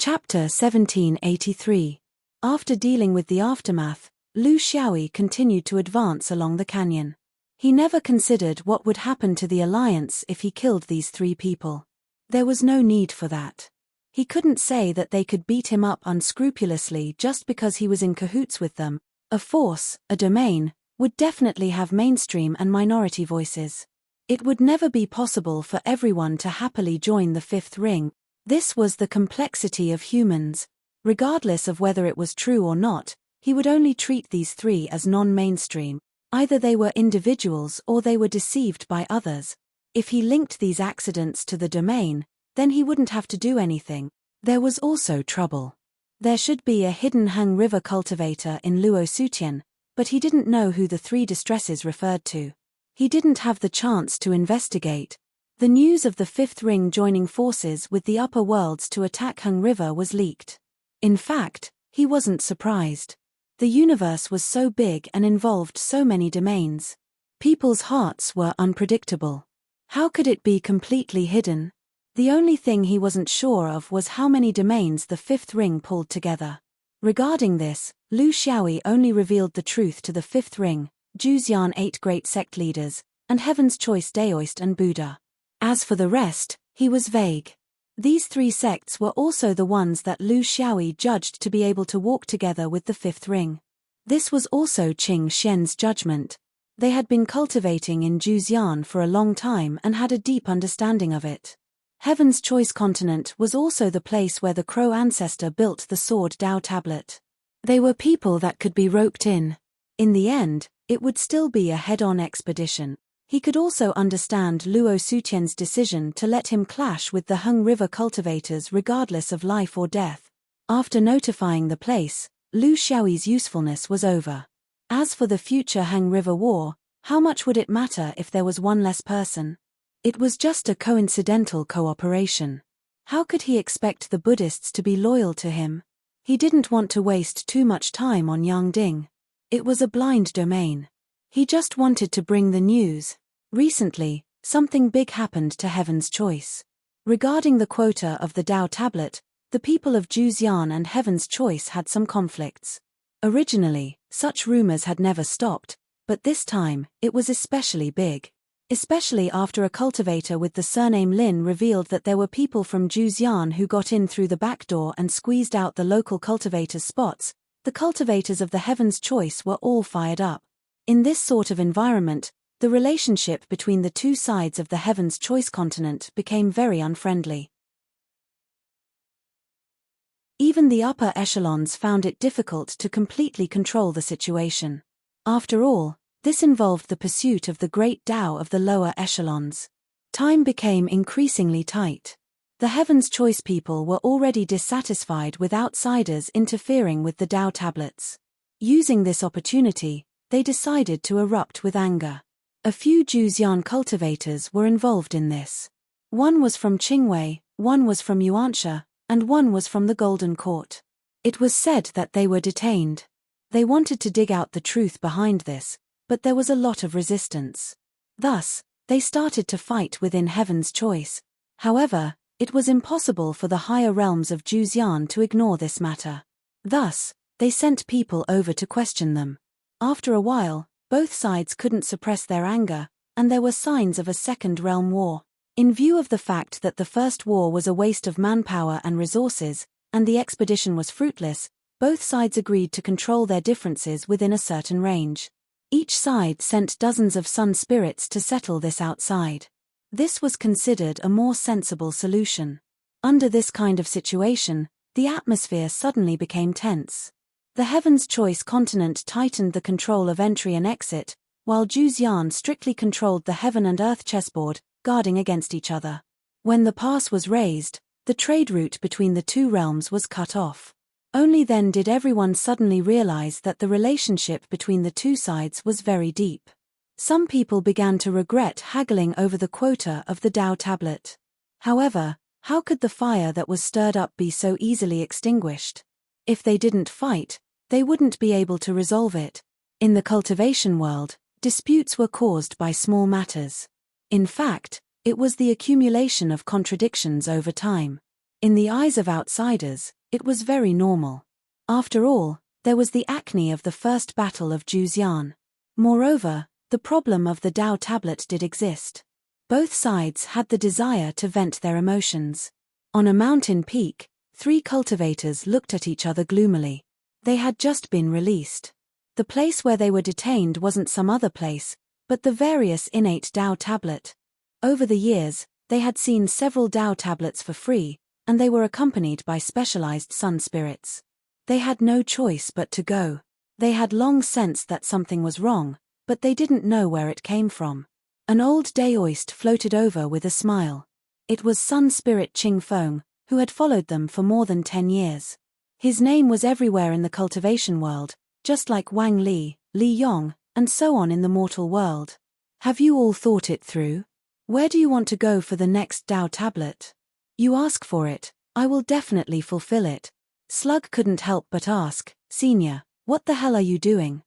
Chapter 1783. After dealing with the aftermath, Lu Xiaoyi continued to advance along the canyon. He never considered what would happen to the alliance if he killed these three people. There was no need for that. He couldn't say that they could beat him up unscrupulously just because he was in cahoots with them. A force, a domain, would definitely have mainstream and minority voices. It would never be possible for everyone to happily join the fifth ring. This was the complexity of humans. Regardless of whether it was true or not, he would only treat these three as non-mainstream. Either they were individuals or they were deceived by others. If he linked these accidents to the domain, then he wouldn't have to do anything. There was also trouble. There should be a hidden Heng River cultivator in Luo Sutian, but he didn't know who the three distresses referred to. He didn't have the chance to investigate. The news of the fifth ring joining forces with the upper worlds to attack Heng River was leaked. In fact, he wasn't surprised. The universe was so big and involved so many domains. People's hearts were unpredictable. How could it be completely hidden? The only thing he wasn't sure of was how many domains the fifth ring pulled together. Regarding this, Lu Xiaoyi only revealed the truth to the fifth ring, Juzian 8 great sect leaders, and Heaven's Choice Daoist and Buddha. As for the rest, he was vague. These three sects were also the ones that Lu Xiaoyi judged to be able to walk together with the fifth ring. This was also Qing Xian's judgment. They had been cultivating in Juzian for a long time and had a deep understanding of it. Heaven's Choice continent was also the place where the Crow ancestor built the Sword Dao tablet. They were people that could be roped in. In the end, it would still be a head-on expedition. He could also understand Luo Sutian's decision to let him clash with the Heng River cultivators regardless of life or death. After notifying the place, Lu Xiaoyi's usefulness was over. As for the future Heng River war, how much would it matter if there was one less person? It was just a coincidental cooperation. How could he expect the Buddhists to be loyal to him? He didn't want to waste too much time on Yang Ding. It was a blind domain. He just wanted to bring the news. Recently, something big happened to Heaven's Choice. Regarding the quota of the Dao tablet, the people of Juzian and Heaven's Choice had some conflicts. Originally, such rumors had never stopped, but this time, it was especially big. Especially after a cultivator with the surname Lin revealed that there were people from Juzian who got in through the back door and squeezed out the local cultivators' spots. The cultivators of the Heaven's Choice were all fired up. In this sort of environment, the relationship between the two sides of the Heaven's Choice continent became very unfriendly. Even the upper echelons found it difficult to completely control the situation. After all, this involved the pursuit of the great Tao of the lower echelons. Time became increasingly tight. The Heaven's Choice people were already dissatisfied with outsiders interfering with the Tao tablets. Using this opportunity, they decided to erupt with anger. A few Juzian cultivators were involved in this. One was from Qingwei, one was from Yuansha, and one was from the Golden Court. It was said that they were detained. They wanted to dig out the truth behind this, but there was a lot of resistance. Thus, they started to fight within Heaven's Choice. However, it was impossible for the higher realms of Juzian to ignore this matter. Thus, they sent people over to question them. After a while, both sides couldn't suppress their anger, and there were signs of a second realm war. In view of the fact that the first war was a waste of manpower and resources, and the expedition was fruitless, both sides agreed to control their differences within a certain range. Each side sent dozens of sun spirits to settle this outside. This was considered a more sensible solution. Under this kind of situation, the atmosphere suddenly became tense. The Heaven's Choice continent tightened the control of entry and exit, while Juzian strictly controlled the heaven and earth chessboard, guarding against each other. When the pass was raised, the trade route between the two realms was cut off. Only then did everyone suddenly realize that the relationship between the two sides was very deep. Some people began to regret haggling over the quota of the Dao tablet. However, how could the fire that was stirred up be so easily extinguished? If they didn't fight, they wouldn't be able to resolve it. In the cultivation world, disputes were caused by small matters. In fact, it was the accumulation of contradictions over time. In the eyes of outsiders, it was very normal. After all, there was the acne of the First Battle of Juzian. Moreover, the problem of the Tao tablet did exist. Both sides had the desire to vent their emotions. On a mountain peak, 3 cultivators looked at each other gloomily. They had just been released. The place where they were detained wasn't some other place, but the various innate Tao tablet. Over the years, they had seen several Tao tablets for free, and they were accompanied by specialized sun spirits. They had no choice but to go. They had long sensed that something was wrong, but they didn't know where it came from. An old Daoist floated over with a smile. It was Sun Spirit Ching Feng, who had followed them for more than 10 years. His name was everywhere in the cultivation world, just like Wang Li, Li Yong, and so on in the mortal world. Have you all thought it through? Where do you want to go for the next Tao tablet? You ask for it, I will definitely fulfill it. Slug couldn't help but ask, Senior, what the hell are you doing?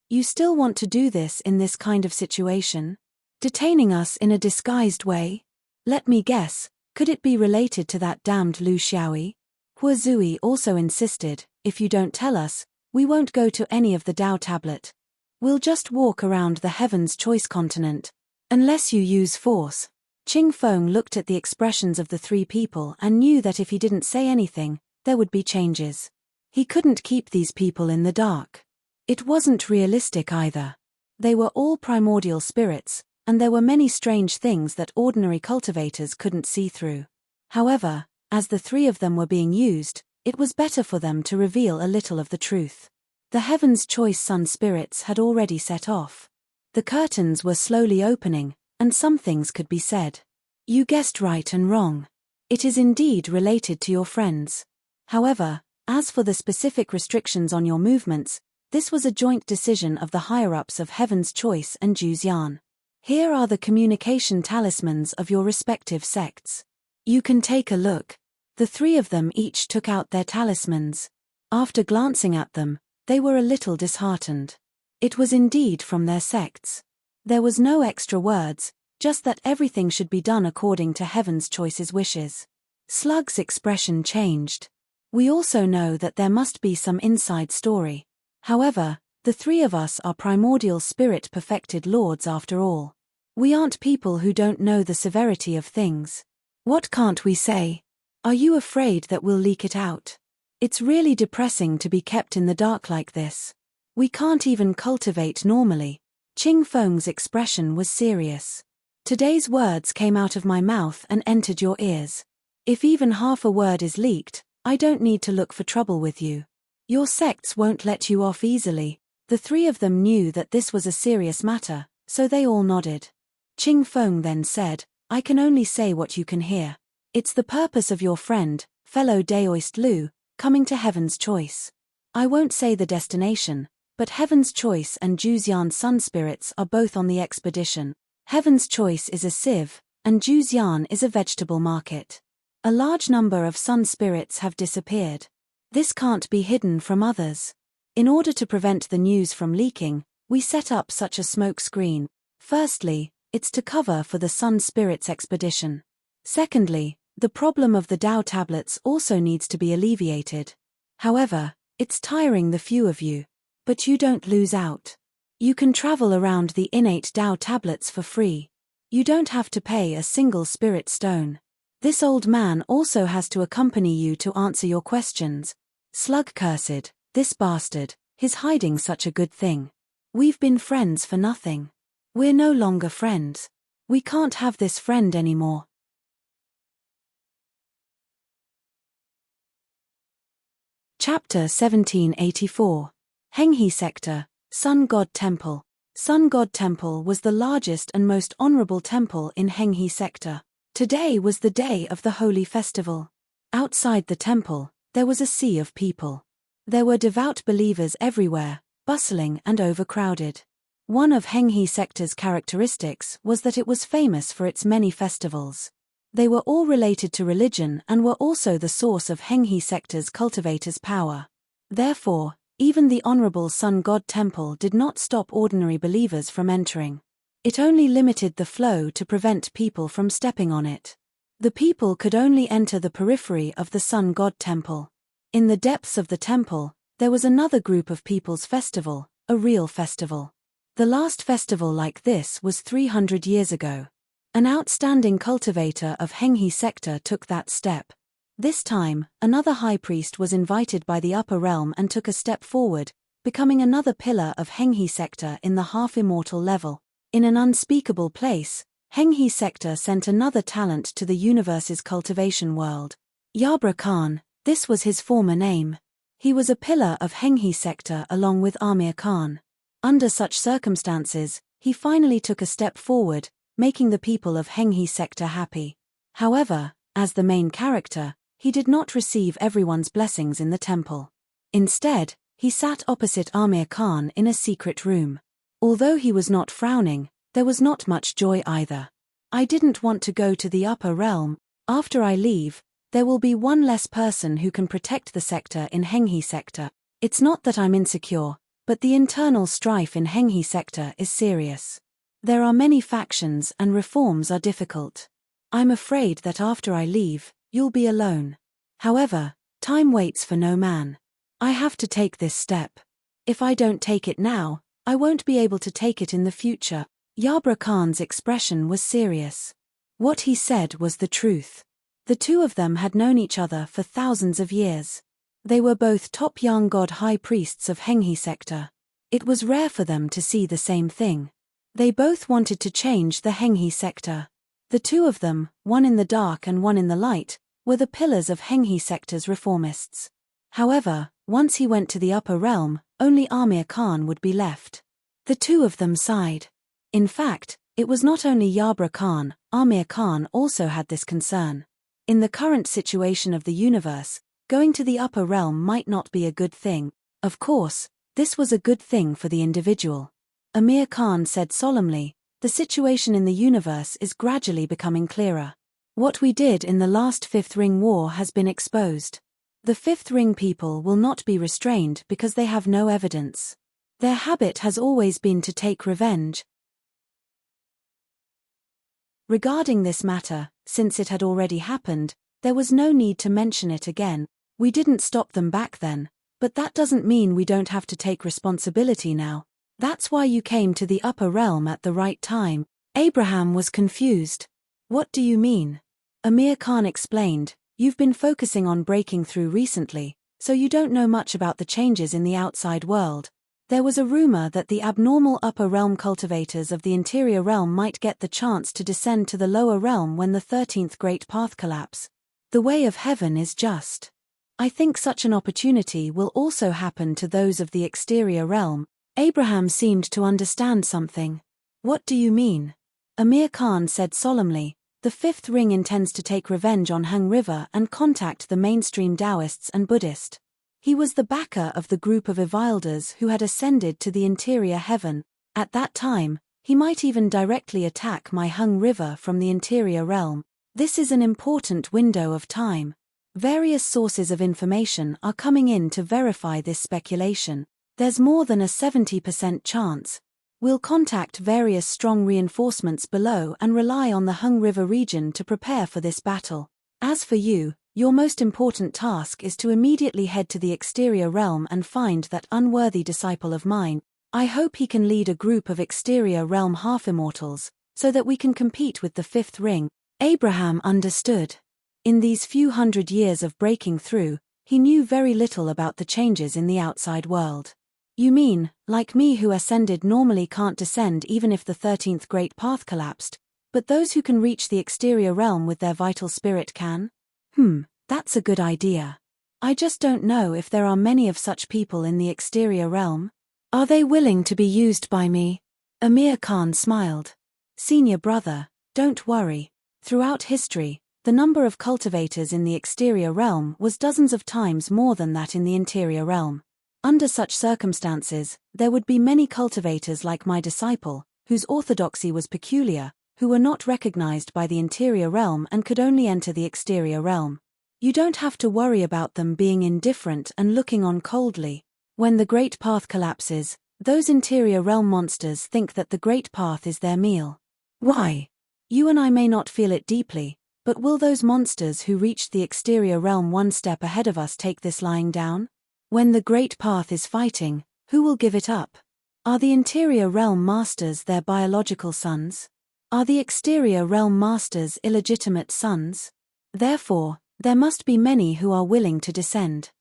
You still want to do this in this kind of situation? Detaining us in a disguised way? Let me guess, could it be related to that damned Lu Xiaoyi? Hua Zui also insisted, if you don't tell us, we won't go to any of the Tao tablet. We'll just walk around the Heaven's Choice continent. Unless you use force. Ching Feng looked at the expressions of the 3 people and knew that if he didn't say anything, there would be changes. He couldn't keep these people in the dark. It wasn't realistic either. They were all primordial spirits, and there were many strange things that ordinary cultivators couldn't see through. However, as the 3 of them were being used, it was better for them to reveal a little of the truth. The Heaven's Choice sun spirits had already set off. The curtains were slowly opening, and some things could be said. You guessed right and wrong. It is indeed related to your friends. However, as for the specific restrictions on your movements, this was a joint decision of the higher-ups of Heaven's Choice and Juzian. Here are the communication talismans of your respective sects. You can take a look. The 3 of them each took out their talismans. After glancing at them, they were a little disheartened. It was indeed from their sects. There was no extra words, just that everything should be done according to Heaven's Choice's wishes. Slug's expression changed. We also know that there must be some inside story. However, the 3 of us are primordial spirit-perfected lords after all. We aren't people who don't know the severity of things. What can't we say? Are you afraid that we'll leak it out? It's really depressing to be kept in the dark like this. We can't even cultivate normally. Ching Feng's expression was serious. Today's words came out of my mouth and entered your ears. If even half a word is leaked, I don't need to look for trouble with you. Your sects won't let you off easily. The 3 of them knew that this was a serious matter, so they all nodded. Ching Feng then said, I can only say what you can hear. It's the purpose of your friend, fellow Daoist Lu, coming to Heaven's Choice. I won't say the destination, but Heaven's Choice and Juzian Sun Spirits are both on the expedition. Heaven's Choice is a sieve, and Juzian is a vegetable market. A large number of Sun Spirits have disappeared. This can't be hidden from others. In order to prevent the news from leaking, we set up such a smoke screen. Firstly, it's to cover for the Sun Spirits expedition. Secondly, the problem of the Tao tablets also needs to be alleviated. However, it's tiring the few of you. But you don't lose out. You can travel around the innate Tao tablets for free. You don't have to pay a single spirit stone. This old man also has to accompany you to answer your questions. Slug cursed, this bastard, he's hiding such a good thing. We've been friends for nothing. We're no longer friends. We can't have this friend anymore. Chapter 1784. Henghe Sector, Sun God Temple. Sun God Temple was the largest and most honorable temple in Henghe Sector. Today was the day of the holy festival. Outside the temple, there was a sea of people. There were devout believers everywhere, bustling and overcrowded. One of Henghe Sector's characteristics was that it was famous for its many festivals. They were all related to religion and were also the source of Henghe Sector's cultivators' power. Therefore, even the Honorable Sun God Temple did not stop ordinary believers from entering. It only limited the flow to prevent people from stepping on it. The people could only enter the periphery of the sun god temple. In the depths of the temple, there was another group of people's festival, a real festival. The last festival like this was 300 years ago. An outstanding cultivator of Henghi sector took that step. This time, another high priest was invited by the upper realm and took a step forward, becoming another pillar of Henghi sector in the half-immortal level. In an unspeakable place, Henghi sector sent another talent to the universe's cultivation world. Yabra Khan, this was his former name. He was a pillar of Henghi sector along with Amir Khan. Under such circumstances, he finally took a step forward, making the people of Henghi sector happy. However, as the main character, he did not receive everyone's blessings in the temple. Instead, he sat opposite Amir Khan in a secret room. Although he was not frowning, there was not much joy either. I didn't want to go to the upper realm. After I leave, there will be one less person who can protect the sector in Henghi sector. It's not that I'm insecure, but the internal strife in Henghi sector is serious. There are many factions and reforms are difficult. I'm afraid that after I leave, you'll be alone. However, time waits for no man. I have to take this step. If I don't take it now, I won't be able to take it in the future. Yabra Khan's expression was serious. What he said was the truth. The two of them had known each other for thousands of years. They were both top young god high priests of Henghi sector. It was rare for them to see the same thing. They both wanted to change the Henghi sector. The two of them, one in the dark and one in the light, were the pillars of Henghi sector's reformists. However, once he went to the upper realm, only Amir Khan would be left. The two of them sighed. In fact, it was not only Yabra Khan, Amir Khan also had this concern. In the current situation of the universe, going to the upper realm might not be a good thing. Of course, this was a good thing for the individual. Amir Khan said solemnly, the situation in the universe is gradually becoming clearer. What we did in the last Fifth Ring War has been exposed. The Fifth Ring people will not be restrained because they have no evidence. Their habit has always been to take revenge. Regarding this matter, since it had already happened, there was no need to mention it again. We didn't stop them back then, but that doesn't mean we don't have to take responsibility now. That's why you came to the upper realm at the right time. Abraham was confused. What do you mean? Amir Khan explained, you've been focusing on breaking through recently, so you don't know much about the changes in the outside world. There was a rumor that the abnormal upper realm cultivators of the interior realm might get the chance to descend to the lower realm when the 13th Great Path collapse. The way of heaven is just. I think such an opportunity will also happen to those of the exterior realm. Abraham seemed to understand something. What do you mean? Amir Khan said solemnly, the Fifth Ring intends to take revenge on Hung River and contact the mainstream Taoists and Buddhists. He was the backer of the group of Evilders who had ascended to the interior heaven. At that time, he might even directly attack my Hung River from the interior realm. This is an important window of time. Various sources of information are coming in to verify this speculation. There's more than a 70% chance. We'll contact various strong reinforcements below and rely on the Hung River region to prepare for this battle. As for you, your most important task is to immediately head to the exterior realm and find that unworthy disciple of mine. I hope he can lead a group of exterior realm half-immortals, so that we can compete with the Fifth Ring. Abraham understood. In these few hundred years of breaking through, he knew very little about the changes in the outside world. You mean, like me who ascended normally can't descend even if the 13th Great Path collapsed, but those who can reach the exterior realm with their vital spirit can? That's a good idea. I just don't know if there are many of such people in the exterior realm. Are they willing to be used by me? Amir Khan smiled. Senior brother, don't worry. Throughout history, the number of cultivators in the exterior realm was dozens of times more than that in the interior realm. Under such circumstances, there would be many cultivators like my disciple, whose orthodoxy was peculiar, who were not recognized by the interior realm and could only enter the exterior realm. You don't have to worry about them being indifferent and looking on coldly. When the Great Path collapses, those interior realm monsters think that the Great Path is their meal. Why? You and I may not feel it deeply, But will those monsters who reached the exterior realm one step ahead of us take this lying down? When the Great Path is fighting, who will give it up? Are the interior realm masters their biological sons? Are the exterior realm masters illegitimate sons? Therefore, there must be many who are willing to descend.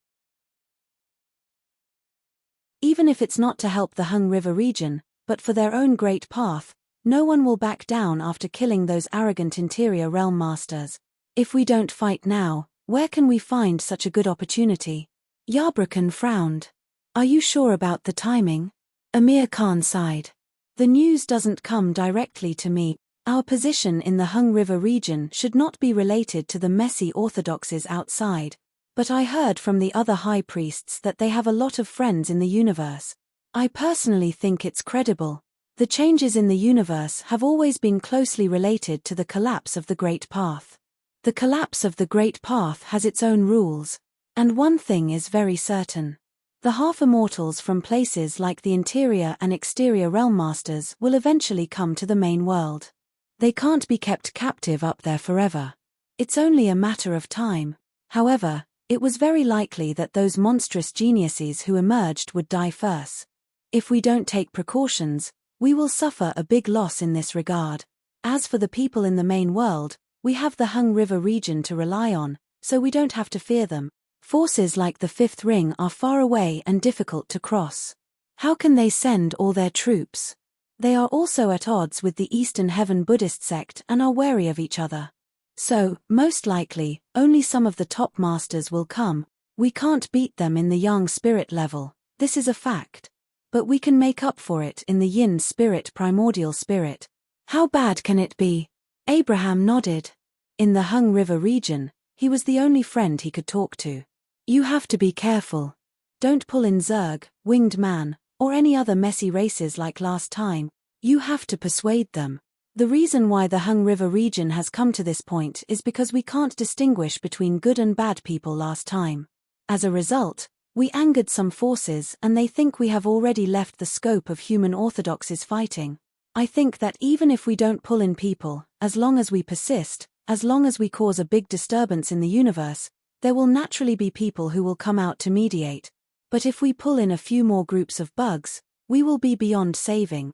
Even if it's not to help the Hung River region, but for their own great path, no one will back down after killing those arrogant interior realm masters. If we don't fight now, where can we find such a good opportunity? Yarbrakan frowned. Are you sure about the timing? Amir Khan sighed. The news doesn't come directly to me. Our position in the Hung River region should not be related to the messy orthodoxies outside. But I heard from the other high priests that they have a lot of friends in the universe. I personally think it's credible. The changes in the universe have always been closely related to the collapse of the Great Path. The collapse of the Great Path has its own rules. And one thing is very certain. The half-immortals from places like the interior and exterior realm masters will eventually come to the main world. They can't be kept captive up there forever. It's only a matter of time. However, it was very likely that those monstrous geniuses who emerged would die first. If we don't take precautions, we will suffer a big loss in this regard. As for the people in the main world, we have the Hung River region to rely on, so we don't have to fear them. Forces like the Fifth Ring are far away and difficult to cross. How can they send all their troops? They are also at odds with the Eastern Heaven Buddhist sect and are wary of each other. So, most likely, only some of the top masters will come. We can't beat them in the Yang spirit level, this is a fact. But we can make up for it in the Yin spirit, primordial spirit. How bad can it be? Abraham nodded. In the Hung River region, he was the only friend he could talk to. You have to be careful. Don't pull in Zerg, Winged Man, or any other messy races like last time. You have to persuade them. The reason why the Hung River region has come to this point is because we can't distinguish between good and bad people last time. As a result, we angered some forces and they think we have already left the scope of human orthodoxies fighting. I think that even if we don't pull in people, as long as we persist, as long as we cause a big disturbance in the universe, there will naturally be people who will come out to mediate. But if we pull in a few more groups of bugs, we will be beyond saving.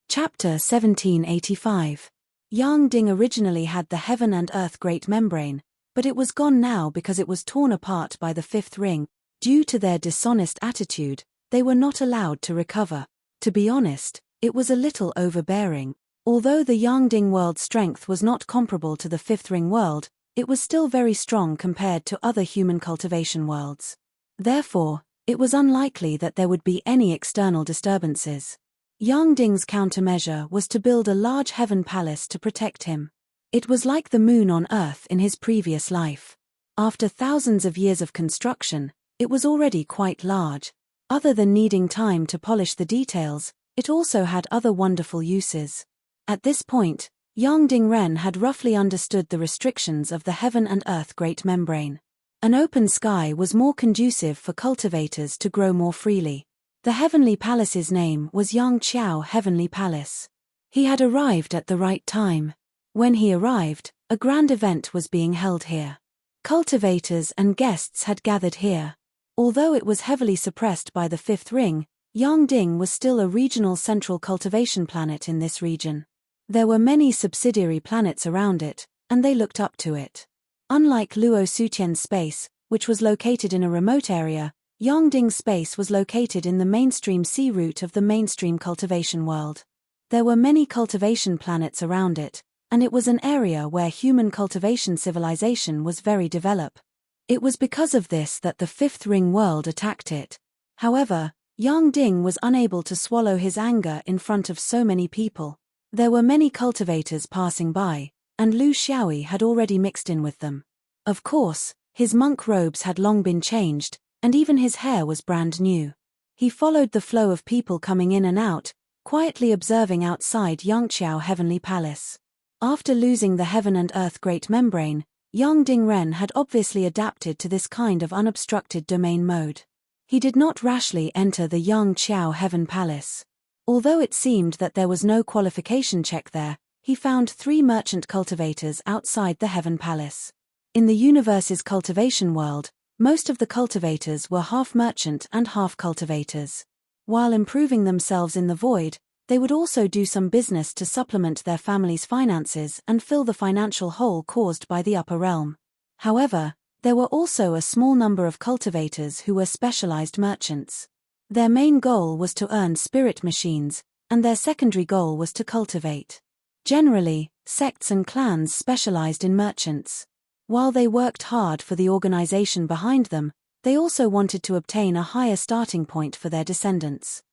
Chapter 1785. Yang Ding originally had the Heaven and Earth Great Membrane, but it was gone now because it was torn apart by the Fifth Ring. Due to their dishonest attitude, they were not allowed to recover. To be honest, it was a little overbearing. Although the Yang Ding world strength was not comparable to the Fifth Ring world, it was still very strong compared to other human cultivation worlds. Therefore, it was unlikely that there would be any external disturbances. Yang Ding's countermeasure was to build a large heaven palace to protect him. It was like the moon on Earth in his previous life. After thousands of years of construction, it was already quite large. Other than needing time to polish the details, it also had other wonderful uses. At this point, Yang Ding Ren had roughly understood the restrictions of the Heaven and Earth Great Membrane. An open sky was more conducive for cultivators to grow more freely. The Heavenly Palace's name was Yang Qiao Heavenly Palace. He had arrived at the right time. When he arrived, a grand event was being held here. Cultivators and guests had gathered here. Although it was heavily suppressed by the Fifth Ring, Yang Ding was still a regional central cultivation planet in this region. There were many subsidiary planets around it, and they looked up to it. Unlike Luo Sutian's space, which was located in a remote area, Yang Ding's space was located in the mainstream sea route of the mainstream cultivation world. There were many cultivation planets around it, and it was an area where human cultivation civilization was very developed. It was because of this that the Fifth Ring world attacked it. However, Yang Ding was unable to swallow his anger in front of so many people. There were many cultivators passing by, and Lu Xiaoyi had already mixed in with them. Of course, his monk robes had long been changed, and even his hair was brand new. He followed the flow of people coming in and out, quietly observing outside Yangqiao Heavenly Palace. After losing the Heaven and Earth Great Membrane, Yang Ding Ren had obviously adapted to this kind of unobstructed domain mode. He did not rashly enter the Yangqiao Heaven Palace. Although it seemed that there was no qualification check there, he found 3 merchant cultivators outside the Heaven Palace. In the universe's cultivation world, most of the cultivators were half merchant and half cultivators. While improving themselves in the void, they would also do some business to supplement their family's finances and fill the financial hole caused by the upper realm. However, there were also a small number of cultivators who were specialized merchants. Their main goal was to earn spirit machines, and their secondary goal was to cultivate. Generally, sects and clans specialized in merchants. While they worked hard for the organization behind them, they also wanted to obtain a higher starting point for their descendants.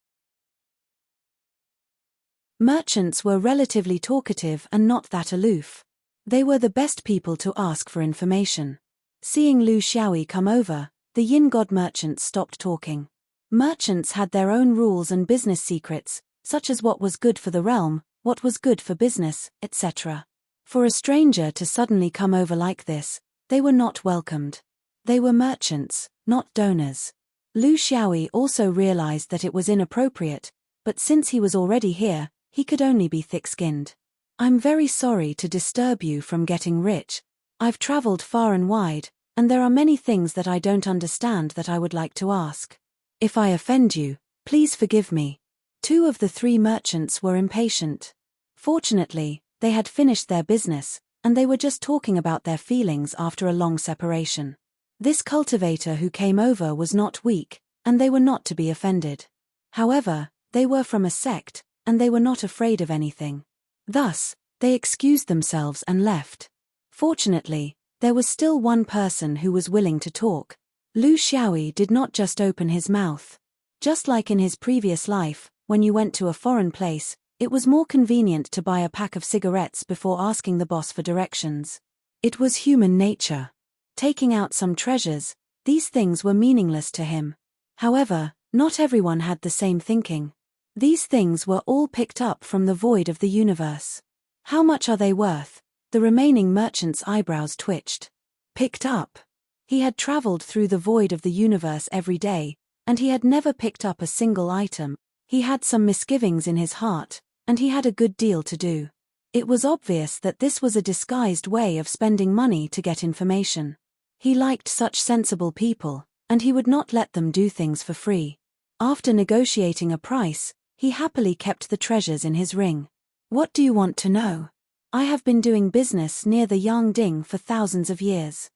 Merchants were relatively talkative and not that aloof. They were the best people to ask for information. Seeing Lu Xiaoyi come over, the Yin God merchants stopped talking. Merchants had their own rules and business secrets, such as what was good for the realm, what was good for business, etc. For a stranger to suddenly come over like this, they were not welcomed. They were merchants, not donors. Lu Xiaoyi also realized that it was inappropriate, but since he was already here, he could only be thick-skinned. "I'm very sorry to disturb you from getting rich. I've traveled far and wide, and there are many things that I don't understand that I would like to ask. If I offend you, please forgive me." 2 of the 3 merchants were impatient. Fortunately, they had finished their business, and they were just talking about their feelings after a long separation. This cultivator who came over was not weak, and they were not to be offended. However, they were from a sect, and they were not afraid of anything. Thus, they excused themselves and left. Fortunately, there was still one person who was willing to talk. Lu Xiaoyi did not just open his mouth. Just like in his previous life, when you went to a foreign place, it was more convenient to buy a pack of cigarettes before asking the boss for directions. It was human nature. Taking out some treasures, these things were meaningless to him. However, not everyone had the same thinking. These things were all picked up from the void of the universe. How much are they worth? The remaining merchant's eyebrows twitched. Picked up? He had traveled through the void of the universe every day, and he had never picked up a single item. He had some misgivings in his heart, and he had a good deal to do. It was obvious that this was a disguised way of spending money to get information. He liked such sensible people, and he would not let them do things for free. After negotiating a price, he happily kept the treasures in his ring. "What do you want to know? I have been doing business near the Yangding for thousands of years.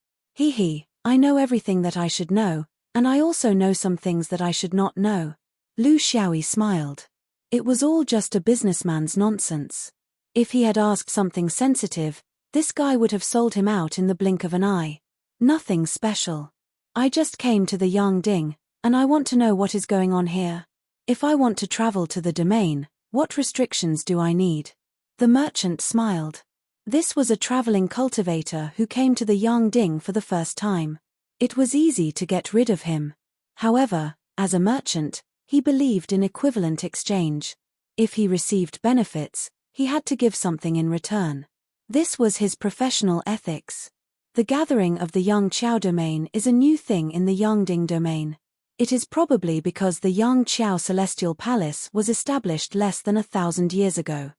I know everything that I should know, and I also know some things that I should not know." Lu Xiaoyi smiled. It was all just a businessman's nonsense. If he had asked something sensitive, this guy would have sold him out in the blink of an eye. Nothing special. "I just came to the Yangding, and I want to know what is going on here. If I want to travel to the domain, what restrictions do I need?" The merchant smiled. This was a traveling cultivator who came to the Yangding for the first time. It was easy to get rid of him. However, as a merchant, he believed in equivalent exchange. If he received benefits, he had to give something in return. This was his professional ethics. The gathering of the Yang Qiao domain is a new thing in the Yangding domain. It is probably because the Yang Qiao Celestial Palace was established less than 1,000 years ago.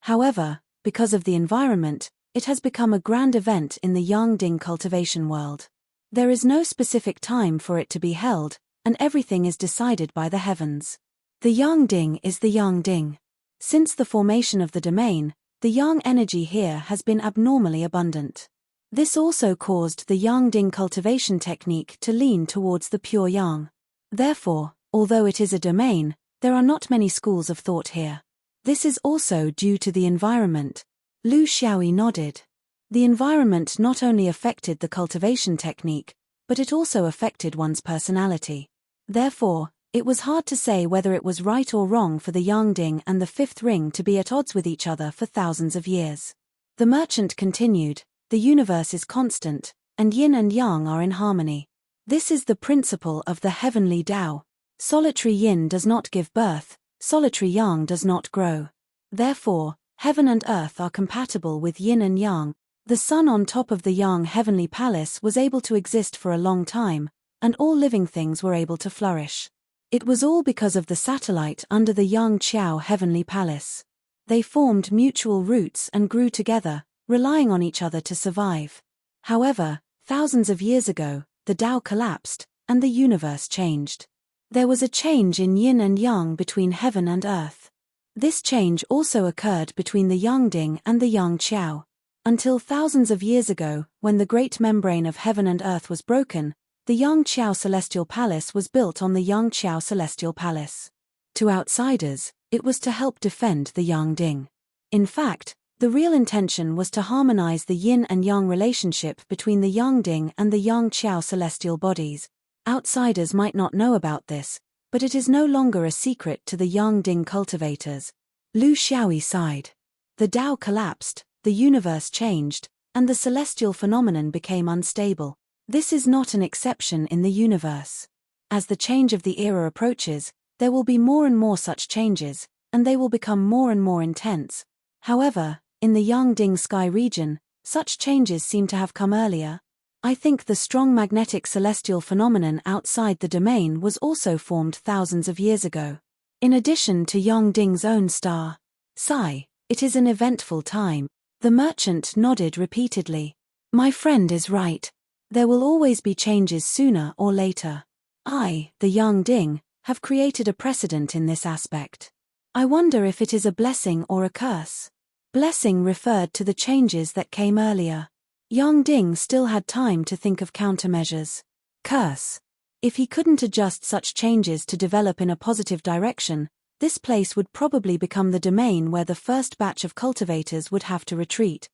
However, because of the environment, it has become a grand event in the Yangding cultivation world. There is no specific time for it to be held, and everything is decided by the heavens. The Yangding is the Yangding. Since the formation of the domain, the Yang energy here has been abnormally abundant. This also caused the Yangding cultivation technique to lean towards the pure Yang. Therefore, although it is a domain, there are not many schools of thought here. This is also due to the environment. Lu Xiaoyi nodded. The environment not only affected the cultivation technique, but it also affected one's personality. Therefore, it was hard to say whether it was right or wrong for the Yangding and the fifth ring to be at odds with each other for thousands of years. The merchant continued, "The universe is constant, and yin and yang are in harmony. This is the principle of the heavenly Tao. Solitary yin does not give birth, solitary yang does not grow. Therefore, heaven and earth are compatible with yin and yang. The sun on top of the Yang heavenly palace was able to exist for a long time, and all living things were able to flourish. It was all because of the satellite under the Yang Qiao heavenly palace. They formed mutual roots and grew together, relying on each other to survive. However, thousands of years ago, the Tao collapsed, and the universe changed. There was a change in yin and yang between heaven and earth. This change also occurred between the Yangding and the Yang Qiao. Until thousands of years ago, when the great membrane of heaven and earth was broken, the Yang Qiao Celestial Palace was built on the Yang Qiao Celestial Palace. To outsiders, it was to help defend the Yangding. In fact, the real intention was to harmonize the yin and yang relationship between the Yangding and the Yang Qiao celestial bodies. Outsiders might not know about this, but it is no longer a secret to the Yangding cultivators. Lu Xiaoyi sighed. The Tao collapsed, the universe changed, and the celestial phenomenon became unstable. This is not an exception in the universe. As the change of the era approaches, there will be more and more such changes, and they will become more and more intense. However, in the Yangding sky region, such changes seem to have come earlier. I think the strong magnetic celestial phenomenon outside the domain was also formed thousands of years ago. In addition to Yangding's own star. Sigh, it is an eventful time. The merchant nodded repeatedly. My friend is right. There will always be changes sooner or later. I, the Yangding, have created a precedent in this aspect. I wonder if it is a blessing or a curse. Blessing referred to the changes that came earlier. Yangding still had time to think of countermeasures. Curse. If he couldn't adjust such changes to develop in a positive direction, this place would probably become the domain where the first batch of cultivators would have to retreat.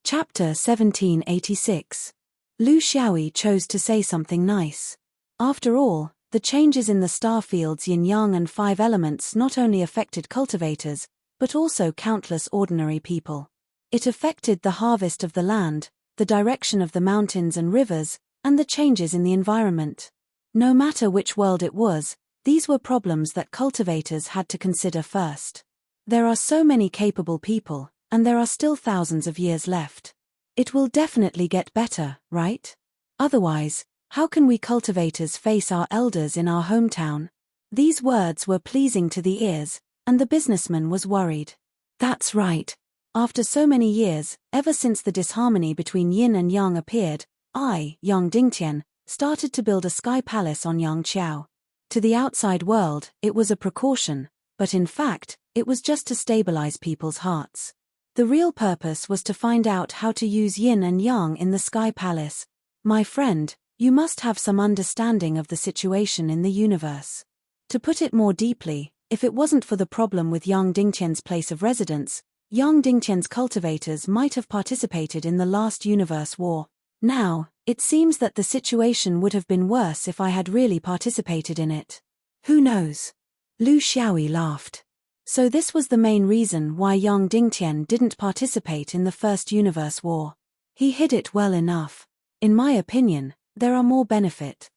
Chapter 1786. Lu Xiaoyi chose to say something nice. After all, the changes in the star fields yin-yang and 5 elements not only affected cultivators, but also countless ordinary people. It affected the harvest of the land, the direction of the mountains and rivers, and the changes in the environment. No matter which world it was, these were problems that cultivators had to consider first. There are so many capable people, and there are still thousands of years left. It will definitely get better, right? Otherwise, how can we cultivators face our elders in our hometown? These words were pleasing to the ears, and the businessman was worried. That's right. After so many years, ever since the disharmony between yin and yang appeared, I, Yang Dingtian, started to build a sky palace on Yang Qiao. To the outside world, it was a precaution, but in fact, it was just to stabilize people's hearts. The real purpose was to find out how to use yin and yang in the sky palace. My friend, you must have some understanding of the situation in the universe. To put it more deeply, if it wasn't for the problem with Yang Dingtian's place of residence, Yang Dingtian's cultivators might have participated in the last universe war. Now, it seems that the situation would have been worse if I had really participated in it. Who knows? Lu Xiaoyi laughed. So this was the main reason why Yang Dingtian didn't participate in the first universe war. He hid it well enough. In my opinion, there are more benefit.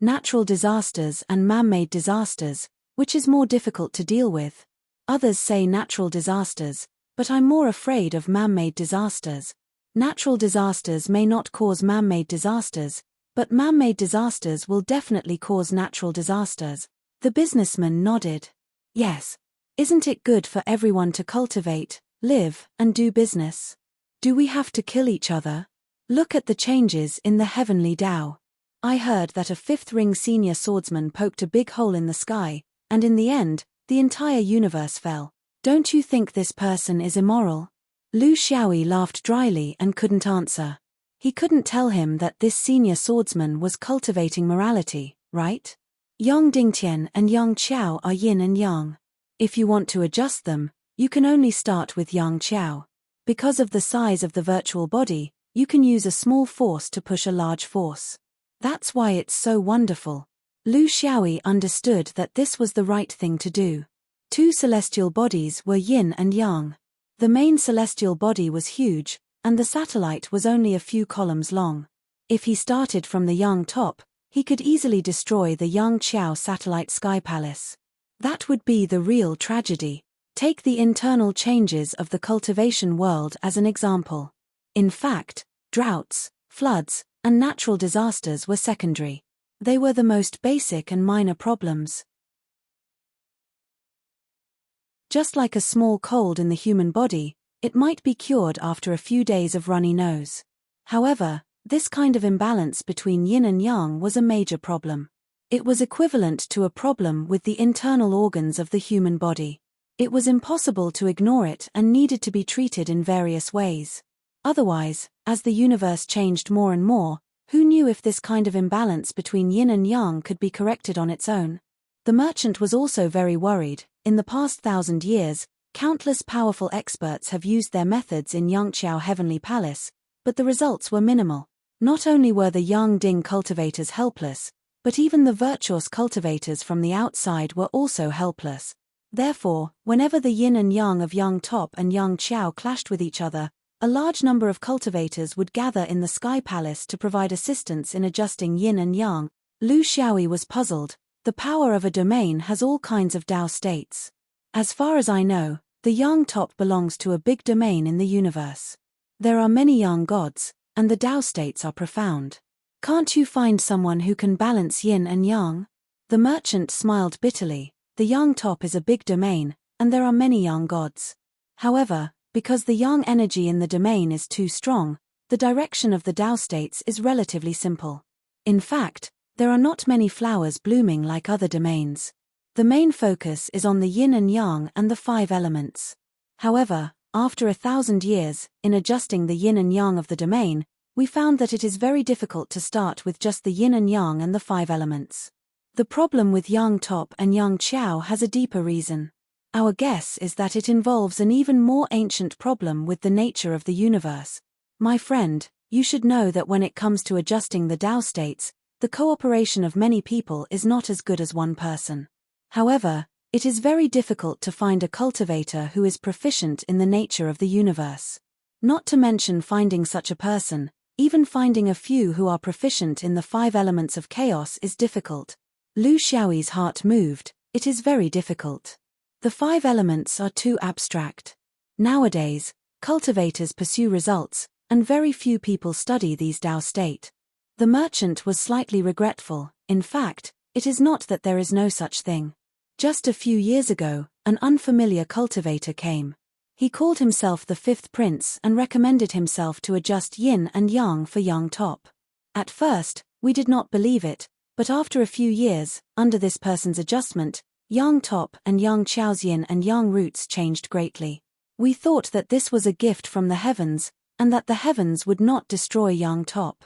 Natural disasters and man-made disasters, which is more difficult to deal with. Others say natural disasters, but I'm more afraid of man-made disasters. Natural disasters may not cause man-made disasters, but man-made disasters will definitely cause natural disasters. The businessman nodded. Yes. Isn't it good for everyone to cultivate, live, and do business? Do we have to kill each other? Look at the changes in the heavenly Tao. I heard that a 5th-ring senior swordsman poked a big hole in the sky, and in the end, the entire universe fell. Don't you think this person is immoral? Lu Xiaoyi laughed dryly and couldn't answer. He couldn't tell him that this senior swordsman was cultivating morality, right? Yang Dingtian and Yang Qiao are yin and yang. If you want to adjust them, you can only start with Yang Qiao. Because of the size of the virtual body, you can use a small force to push a large force. That's why it's so wonderful. Lu Xiaoyi understood that this was the right thing to do. 2 celestial bodies were yin and yang. The main celestial body was huge, and the satellite was only a few columns long. If he started from the yang top, he could easily destroy the Yang Qiao satellite sky palace. That would be the real tragedy. Take the internal changes of the cultivation world as an example. In fact, droughts, floods, and natural disasters were secondary. They were the most basic and minor problems. Just like a small cold in the human body, it might be cured after a few days of runny nose. However, this kind of imbalance between yin and yang was a major problem. It was equivalent to a problem with the internal organs of the human body. It was impossible to ignore it and needed to be treated in various ways. Otherwise, as the universe changed more and more, who knew if this kind of imbalance between yin and yang could be corrected on its own? The merchant was also very worried. In the past 1,000 years, countless powerful experts have used their methods in Yangqiao Heavenly Palace, but the results were minimal. Not only were the Yang Ding cultivators helpless, but even the virtuous cultivators from the outside were also helpless. Therefore, whenever the yin and yang of Yang Top and Yang Qiao clashed with each other, a large number of cultivators would gather in the Sky Palace to provide assistance in adjusting yin and yang. Lu Xiaoyi was puzzled. The power of a domain has all kinds of Tao states. As far as I know, the Yang Top belongs to a big domain in the universe. There are many Yang gods, and the Tao states are profound. Can't you find someone who can balance yin and yang? The merchant smiled bitterly. The Yang Top is a big domain, and there are many Yang gods. However, because the Yang energy in the domain is too strong, the direction of the Tao states is relatively simple. In fact, there are not many flowers blooming like other domains. The main focus is on the yin and yang and the 5 elements. However, after 1,000 years, in adjusting the yin and yang of the domain, we found that it is very difficult to start with just the yin and yang and the 5 elements. The problem with Yang Top and Yang Qiao has a deeper reason. Our guess is that it involves an even more ancient problem with the nature of the universe. My friend, you should know that when it comes to adjusting the Tao states, the cooperation of many people is not as good as one person. However, it is very difficult to find a cultivator who is proficient in the nature of the universe. Not to mention finding such a person, even finding a few who are proficient in the 5 elements of chaos is difficult. Lu Xiaoyi's heart moved. It is very difficult. The 5 elements are too abstract. Nowadays, cultivators pursue results, and very few people study these Tao state. The merchant was slightly regretful. In fact, it is not that there is no such thing. Just a few years ago, an unfamiliar cultivator came. He called himself the 5th prince and recommended himself to adjust yin and yang for Yang Top. At first, we did not believe it, but after a few years, under this person's adjustment, Yang Top and Yang Qiao's yin and yang roots changed greatly. We thought that this was a gift from the heavens, and that the heavens would not destroy Yang Top.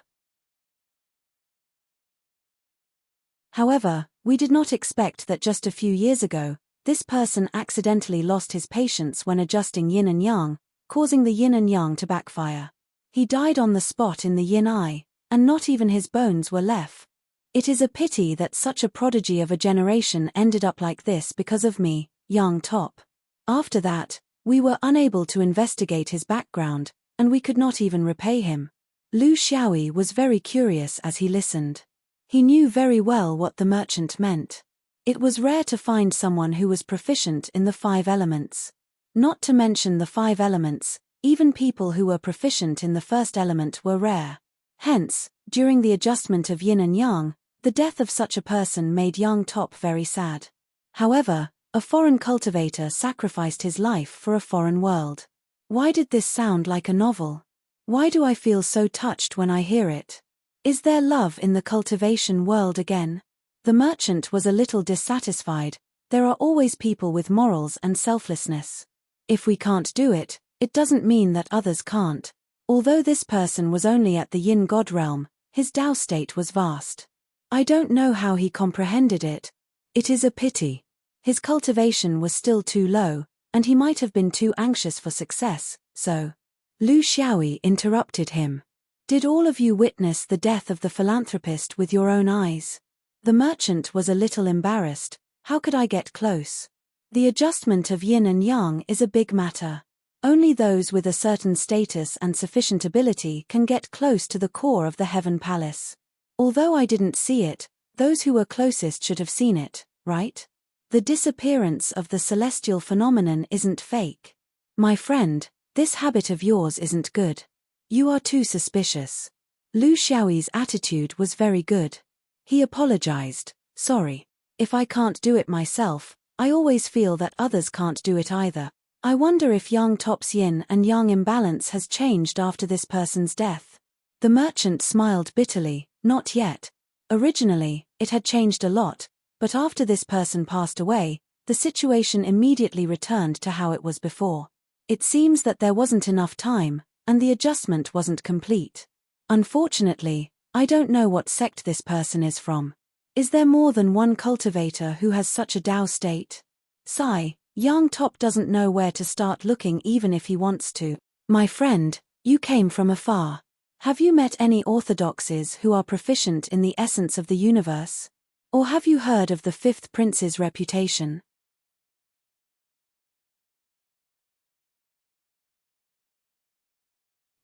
However, we did not expect that just a few years ago, this person accidentally lost his patience when adjusting yin and yang, causing the yin and yang to backfire. He died on the spot in the yin eye, and not even his bones were left. It is a pity that such a prodigy of a generation ended up like this because of me, Yang Top. After that, we were unable to investigate his background, and we could not even repay him. Lu Xiaoyi was very curious as he listened. He knew very well what the merchant meant. It was rare to find someone who was proficient in the 5 elements. Not to mention the 5 elements, even people who were proficient in the first element were rare. Hence, during the adjustment of yin and yang, the death of such a person made Yang Top very sad. However, a foreign cultivator sacrificed his life for a foreign world. Why did this sound like a novel? Why do I feel so touched when I hear it? Is there love in the cultivation world again? The merchant was a little dissatisfied. There are always people with morals and selflessness. If we can't do it, it doesn't mean that others can't. Although this person was only at the yin god realm, his Tao state was vast. I don't know how he comprehended it. It is a pity. His cultivation was still too low, and he might have been too anxious for success, so. Lu Xiaoyi interrupted him. Did all of you witness the death of the philanthropist with your own eyes? The merchant was a little embarrassed. How could I get close? The adjustment of yin and yang is a big matter. Only those with a certain status and sufficient ability can get close to the core of the Heaven Palace. Although I didn't see it, those who were closest should have seen it, right? The disappearance of the celestial phenomenon isn't fake. My friend, this habit of yours isn't good. You are too suspicious. Lu Xiaoyi's attitude was very good. He apologized. Sorry. If I can't do it myself, I always feel that others can't do it either. I wonder if Yang Top's yin and yang imbalance has changed after this person's death. The merchant smiled bitterly. Not yet. Originally, it had changed a lot, but after this person passed away, the situation immediately returned to how it was before. It seems that there wasn't enough time, and the adjustment wasn't complete. Unfortunately, I don't know what sect this person is from. Is there more than one cultivator who has such a Tao state? Sigh, Yang Top doesn't know where to start looking even if he wants to. My friend, you came from afar. Have you met any orthodoxes who are proficient in the essence of the universe? Or have you heard of the fifth prince's reputation?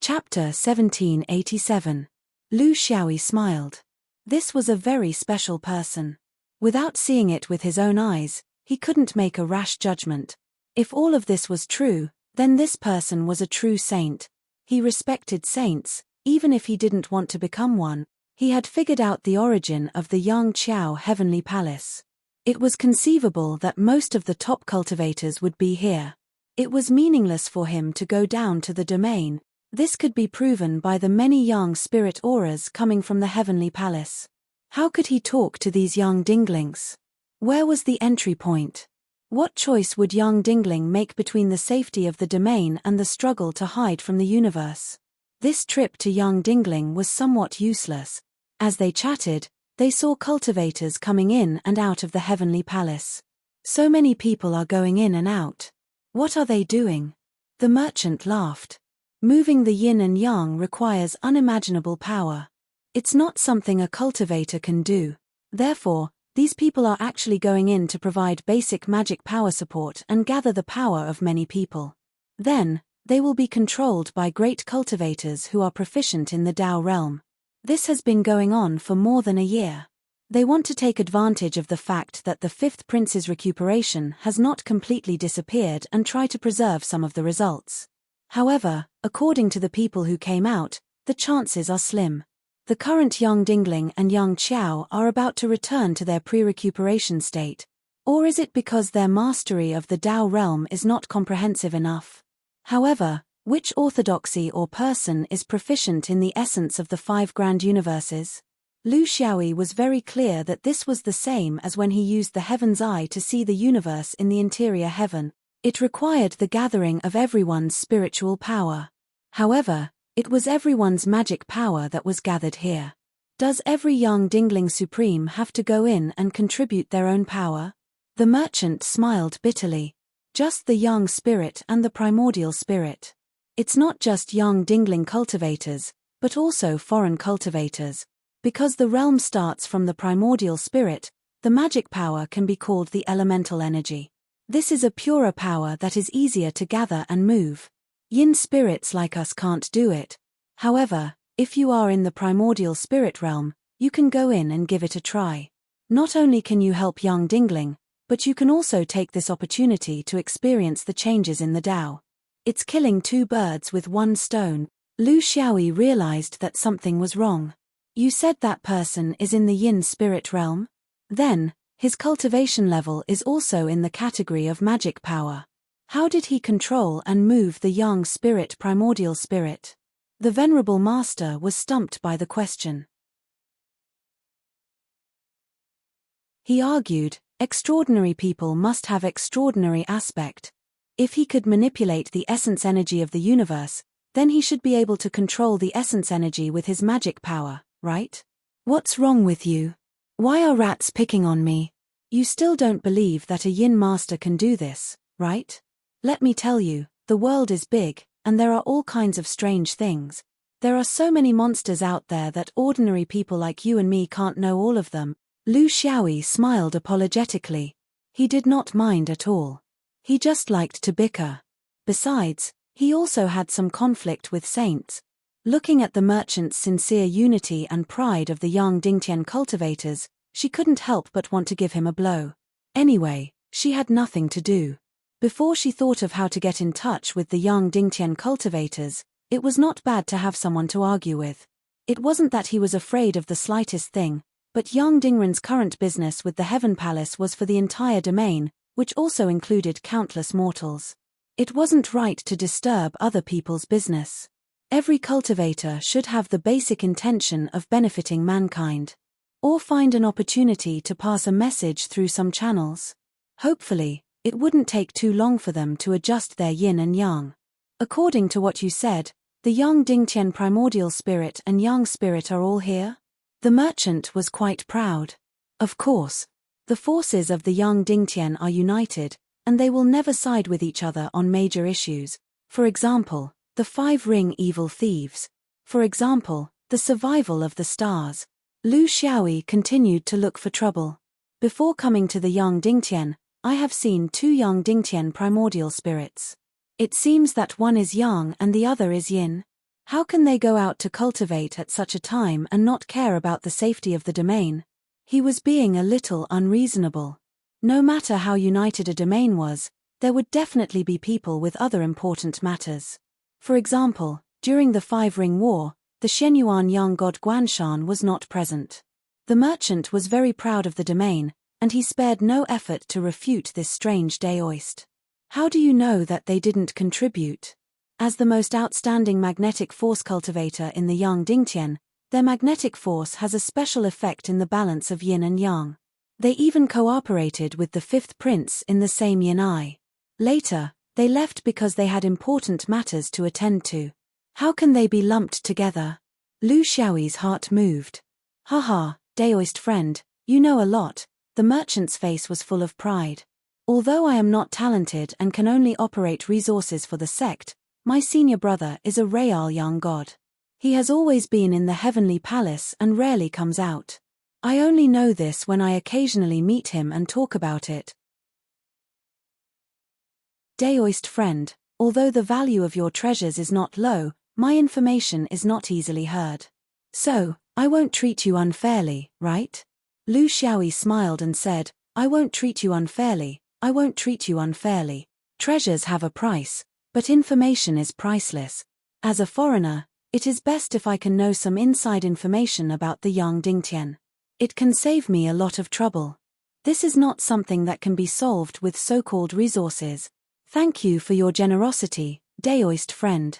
Chapter 1787. Lu Xiaoyi smiled. This was a very special person. Without seeing it with his own eyes, he couldn't make a rash judgment. If all of this was true, then this person was a true saint. He respected saints, even if he didn't want to become one. He had figured out the origin of the Yang Qiao Heavenly Palace. It was conceivable that most of the top cultivators would be here. It was meaningless for him to go down to the domain. This could be proven by the many Yang spirit auras coming from the Heavenly Palace. How could he talk to these young dinglings? Where was the entry point? What choice would young dingling make between the safety of the domain and the struggle to hide from the universe? This trip to young dingling was somewhat useless. As they chatted, they saw cultivators coming in and out of the Heavenly Palace. So many people are going in and out. What are they doing? The merchant laughed. Moving the yin and yang requires unimaginable power. It's not something a cultivator can do. Therefore, these people are actually going in to provide basic magic power support and gather the power of many people. Then, they will be controlled by great cultivators who are proficient in the Tao realm. This has been going on for more than a year. They want to take advantage of the fact that the fifth prince's recuperation has not completely disappeared and try to preserve some of the results. However, according to the people who came out, the chances are slim. The current young dingling and young Qiao are about to return to their pre-recuperation state. Or is it because their mastery of the Tao realm is not comprehensive enough? However, which orthodoxy or person is proficient in the essence of the five grand universes? Lu Xiaoyi was very clear that this was the same as when he used the heaven's eye to see the universe in the interior heaven. It required the gathering of everyone's spiritual power. However, it was everyone's magic power that was gathered here. Does every young dingling supreme have to go in and contribute their own power? The merchant smiled bitterly. Just the young spirit and the primordial spirit. It's not just young dingling cultivators, but also foreign cultivators. Because the realm starts from the primordial spirit, the magic power can be called the elemental energy. This is a purer power that is easier to gather and move. Yin spirits like us can't do it. However, if you are in the primordial spirit realm, you can go in and give it a try. Not only can you help young dingling, but you can also take this opportunity to experience the changes in the Tao. It's killing two birds with one stone. Lu Xiaoyi realized that something was wrong. You said that person is in the yin spirit realm? Then, his cultivation level is also in the category of magic power. How did he control and move the yang spirit primordial spirit? The venerable master was stumped by the question. He argued, extraordinary people must have extraordinary aspect. If he could manipulate the essence energy of the universe, then he should be able to control the essence energy with his magic power, right? What's wrong with you? Why are rats picking on me? You still don't believe that a yin master can do this, right? Let me tell you, the world is big, and there are all kinds of strange things. There are so many monsters out there that ordinary people like you and me can't know all of them. Lu Xiaoyi smiled apologetically. He did not mind at all. He just liked to bicker. Besides, he also had some conflict with saints. Looking at the merchant's sincere unity and pride of the young Dingtian cultivators, she couldn't help but want to give him a blow. Anyway, she had nothing to do. Before she thought of how to get in touch with the young Dingtian cultivators, it was not bad to have someone to argue with. It wasn't that he was afraid of the slightest thing, but Yang Dingren's current business with the Heaven Palace was for the entire domain, which also included countless mortals. It wasn't right to disturb other people's business. Every cultivator should have the basic intention of benefiting mankind. Or find an opportunity to pass a message through some channels. Hopefully, it wouldn't take too long for them to adjust their yin and yang. According to what you said, the Yang Dingtian primordial spirit and Yang spirit are all here? The merchant was quite proud. Of course. The forces of the Yang Dingtian are united, and they will never side with each other on major issues. For example, the 5-ring evil thieves. For example, the survival of the stars. Lu Xiaoyi continued to look for trouble. Before coming to the Yang Dingtian, I have seen 2 Yang Dingtian primordial spirits. It seems that one is yang and the other is yin. How can they go out to cultivate at such a time and not care about the safety of the domain? He was being a little unreasonable. No matter how united a domain was, there would definitely be people with other important matters. For example, during the 5-ring war, the Shenyuan Yang god Guanshan was not present. The merchant was very proud of the domain, and he spared no effort to refute this strange Daoist. How do you know that they didn't contribute? As the most outstanding magnetic force cultivator in the Yang Dingtian, their magnetic force has a special effect in the balance of yin and yang. They even cooperated with the 5th prince in the same yin eye. Later, they left because they had important matters to attend to. How can they be lumped together? Lu Xiaoyi's heart moved. Haha, Daoist friend, you know a lot. The merchant's face was full of pride. Although I am not talented and can only operate resources for the sect, my senior brother is a real young god. He has always been in the heavenly palace and rarely comes out. I only know this when I occasionally meet him and talk about it. Daoist friend, although the value of your treasures is not low, my information is not easily heard. So, I won't treat you unfairly, right? Lu Xiaoyi smiled and said, I won't treat you unfairly. I won't treat you unfairly. Treasures have a price, but information is priceless. As a foreigner, it is best if I can know some inside information about the Yang Dingtian. It can save me a lot of trouble. This is not something that can be solved with so-called resources. Thank you for your generosity, Daoist friend.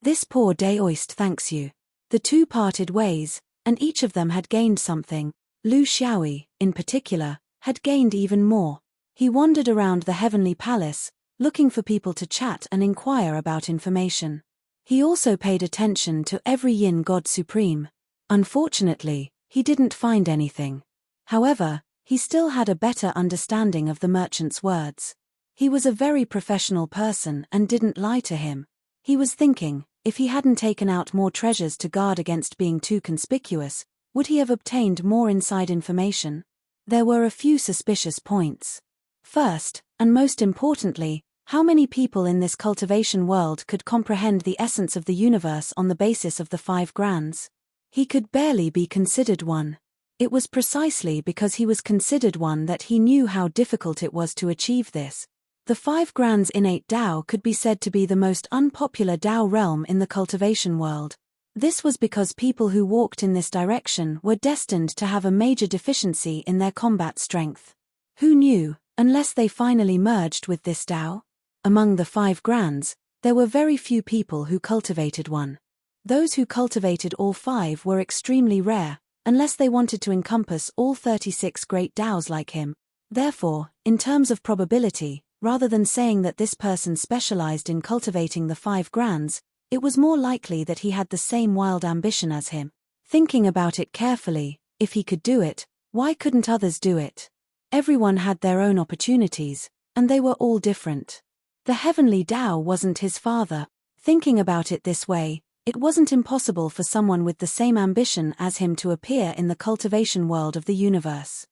This poor Daoist thanks you. The 2 parted ways, and each of them had gained something. Lu Xiaoyi, in particular, had gained even more. He wandered around the heavenly palace, looking for people to chat and inquire about information. He also paid attention to every yin god supreme. Unfortunately, he didn't find anything. However, he still had a better understanding of the merchant's words. He was a very professional person and didn't lie to him. He was thinking, if he hadn't taken out more treasures to guard against being too conspicuous, would he have obtained more inside information? There were a few suspicious points. First, and most importantly, how many people in this cultivation world could comprehend the essence of the universe on the basis of the 5 grands? He could barely be considered one. It was precisely because he was considered one that he knew how difficult it was to achieve this. The 5 grands innate Tao could be said to be the most unpopular Tao realm in the cultivation world. This was because people who walked in this direction were destined to have a major deficiency in their combat strength. Who knew, unless they finally merged with this Tao? Among the 5 grands, there were very few people who cultivated one. Those who cultivated all 5 were extremely rare, unless they wanted to encompass all 36 great Taos like him. Therefore, in terms of probability, rather than saying that this person specialized in cultivating the 5 grands, it was more likely that he had the same wild ambition as him. Thinking about it carefully, if he could do it, why couldn't others do it? Everyone had their own opportunities, and they were all different. The heavenly Tao wasn't his father. Thinking about it this way, it wasn't impossible for someone with the same ambition as him to appear in the cultivation world of the universe.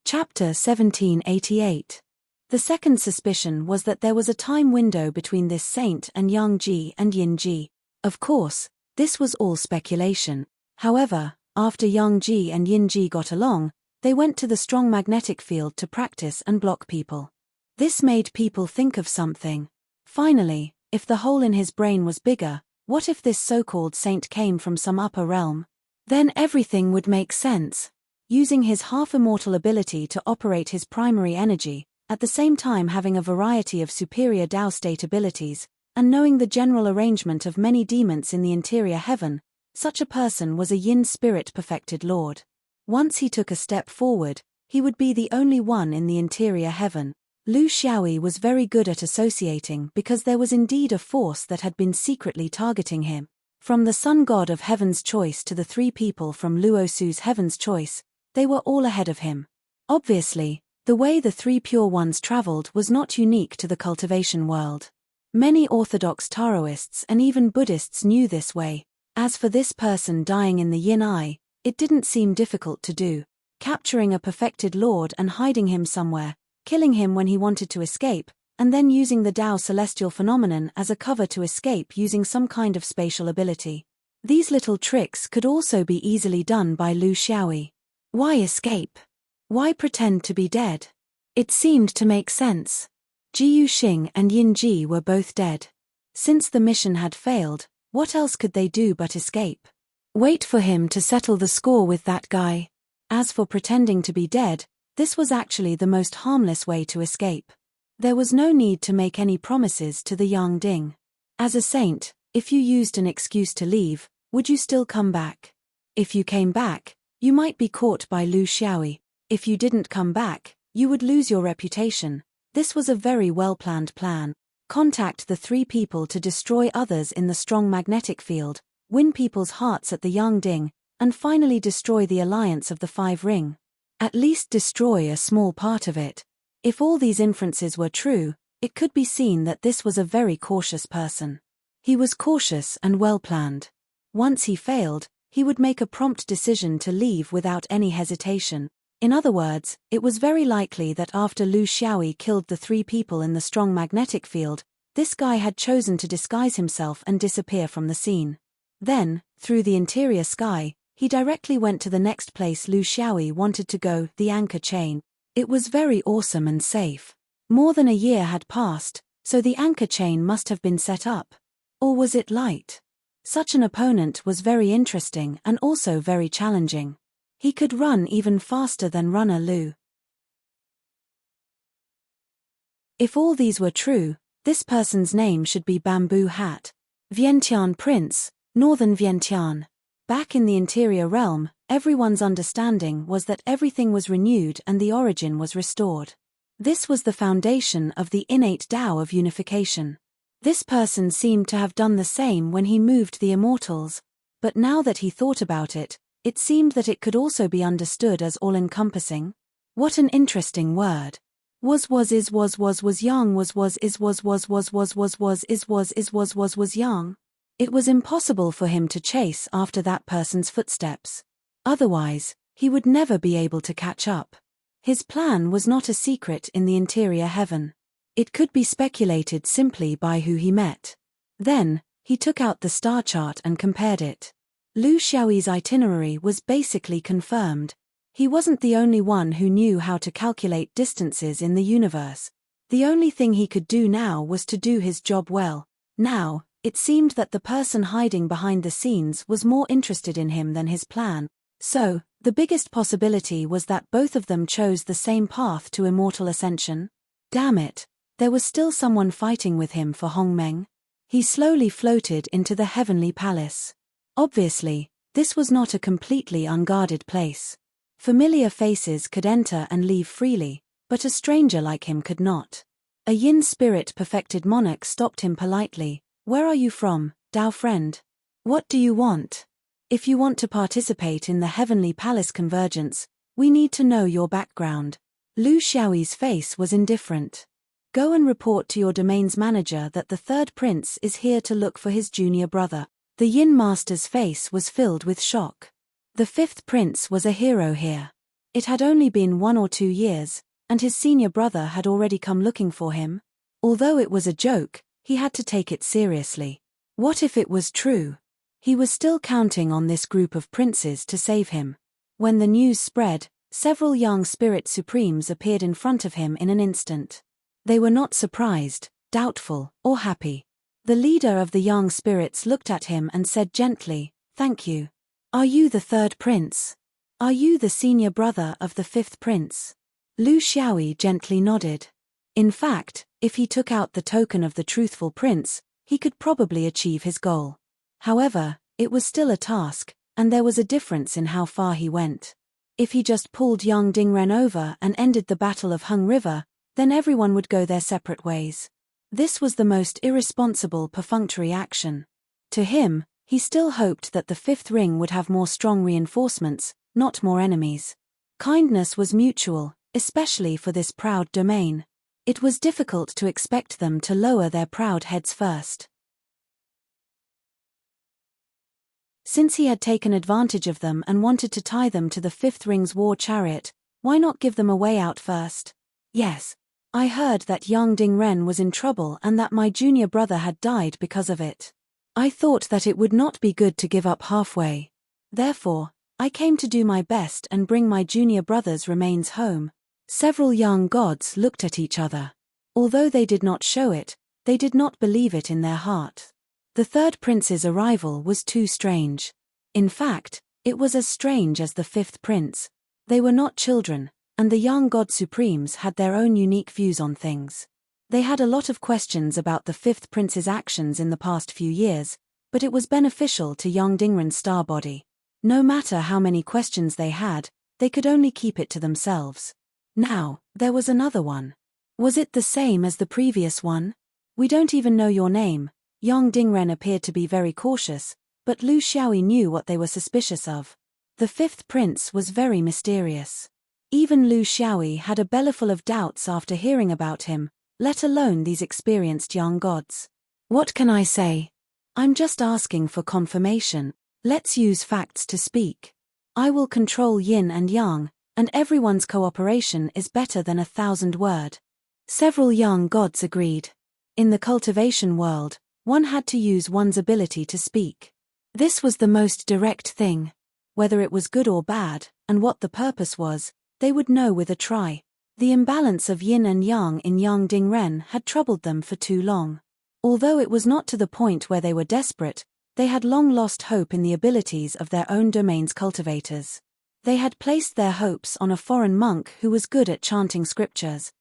Chapter 1788. The second suspicion was that there was a time window between this saint and Yang Ji and Yin Ji. Of course, this was all speculation. However, after Yang Ji and Yin Ji got along, they went to the strong magnetic field to practice and block people. This made people think of something. Finally, if the hole in his brain was bigger, what if this so-called saint came from some upper realm? Then everything would make sense. Using his half-immortal ability to operate his primary energy, at the same time having a variety of superior Tao state abilities, and knowing the general arrangement of many demons in the interior heaven, such a person was a yin spirit perfected lord. Once he took a step forward, he would be the only one in the interior heaven. Lu Xiaoyi was very good at associating because there was indeed a force that had been secretly targeting him. From the sun god of Heaven's Choice to the three people from Luosu's Heaven's Choice, they were all ahead of him. Obviously, the way the three pure ones traveled was not unique to the cultivation world. Many Orthodox Taoists and even Buddhists knew this way. As for this person dying in the yin eye, it didn't seem difficult to do. Capturing a perfected lord and hiding him somewhere, killing him when he wanted to escape, and then using the Tao celestial phenomenon as a cover to escape using some kind of spatial ability. These little tricks could also be easily done by Lu Xiaoyi. Why escape? Why pretend to be dead? It seemed to make sense. Jiu Xing and Yin Ji were both dead. Since the mission had failed, what else could they do but escape? Wait for him to settle the score with that guy. As for pretending to be dead, this was actually the most harmless way to escape. There was no need to make any promises to the Yang Ding. As a saint, if you used an excuse to leave, would you still come back? If you came back, you might be caught by Lu Xiaoyi. If you didn't come back, you would lose your reputation. This was a very well-planned plan. Contact the three people to destroy others in the strong magnetic field, win people's hearts at the Yang Ding, and finally destroy the alliance of the Five Ring. At least destroy a small part of it. If all these inferences were true, it could be seen that this was a very cautious person. He was cautious and well-planned. Once he failed, he would make a prompt decision to leave without any hesitation. In other words, it was very likely that after Lu Xiaoyi killed the three people in the strong magnetic field, this guy had chosen to disguise himself and disappear from the scene. Then, through the interior sky, he directly went to the next place Lu Xiaoyi wanted to go, the anchor chain. It was very awesome and safe. More than a year had passed, so the anchor chain must have been set up. Or was it light? Such an opponent was very interesting and also very challenging. He could run even faster than runner Lu. If all these were true, this person's name should be Bamboo Hat. Vientiane Prince, Northern Vientiane. Back in the interior realm, everyone's understanding was that everything was renewed and the origin was restored. This was the foundation of the innate Tao of unification. This person seemed to have done the same when he moved the immortals, but now that he thought about it, it seemed that it could also be understood as all-encompassing. What an interesting word. Was is was yang was is was yang. It was impossible for him to chase after that person's footsteps. Otherwise, he would never be able to catch up. His plan was not a secret in the interior heaven. It could be speculated simply by who he met. Then, he took out the star chart and compared it. Lu Xiaoyi's itinerary was basically confirmed. He wasn't the only one who knew how to calculate distances in the universe. The only thing he could do now was to do his job well. Now, it seemed that the person hiding behind the scenes was more interested in him than his plan. So, the biggest possibility was that both of them chose the same path to immortal ascension. Damn it, there was still someone fighting with him for Hongmeng. He slowly floated into the heavenly palace. Obviously, this was not a completely unguarded place. Familiar faces could enter and leave freely, but a stranger like him could not. A yin spirit perfected monarch stopped him politely. Where are you from, Tao friend? What do you want? If you want to participate in the Heavenly Palace convergence, we need to know your background. Lu Xiaoyi's face was indifferent. Go and report to your domain's manager that the third prince is here to look for his junior brother. The Yin Master's face was filled with shock. The fifth prince was a hero here. It had only been 1 or 2 years, and his senior brother had already come looking for him. Although it was a joke, he had to take it seriously. What if it was true? He was still counting on this group of princes to save him. When the news spread, several young spirit supremes appeared in front of him in an instant. They were not surprised, doubtful, or happy. The leader of the young spirits looked at him and said gently, "Thank you. Are you the third prince? Are you the senior brother of the fifth prince?" Lu Xiaoyi gently nodded. In fact, if he took out the token of the truthful prince, he could probably achieve his goal. However, it was still a task, and there was a difference in how far he went. If he just pulled Yang Dingren over and ended the Battle of Hung River, then everyone would go their separate ways. This was the most irresponsible perfunctory action. To him, he still hoped that the fifth ring would have more strong reinforcements, not more enemies. Kindness was mutual, especially for this proud domain. It was difficult to expect them to lower their proud heads first. Since he had taken advantage of them and wanted to tie them to the fifth ring's war chariot, why not give them a way out first? Yes. I heard that Yang Dingren was in trouble and that my junior brother had died because of it. I thought that it would not be good to give up halfway. Therefore, I came to do my best and bring my junior brother's remains home. Several young gods looked at each other. Although they did not show it, they did not believe it in their heart. The third prince's arrival was too strange. In fact, it was as strange as the fifth prince. They were not children, and the young god supremes had their own unique views on things. They had a lot of questions about the fifth prince's actions in the past few years, but it was beneficial to Yang Dingren's star body. No matter how many questions they had, they could only keep it to themselves. Now, there was another one. Was it the same as the previous one? We don't even know your name. Yang Dingren appeared to be very cautious, but Lu Xiaoyi knew what they were suspicious of. The fifth prince was very mysterious. Even Lu Xiaoyi had a bellyful of doubts after hearing about him, let alone these experienced young gods. What can I say? I'm just asking for confirmation. Let's use facts to speak. I will control yin and yang, and everyone's cooperation is better than 1,000 words. Several young gods agreed. In the cultivation world, one had to use one's ability to speak. This was the most direct thing. Whether it was good or bad, and what the purpose was, they would know with a try. The imbalance of yin and yang in Yang Dingren had troubled them for too long. Although it was not to the point where they were desperate, they had long lost hope in the abilities of their own domain's cultivators. They had placed their hopes on a foreign monk who was good at chanting scriptures.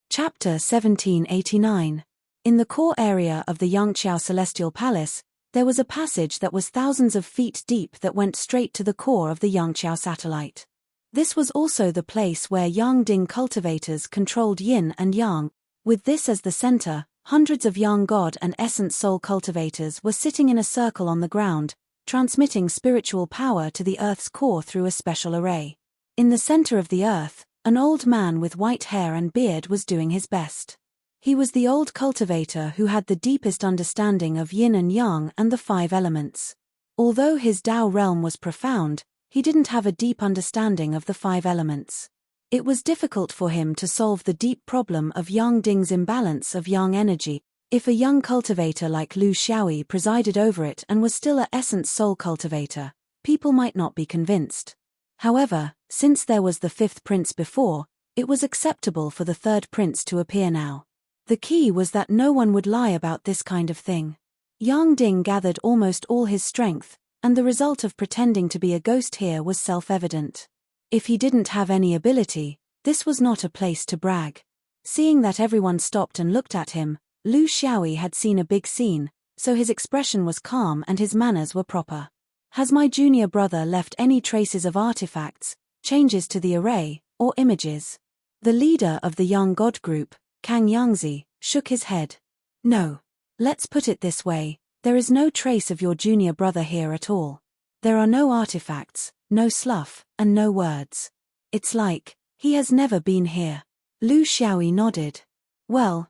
Chapter 1789. In the core area of the Yangqiao Celestial Palace, there was a passage that was thousands of feet deep that went straight to the core of the Yangqiao satellite. This was also the place where Yang Ding cultivators controlled yin and yang. With this as the center, hundreds of young god and essence soul cultivators were sitting in a circle on the ground, transmitting spiritual power to the Earth's core through a special array. In the center of the Earth, an old man with white hair and beard was doing his best. He was the old cultivator who had the deepest understanding of yin and yang and the 5 elements. Although his Tao realm was profound, he didn't have a deep understanding of the 5 elements. It was difficult for him to solve the deep problem of Yang Ding's imbalance of yang energy. If a young cultivator like Lu Xiaoyi presided over it and was still a essence soul cultivator, people might not be convinced. However, since there was the 5th prince before, it was acceptable for the 3rd prince to appear now. The key was that no one would lie about this kind of thing. Yang Ding gathered almost all his strength, and the result of pretending to be a ghost here was self-evident. If he didn't have any ability, this was not a place to brag. Seeing that everyone stopped and looked at him, Lu Xiaoyi had seen a big scene, so his expression was calm and his manners were proper. Has my junior brother left any traces of artifacts, changes to the array, or images? The leader of the young god group, Kang Yangzi, shook his head. No. Let's put it this way, there is no trace of your junior brother here at all. There are no artifacts, no slough, and no words. It's like, he has never been here. Lu Xiaoyi nodded. Well,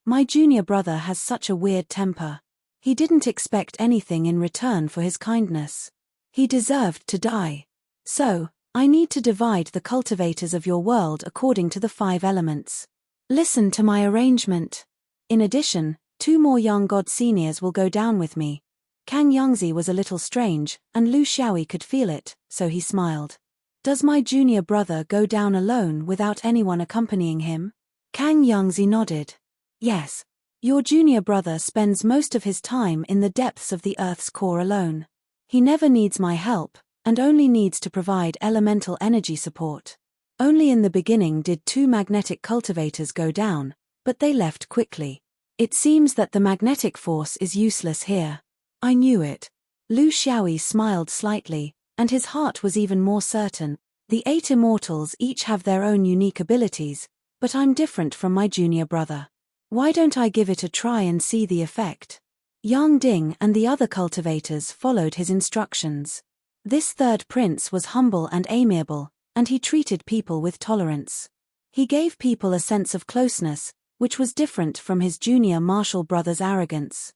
my junior brother has such a weird temper. He didn't expect anything in return for his kindness. He deserved to die. So, I need to divide the cultivators of your world according to the 5 elements. Listen to my arrangement. In addition, 2 more young god seniors will go down with me. Kang Yangzi was a little strange, and Lu Xiaoyi could feel it, so he smiled. Does my junior brother go down alone without anyone accompanying him? Kang Yangzi nodded. Yes. Your junior brother spends most of his time in the depths of the Earth's core alone. He never needs my help, and only needs to provide elemental energy support. Only in the beginning did 2 magnetic cultivators go down, but they left quickly. It seems that the magnetic force is useless here. I knew it. Lu Xiaoyi smiled slightly, and his heart was even more certain. The 8 immortals each have their own unique abilities, but I'm different from my junior brother. Why don't I give it a try and see the effect? Yang Ding and the other cultivators followed his instructions. This third prince was humble and amiable, and he treated people with tolerance. He gave people a sense of closeness, which was different from his junior martial brother's arrogance.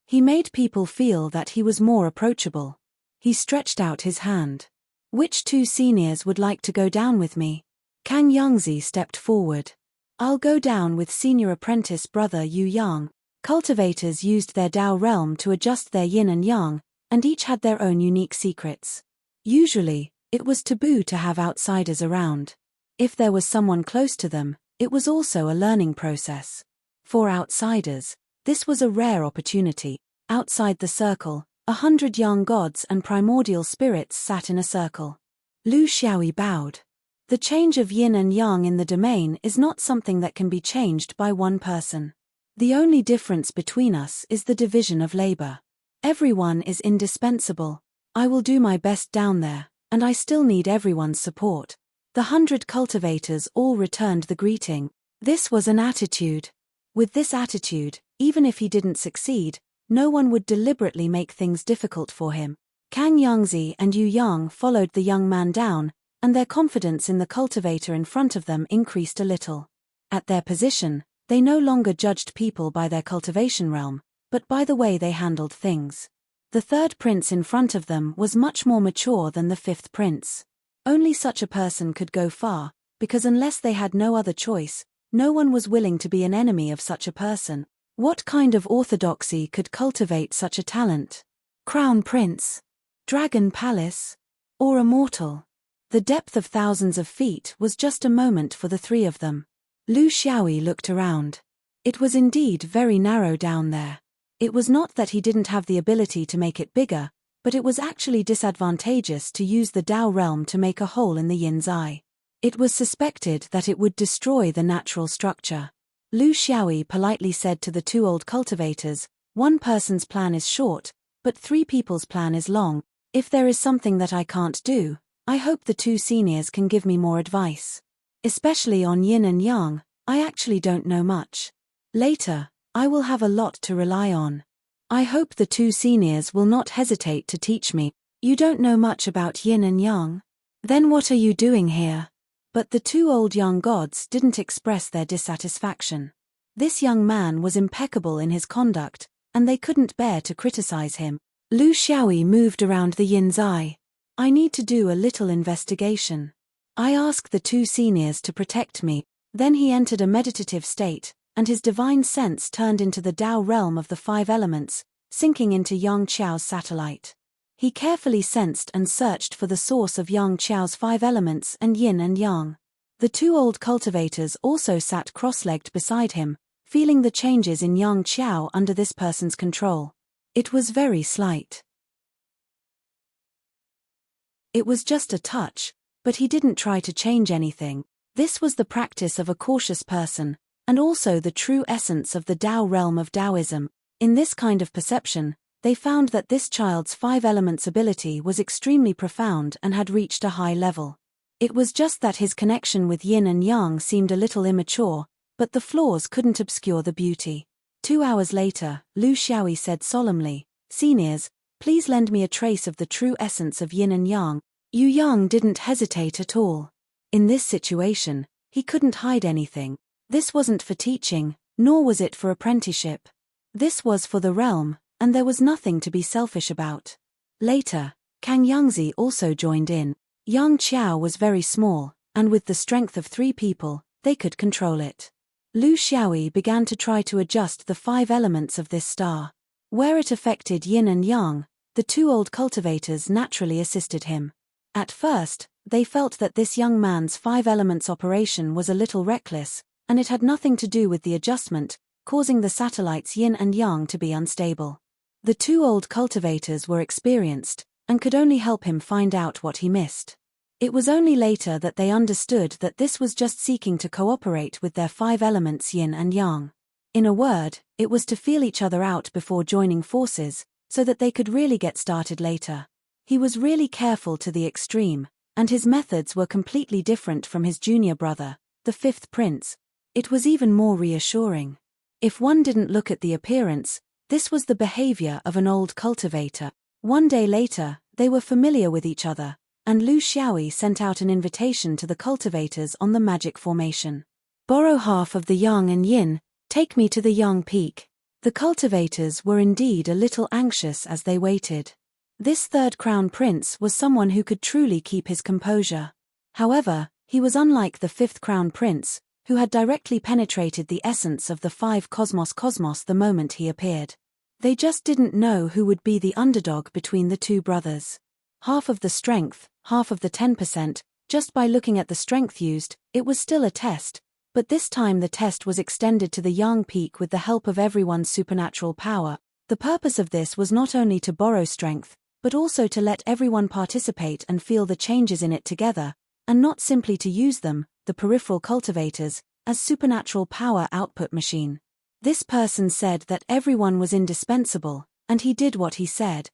He made people feel that he was more approachable. He stretched out his hand. Which 2 seniors would like to go down with me? Kang Yangzi stepped forward. I'll go down with senior apprentice brother Yu Yang. Cultivators used their Tao realm to adjust their yin and yang, and each had their own unique secrets. Usually, it was taboo to have outsiders around. If there was someone close to them, it was also a learning process. For outsiders, this was a rare opportunity. Outside the circle, 100 young gods and primordial spirits sat in a circle. Lu Xiaoyi bowed. The change of yin and yang in the domain is not something that can be changed by one person. The only difference between us is the division of labor. Everyone is indispensable. I will do my best down there, and I still need everyone's support. The 100 cultivators all returned the greeting. This was an attitude. With this attitude, even if he didn't succeed, no one would deliberately make things difficult for him. Kang Yangzi and Yu Yang followed the young man down, and their confidence in the cultivator in front of them increased a little. At their position, they no longer judged people by their cultivation realm, but by the way they handled things. The third prince in front of them was much more mature than the 5th prince. Only such a person could go far, because unless they had no other choice, no one was willing to be an enemy of such a person. What kind of orthodoxy could cultivate such a talent? Crown Prince? Dragon Palace? Or a mortal? The depth of thousands of feet was just a moment for the 3 of them. Lu Xiaoyi looked around. It was indeed very narrow down there. It was not that he didn't have the ability to make it bigger, but it was actually disadvantageous to use the Tao realm to make a hole in the yin's eye. It was suspected that it would destroy the natural structure. Lu Xiaoyi politely said to the 2 old cultivators, one person's plan is short, but 3 people's plan is long. If there is something that I can't do, I hope the 2 seniors can give me more advice. Especially on yin and yang, I actually don't know much. Later, I will have a lot to rely on. I hope the 2 seniors will not hesitate to teach me. You don't know much about yin and yang? Then what are you doing here? But the 2 old young gods didn't express their dissatisfaction. This young man was impeccable in his conduct, and they couldn't bear to criticize him. Lu Xiaoyi moved around the yin's eye. I need to do a little investigation. I ask the 2 seniors to protect me. Then he entered a meditative state, and his divine sense turned into the Tao realm of the 5 elements, sinking into Yang Qiao's satellite. He carefully sensed and searched for the source of Yang Qiao's 5 elements and yin and yang. The 2 old cultivators also sat cross-legged beside him, feeling the changes in Yang Qiao under this person's control. It was very slight. It was just a touch, but he didn't try to change anything. This was the practice of a cautious person, and also the true essence of the Tao realm of Taoism. In this kind of perception, they found that this child's 5 elements ability was extremely profound and had reached a high level. It was just that his connection with yin and yang seemed a little immature, but the flaws couldn't obscure the beauty. 2 hours later, Lu Xiaoyi said solemnly, "Seniors, please lend me a trace of the true essence of yin and yang." Yu Yang didn't hesitate at all. In this situation, he couldn't hide anything. This wasn't for teaching, nor was it for apprenticeship. This was for the realm, and there was nothing to be selfish about. Later, Kang Yangzi also joined in. Yang Qiao was very small, and with the strength of 3 people, they could control it. Lu Xiaoyi began to try to adjust the 5 elements of this star. Where it affected yin and yang, the 2 old cultivators naturally assisted him. At first, they felt that this young man's 5 elements operation was a little reckless, and it had nothing to do with the adjustment, causing the satellites yin and yang to be unstable. The 2 old cultivators were experienced, and could only help him find out what he missed. It was only later that they understood that this was just seeking to cooperate with their 5 elements yin and yang. In a word, it was to feel each other out before joining forces, so that they could really get started later. He was really careful to the extreme, and his methods were completely different from his junior brother, the 5th prince. It was even more reassuring. If one didn't look at the appearance, this was the behavior of an old cultivator. One day later, they were familiar with each other, and Lu Xiaoyi sent out an invitation to the cultivators on the magic formation. Borrow half of the yang and yin, take me to the yang peak. The cultivators were indeed a little anxious as they waited. This 3rd crown prince was someone who could truly keep his composure. However, he was unlike the 5th crown prince, who had directly penetrated the essence of the 5 cosmos the moment he appeared. They just didn't know who would be the underdog between the 2 brothers. Half of the strength, half of the 10%, just by looking at the strength used, it was still a test, but this time the test was extended to the yang peak with the help of everyone's supernatural power. The purpose of this was not only to borrow strength, but also to let everyone participate and feel the changes in it together, and not simply to use them, the peripheral cultivators, as supernatural power output machine. This person said that everyone was indispensable, and he did what he said.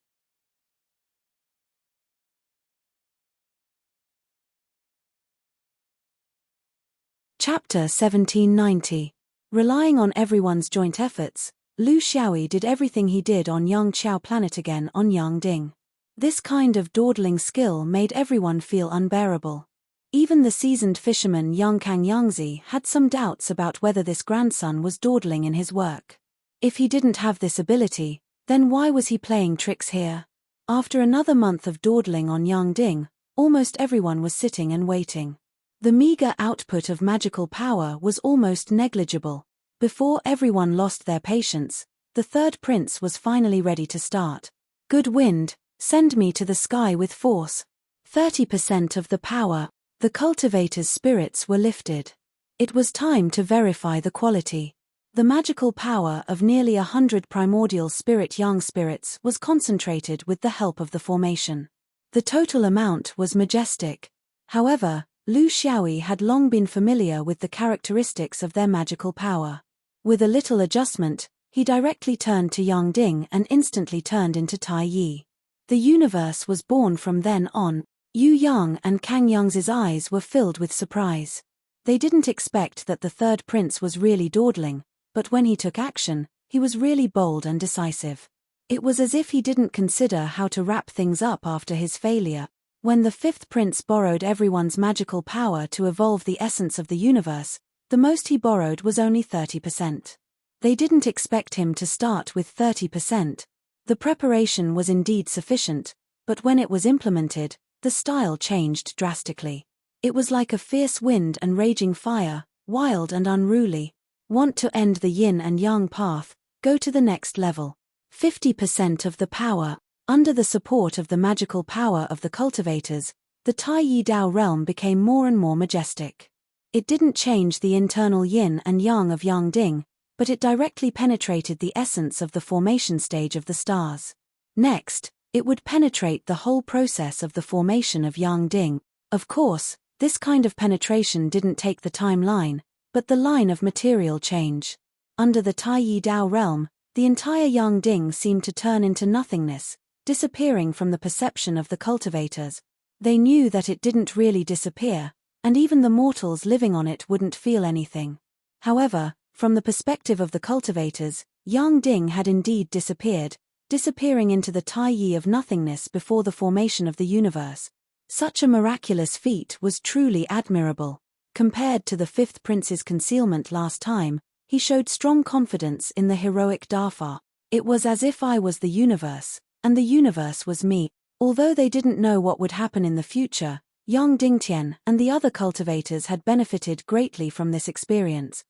Chapter 1790. Relying on everyone's joint efforts, Lu Xiaoyi did everything he did on Yang Chao planet again on Yang Ding. This kind of dawdling skill made everyone feel unbearable. Even the seasoned fisherman Yang Kang Yangzi had some doubts about whether this grandson was dawdling in his work. If he didn't have this ability, then why was he playing tricks here? After another month of dawdling on Yang Ding, almost everyone was sitting and waiting. The meager output of magical power was almost negligible. Before everyone lost their patience, the 3rd prince was finally ready to start. Good wind, send me to the sky with force. 30% of the power. The cultivator's spirits were lifted. It was time to verify the quality. The magical power of nearly 100 primordial spirit yang spirits was concentrated with the help of the formation. The total amount was majestic. However, Lu Xiaoyi had long been familiar with the characteristics of their magical power. With a little adjustment, he directly turned to Yang Ding and instantly turned into Tai Yi. The universe was born from then on. Yu Yang and Kang Yang's eyes were filled with surprise. They didn't expect that the 3rd prince was really dawdling, but when he took action, he was really bold and decisive. It was as if he didn't consider how to wrap things up after his failure. When the 5th prince borrowed everyone's magical power to evolve the essence of the universe, the most he borrowed was only 30%. They didn't expect him to start with 30%. The preparation was indeed sufficient, but when it was implemented, the style changed drastically. It was like a fierce wind and raging fire, wild and unruly. Want to end the yin and yang path? Go to the next level. 50% of the power. Under the support of the magical power of the cultivators, the Tai Yi Dao realm became more and more majestic. It didn't change the internal yin and yang of Yang Ding, but it directly penetrated the essence of the formation stage of the stars. Next, it would penetrate the whole process of the formation of Yang Ding. Of course, this kind of penetration didn't take the timeline, but the line of material change. Under the Tai Yi Dao realm, the entire Yang Ding seemed to turn into nothingness, disappearing from the perception of the cultivators. They knew that it didn't really disappear, and even the mortals living on it wouldn't feel anything. However, from the perspective of the cultivators, Yang Ding had indeed disappeared, disappearing into the Tai Yi of nothingness before the formation of the universe. Such a miraculous feat was truly admirable. Compared to the 5th prince's concealment last time, he showed strong confidence in the heroic defy. It was as if I was the universe, and the universe was me. Although they didn't know what would happen in the future, Yang Dingtian and the other cultivators had benefited greatly from this experience.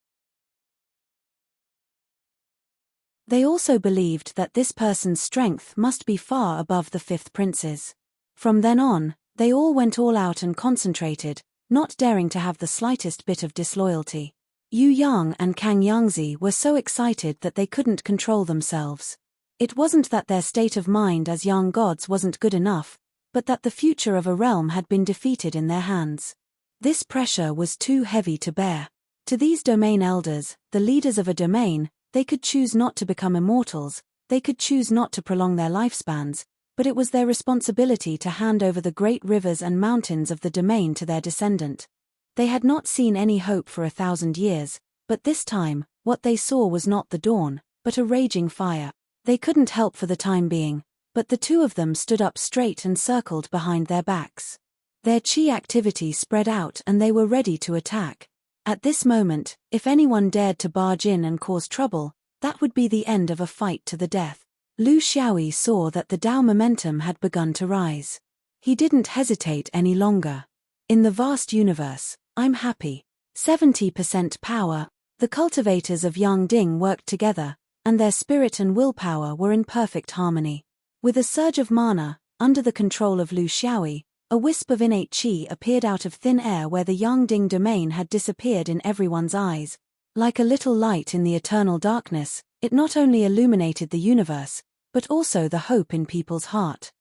They also believed that this person's strength must be far above the fifth prince's. From then on, they all went all out and concentrated, not daring to have the slightest bit of disloyalty. Yu Yang and Kang Yangzi were so excited that they couldn't control themselves. It wasn't that their state of mind as young gods wasn't good enough, but that the future of a realm had been defeated in their hands. This pressure was too heavy to bear. To these domain elders, the leaders of a domain, they could choose not to become immortals, they could choose not to prolong their lifespans, but it was their responsibility to hand over the great rivers and mountains of the domain to their descendant. They had not seen any hope for 1,000 years, but this time, what they saw was not the dawn, but a raging fire. They couldn't help for the time being, but the two of them stood up straight and circled behind their backs. Their chi activity spread out and they were ready to attack. At this moment, if anyone dared to barge in and cause trouble, that would be the end of a fight to the death. Lu Xiaoyi saw that the Dao momentum had begun to rise. He didn't hesitate any longer. In the vast universe, I'm happy. 70% power. The cultivators of Yangding worked together, and their spirit and willpower were in perfect harmony. With a surge of mana, under the control of Lu Xiaoyi, a wisp of innate qi appeared out of thin air where the Yangding domain had disappeared in everyone's eyes. Like a little light in the eternal darkness, it not only illuminated the universe, but also the hope in people's heart.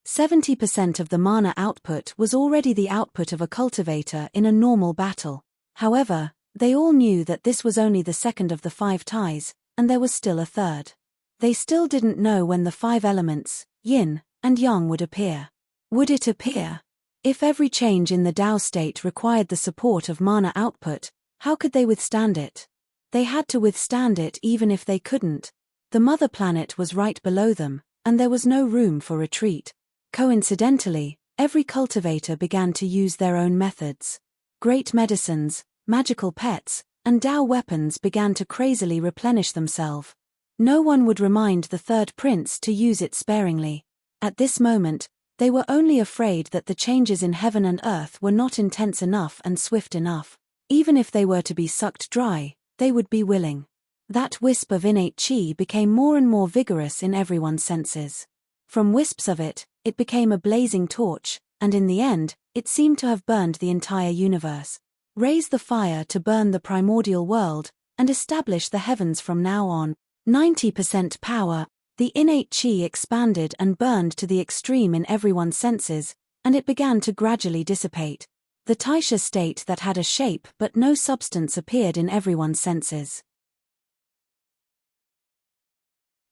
70% of the mana output was already the output of a cultivator in a normal battle. However, they all knew that this was only the second of the 5 ties, and there was still a third. They still didn't know when the 5 elements, yin and yang, would appear. Would it appear? If every change in the Dao state required the support of mana output, how could they withstand it? They had to withstand it even if they couldn't. The mother planet was right below them, and there was no room for retreat. Coincidentally, every cultivator began to use their own methods. Great medicines, magical pets, and Dao weapons began to crazily replenish themselves. No one would remind the third prince to use it sparingly. At this moment, they were only afraid that the changes in heaven and earth were not intense enough and swift enough. Even if they were to be sucked dry, they would be willing. That wisp of innate qi became more and more vigorous in everyone's senses. From wisps of it, it became a blazing torch, and in the end, it seemed to have burned the entire universe. Raise the fire to burn the primordial world, and establish the heavens from now on. 90% power. The innate qi expanded and burned to the extreme in everyone's senses, and it began to gradually dissipate. The Taisha state that had a shape but no substance appeared in everyone's senses.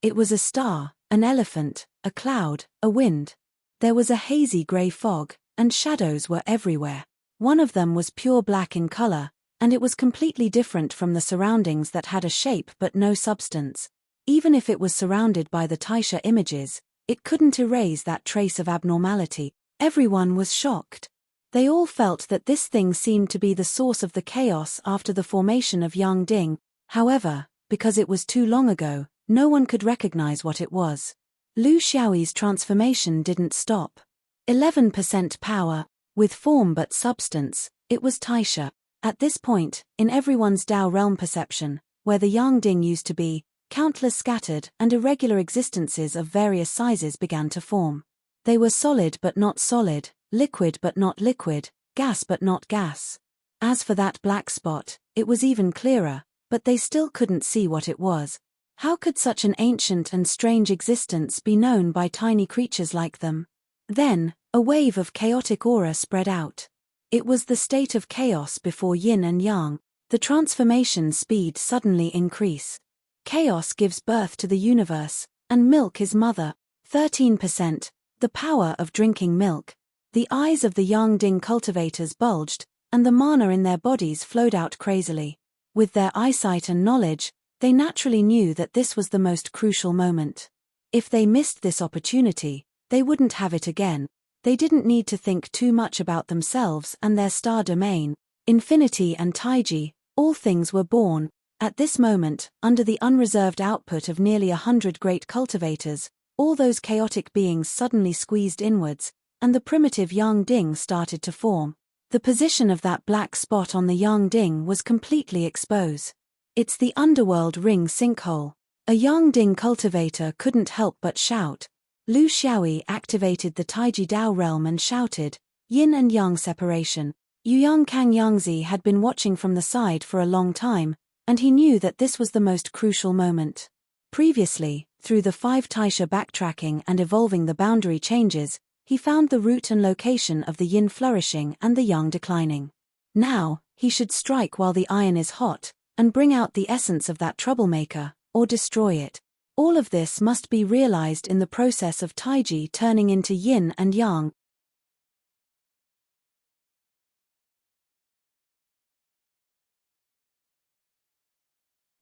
It was a star, an elephant, a cloud, a wind. There was a hazy grey fog, and shadows were everywhere. One of them was pure black in color, and it was completely different from the surroundings that had a shape but no substance. Even if it was surrounded by the Taisha images, it couldn't erase that trace of abnormality. Everyone was shocked. They all felt that this thing seemed to be the source of the chaos after the formation of Yangding. However, because it was too long ago, no one could recognize what it was. Lu Xiaoyi's transformation didn't stop. 11% power, with form but substance, it was Taisha. At this point, in everyone's Dao realm perception, where the Yangding used to be, countless scattered and irregular existences of various sizes began to form. They were solid but not solid, liquid but not liquid, gas but not gas. As for that black spot, it was even clearer, but they still couldn't see what it was. How could such an ancient and strange existence be known by tiny creatures like them? Then, a wave of chaotic aura spread out. It was the state of chaos before yin and yang. The transformation speed suddenly increased. Chaos gives birth to the universe, and milk is mother. 13%. The power of drinking milk. The eyes of the Yangding cultivators bulged, and the mana in their bodies flowed out crazily. With their eyesight and knowledge, they naturally knew that this was the most crucial moment. If they missed this opportunity, they wouldn't have it again. They didn't need to think too much about themselves and their star domain. Infinity and Taiji, all things were born. At this moment, under the unreserved output of nearly 100 great cultivators, all those chaotic beings suddenly squeezed inwards, and the primitive Yangding started to form. The position of that black spot on the Yangding was completely exposed. It's the underworld ring sinkhole. A Yangding cultivator couldn't help but shout. Lu Xiaoyi activated the Taiji Dao realm and shouted, "Yin and Yang separation." Yuyang Kang Yangzi had been watching from the side for a long time, and he knew that this was the most crucial moment. Previously, through the 5 Taisha backtracking and evolving the boundary changes, he found the root and location of the yin flourishing and the yang declining. Now, he should strike while the iron is hot, and bring out the essence of that troublemaker, or destroy it. All of this must be realized in the process of Taiji turning into yin and yang.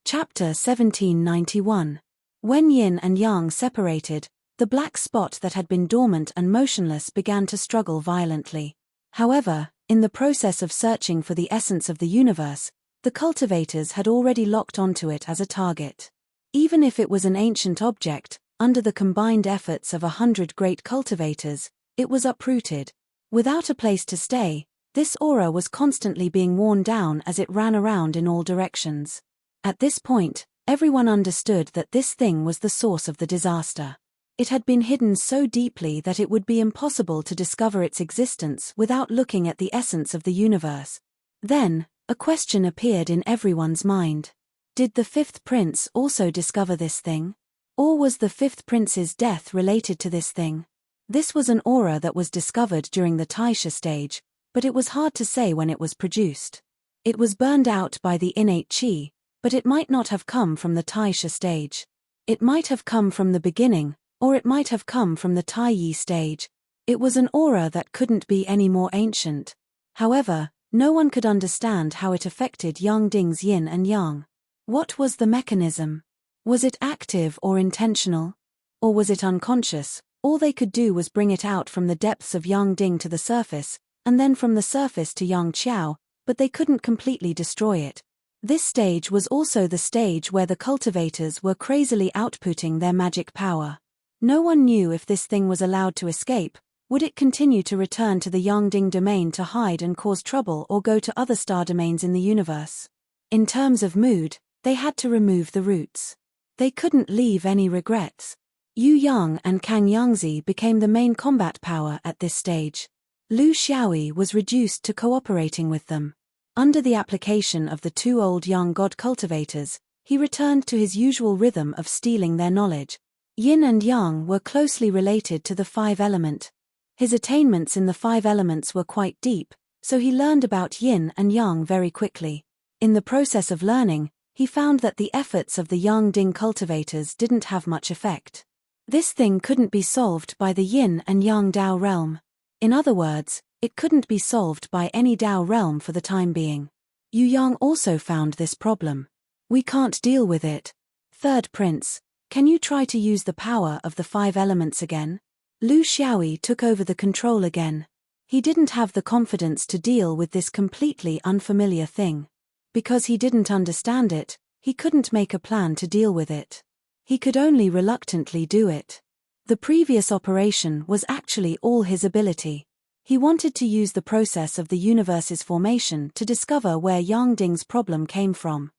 Chapter 1791. When yin and yang separated, the black spot that had been dormant and motionless began to struggle violently. However, in the process of searching for the essence of the universe, the cultivators had already locked onto it as a target. Even if it was an ancient object, under the combined efforts of 100 great cultivators, it was uprooted. Without a place to stay, this aura was constantly being worn down as it ran around in all directions. At this point, everyone understood that this thing was the source of the disaster. It had been hidden so deeply that it would be impossible to discover its existence without looking at the essence of the universe. Then, a question appeared in everyone's mind. Did the 5th prince also discover this thing? Or was the 5th prince's death related to this thing? This was an aura that was discovered during the Taisha stage, but it was hard to say when it was produced. It was burned out by the innate qi, but it might not have come from the Taisha stage. It might have come from the beginning, or it might have come from the Taiyi stage. It was an aura that couldn't be any more ancient. However, no one could understand how it affected Yangding's yin and yang. What was the mechanism? Was it active or intentional? Or was it unconscious? All they could do was bring it out from the depths of Yangding to the surface, and then from the surface to Yangqiao, but they couldn't completely destroy it. This stage was also the stage where the cultivators were crazily outputting their magic power. No one knew if this thing was allowed to escape. Would it continue to return to the Yangding domain to hide and cause trouble, or go to other star domains in the universe? In terms of mood, they had to remove the roots. They couldn't leave any regrets. Yu Yang and Kang Yangzi became the main combat power at this stage. Lu Xiaoyi was reduced to cooperating with them. Under the application of the 2 old Yang god cultivators, he returned to his usual rhythm of stealing their knowledge. Yin and Yang were closely related to the 5 element. His attainments in the 5 elements were quite deep, so he learned about Yin and Yang very quickly. In the process of learning, he found that the efforts of the Yangding cultivators didn't have much effect. This thing couldn't be solved by the Yin and Yang Dao realm. In other words, it couldn't be solved by any Dao realm for the time being. Yu Yang also found this problem. We can't deal with it. 3rd Prince, can you try to use the power of the 5 elements again? Lu Xiaoyi took over the control again. He didn't have the confidence to deal with this completely unfamiliar thing. Because he didn't understand it, he couldn't make a plan to deal with it. He could only reluctantly do it. The previous operation was actually all his ability. He wanted to use the process of the universe's formation to discover where Yangding's problem came from.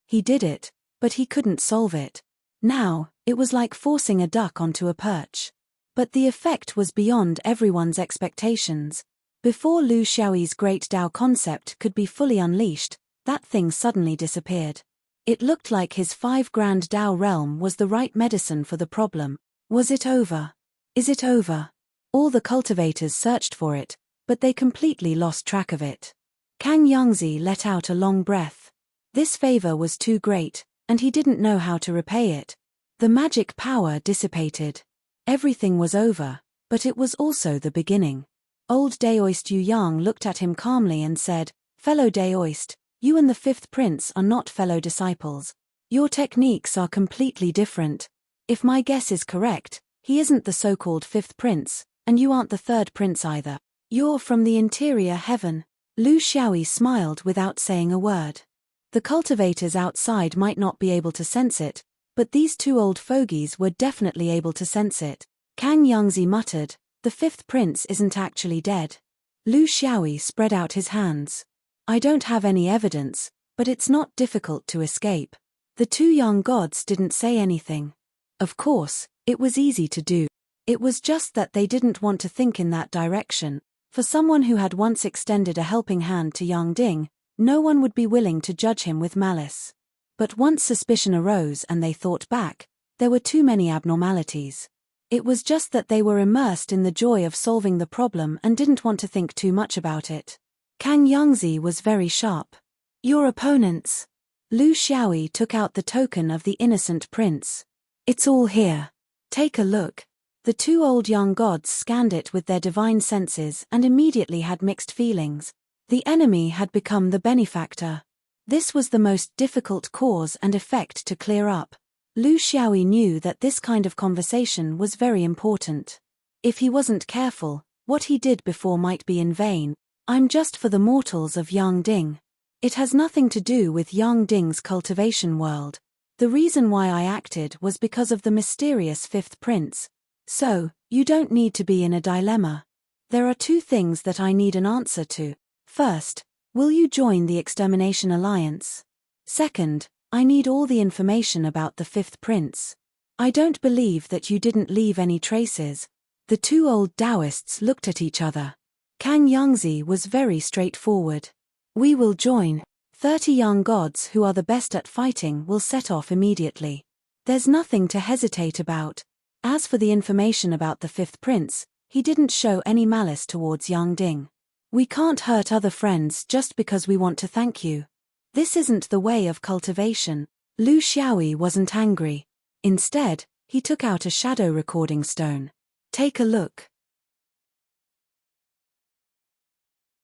He did it, but he couldn't solve it. Now, it was like forcing a duck onto a perch. But the effect was beyond everyone's expectations. Before Lu Xiaoyi's great Dao concept could be fully unleashed, that thing suddenly disappeared. It looked like his 5 grand Dao realm was the right medicine for the problem. Was it over? Is it over? All the cultivators searched for it, but they completely lost track of it. Kang Yangzi let out a long breath. This favor was too great, and he didn't know how to repay it. The magic power dissipated. Everything was over, but it was also the beginning. Old Daoist Yu Yang looked at him calmly and said, "Fellow Daoist, you and the 5th prince are not fellow disciples. Your techniques are completely different. If my guess is correct, he isn't the so-called 5th prince, and you aren't the 3rd prince either. You're from the interior heaven." Lu Xiaoyi smiled without saying a word. The cultivators outside might not be able to sense it, but these 2 old fogies were definitely able to sense it. Kang Yangzi muttered, "The 5th prince isn't actually dead." Lu Xiaoyi spread out his hands. "I don't have any evidence, But it's not difficult to escape. The two young gods didn't say anything. Of course, it was easy to do. It was just that they didn't want to think in that direction. For someone who had once extended a helping hand to young Ding, no one would be willing to judge him with malice. But once suspicion arose and they thought back, there were too many abnormalities. It was just that they were immersed in the joy of solving the problem and didn't want to think too much about it. Kang Yangzi was very sharp. Your opponents. Lu Xiaoyi took out the token of the innocent prince. It's all here. Take a look. The two old young gods scanned it with their divine senses and immediately had mixed feelings. The enemy had become the benefactor. This was the most difficult cause and effect to clear up. Lu Xiaoyi knew that this kind of conversation was very important. If he wasn't careful, what he did before might be in vain. I'm just for the mortals of Yang Ding. It has nothing to do with Yang Ding's cultivation world. The reason why I acted was because of the mysterious fifth prince. So, you don't need to be in a dilemma. There are two things that I need an answer to. First, will you join the Extermination Alliance? Second, I need all the information about the fifth prince. I don't believe that you didn't leave any traces. The two old Taoists looked at each other. Kang Yangzi was very straightforward. We will join. 30 young gods who are the best at fighting will set off immediately. There's nothing to hesitate about. As for the information about the fifth prince, he didn't show any malice towards Yang Ding. We can't hurt other friends just because we want to thank you. This isn't the way of cultivation. Lu Xiaoyi wasn't angry. Instead, he took out a shadow recording stone. Take a look.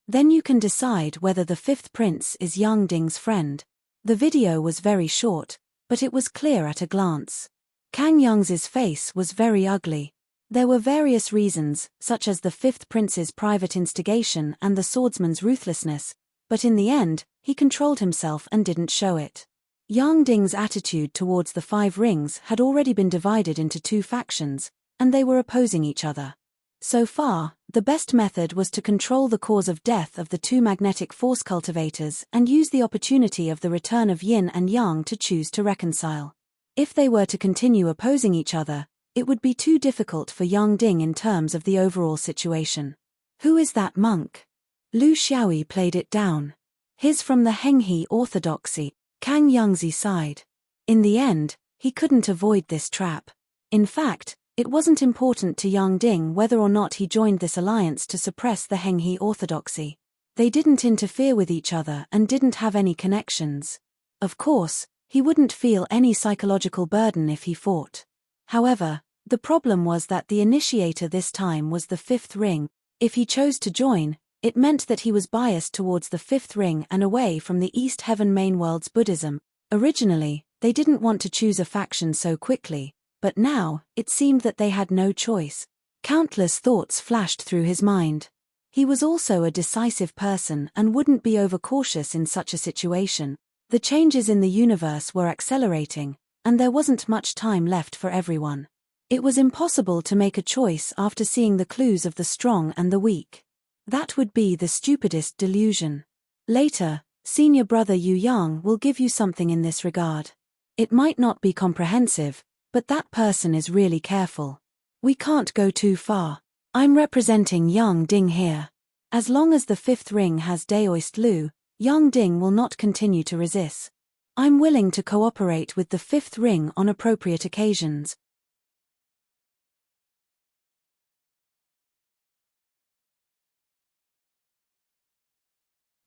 Then you can decide whether the fifth prince is Yang Ding's friend. The video was very short, but it was clear at a glance. Kang Yangzi's face was very ugly. There were various reasons, such as the fifth prince's private instigation and the swordsman's ruthlessness, but in the end, he controlled himself and didn't show it. Yang Ding's attitude towards the five rings had already been divided into two factions, and they were opposing each other. So far, the best method was to control the cause of death of the two magnetic force cultivators and use the opportunity of the return of yin and yang to choose to reconcile. If they were to continue opposing each other, it would be too difficult for Yang Ding in terms of the overall situation. Who is that monk? Lu Xiaoyi played it down. He's from the Henghe orthodoxy. Kang Yangzi sighed. In the end, he couldn't avoid this trap. In fact, it wasn't important to Yang Ding whether or not he joined this alliance to suppress the Henghe orthodoxy. They didn't interfere with each other and didn't have any connections. Of course, he wouldn't feel any psychological burden if he fought. However, the problem was that the initiator this time was the fifth ring. If he chose to join, it meant that he was biased towards the fifth ring and away from the East Heaven main world's Buddhism. Originally, they didn't want to choose a faction so quickly, but now, it seemed that they had no choice. Countless thoughts flashed through his mind. He was also a decisive person and wouldn't be overcautious in such a situation. The changes in the universe were accelerating, and there wasn't much time left for everyone. It was impossible to make a choice after seeing the clues of the strong and the weak. That would be the stupidest delusion. Later, senior brother Yu Yang will give you something in this regard. It might not be comprehensive, but that person is really careful. We can't go too far. I'm representing Yang Ding here. As long as the fifth ring has Daoist Lu, Yang Ding will not continue to resist. I'm willing to cooperate with the fifth ring on appropriate occasions.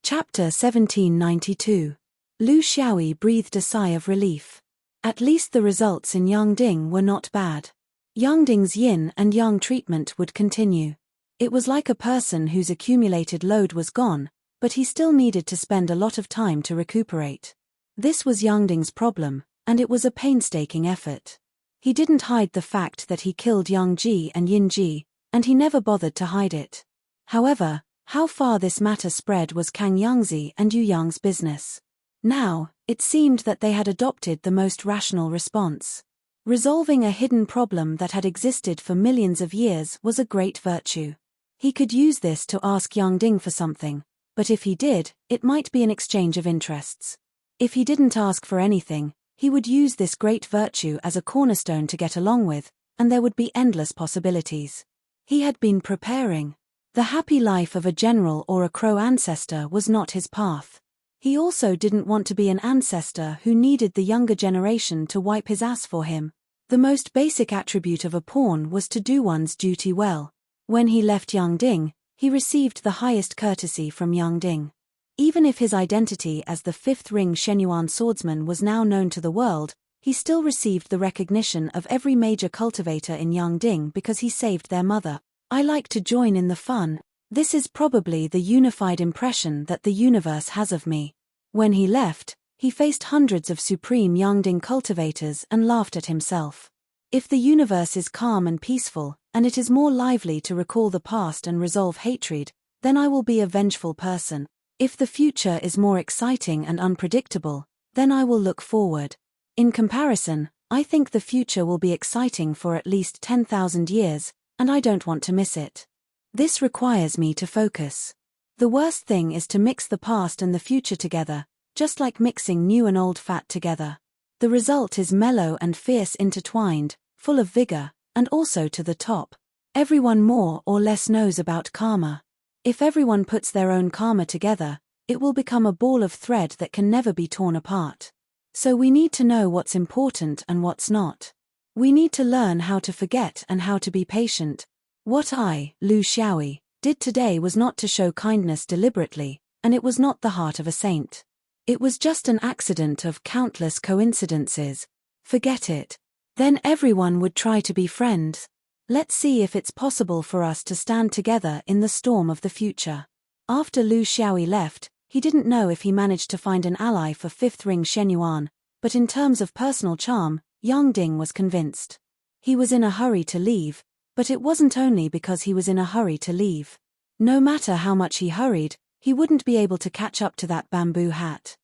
Chapter 1792. Lu Xiaoyi breathed a sigh of relief. At least the results in Yang Ding were not bad. Yang Ding's yin and yang treatment would continue. It was like a person whose accumulated load was gone, but he still needed to spend a lot of time to recuperate. This was Yang Ding's problem, and it was a painstaking effort. He didn't hide the fact that he killed Yang Ji and Yin Ji, and he never bothered to hide it. However, how far this matter spread was Kang Yangzi and Yu Yang's business. Now, it seemed that they had adopted the most rational response. Resolving a hidden problem that had existed for millions of years was a great virtue. He could use this to ask Yang Ding for something, but if he did, it might be an exchange of interests. If he didn't ask for anything, he would use this great virtue as a cornerstone to get along with, and there would be endless possibilities. He had been preparing. The happy life of a general or a crow ancestor was not his path. He also didn't want to be an ancestor who needed the younger generation to wipe his ass for him. The most basic attribute of a pawn was to do one's duty well. When he left Yang Ding, he received the highest courtesy from Yang Ding. Even if his identity as the fifth ring Shenyuan swordsman was now known to the world, he still received the recognition of every major cultivator in Yang Ding because he saved their mother. I like to join in the fun. This is probably the unified impression that the universe has of me. When he left, he faced hundreds of supreme Yang Ding cultivators and laughed at himself. If the universe is calm and peaceful, and it is more lively to recall the past and resolve hatred, then I will be a vengeful person. If the future is more exciting and unpredictable, then I will look forward. In comparison, I think the future will be exciting for at least 10,000 years, and I don't want to miss it. This requires me to focus. The worst thing is to mix the past and the future together, just like mixing new and old fat together. The result is mellow and fierce intertwined, full of vigor, and also to the top. Everyone more or less knows about karma. If everyone puts their own karma together, it will become a ball of thread that can never be torn apart. So we need to know what's important and what's not. We need to learn how to forget and how to be patient. What I, Lu Xiaoyi, did today was not to show kindness deliberately, and it was not the heart of a saint. It was just an accident of countless coincidences. Forget it. Then everyone would try to be friends. Let's see if it's possible for us to stand together in the storm of the future. After Lu Xiaoyi left, he didn't know if he managed to find an ally for fifth ring Shenyuan, but in terms of personal charm, Yang Ding was convinced. He was in a hurry to leave, but it wasn't only because he was in a hurry to leave. No matter how much he hurried, he wouldn't be able to catch up to that bamboo hat.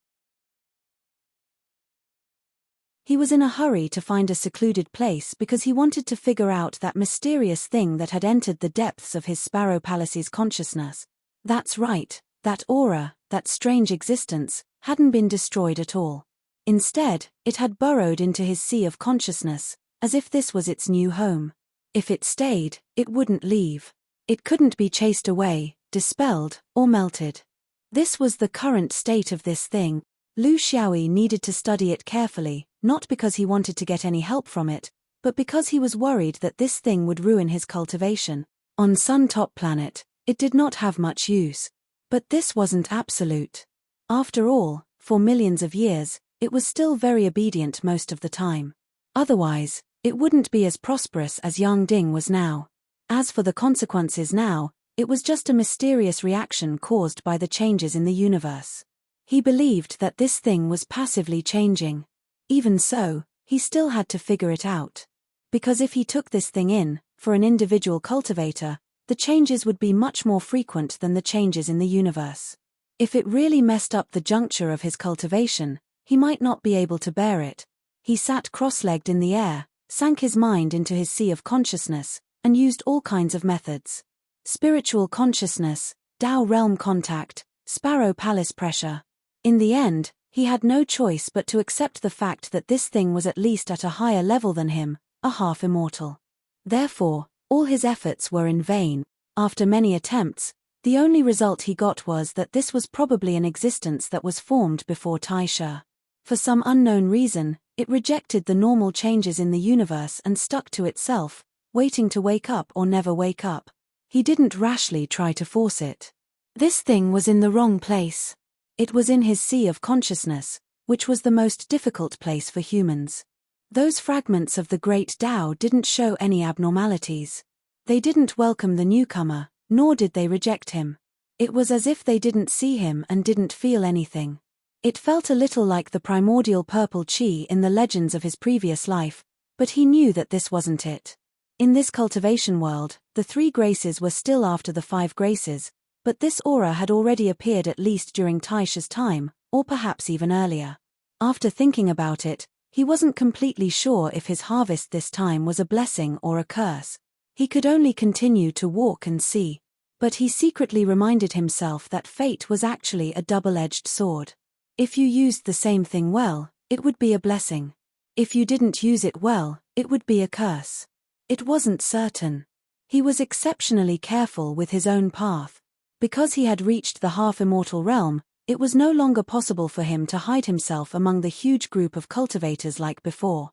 He was in a hurry to find a secluded place because he wanted to figure out that mysterious thing that had entered the depths of his Sparrow Palace's consciousness. That's right, that aura, that strange existence, hadn't been destroyed at all. Instead, it had burrowed into his sea of consciousness, as if this was its new home. If it stayed, it wouldn't leave. It couldn't be chased away, dispelled, or melted. This was the current state of this thing. Lu Xiaoyi needed to study it carefully, not because he wanted to get any help from it, but because he was worried that this thing would ruin his cultivation. On Sun Top Planet, it did not have much use. But this wasn't absolute. After all, for millions of years, it was still very obedient most of the time. Otherwise, it wouldn't be as prosperous as Yang Ding was now. As for the consequences now, it was just a mysterious reaction caused by the changes in the universe. He believed that this thing was passively changing. Even so, he still had to figure it out. Because if he took this thing in, for an individual cultivator, the changes would be much more frequent than the changes in the universe. If it really messed up the juncture of his cultivation, he might not be able to bear it. He sat cross-legged in the air, sank his mind into his sea of consciousness, and used all kinds of methods. Spiritual consciousness, Tao realm contact, Sparrow Palace pressure. In the end, he had no choice but to accept the fact that this thing was at least at a higher level than him, a half-immortal. Therefore, all his efforts were in vain. After many attempts, the only result he got was that this was probably an existence that was formed before Taisha. For some unknown reason, it rejected the normal changes in the universe and stuck to itself, waiting to wake up or never wake up. He didn't rashly try to force it. This thing was in the wrong place. It was in his sea of consciousness, which was the most difficult place for humans. Those fragments of the great Tao didn't show any abnormalities. They didn't welcome the newcomer, nor did they reject him. It was as if they didn't see him and didn't feel anything. It felt a little like the primordial purple chi in the legends of his previous life, but he knew that this wasn't it. In this cultivation world, the 3 graces were still after the 5 graces, but this aura had already appeared at least during Taisha's time, or perhaps even earlier. After thinking about it, he wasn't completely sure if his harvest this time was a blessing or a curse. He could only continue to walk and see. But he secretly reminded himself that fate was actually a double-edged sword. If you used the same thing well, it would be a blessing. If you didn't use it well, it would be a curse. It wasn't certain. He was exceptionally careful with his own path. Because he had reached the half-immortal realm, it was no longer possible for him to hide himself among the huge group of cultivators like before.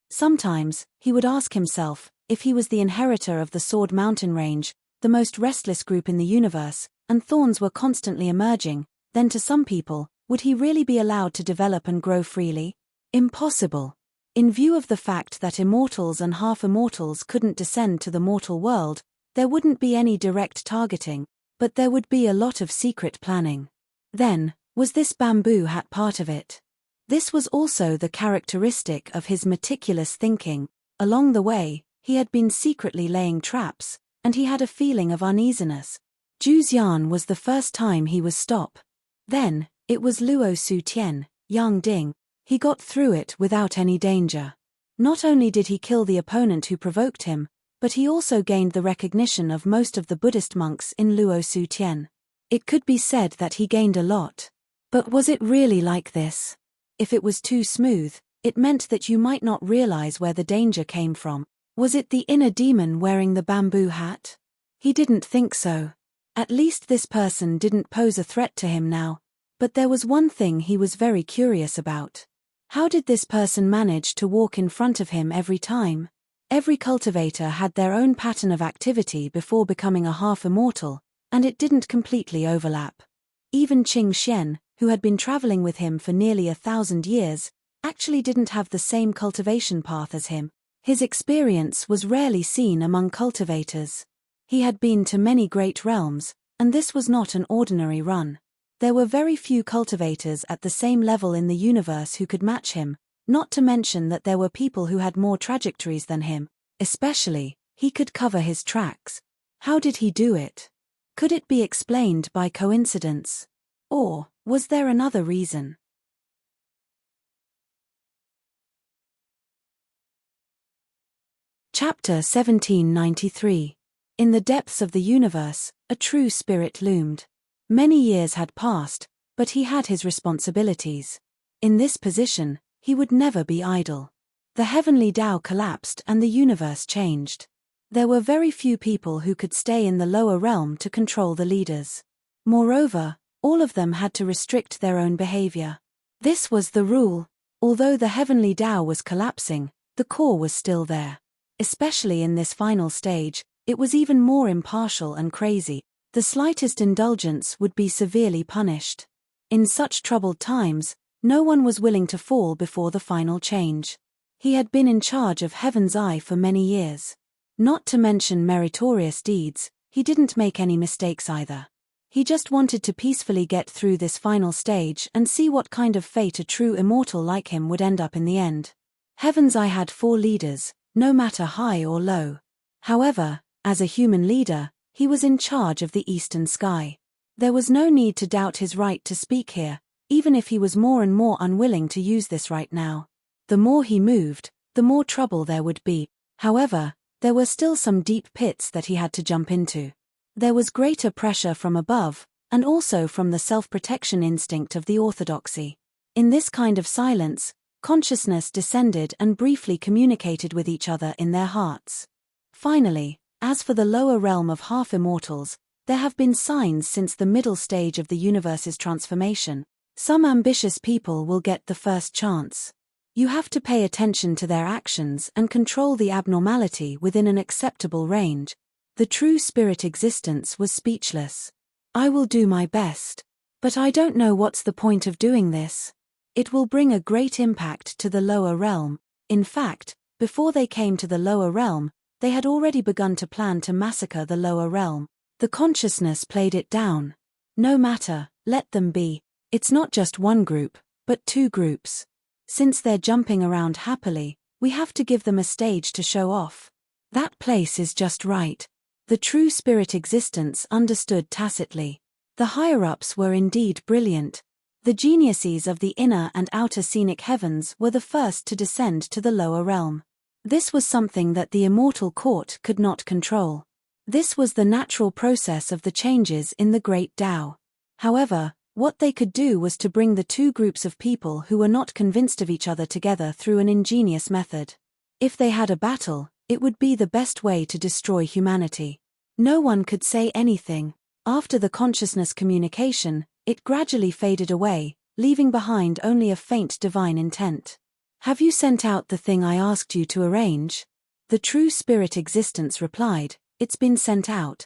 Sometimes, he would ask himself, if he was the inheritor of the Sword Mountain range, the most restless group in the universe, and thorns were constantly emerging, then to some people, would he really be allowed to develop and grow freely? Impossible. In view of the fact that immortals and half-immortals couldn't descend to the mortal world, there wouldn't be any direct targeting, but there would be a lot of secret planning. Then, was this bamboo hat part of it? This was also the characteristic of his meticulous thinking. Along the way, he had been secretly laying traps, and he had a feeling of uneasiness. Juxian was the first time he was stopped. Then, it was Luo Su-Tien, Yang Ding. He got through it without any danger. Not only did he kill the opponent who provoked him, but he also gained the recognition of most of the Buddhist monks in Luo Su-Tien. It could be said that he gained a lot. But was it really like this? If it was too smooth, it meant that you might not realize where the danger came from. Was it the inner demon wearing the bamboo hat? He didn't think so. At least this person didn't pose a threat to him now. But there was one thing he was very curious about. How did this person manage to walk in front of him every time? Every cultivator had their own pattern of activity before becoming a half-immortal, and it didn't completely overlap. Even Qing Xian, who had been traveling with him for nearly 1,000 years, actually didn't have the same cultivation path as him. His experience was rarely seen among cultivators. He had been to many great realms, and this was not an ordinary run. There were very few cultivators at the same level in the universe who could match him, not to mention that there were people who had more trajectories than him. Especially, he could cover his tracks. How did he do it? Could it be explained by coincidence? Or was there another reason? Chapter 1793. In the depths of the universe, a true spirit loomed. Many years had passed, but he had his responsibilities. In this position, he would never be idle. The heavenly Tao collapsed and the universe changed. There were very few people who could stay in the lower realm to control the leaders. Moreover, all of them had to restrict their own behavior. This was the rule. Although the heavenly Tao was collapsing, the core was still there. Especially in this final stage, it was even more impartial and crazy. The slightest indulgence would be severely punished. In such troubled times, no one was willing to fall before the final change. He had been in charge of Heaven's Eye for many years. Not to mention meritorious deeds, he didn't make any mistakes either. He just wanted to peacefully get through this final stage and see what kind of fate a true immortal like him would end up in the end. Heaven's Eye had 4 leaders, no matter high or low. However, as a human leader, he was in charge of the eastern sky. There was no need to doubt his right to speak here, even if he was more and more unwilling to use this right now. The more he moved, the more trouble there would be. However, there were still some deep pits that he had to jump into. There was greater pressure from above, and also from the self-protection instinct of the orthodoxy. In this kind of silence, consciousness descended and briefly communicated with each other in their hearts. Finally, as for the lower realm of half-immortals, there have been signs since the middle stage of the universe's transformation. Some ambitious people will get the first chance. You have to pay attention to their actions and control the abnormality within an acceptable range. The true spirit existence was speechless. I will do my best. But I don't know what's the point of doing this. It will bring a great impact to the lower realm. In fact, before they came to the lower realm, they had already begun to plan to massacre the lower realm. The consciousness played it down. No matter, let them be. It's not just one group, but 2 groups. Since they're jumping around happily, we have to give them a stage to show off. That place is just right. The true spirit existence understood tacitly. The higher-ups were indeed brilliant. The geniuses of the inner and outer scenic heavens were the first to descend to the lower realm. This was something that the immortal court could not control. This was the natural process of the changes in the Great Tao. However, what they could do was to bring the two groups of people who were not convinced of each other together through an ingenious method. If they had a battle, it would be the best way to destroy humanity. No one could say anything. After the consciousness communication, it gradually faded away, leaving behind only a faint divine intent. "Have you sent out the thing I asked you to arrange?" The true spirit existence replied, "It's been sent out."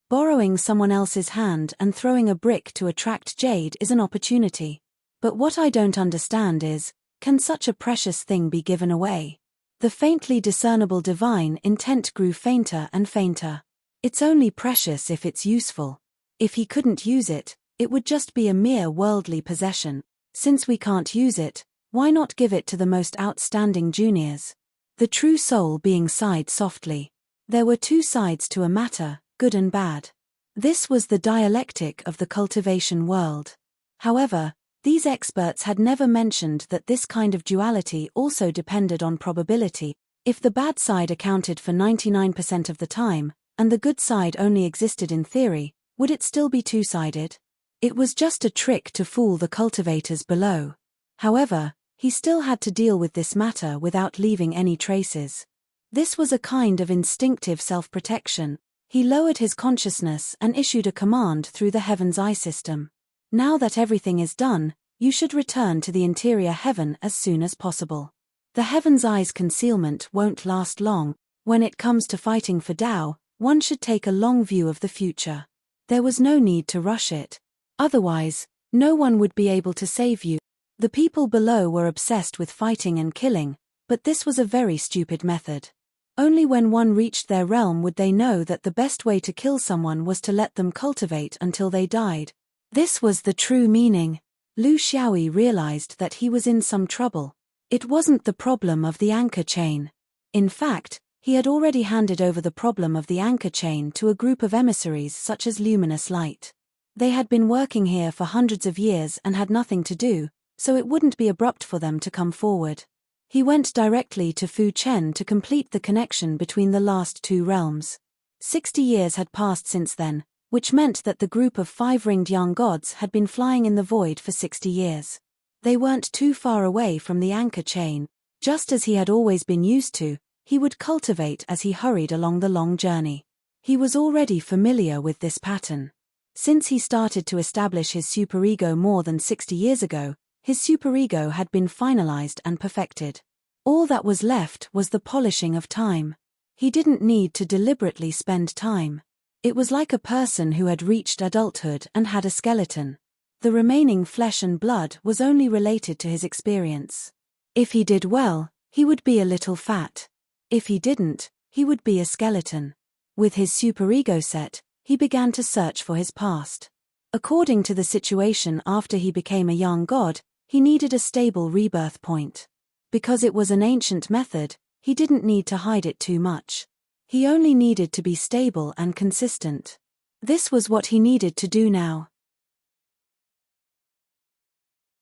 Borrowing someone else's hand and throwing a brick to attract jade is an opportunity. But what I don't understand is, can such a precious thing be given away? The faintly discernible divine intent grew fainter and fainter. It's only precious if it's useful. If he couldn't use it, it would just be a mere worldly possession. Since we can't use it, why not give it to the most outstanding juniors? The true soul being sighed softly. There were two sides to a matter, good and bad. This was the dialectic of the cultivation world. However, these experts had never mentioned that this kind of duality also depended on probability. If the bad side accounted for 99% of the time, and the good side only existed in theory, would it still be two-sided? It was just a trick to fool the cultivators below. However, he still had to deal with this matter without leaving any traces. This was a kind of instinctive self-protection. He lowered his consciousness and issued a command through the heaven's eye system. "Now that everything is done, you should return to the interior heaven as soon as possible." The heaven's eye's concealment won't last long. When it comes to fighting for Tao, one should take a long view of the future. There was no need to rush it. Otherwise, no one would be able to save you. The people below were obsessed with fighting and killing, but this was a very stupid method. Only when one reached their realm would they know that the best way to kill someone was to let them cultivate until they died. This was the true meaning. Lu Xiaoyi realized that he was in some trouble. It wasn't the problem of the anchor chain. In fact, he had already handed over the problem of the anchor chain to a group of emissaries such as Luminous Light. They had been working here for hundreds of years and had nothing to do, so it wouldn't be abrupt for them to come forward. He went directly to Fu Chen to complete the connection between the last two realms. 60 years had passed since then, which meant that the group of 5 ringed young gods had been flying in the void for 60 years. They weren't too far away from the anchor chain. Just as he had always been used to, he would cultivate as he hurried along the long journey. He was already familiar with this pattern. Since he started to establish his superego more than 60 years ago, his superego had been finalized and perfected. All that was left was the polishing of time. He didn't need to deliberately spend time. It was like a person who had reached adulthood and had a skeleton. The remaining flesh and blood was only related to his experience. If he did well, he would be a little fat. If he didn't, he would be a skeleton. With his superego set, he began to search for his past. According to the situation after he became a young god, he needed a stable rebirth point. Because it was an ancient method, he didn't need to hide it too much. He only needed to be stable and consistent. This was what he needed to do now.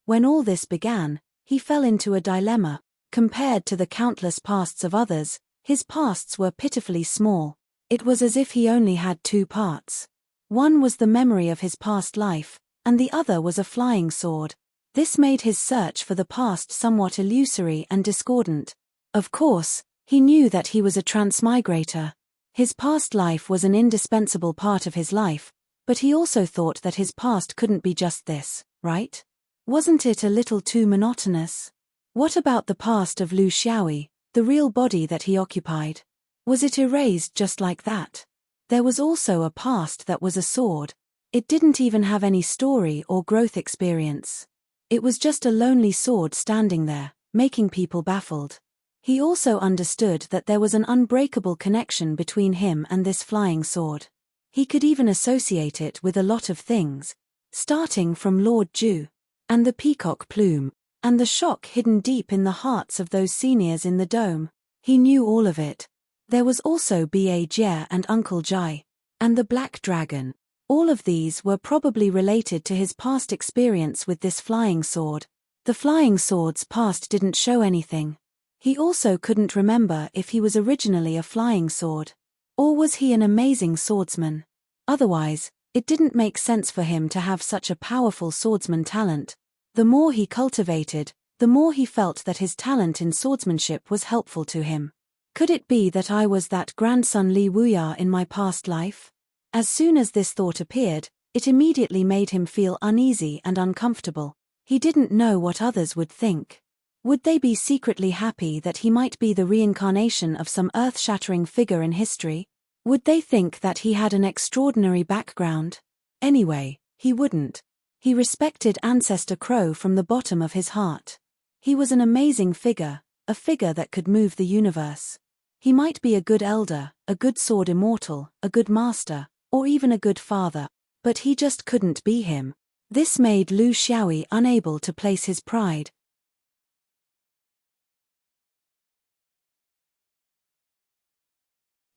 When all this began, he fell into a dilemma. Compared to the countless pasts of others, his pasts were pitifully small. It was as if he only had 2 parts. One was the memory of his past life, and the other was a flying sword. This made his search for the past somewhat illusory and discordant. Of course, he knew that he was a transmigrator. His past life was an indispensable part of his life, but he also thought that his past couldn't be just this, right? Wasn't it a little too monotonous? What about the past of Lu Xiaoyi, the real body that he occupied? Was it erased just like that? There was also a past that was a sword. It didn't even have any story or growth experience. It was just a lonely sword standing there, making people baffled. He also understood that there was an unbreakable connection between him and this flying sword. He could even associate it with a lot of things, starting from Lord Ju, and the peacock plume, and the shock hidden deep in the hearts of those seniors in the dome. He knew all of it. There was also B.A. Jie and Uncle Jai, and the Black Dragon. All of these were probably related to his past experience with this flying sword. The flying sword's past didn't show anything. He also couldn't remember if he was originally a flying sword. Or was he an amazing swordsman? Otherwise, it didn't make sense for him to have such a powerful swordsman talent. The more he cultivated, the more he felt that his talent in swordsmanship was helpful to him. Could it be that I was that grandson Li Wuya in my past life? As soon as this thought appeared, it immediately made him feel uneasy and uncomfortable. He didn't know what others would think. Would they be secretly happy that he might be the reincarnation of some earth-shattering figure in history? Would they think that he had an extraordinary background? Anyway, he wouldn't. He respected Ancestor Crow from the bottom of his heart. He was an amazing figure, a figure that could move the universe. He might be a good elder, a good sword immortal, a good master, or even a good father, but he just couldn't be him. This made Lu Xiaoyi unable to place his pride.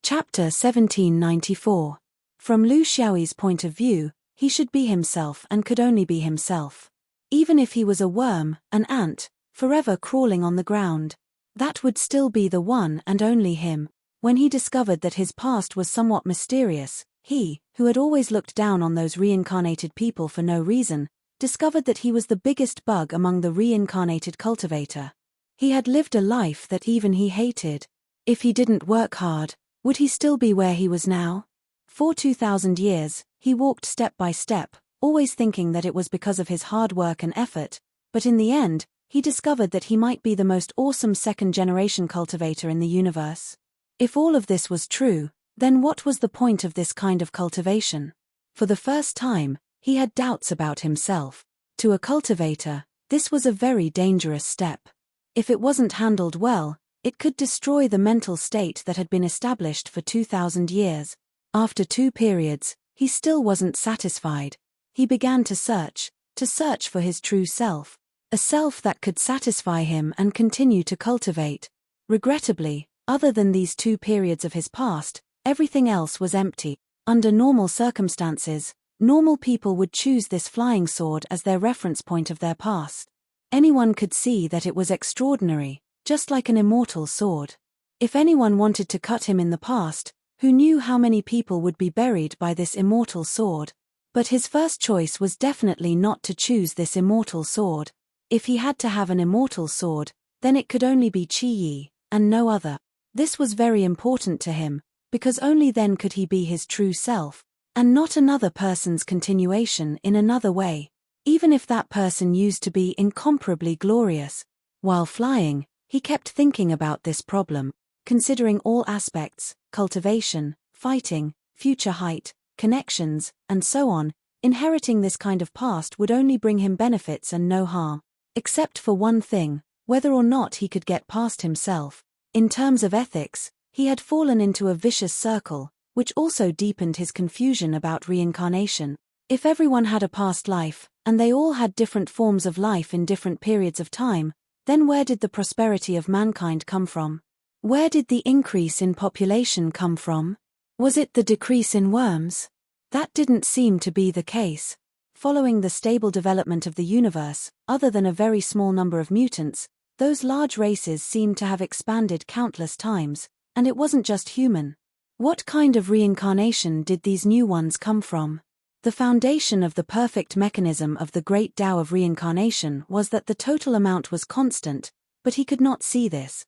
Chapter 1794. From Lu Xiaoyi's point of view, he should be himself and could only be himself. Even if he was a worm, an ant, forever crawling on the ground, that would still be the one and only him. When he discovered that his past was somewhat mysterious, he, who had always looked down on those reincarnated people for no reason, discovered that he was the biggest bug among the reincarnated cultivator. He had lived a life that even he hated. If he didn't work hard, would he still be where he was now? For 2,000 years, he walked step by step, always thinking that it was because of his hard work and effort, but in the end, he discovered that he might be the most awesome second-generation cultivator in the universe. If all of this was true, then what was the point of this kind of cultivation? For the first time, he had doubts about himself. To a cultivator, this was a very dangerous step. If it wasn't handled well, it could destroy the mental state that had been established for 2,000 years. After 2 periods, he still wasn't satisfied. He began to search for his true self. A self that could satisfy him and continue to cultivate. Regrettably, other than these 2 periods of his past, everything else was empty. Under normal circumstances, normal people would choose this flying sword as their reference point of their past. Anyone could see that it was extraordinary, just like an immortal sword. If anyone wanted to cut him in the past, who knew how many people would be buried by this immortal sword? But his first choice was definitely not to choose this immortal sword. If he had to have an immortal sword, then it could only be Qi Yi, and no other. This was very important to him, because only then could he be his true self, and not another person's continuation in another way, even if that person used to be incomparably glorious. While flying, he kept thinking about this problem, considering all aspects, cultivation, fighting, future height, connections, and so on. Inheriting this kind of past would only bring him benefits and no harm. Except for one thing, whether or not he could get past himself. In terms of ethics, he had fallen into a vicious circle, which also deepened his confusion about reincarnation. If everyone had a past life, and they all had different forms of life in different periods of time, then where did the prosperity of mankind come from? Where did the increase in population come from? Was it the decrease in worms? That didn't seem to be the case. Following the stable development of the universe, other than a very small number of mutants, those large races seemed to have expanded countless times, and it wasn't just human. What kind of reincarnation did these new ones come from? The foundation of the perfect mechanism of the great Tao of reincarnation was that the total amount was constant, but he could not see this.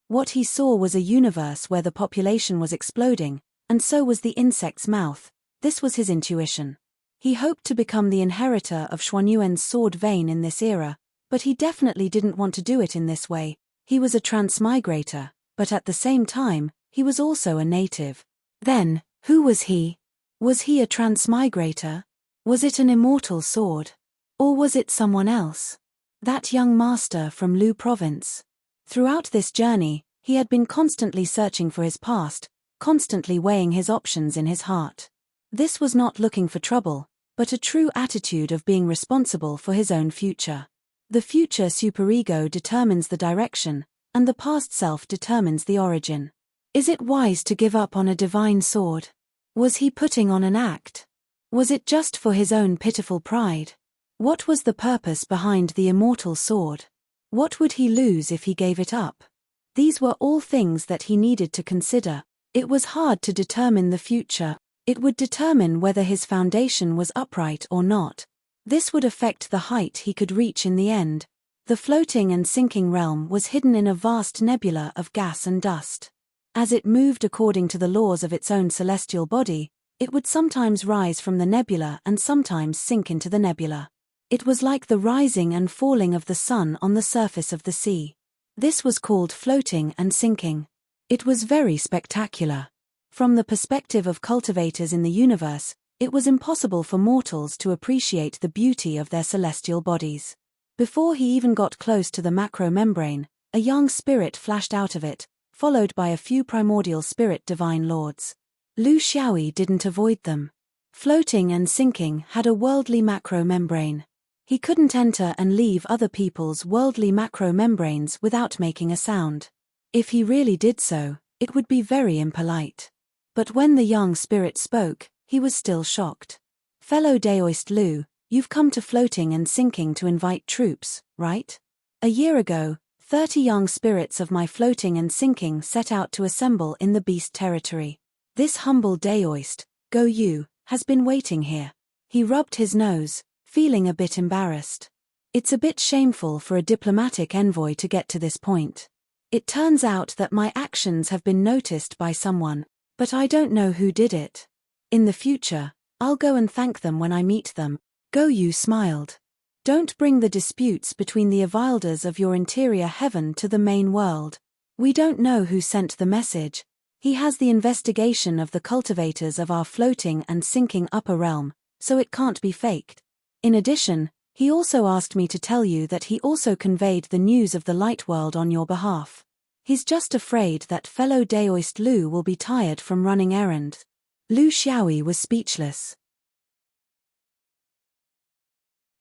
What he saw was a universe where the population was exploding, and so was the insect's mouth. This was his intuition. He hoped to become the inheritor of Xuanyuan's sword vein in this era, but he definitely didn't want to do it in this way. He was a transmigrator, but at the same time, he was also a native. Then, who was he? Was he a transmigrator? Was it an immortal sword? Or was it someone else? That young master from Lu province. Throughout this journey, he had been constantly searching for his past, constantly weighing his options in his heart. This was not looking for trouble, but a true attitude of being responsible for his own future. The future superego determines the direction, and the past self determines the origin. Is it wise to give up on a divine sword? Was he putting on an act? Was it just for his own pitiful pride? What was the purpose behind the immortal sword? What would he lose if he gave it up? These were all things that he needed to consider. It was hard to determine the future. It would determine whether his foundation was upright or not. This would affect the height he could reach in the end. The floating and sinking realm was hidden in a vast nebula of gas and dust. As it moved according to the laws of its own celestial body, it would sometimes rise from the nebula and sometimes sink into the nebula. It was like the rising and falling of the sun on the surface of the sea. This was called floating and sinking. It was very spectacular. From the perspective of cultivators in the universe, it was impossible for mortals to appreciate the beauty of their celestial bodies. Before he even got close to the macro-membrane, a young spirit flashed out of it, followed by a few primordial spirit divine lords. Lu Xiaoyi didn't avoid them. Floating and sinking had a worldly macro-membrane. He couldn't enter and leave other people's worldly macro-membranes without making a sound. If he really did so, it would be very impolite. But when the young spirit spoke, he was still shocked. Fellow Daoist Lu, you've come to floating and sinking to invite troops, right? A year ago, 30 young spirits of my floating and sinking set out to assemble in the beast territory. This humble Daoist, Go Yu, has been waiting here. He rubbed his nose, feeling a bit embarrassed. It's a bit shameful for a diplomatic envoy to get to this point. It turns out that my actions have been noticed by someone, but I don't know who did it. In the future, I'll go and thank them when I meet them. Go Yu smiled. Don't bring the disputes between the Avilders of your interior heaven to the main world. We don't know who sent the message. He has the investigation of the cultivators of our floating and sinking upper realm, so it can't be faked. In addition, he also asked me to tell you that he also conveyed the news of the light world on your behalf. He's just afraid that fellow Daoist Lu will be tired from running errands. Lu Xiaoyi was speechless.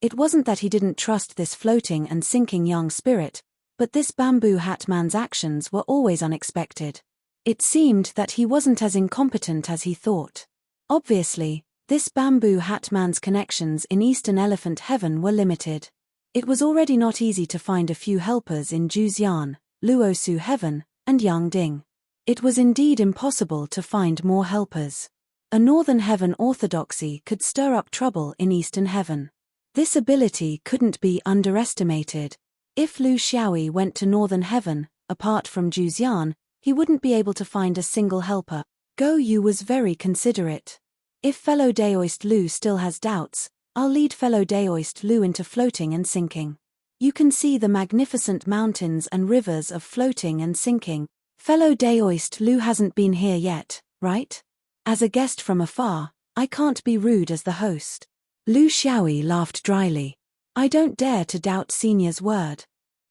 It wasn't that he didn't trust this floating and sinking young spirit, but this bamboo hat man's actions were always unexpected. It seemed that he wasn't as incompetent as he thought. Obviously, this bamboo hat man's connections in Eastern Elephant Heaven were limited. It was already not easy to find a few helpers in Juzian, Luosu Heaven, and Yangding. It was indeed impossible to find more helpers. A Northern Heaven orthodoxy could stir up trouble in Eastern Heaven. This ability couldn't be underestimated. If Lu Xiaoyi went to Northern Heaven, apart from Juzian, he wouldn't be able to find a single helper. Go Yu was very considerate. If fellow Daoist Lu still has doubts, I'll lead fellow Daoist Lu into floating and sinking. You can see the magnificent mountains and rivers of floating and sinking. Fellow Daoist Lu hasn't been here yet, right? As a guest from afar, I can't be rude as the host. Lu Xiaoyi laughed dryly. I don't dare to doubt Senior's word.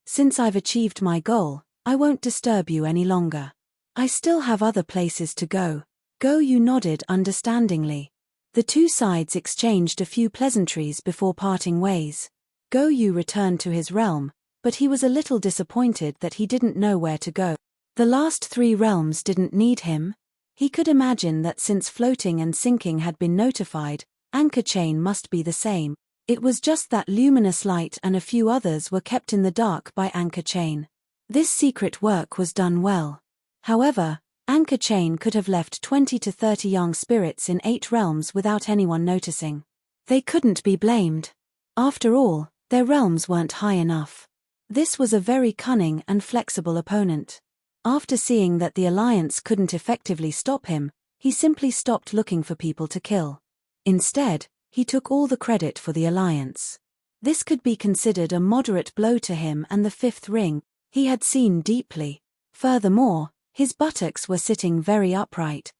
Since I've achieved my goal, I won't disturb you any longer. I still have other places to go. Go Yu nodded understandingly. The two sides exchanged a few pleasantries before parting ways. Go Yu returned to his realm, but he was a little disappointed that he didn't know where to go. The last 3 realms didn't need him. He could imagine that since floating and sinking had been notified, Anchor Chain must be the same. It was just that Luminous Light and a few others were kept in the dark by Anchor Chain. This secret work was done well. However, Anchor Chain could have left 20 to 30 young spirits in 8 realms without anyone noticing. They couldn't be blamed. After all, their realms weren't high enough. This was a very cunning and flexible opponent. After seeing that the Alliance couldn't effectively stop him, he simply stopped looking for people to kill. Instead, he took all the credit for the Alliance. This could be considered a moderate blow to him and the 5th ring. He had seen deeply. Furthermore, his buttocks were sitting very upright.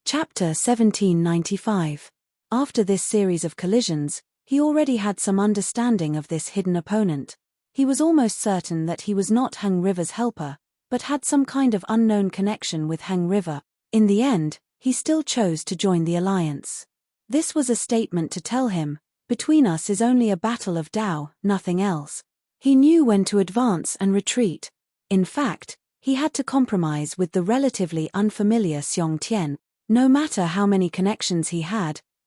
Chapter 1795. After this series of collisions, he already had some understanding of this hidden opponent. He was almost certain that he was not Heng River's helper, but had some kind of unknown connection with Heng River. In the end, he still chose to join the Alliance. This was a statement to tell him, between us is only a battle of Dao, nothing else. He knew when to advance and retreat. In fact, he had to compromise with the relatively unfamiliar Xiong Tian. No matter how many connections he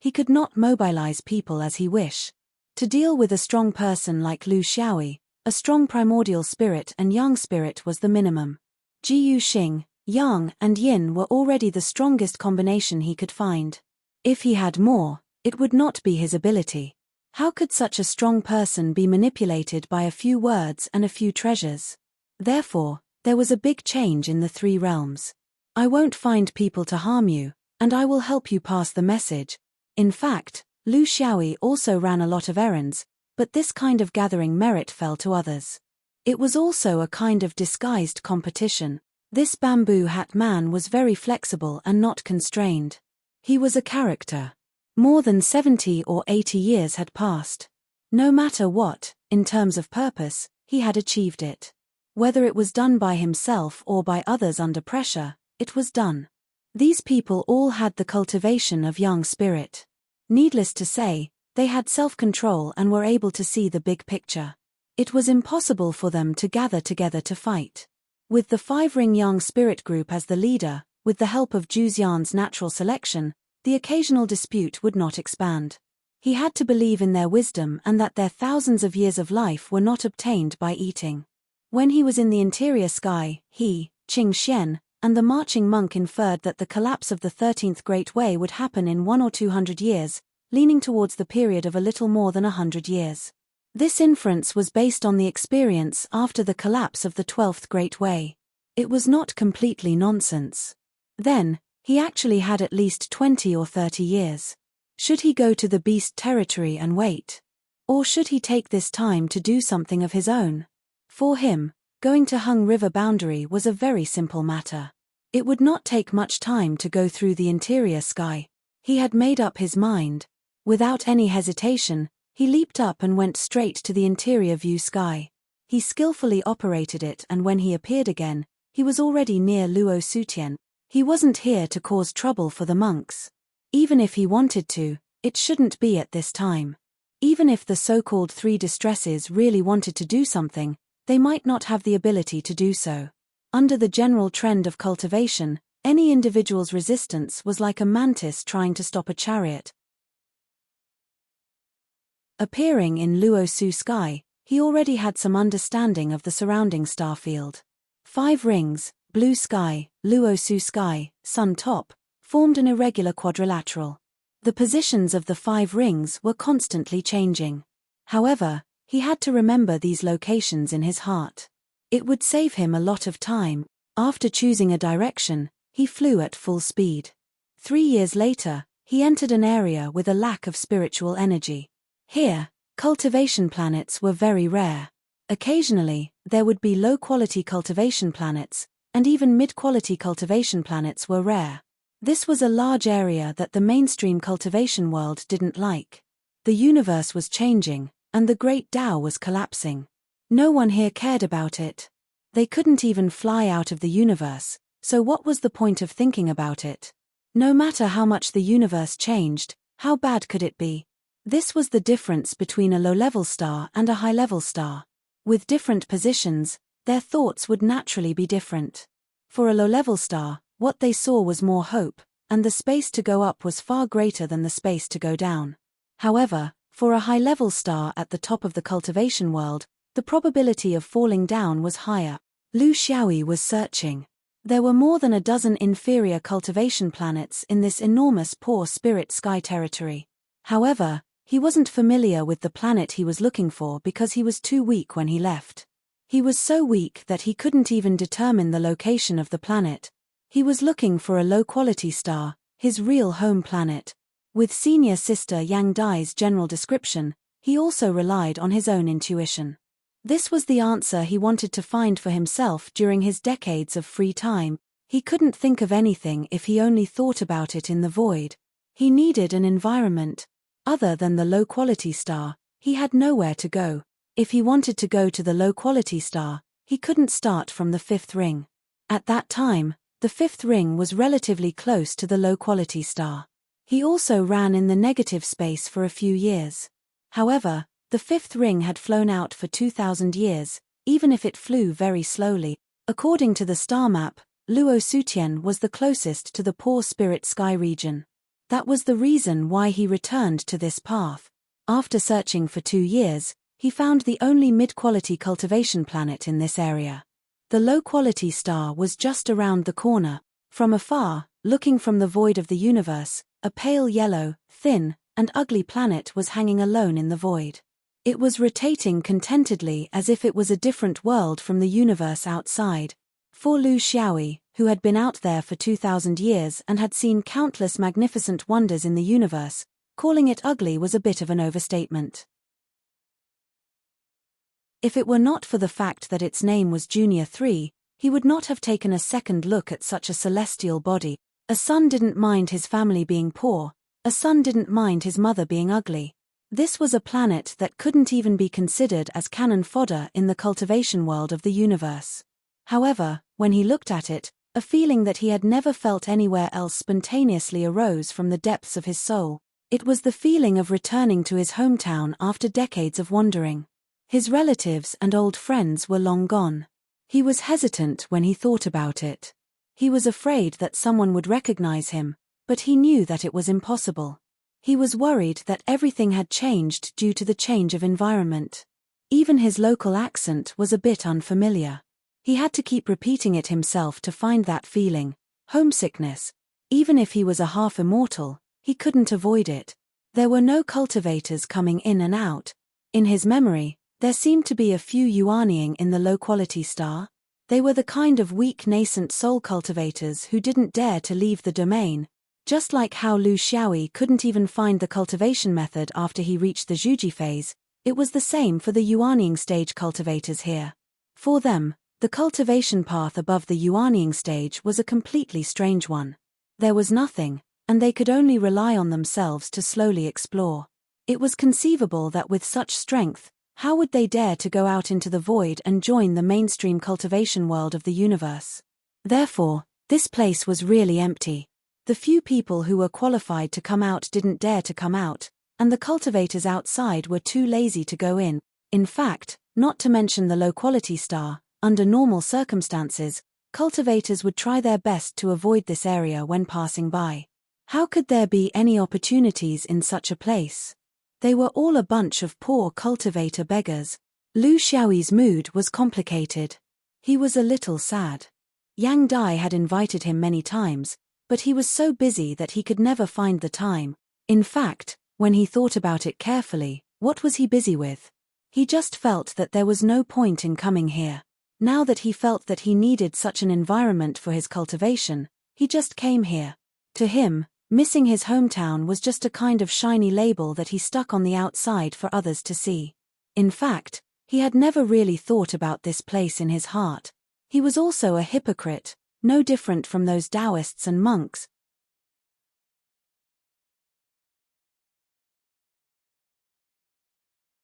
He could not mobilize people as he wished. To deal with a strong person like Lu Xiaoyi, a strong primordial spirit and yang spirit was the minimum. Jiu Xing, yang and yin were already the strongest combination he could find. If he had more, it would not be his ability. How could such a strong person be manipulated by a few words and a few treasures? Therefore, there was a big change in the three realms. I won't find people to harm you, and I will help you pass the message. In fact, Lu Xiaoyi also ran a lot of errands, but this kind of gathering merit fell to others. It was also a kind of disguised competition. This bamboo hat man was very flexible and not constrained. He was a character. More than 70 or 80 years had passed. No matter what, in terms of purpose, he had achieved it. Whether it was done by himself or by others under pressure, it was done. These people all had the cultivation of yang spirit. Needless to say, they had self-control and were able to see the big picture. It was impossible for them to gather together to fight. With the five-ring yang spirit group as the leader, with the help of Zhu Xian's natural selection, the occasional dispute would not expand. He had to believe in their wisdom and that their thousands of years of life were not obtained by eating. When he was in the interior sky, he, Qing Xian, and the marching monk inferred that the collapse of the 13th Great Way would happen in 100 or 200 years, leaning towards the period of a little more than 100 years. This inference was based on the experience after the collapse of the 12th Great Way. It was not completely nonsense. Then, he actually had at least 20 or 30 years. Should he go to the beast territory and wait? Or should he take this time to do something of his own? For him, going to Hung River boundary was a very simple matter. It would not take much time to go through the interior sky. He had made up his mind. Without any hesitation, he leaped up and went straight to the interior view sky. He skillfully operated it, and when he appeared again, he was already near Luo Sutian. He wasn't here to cause trouble for the monks. Even if he wanted to, it shouldn't be at this time. Even if the so-called three distresses really wanted to do something, they might not have the ability to do so. Under the general trend of cultivation, any individual's resistance was like a mantis trying to stop a chariot. Appearing in Luo Su sky, he already had some understanding of the surrounding star field. 5 rings, blue sky, Luo Su sky, sun top, formed an irregular quadrilateral. The positions of the 5 rings were constantly changing. However, he had to remember these locations in his heart. It would save him a lot of time. After choosing a direction, he flew at full speed. 3 years later, he entered an area with a lack of spiritual energy. Here, cultivation planets were very rare. Occasionally, there would be low-quality cultivation planets, and even mid-quality cultivation planets were rare. This was a large area that the mainstream cultivation world didn't like. The universe was changing, and the Great Tao was collapsing. No one here cared about it. They couldn't even fly out of the universe, so what was the point of thinking about it? No matter how much the universe changed, how bad could it be? This was the difference between a low-level star and a high-level star. With different positions, their thoughts would naturally be different. For a low-level star, what they saw was more hope, and the space to go up was far greater than the space to go down. However, for a high-level star at the top of the cultivation world, the probability of falling down was higher. Lu Xiaoyi was searching. There were more than a dozen inferior cultivation planets in this enormous poor spirit sky territory. However, he wasn't familiar with the planet he was looking for because he was too weak when he left. He was so weak that he couldn't even determine the location of the planet. He was looking for a low-quality star, his real home planet. With senior sister Yang Dai's general description, he also relied on his own intuition. This was the answer he wanted to find for himself during his decades of free time. He couldn't think of anything if he only thought about it in the void. He needed an environment. Other than the low-quality star, he had nowhere to go. If he wanted to go to the low-quality star, he couldn't start from the 5th ring. At that time, the 5th ring was relatively close to the low-quality star. He also ran in the negative space for a few years. However, the 5th ring had flown out for 2,000 years, even if it flew very slowly. According to the star map, Luo Sutian was the closest to the poor spirit sky region. That was the reason why he returned to this path. After searching for 2 years, he found the only mid-quality cultivation planet in this area. The low-quality star was just around the corner. From afar, looking from the void of the universe, a pale yellow, thin, and ugly planet was hanging alone in the void. It was rotating contentedly as if it was a different world from the universe outside. For Lu Xiaoyi, who had been out there for 2,000 years and had seen countless magnificent wonders in the universe, calling it ugly was a bit of an overstatement. If it were not for the fact that its name was Junior 3, he would not have taken a second look at such a celestial body. A son didn't mind his family being poor, a son didn't mind his mother being ugly. This was a planet that couldn't even be considered as cannon fodder in the cultivation world of the universe. However, when he looked at it, a feeling that he had never felt anywhere else spontaneously arose from the depths of his soul. It was the feeling of returning to his hometown after decades of wandering. His relatives and old friends were long gone. He was hesitant when he thought about it. He was afraid that someone would recognize him, but he knew that it was impossible. He was worried that everything had changed due to the change of environment. Even his local accent was a bit unfamiliar. He had to keep repeating it himself to find that feeling, homesickness. Even if he was a half-immortal, he couldn't avoid it. There were no cultivators coming in and out. In his memory, there seemed to be a few Yuanying in the low-quality star. They were the kind of weak nascent soul cultivators who didn't dare to leave the domain. Just like how Lu Xiaoyi couldn't even find the cultivation method after he reached the Zhuji phase, it was the same for the Yuanying stage cultivators here. For them, the cultivation path above the Yuanying stage was a completely strange one. There was nothing, and they could only rely on themselves to slowly explore. It was conceivable that with such strength, how would they dare to go out into the void and join the mainstream cultivation world of the universe? Therefore, this place was really empty. The few people who were qualified to come out didn't dare to come out, and the cultivators outside were too lazy to go in. In fact, not to mention the low-quality star, under normal circumstances, cultivators would try their best to avoid this area when passing by. How could there be any opportunities in such a place? They were all a bunch of poor cultivator beggars. Lu Xiaoyi's mood was complicated. He was a little sad. Yang Dai had invited him many times, but he was so busy that he could never find the time. In fact, when he thought about it carefully, what was he busy with? He just felt that there was no point in coming here. Now that he felt that he needed such an environment for his cultivation, he just came here. To him, missing his hometown was just a kind of shiny label that he stuck on the outside for others to see. In fact, he had never really thought about this place in his heart. He was also a hypocrite, no different from those Taoists and monks.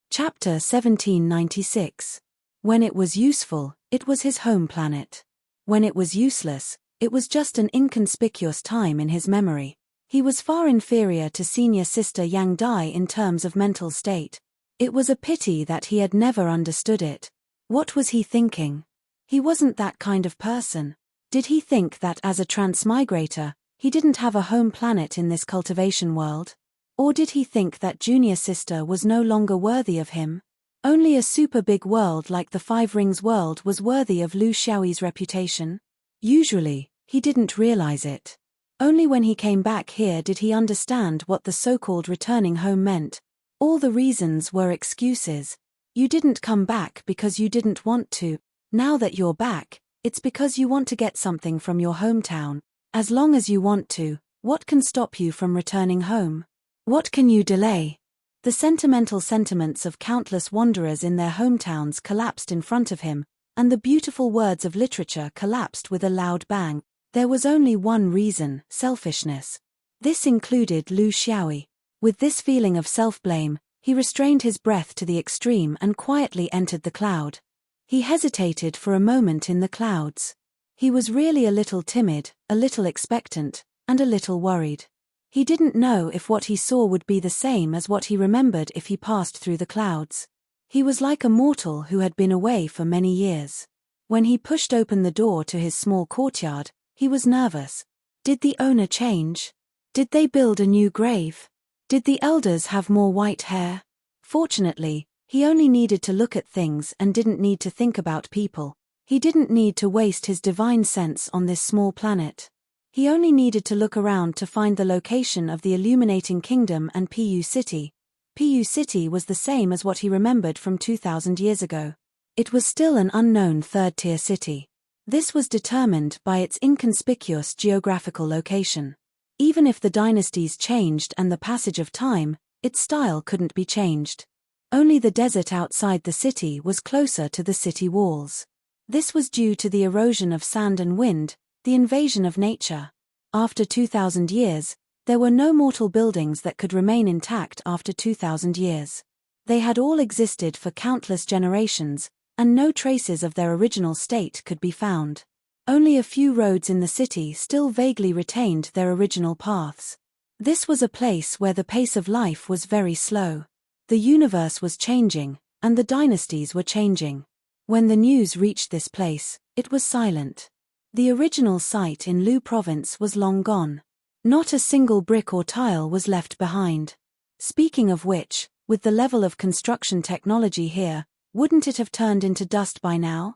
Chapter 1796. When it was useful, it was his home planet. When it was useless, it was just an inconspicuous time in his memory. He was far inferior to senior sister Yang Dai in terms of mental state. It was a pity that he had never understood it. What was he thinking? He wasn't that kind of person. Did he think that as a transmigrator, he didn't have a home planet in this cultivation world? Or did he think that junior sister was no longer worthy of him? Only a super big world like the Five Rings world was worthy of Lu Xiaoyi's reputation. Usually, he didn't realize it. Only when he came back here did he understand what the so-called returning home meant. All the reasons were excuses. You didn't come back because you didn't want to. Now that you're back, it's because you want to get something from your hometown. As long as you want to, what can stop you from returning home? What can you delay? The sentimental sentiments of countless wanderers in their hometowns collapsed in front of him, and the beautiful words of literature collapsed with a loud bang. There was only one reason: selfishness. This included Lu Xiaoyi. With this feeling of self-blame, he restrained his breath to the extreme and quietly entered the cloud. He hesitated for a moment in the clouds. He was really a little timid, a little expectant, and a little worried. He didn't know if what he saw would be the same as what he remembered if he passed through the clouds. He was like a mortal who had been away for many years. When he pushed open the door to his small courtyard, he was nervous. Did the owner change? Did they build a new grave? Did the elders have more white hair? Fortunately, he only needed to look at things and didn't need to think about people. He didn't need to waste his divine sense on this small planet. He only needed to look around to find the location of the illuminating kingdom and Pu City. Pu City was the same as what he remembered from 2000 years ago. It was still an unknown third-tier city. This was determined by its inconspicuous geographical location. Even if the dynasties changed and the passage of time, its style couldn't be changed. Only the desert outside the city was closer to the city walls. This was due to the erosion of sand and wind, the invasion of nature. After 2000 years, there were no mortal buildings that could remain intact after 2000 years. They had all existed for countless generations, and no traces of their original state could be found. Only a few roads in the city still vaguely retained their original paths. This was a place where the pace of life was very slow. The universe was changing, and the dynasties were changing. When the news reached this place, it was silent. The original site in Lu Province was long gone. Not a single brick or tile was left behind. Speaking of which, with the level of construction technology here, wouldn't it have turned into dust by now?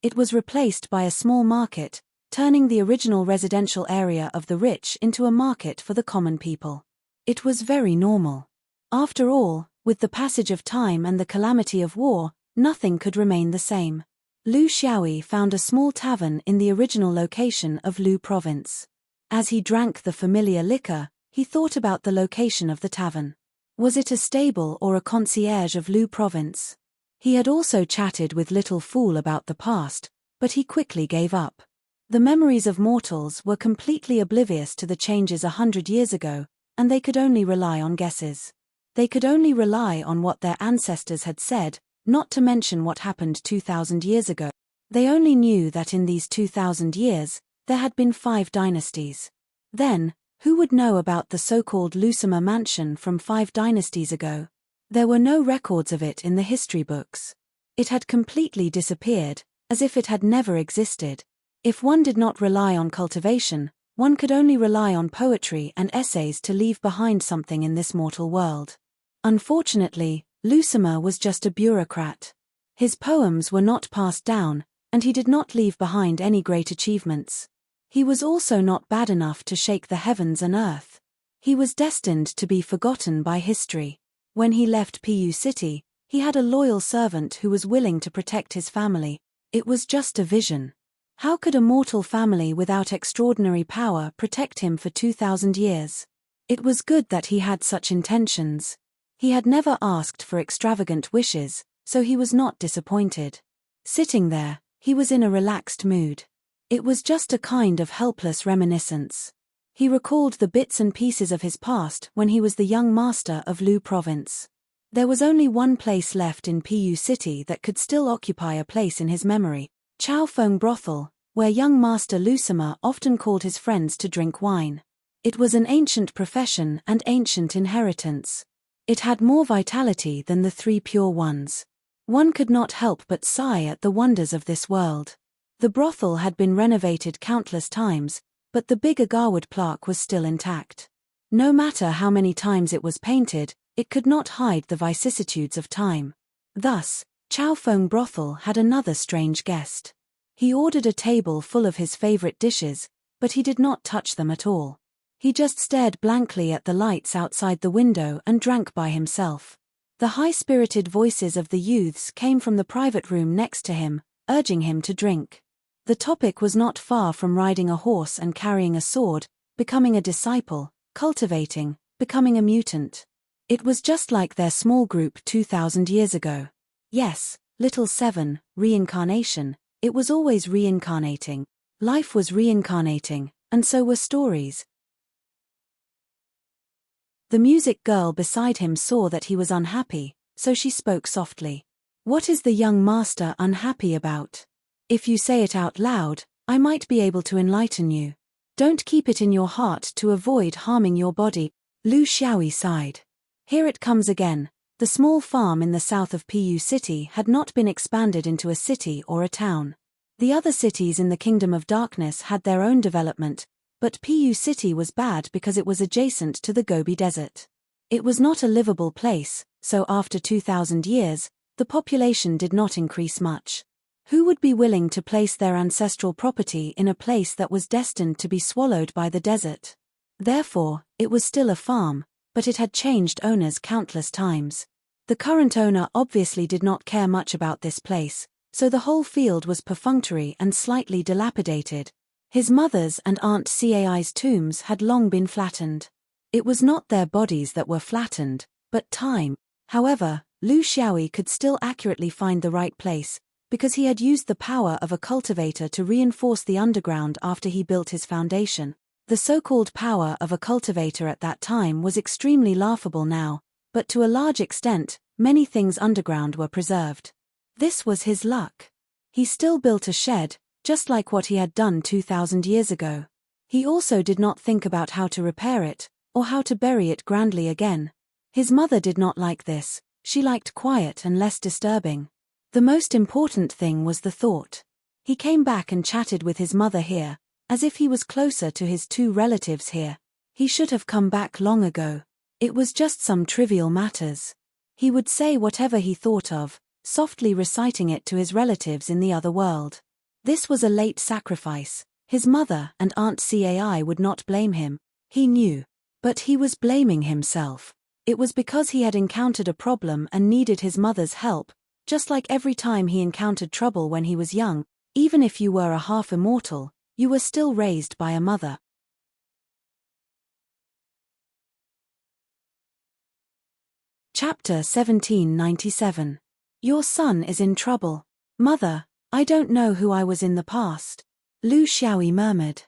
It was replaced by a small market, turning the original residential area of the rich into a market for the common people. It was very normal. After all, with the passage of time and the calamity of war, nothing could remain the same. Lu Xiaoyi found a small tavern in the original location of Lu Province. As he drank the familiar liquor, he thought about the location of the tavern. Was it a stable or a concierge of Lu Province? He had also chatted with Little Fool about the past, but he quickly gave up. The memories of mortals were completely oblivious to the changes 100 years ago, and they could only rely on guesses. They could only rely on what their ancestors had said, not to mention what happened 2000 years ago. They only knew that in these 2000 years, there had been 5 dynasties. Then, who would know about the so-called Lusima mansion from 5 dynasties ago? There were no records of it in the history books. It had completely disappeared, as if it had never existed. If one did not rely on cultivation, one could only rely on poetry and essays to leave behind something in this mortal world. Unfortunately, Lusima was just a bureaucrat. His poems were not passed down, and he did not leave behind any great achievements. He was also not bad enough to shake the heavens and earth. He was destined to be forgotten by history. When he left Pu City, he had a loyal servant who was willing to protect his family. It was just a vision. How could a mortal family without extraordinary power protect him for 2000 years? It was good that he had such intentions. He had never asked for extravagant wishes, so he was not disappointed. Sitting there, he was in a relaxed mood. It was just a kind of helpless reminiscence. He recalled the bits and pieces of his past when he was the young master of Lu Province. There was only one place left in Pu City that could still occupy a place in his memory, Chao Feng Brothel, where young Master Lusima often called his friends to drink wine. It was an ancient profession and ancient inheritance. It had more vitality than the 3 pure ones. One could not help but sigh at the wonders of this world. The brothel had been renovated countless times, but the big agarwood plaque was still intact. No matter how many times it was painted, it could not hide the vicissitudes of time. Thus, Chao Feng Brothel had another strange guest. He ordered a table full of his favorite dishes, but he did not touch them at all. He just stared blankly at the lights outside the window and drank by himself. The high-spirited voices of the youths came from the private room next to him, urging him to drink. The topic was not far from riding a horse and carrying a sword, becoming a disciple, cultivating, becoming a mutant. It was just like their small group 2000 years ago. Yes, Little 7, reincarnation, it was always reincarnating. Life was reincarnating, and so were stories. The music girl beside him saw that he was unhappy, so she spoke softly. "What is the young master unhappy about? If you say it out loud, I might be able to enlighten you. Don't keep it in your heart to avoid harming your body." Lu Xiaoyi sighed. Here it comes again. The small farm in the south of Pu City had not been expanded into a city or a town. The other cities in the Kingdom of Darkness had their own development, But Pu City was bad because it was adjacent to the Gobi Desert. It was not a livable place, so after 2,000 years, the population did not increase much. Who would be willing to place their ancestral property in a place that was destined to be swallowed by the desert? Therefore, it was still a farm, but it had changed owners countless times. The current owner obviously did not care much about this place, so the whole field was perfunctory and slightly dilapidated. His mother's and Aunt Cai's tombs had long been flattened. It was not their bodies that were flattened, but time. However, Lu Xiaoyi could still accurately find the right place, because he had used the power of a cultivator to reinforce the underground after he built his foundation. The so-called power of a cultivator at that time was extremely laughable now, but to a large extent, many things underground were preserved. This was his luck. He still built a shed, just like what he had done 2,000 years ago. He also did not think about how to repair it, or how to bury it grandly again. His mother did not like this. She liked quiet and less disturbing. The most important thing was the thought. He came back and chatted with his mother here, as if he was closer to his two relatives here. He should have come back long ago. It was just some trivial matters. He would say whatever he thought of, softly reciting it to his relatives in the other world. This was a late sacrifice. His mother and Aunt Cai would not blame him. He knew. But he was blaming himself. It was because he had encountered a problem and needed his mother's help, just like every time he encountered trouble when he was young. Even if you were a half-immortal, you were still raised by a mother. Chapter 1797. Your son is in trouble. Mother, I don't know who I was in the past. Lu Xiaoyi murmured.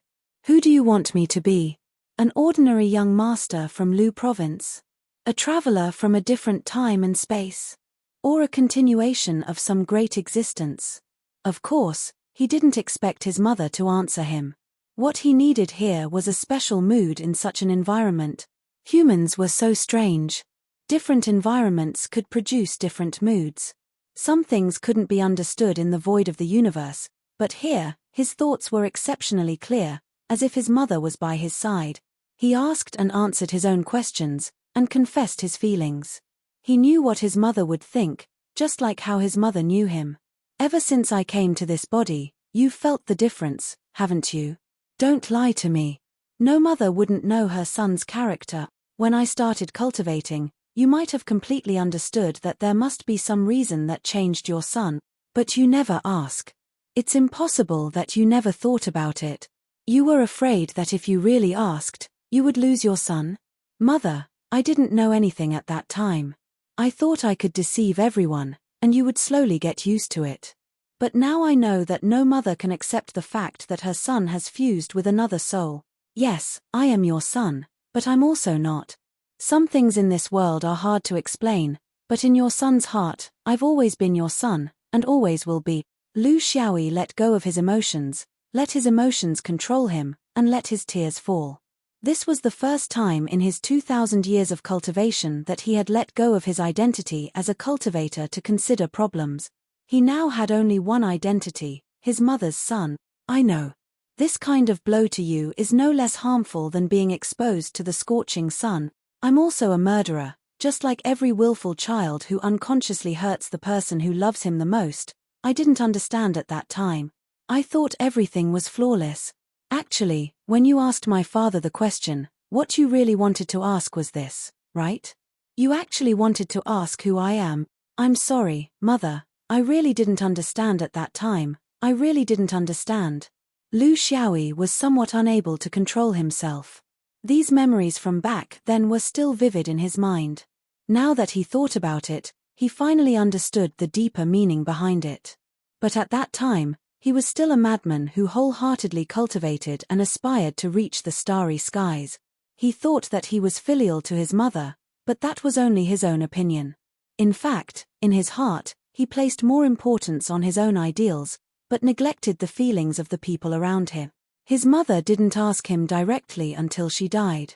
Who do you want me to be? An ordinary young master from Lu province? A traveler from a different time and space? Or a continuation of some great existence? Of course, he didn't expect his mother to answer him. What he needed here was a special mood in such an environment. Humans were so strange. Different environments could produce different moods. Some things couldn't be understood in the void of the universe, but here, his thoughts were exceptionally clear, as if his mother was by his side. He asked and answered his own questions, and confessed his feelings. He knew what his mother would think, just like how his mother knew him. Ever since I came to this body, you've felt the difference, haven't you? Don't lie to me. No mother wouldn't know her son's character. When I started cultivating, you might have completely understood that there must be some reason that changed your son, but you never ask. It's impossible that you never thought about it. You were afraid that if you really asked, you would lose your son? Mother, I didn't know anything at that time. I thought I could deceive everyone, and you would slowly get used to it. But now I know that no mother can accept the fact that her son has fused with another soul. Yes, I am your son, but I'm also not. Some things in this world are hard to explain, but in your son's heart, I've always been your son, and always will be. Lu Xiaoyi let go of his emotions, let his emotions control him, and let his tears fall. This was the first time in his 2,000 years of cultivation that he had let go of his identity as a cultivator to consider problems. He now had only one identity, his mother's son. I know. This kind of blow to you is no less harmful than being exposed to the scorching sun. I'm also a murderer, just like every willful child who unconsciously hurts the person who loves him the most. I didn't understand at that time. I thought everything was flawless. Actually, when you asked my father the question, what you really wanted to ask was this, right? You actually wanted to ask who I am. I'm sorry, Mother, I really didn't understand at that time. I really didn't understand. Lu Xiaoyi was somewhat unable to control himself. These memories from back then were still vivid in his mind. Now that he thought about it, he finally understood the deeper meaning behind it. But at that time, he was still a madman who wholeheartedly cultivated and aspired to reach the starry skies. He thought that he was filial to his mother, but that was only his own opinion. In fact, in his heart, he placed more importance on his own ideals, but neglected the feelings of the people around him. His mother didn't ask him directly until she died.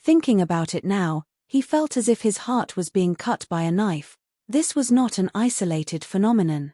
Thinking about it now, he felt as if his heart was being cut by a knife. This was not an isolated phenomenon.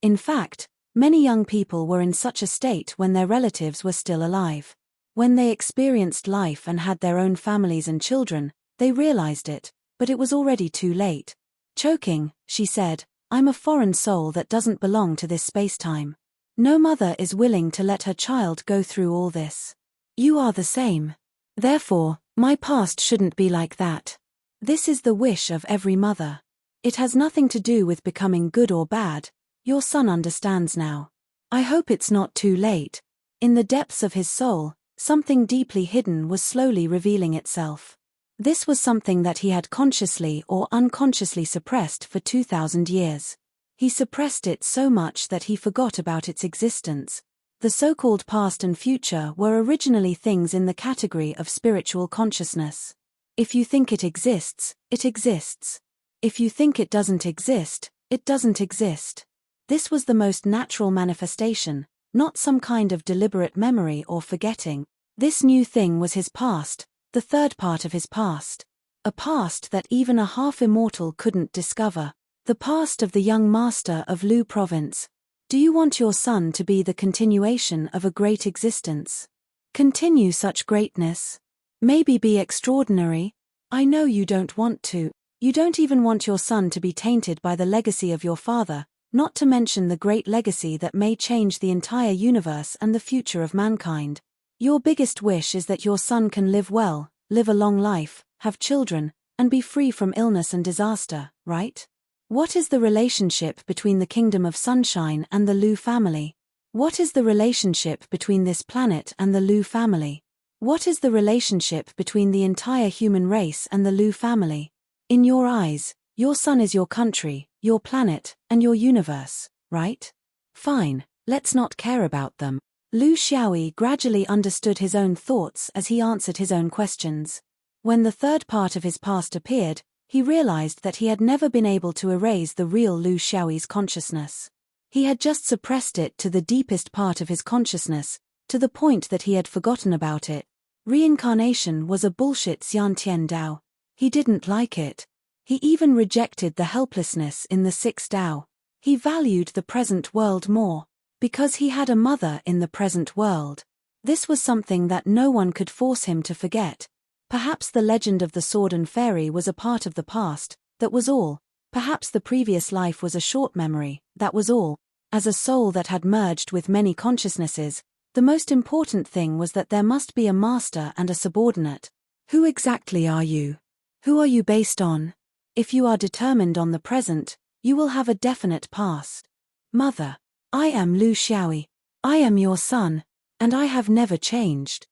In fact, Many young people were in such a state when their relatives were still alive. When they experienced life and had their own families and children, they realized it, but it was already too late. Choking, she said, "I'm a foreign soul that doesn't belong to this space-time. No mother is willing to let her child go through all this. You are the same. Therefore, my past shouldn't be like that. This is the wish of every mother. It has nothing to do with becoming good or bad. Your son understands now. I hope it's not too late." In the depths of his soul, something deeply hidden was slowly revealing itself. This was something that he had consciously or unconsciously suppressed for 2,000 years. He suppressed it so much that he forgot about its existence. The so-called past and future were originally things in the category of spiritual consciousness. If you think it exists, it exists. If you think it doesn't exist, it doesn't exist. This was the most natural manifestation, not some kind of deliberate memory or forgetting. This new thing was his past, the third part of his past. A past that even a half-immortal couldn't discover. The past of the young master of Lu province. Do you want your son to be the continuation of a great existence? Continue such greatness? Maybe be extraordinary? I know you don't want to. You don't even want your son to be tainted by the legacy of your father, not to mention the great legacy that may change the entire universe and the future of mankind. Your biggest wish is that your son can live well, live a long life, have children, and be free from illness and disaster, right? What is the relationship between the Kingdom of Sunshine and the Lu family? What is the relationship between this planet and the Lu family? What is the relationship between the entire human race and the Lu family? In your eyes, your son is your country, your planet, and your universe, right? Fine, let's not care about them. Lu Xiaoyi gradually understood his own thoughts as he answered his own questions. When the third part of his past appeared, he realized that he had never been able to erase the real Lu Xiaoyi's consciousness. He had just suppressed it to the deepest part of his consciousness, to the point that he had forgotten about it. Reincarnation was a bullshit Xiantian Dao. He didn't like it. He even rejected the helplessness in the sixth Dao. He valued the present world more, because he had a mother in the present world. This was something that no one could force him to forget. Perhaps the legend of the sword and fairy was a part of the past, that was all. Perhaps the previous life was a short memory, that was all. As a soul that had merged with many consciousnesses, the most important thing was that there must be a master and a subordinate. Who exactly are you? Who are you based on? If you are determined on the present, you will have a definite past. Mother, I am Lu Xiaoyi. I am your son, and I have never changed.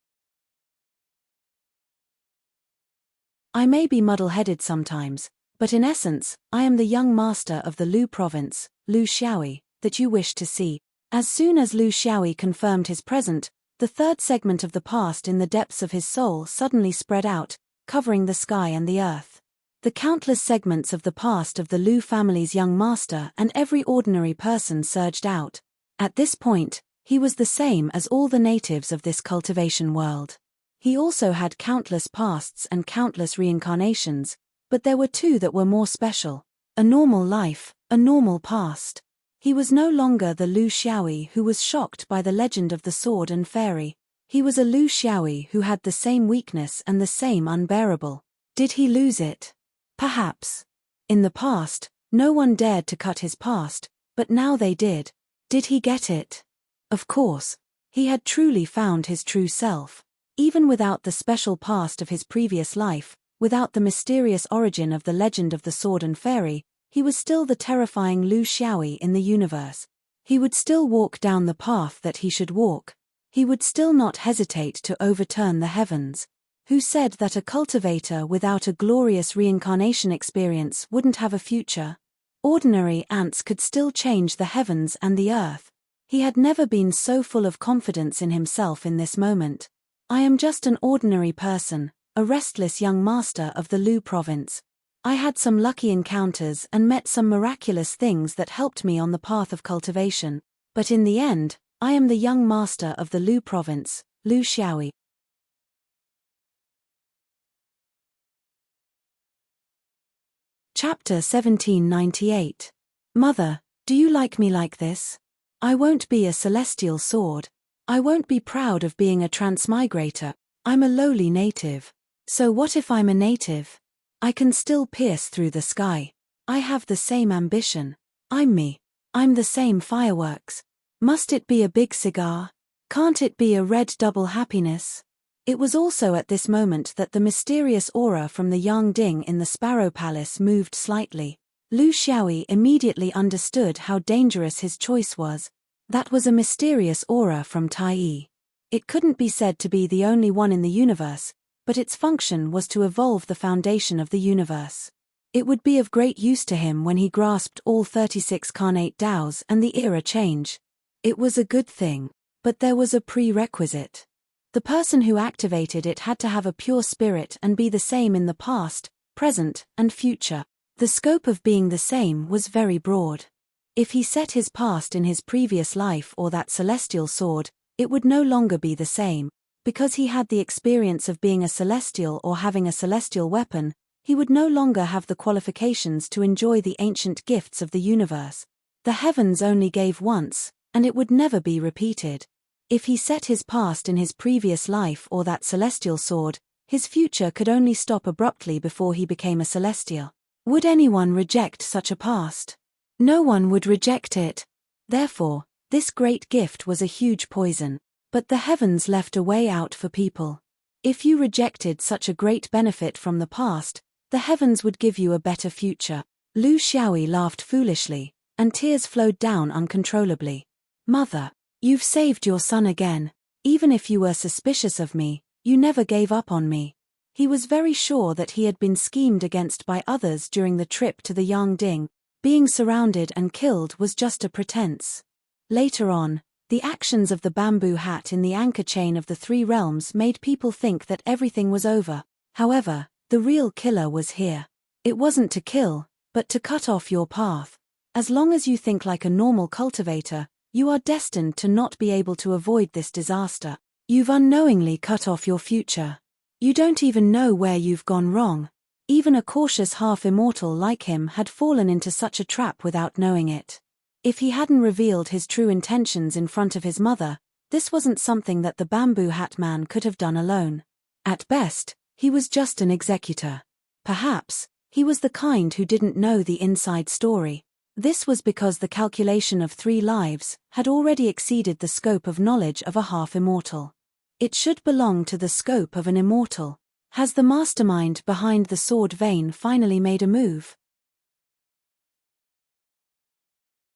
I may be muddle-headed sometimes, but in essence, I am the young master of the Lu province, Lu Xiaoyi, that you wish to see. As soon as Lu Xiaoyi confirmed his present, the third segment of the past in the depths of his soul suddenly spread out, covering the sky and the earth. The countless segments of the past of the Lu family's young master and every ordinary person surged out. At this point, he was the same as all the natives of this cultivation world. He also had countless pasts and countless reincarnations, but there were two that were more special. A normal life, a normal past. He was no longer the Lu Xiaoyi who was shocked by the legend of the sword and fairy. He was a Lu Xiaoyi who had the same weakness and the same unbearable. Did he lose it? Perhaps. In the past, no one dared to cut his past, but now they did. Did he get it? Of course. He had truly found his true self. Even without the special past of his previous life, without the mysterious origin of the legend of the sword and fairy, he was still the terrifying Lu Xiaoyi in the universe. He would still walk down the path that he should walk. He would still not hesitate to overturn the heavens. Who said that a cultivator without a glorious reincarnation experience wouldn't have a future? Ordinary ants could still change the heavens and the earth. He had never been so full of confidence in himself in this moment. I am just an ordinary person, a restless young master of the Lu province. I had some lucky encounters and met some miraculous things that helped me on the path of cultivation, but in the end, I am the young master of the Lu province, Lu Xiaoyi. Chapter 1798. Mother, do you like me like this? I won't be a celestial sword. I won't be proud of being a transmigrator. I'm a lowly native. So what if I'm a native? I can still pierce through the sky. I have the same ambition. I'm me. I'm the same fireworks. Must it be a big cigar? Can't it be a red double happiness? It was also at this moment that the mysterious aura from the Yang Ding in the Sparrow Palace moved slightly. Lu Xiaoyi immediately understood how dangerous his choice was. That was a mysterious aura from Tai Yi. It couldn't be said to be the only one in the universe, but its function was to evolve the foundation of the universe. It would be of great use to him when he grasped all 36 carnate Daos and the era change. It was a good thing. But there was a prerequisite. The person who activated it had to have a pure spirit and be the same in the past, present, and future. The scope of being the same was very broad. If he set his past in his previous life or that celestial sword, it would no longer be the same. Because he had the experience of being a celestial or having a celestial weapon, he would no longer have the qualifications to enjoy the ancient gifts of the universe. The heavens only gave once, and it would never be repeated. If he set his past in his previous life or that celestial sword, his future could only stop abruptly before he became a celestial. Would anyone reject such a past? No one would reject it. Therefore, this great gift was a huge poison. But the heavens left a way out for people. If you rejected such a great benefit from the past, the heavens would give you a better future. Lu Xiaoyi laughed foolishly, and tears flowed down uncontrollably. Mother, you've saved your son again. Even if you were suspicious of me, you never gave up on me. He was very sure that he had been schemed against by others during the trip to the Yang Ding. Being surrounded and killed was just a pretense. Later on, the actions of the bamboo hat in the anchor chain of the three realms made people think that everything was over. However, the real killer was here. It wasn't to kill, but to cut off your path. As long as you think like a normal cultivator, you are destined to not be able to avoid this disaster. You've unknowingly cut off your future. You don't even know where you've gone wrong. Even a cautious half-immortal like him had fallen into such a trap without knowing it. If he hadn't revealed his true intentions in front of his mother, this wasn't something that the bamboo hat man could have done alone. At best, he was just an executor. Perhaps, he was the kind who didn't know the inside story. This was because the calculation of 3 lives had already exceeded the scope of knowledge of a half-immortal. It should belong to the scope of an immortal. Has the mastermind behind the sword vein finally made a move?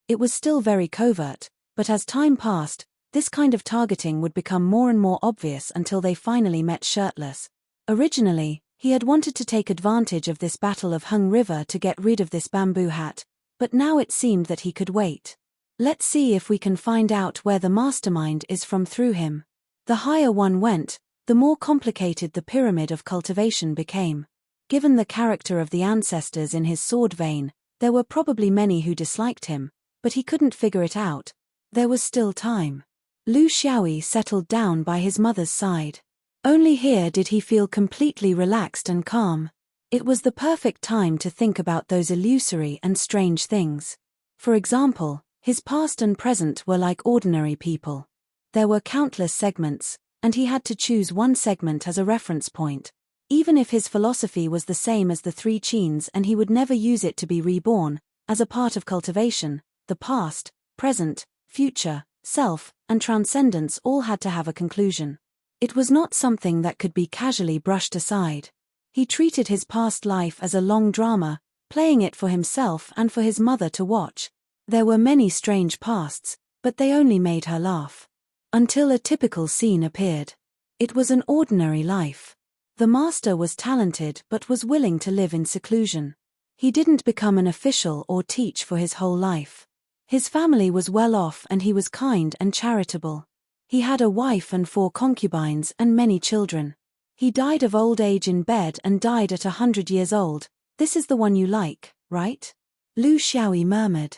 It was still very covert, but as time passed, this kind of targeting would become more and more obvious until they finally met shirtless. Originally, he had wanted to take advantage of this battle of Hung River to get rid of this bamboo hat, but now it seemed that he could wait. Let's see if we can find out where the mastermind is from through him. The higher one went, the more complicated the pyramid of cultivation became. Given the character of the ancestors in his sword vein, there were probably many who disliked him, but he couldn't figure it out. There was still time. Lu Xiaoyi settled down by his mother's side. Only here did he feel completely relaxed and calm. It was the perfect time to think about those illusory and strange things. For example, his past and present were like ordinary people. There were countless segments, and he had to choose one segment as a reference point. Even if his philosophy was the same as the 3 Qins and he would never use it to be reborn, as a part of cultivation, the past, present, future, self, and transcendence all had to have a conclusion. It was not something that could be casually brushed aside. He treated his past life as a long drama, playing it for himself and for his mother to watch. There were many strange pasts, but they only made her laugh. Until a typical scene appeared. It was an ordinary life. The master was talented but was willing to live in seclusion. He didn't become an official or teach for his whole life. His family was well off and he was kind and charitable. He had a wife and 4 concubines and many children. He died of old age in bed and died at 100 years old. This is the one you like, right? Lu Xiaoyi murmured.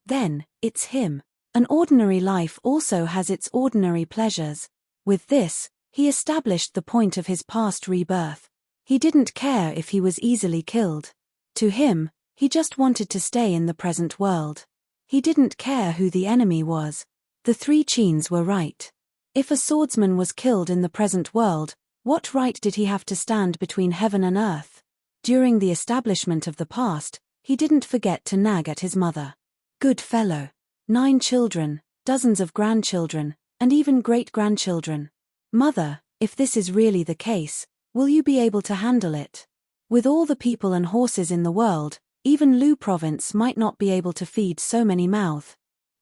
Then, it's him. An ordinary life also has its ordinary pleasures. With this, he established the point of his past rebirth. He didn't care if he was easily killed. To him, he just wanted to stay in the present world. He didn't care who the enemy was. The three Qins were right. If a swordsman was killed in the present world, what right did he have to stand between heaven and earth? During the establishment of the past, he didn't forget to nag at his mother. Good fellow. 9 children, dozens of grandchildren, and even great-grandchildren. Mother, if this is really the case, will you be able to handle it? With all the people and horses in the world, even Lu province might not be able to feed so many mouths.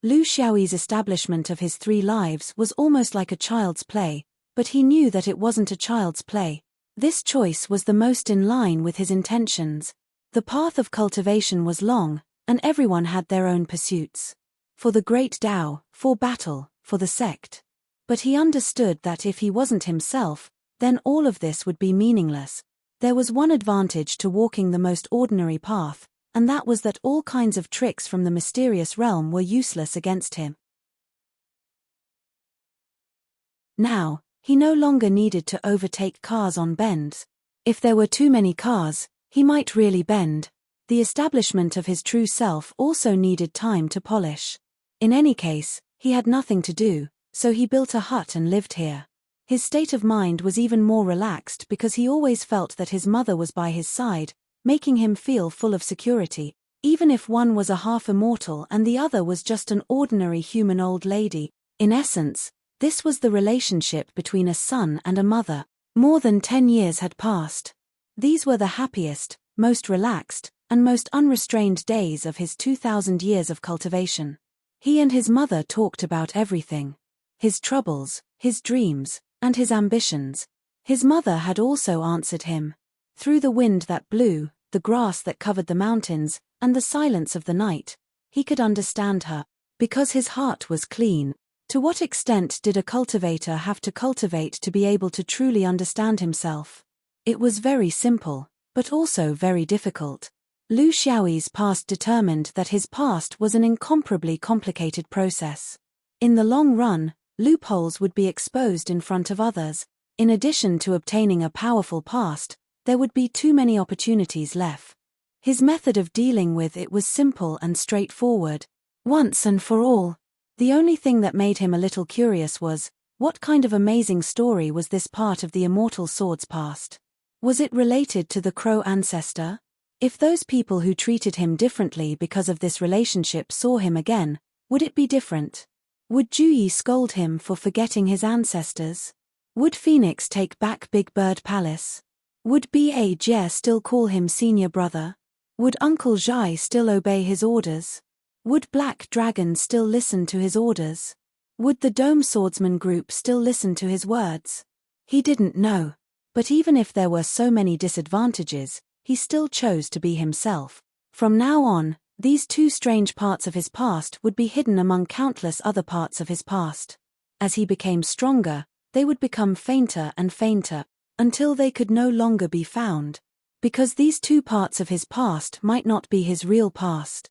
Lu Xiaoyi's establishment of his 3 lives was almost like a child's play, but he knew that it wasn't a child's play. This choice was the most in line with his intentions. The path of cultivation was long, and everyone had their own pursuits. For the great Tao, for battle, for the sect. But he understood that if he wasn't himself, then all of this would be meaningless. There was one advantage to walking the most ordinary path, and that was that all kinds of tricks from the mysterious realm were useless against him. Now, he no longer needed to overtake cars on bends. If there were too many cars, he might really bend. The establishment of his true self also needed time to polish. In any case, he had nothing to do, so he built a hut and lived here. His state of mind was even more relaxed because he always felt that his mother was by his side, making him feel full of security, even if one was a half-immortal and the other was just an ordinary human old lady. In essence, this was the relationship between a son and a mother. More than 10 years had passed. These were the happiest, most relaxed, and most unrestrained days of his 2,000 years of cultivation. He and his mother talked about everything. His troubles, his dreams, and his ambitions. His mother had also answered him. Through the wind that blew, the grass that covered the mountains, and the silence of the night, he could understand her, because his heart was clean. To what extent did a cultivator have to cultivate to be able to truly understand himself? It was very simple, but also very difficult. Lu Xiaoyi's past determined that his past was an incomparably complicated process. In the long run, loopholes would be exposed in front of others. In addition to obtaining a powerful past, there would be too many opportunities left. His method of dealing with it was simple and straightforward. Once and for all. The only thing that made him a little curious was, what kind of amazing story was this part of the immortal sword's past? Was it related to the crow ancestor? If those people who treated him differently because of this relationship saw him again, would it be different? Would Juyi scold him for forgetting his ancestors? Would Phoenix take back Big Bird Palace? Would Ba Jie still call him senior brother? Would Uncle Zhai still obey his orders? Would Black Dragon still listen to his orders? Would the Dome Swordsman group still listen to his words? He didn't know. But even if there were so many disadvantages, he still chose to be himself. From now on, these 2 strange parts of his past would be hidden among countless other parts of his past. As he became stronger, they would become fainter and fainter, until they could no longer be found. Because these 2 parts of his past might not be his real past.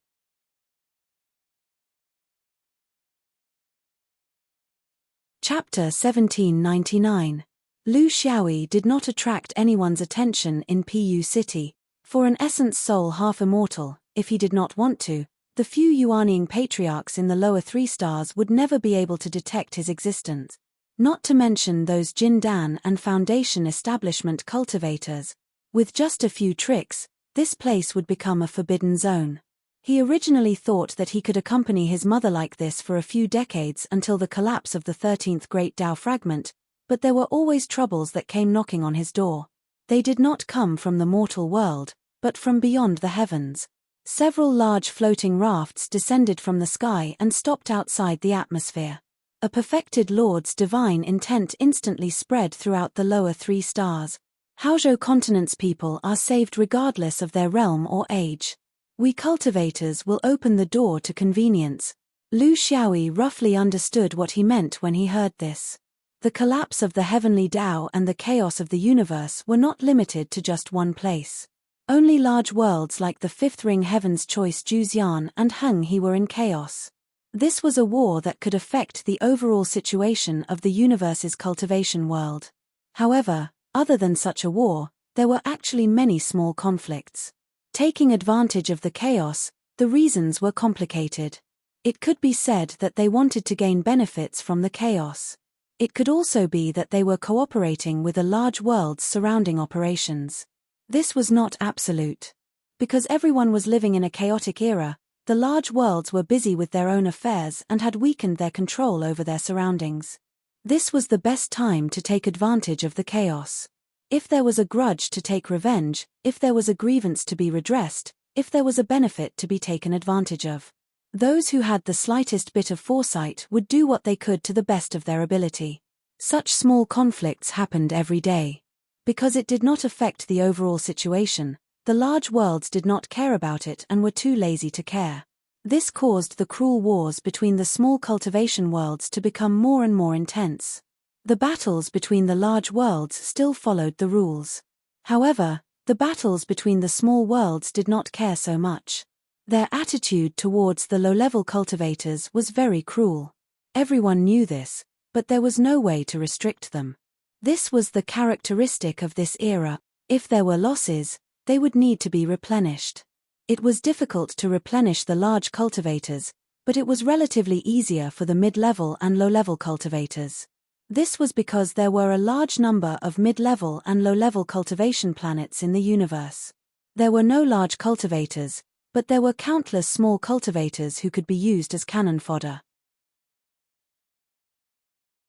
Chapter 1799. Lu Xiaoyi did not attract anyone's attention in Pu City. For an essence soul half-immortal, if he did not want to, the few Yuanying patriarchs in the lower 3 stars would never be able to detect his existence. Not to mention those Jindan and Foundation establishment cultivators. With just a few tricks, this place would become a forbidden zone. He originally thought that he could accompany his mother like this for a few decades until the collapse of the 13th Great Tao Fragment, but there were always troubles that came knocking on his door. They did not come from the mortal world, but from beyond the heavens. Several large floating rafts descended from the sky and stopped outside the atmosphere. A perfected Lord's divine intent instantly spread throughout the lower 3 stars. Haozhou continent's people are saved regardless of their realm or age. We cultivators will open the door to convenience. Lu Xiaoyi roughly understood what he meant when he heard this. The collapse of the heavenly Tao and the chaos of the universe were not limited to just one place. Only large worlds like the 5th ring Heaven's Choice Juzian and Heng He were in chaos. This was a war that could affect the overall situation of the universe's cultivation world. However, other than such a war, there were actually many small conflicts. Taking advantage of the chaos, the reasons were complicated. It could be said that they wanted to gain benefits from the chaos. It could also be that they were cooperating with the large world's surrounding operations. This was not absolute. Because everyone was living in a chaotic era, the large worlds were busy with their own affairs and had weakened their control over their surroundings. This was the best time to take advantage of the chaos. If there was a grudge to take revenge, if there was a grievance to be redressed, if there was a benefit to be taken advantage of, those who had the slightest bit of foresight would do what they could to the best of their ability. Such small conflicts happened every day. Because it did not affect the overall situation, the large worlds did not care about it and were too lazy to care. This caused the cruel wars between the small cultivation worlds to become more and more intense. The battles between the large worlds still followed the rules. However, the battles between the small worlds did not care so much. Their attitude towards the low-level cultivators was very cruel. Everyone knew this, but there was no way to restrict them. This was the characteristic of this era. If there were losses, they would need to be replenished. It was difficult to replenish the large cultivators, but it was relatively easier for the mid-level and low-level cultivators. This was because there were a large number of mid-level and low-level cultivation planets in the universe. There were no large cultivators, but there were countless small cultivators who could be used as cannon fodder.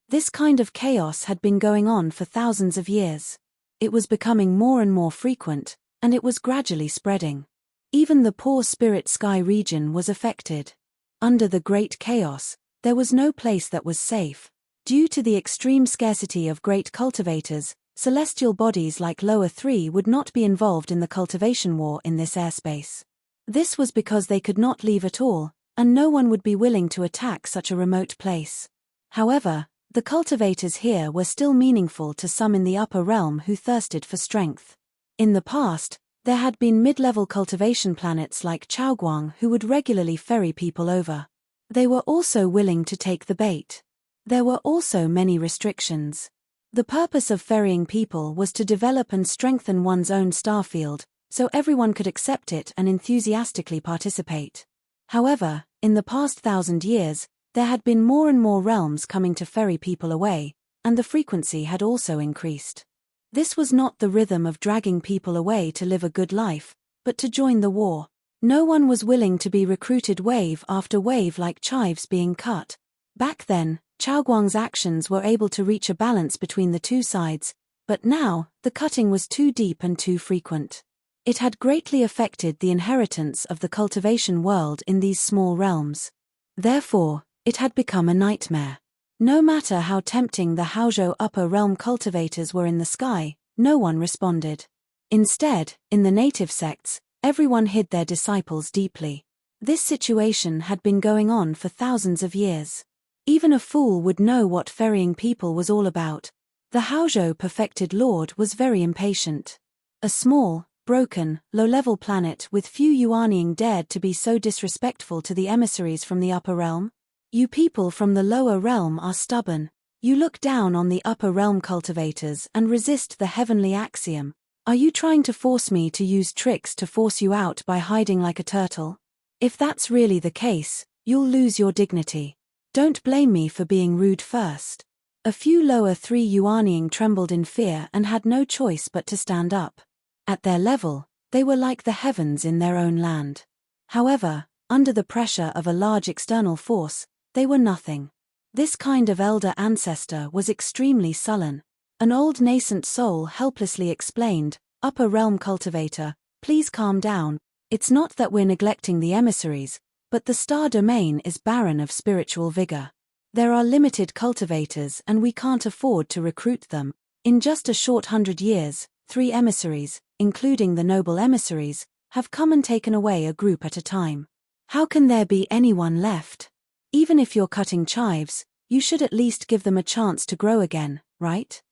This kind of chaos had been going on for thousands of years. It was becoming more and more frequent, and it was gradually spreading. Even the poor spirit sky region was affected. Under the great chaos, there was no place that was safe. Due to the extreme scarcity of great cultivators, celestial bodies like Lower 3 would not be involved in the cultivation war in this airspace. This was because they could not leave at all, and no one would be willing to attack such a remote place. However, the cultivators here were still meaningful to some in the upper realm who thirsted for strength. In the past, there had been mid-level cultivation planets like Chaoguang who would regularly ferry people over. They were also willing to take the bait. There were also many restrictions. The purpose of ferrying people was to develop and strengthen one's own star field, so everyone could accept it and enthusiastically participate. However, in the past 1,000 years, there had been more and more realms coming to ferry people away, and the frequency had also increased. This was not the rhythm of dragging people away to live a good life, but to join the war. No one was willing to be recruited wave after wave like chives being cut. Back then, Chaoguang's actions were able to reach a balance between the two sides, but now, the cutting was too deep and too frequent. It had greatly affected the inheritance of the cultivation world in these small realms. Therefore, it had become a nightmare. No matter how tempting the Haozhou upper realm cultivators were in the sky, no one responded. Instead, in the native sects, everyone hid their disciples deeply. This situation had been going on for thousands of years. Even a fool would know what ferrying people was all about. The Haozhou perfected lord was very impatient. A small, broken, low-level planet with few Yuaniing dared to be so disrespectful to the emissaries from the upper realm? You people from the lower realm are stubborn. You look down on the upper realm cultivators and resist the heavenly axiom. Are you trying to force me to use tricks to force you out by hiding like a turtle? If that's really the case, you'll lose your dignity. Don't blame me for being rude first. A few lower 3 Yuaniing trembled in fear and had no choice but to stand up. At their level, they were like the heavens in their own land. However, under the pressure of a large external force, they were nothing. This kind of elder ancestor was extremely sullen. An old nascent soul helplessly explained, "Upper realm cultivator, please calm down. It's not that we're neglecting the emissaries, but the star domain is barren of spiritual vigor. There are limited cultivators and we can't afford to recruit them. In just a short 100 years, 3 emissaries, including the noble emissaries, have come and taken away a group at a time. How can there be anyone left? Even if you're cutting chives, you should at least give them a chance to grow again, right?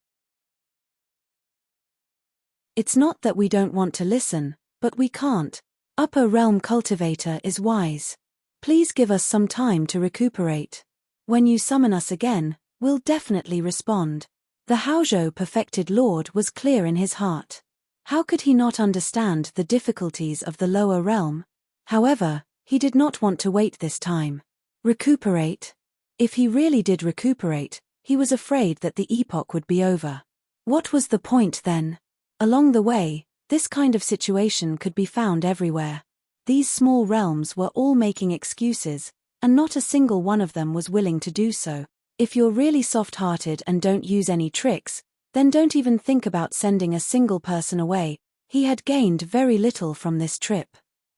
It's not that we don't want to listen, but we can't. Upper realm cultivator is wise. Please give us some time to recuperate. When you summon us again, we'll definitely respond." The Haozhou perfected lord was clear in his heart. How could he not understand the difficulties of the lower realm? However, he did not want to wait this time. Recuperate? If he really did recuperate, he was afraid that the epoch would be over. What was the point then? Along the way, this kind of situation could be found everywhere. These small realms were all making excuses, and not a single one of them was willing to do so. If you're really soft-hearted and don't use any tricks, then don't even think about sending a single person away. He had gained very little from this trip.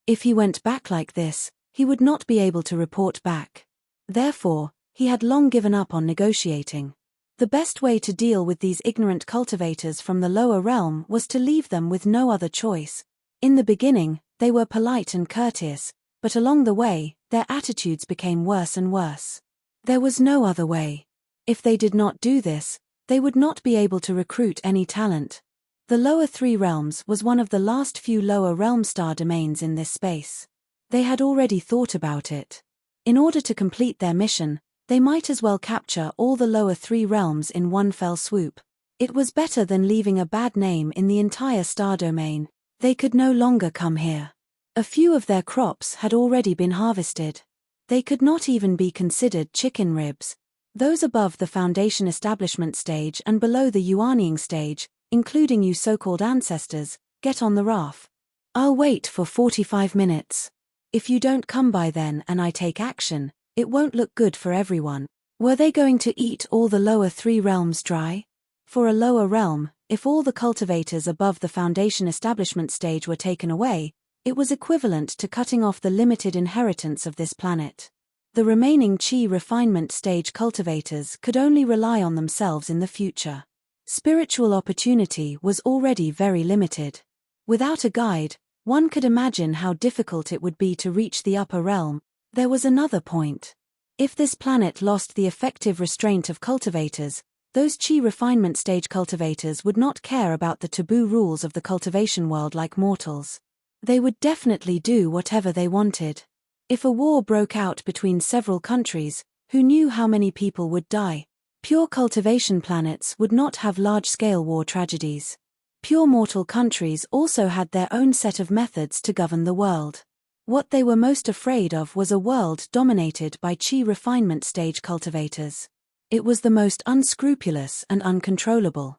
If he went back like this, he would not be able to report back. Therefore, he had long given up on negotiating. The best way to deal with these ignorant cultivators from the lower realm was to leave them with no other choice. In the beginning, they were polite and courteous, but along the way, their attitudes became worse and worse. There was no other way. If they did not do this, they would not be able to recruit any talent. The lower three realms was one of the last few lower realm star domains in this space. They had already thought about it. In order to complete their mission, they might as well capture all the lower three realms in one fell swoop. It was better than leaving a bad name in the entire star domain. They could no longer come here. A few of their crops had already been harvested. They could not even be considered chicken ribs. Those above the Foundation establishment stage and below the Yuanying stage, including you so-called ancestors, get on the raft. I'll wait for 45 minutes. If you don't come by then and I take action, it won't look good for everyone. Were they going to eat all the lower three realms dry? For a lower realm, if all the cultivators above the Foundation establishment stage were taken away, it was equivalent to cutting off the limited inheritance of this planet. The remaining Qi refinement stage cultivators could only rely on themselves in the future. Spiritual opportunity was already very limited. Without a guide, one could imagine how difficult it would be to reach the upper realm. There was another point. If this planet lost the effective restraint of cultivators, those Qi refinement stage cultivators would not care about the taboo rules of the cultivation world like mortals. They would definitely do whatever they wanted. If a war broke out between several countries, who knew how many people would die? Pure cultivation planets would not have large-scale war tragedies. Pure mortal countries also had their own set of methods to govern the world. What they were most afraid of was a world dominated by Qi refinement stage cultivators. It was the most unscrupulous and uncontrollable.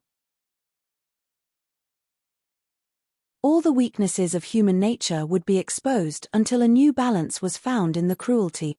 All the weaknesses of human nature would be exposed until a new balance was found in the cruelty.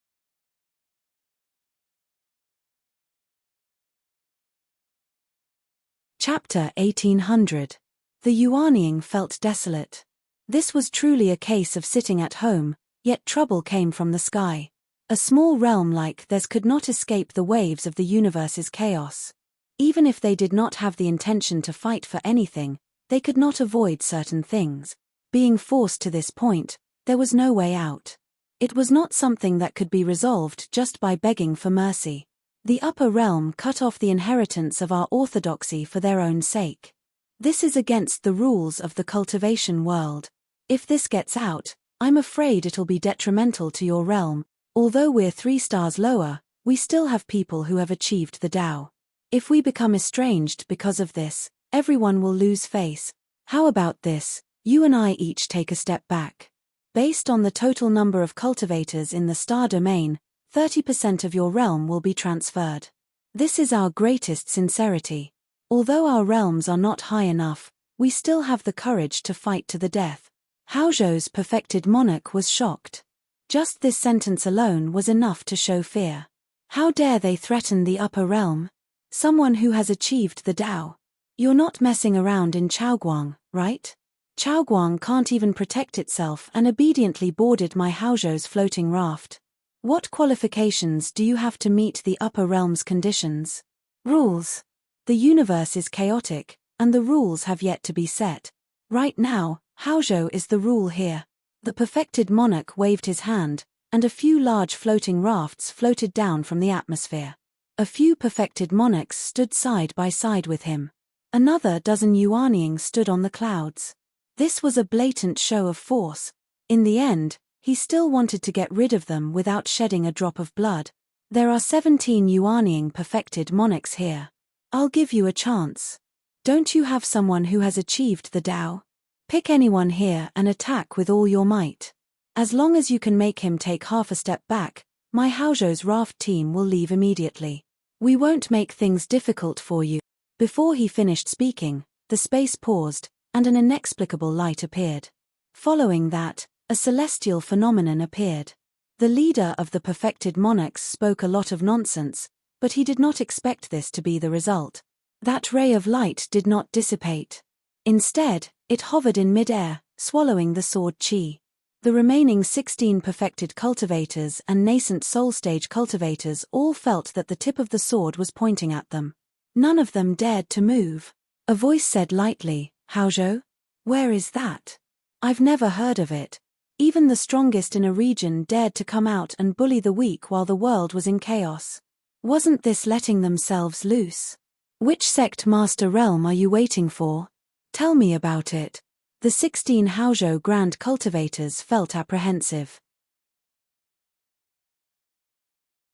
Chapter 1800. The Yuanying felt desolate. This was truly a case of sitting at home, yet trouble came from the sky. A small realm like theirs could not escape the waves of the universe's chaos. Even if they did not have the intention to fight for anything, they could not avoid certain things. Being forced to this point, there was no way out. It was not something that could be resolved just by begging for mercy. The upper realm cut off the inheritance of our orthodoxy for their own sake. This is against the rules of the cultivation world. If this gets out, I'm afraid it'll be detrimental to your realm. Although we're 3 stars lower, we still have people who have achieved the Tao. If we become estranged because of this, everyone will lose face. How about this? You and I each take a step back. Based on the total number of cultivators in the star domain, 30% of your realm will be transferred. This is our greatest sincerity. Although our realms are not high enough, we still have the courage to fight to the death. Haozhou's perfected monarch was shocked. Just this sentence alone was enough to show fear. How dare they threaten the upper realm? Someone who has achieved the Tao. You're not messing around in Chaoguang, right? Chaoguang can't even protect itself and obediently boarded my Haozhou's floating raft. What qualifications do you have to meet the upper realm's conditions? Rules. The universe is chaotic, and the rules have yet to be set. Right now, Haozhou is the rule here. The perfected monarch waved his hand, and a few large floating rafts floated down from the atmosphere. A few perfected monarchs stood side by side with him. Another dozen Yuanying stood on the clouds. This was a blatant show of force. In the end, he still wanted to get rid of them without shedding a drop of blood. There are 17 Yuanying perfected monarchs here. I'll give you a chance. Don't you have someone who has achieved the Tao? Pick anyone here and attack with all your might. As long as you can make him take half a step back, My Haozhou's raft team will leave immediately. We won't make things difficult for you. Before he finished speaking, the space paused, and an inexplicable light appeared. Following that, a celestial phenomenon appeared. The leader of the perfected monarchs spoke a lot of nonsense, but he did not expect this to be the result. That ray of light did not dissipate. Instead, it hovered in mid-air, swallowing the sword chi. The remaining 16 perfected cultivators and nascent soul stage cultivators all felt that the tip of the sword was pointing at them. None of them dared to move. A voice said lightly, "Haozhou? Where is that? I've never heard of it." Even the strongest in a region dared to come out and bully the weak while the world was in chaos. Wasn't this letting themselves loose? Which sect master realm are you waiting for? Tell me about it. The 16 Haozhou Grand Cultivators felt apprehensive.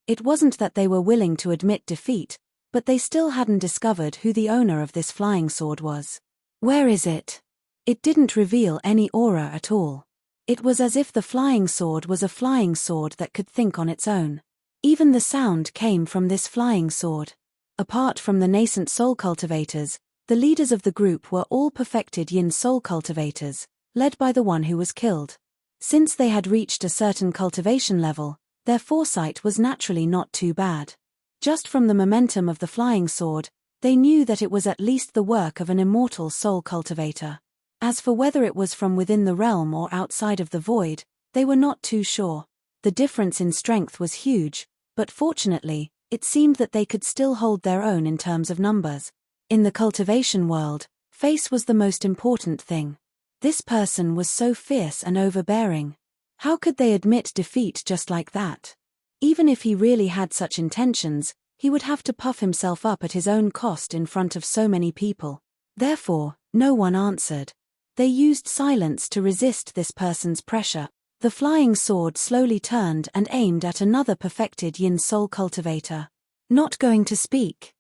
It wasn't that they were willing to admit defeat, but they still hadn't discovered who the owner of this flying sword was. Where is it? It didn't reveal any aura at all. It was as if the flying sword was a flying sword that could think on its own. Even the sound came from this flying sword. Apart from the nascent soul cultivators, the leaders of the group were all perfected yin soul cultivators, led by the one who was killed. Since they had reached a certain cultivation level, their foresight was naturally not too bad. Just from the momentum of the flying sword, they knew that it was at least the work of an immortal soul cultivator. As for whether it was from within the realm or outside of the void, they were not too sure. The difference in strength was huge, but fortunately, it seemed that they could still hold their own in terms of numbers. In the cultivation world, face was the most important thing. This person was so fierce and overbearing. How could they admit defeat just like that? Even if he really had such intentions, he would have to puff himself up at his own cost in front of so many people. Therefore, no one answered. They used silence to resist this person's pressure. The flying sword slowly turned and aimed at another perfected yin soul cultivator. Not going to speak.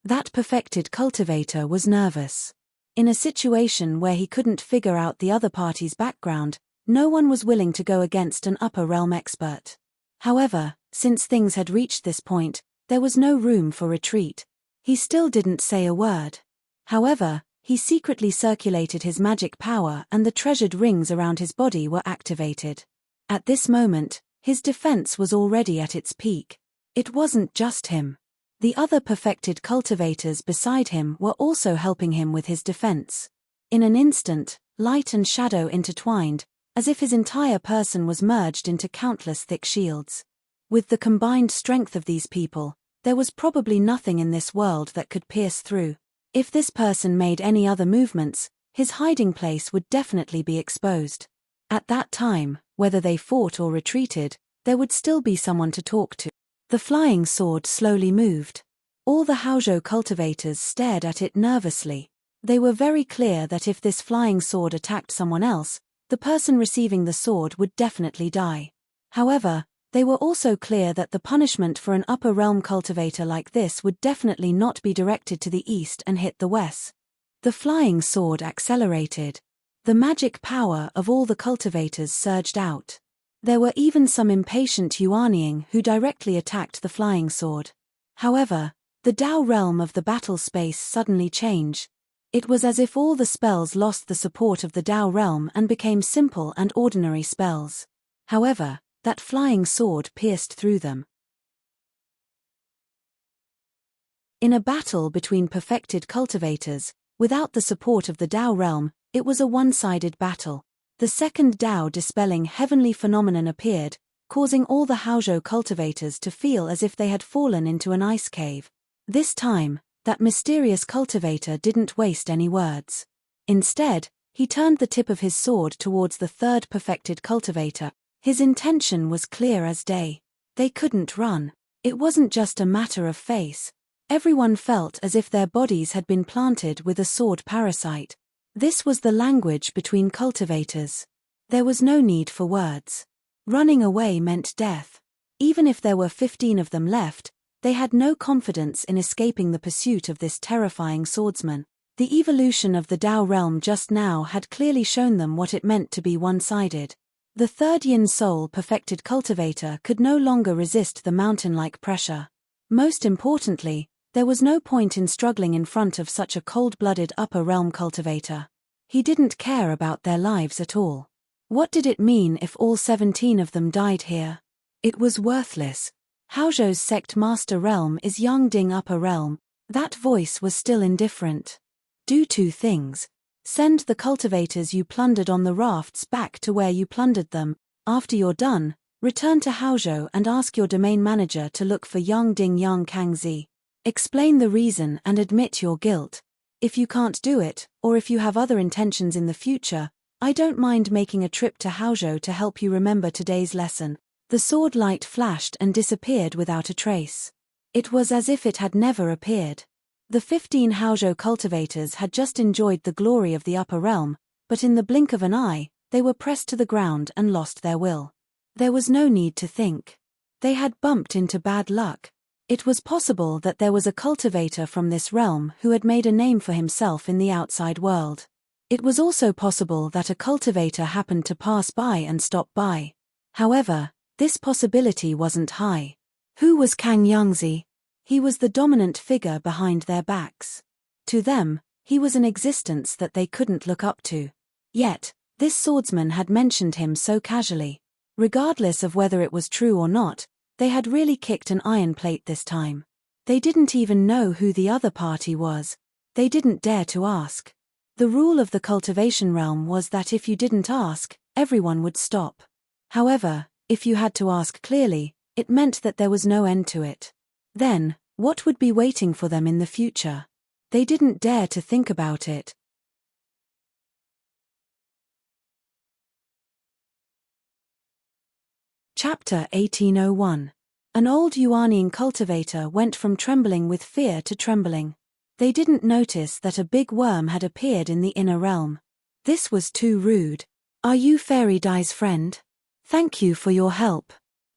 That perfected cultivator was nervous. In a situation where he couldn't figure out the other party's background, no one was willing to go against an upper realm expert. However, since things had reached this point, there was no room for retreat. He still didn't say a word. However, he secretly circulated his magic power and the treasured rings around his body were activated. At this moment, his defense was already at its peak. It wasn't just him. The other perfected cultivators beside him were also helping him with his defense. In an instant, light and shadow intertwined, as if his entire person was merged into countless thick shields. With the combined strength of these people, there was probably nothing in this world that could pierce through. If this person made any other movements, his hiding place would definitely be exposed. At that time, whether they fought or retreated, there would still be someone to talk to. The flying sword slowly moved. All the Haozhou cultivators stared at it nervously. They were very clear that if this flying sword attacked someone else, the person receiving the sword would definitely die. However, they were also clear that the punishment for an upper realm cultivator like this would definitely not be directed to the east and hit the west. The flying sword accelerated. The magic power of all the cultivators surged out. There were even some impatient Yuanying who directly attacked the flying sword. However, the Dao realm of the battle space suddenly changed. It was as if all the spells lost the support of the Dao realm and became simple and ordinary spells. However, that flying sword pierced through them. In a battle between perfected cultivators, without the support of the Dao realm, it was a one-sided battle. The second Dao dispelling heavenly phenomenon appeared, causing all the Haozhou cultivators to feel as if they had fallen into an ice cave. This time, that mysterious cultivator didn't waste any words. Instead, he turned the tip of his sword towards the third perfected cultivator. His intention was clear as day. They couldn't run. It wasn't just a matter of face. Everyone felt as if their bodies had been planted with a sword parasite. This was the language between cultivators. There was no need for words. Running away meant death. Even if there were 15 of them left, they had no confidence in escaping the pursuit of this terrifying swordsman. The evolution of the Dao realm just now had clearly shown them what it meant to be one-sided. The third yin soul perfected cultivator could no longer resist the mountain-like pressure. Most importantly, there was no point in struggling in front of such a cold-blooded upper realm cultivator. He didn't care about their lives at all. What did it mean if all 17 of them died here? It was worthless. Haozhou's sect master realm is Yangding upper realm. That voice was still indifferent. Do two things. Send the cultivators you plundered on the rafts back to where you plundered them. After you're done, return to Haozhou and ask your domain manager to look for Yangding Yang Kangzi. Explain the reason and admit your guilt. If you can't do it, or if you have other intentions in the future, I don't mind making a trip to Haozhou to help you remember today's lesson. The sword light flashed and disappeared without a trace. It was as if it had never appeared. The 15 Haozhou cultivators had just enjoyed the glory of the upper realm, but in the blink of an eye, they were pressed to the ground and lost their will. There was no need to think. They had bumped into bad luck. It was possible that there was a cultivator from this realm who had made a name for himself in the outside world. It was also possible that a cultivator happened to pass by and stop by. However, this possibility wasn't high. Who was Kang Yangzi? He was the dominant figure behind their backs. To them, he was an existence that they couldn't look up to. Yet, this swordsman had mentioned him so casually. Regardless of whether it was true or not, they had really kicked an iron plate this time. They didn't even know who the other party was. They didn't dare to ask. The rule of the cultivation realm was that if you didn't ask, everyone would stop. However, if you had to ask clearly, it meant that there was no end to it. Then, what would be waiting for them in the future? They didn't dare to think about it. Chapter 1801. An old Yuanian cultivator went from trembling with fear to trembling. They didn't notice that a big worm had appeared in the inner realm. This was too rude. Are you Fairy Dai's friend? Thank you for your help.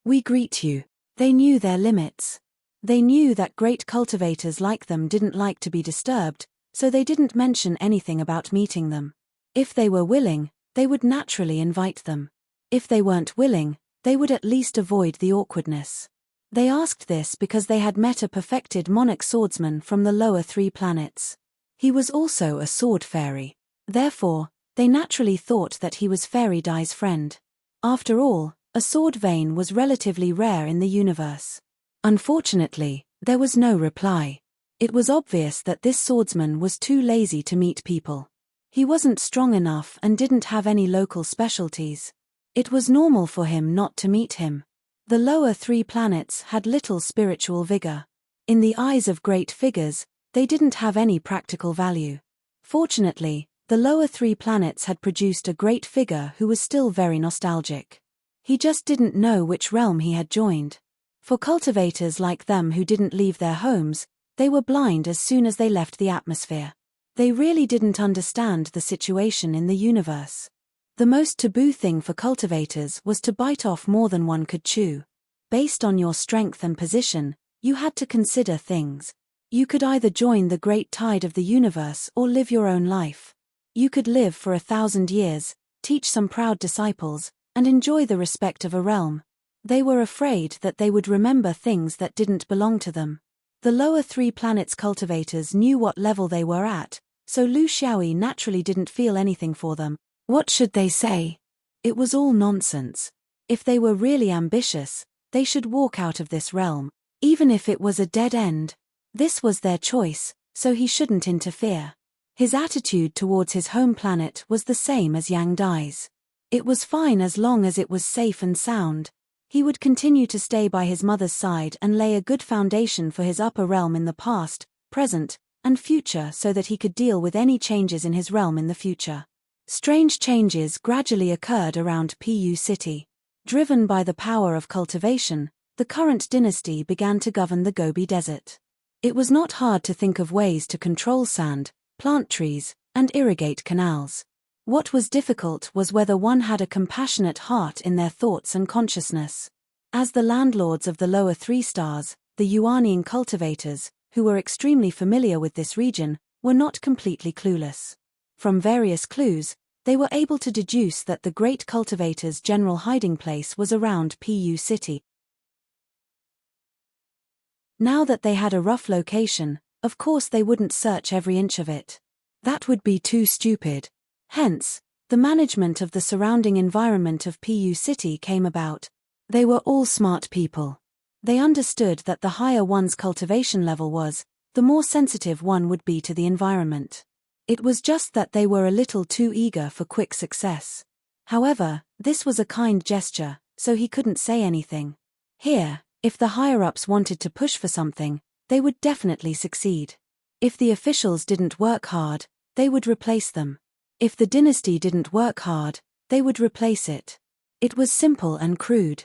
We greet you. They knew their limits. They knew that great cultivators like them didn't like to be disturbed, so they didn't mention anything about meeting them. If they were willing, they would naturally invite them. If they weren't willing, they would at least avoid the awkwardness. They asked this because they had met a perfected monarch swordsman from the lower 3 planets. He was also a sword fairy. Therefore, they naturally thought that he was Fairy Dai's friend. After all, a sword vein was relatively rare in the universe. Unfortunately, there was no reply. It was obvious that this swordsman was too lazy to meet people. He wasn't strong enough and didn't have any local specialties. It was normal for him not to meet him. The lower 3 planets had little spiritual vigor. In the eyes of great figures, they didn't have any practical value. Fortunately, the lower 3 planets had produced a great figure who was still very nostalgic. He just didn't know which realm he had joined. For cultivators like them who didn't leave their homes, they were blind as soon as they left the atmosphere. They really didn't understand the situation in the universe. The most taboo thing for cultivators was to bite off more than one could chew. Based on your strength and position, you had to consider things. You could either join the great tide of the universe or live your own life. You could live for 1,000 years, teach some proud disciples, and enjoy the respect of a realm. They were afraid that they would remember things that didn't belong to them. The lower 3 planets cultivators knew what level they were at, so Lu Xiaoyi naturally didn't feel anything for them. What should they say? It was all nonsense. If they were really ambitious, they should walk out of this realm, even if it was a dead end. This was their choice, so he shouldn't interfere. His attitude towards his home planet was the same as Yang Dai's. It was fine as long as it was safe and sound. He would continue to stay by his mother's side and lay a good foundation for his upper realm in the past, present, and future so that he could deal with any changes in his realm in the future. Strange changes gradually occurred around Pu City. Driven by the power of cultivation, the current dynasty began to govern the Gobi Desert. It was not hard to think of ways to control sand, plant trees, and irrigate canals. What was difficult was whether one had a compassionate heart in their thoughts and consciousness. As the landlords of the lower 3 stars, the Yuanian cultivators, who were extremely familiar with this region, were not completely clueless. From various clues, They were able to deduce that the great cultivator's general hiding place was around Pu City. Now that they had a rough location, of course they wouldn't search every inch of it. That would be too stupid. Hence, the management of the surrounding environment of Pu City came about. They were all smart people. They understood that the higher one's cultivation level was, the more sensitive one would be to the environment. It was just that they were a little too eager for quick success. However, this was a kind gesture, so he couldn't say anything. Here, if the higher-ups wanted to push for something, they would definitely succeed. If the officials didn't work hard, they would replace them. If the dynasty didn't work hard, they would replace it. It was simple and crude.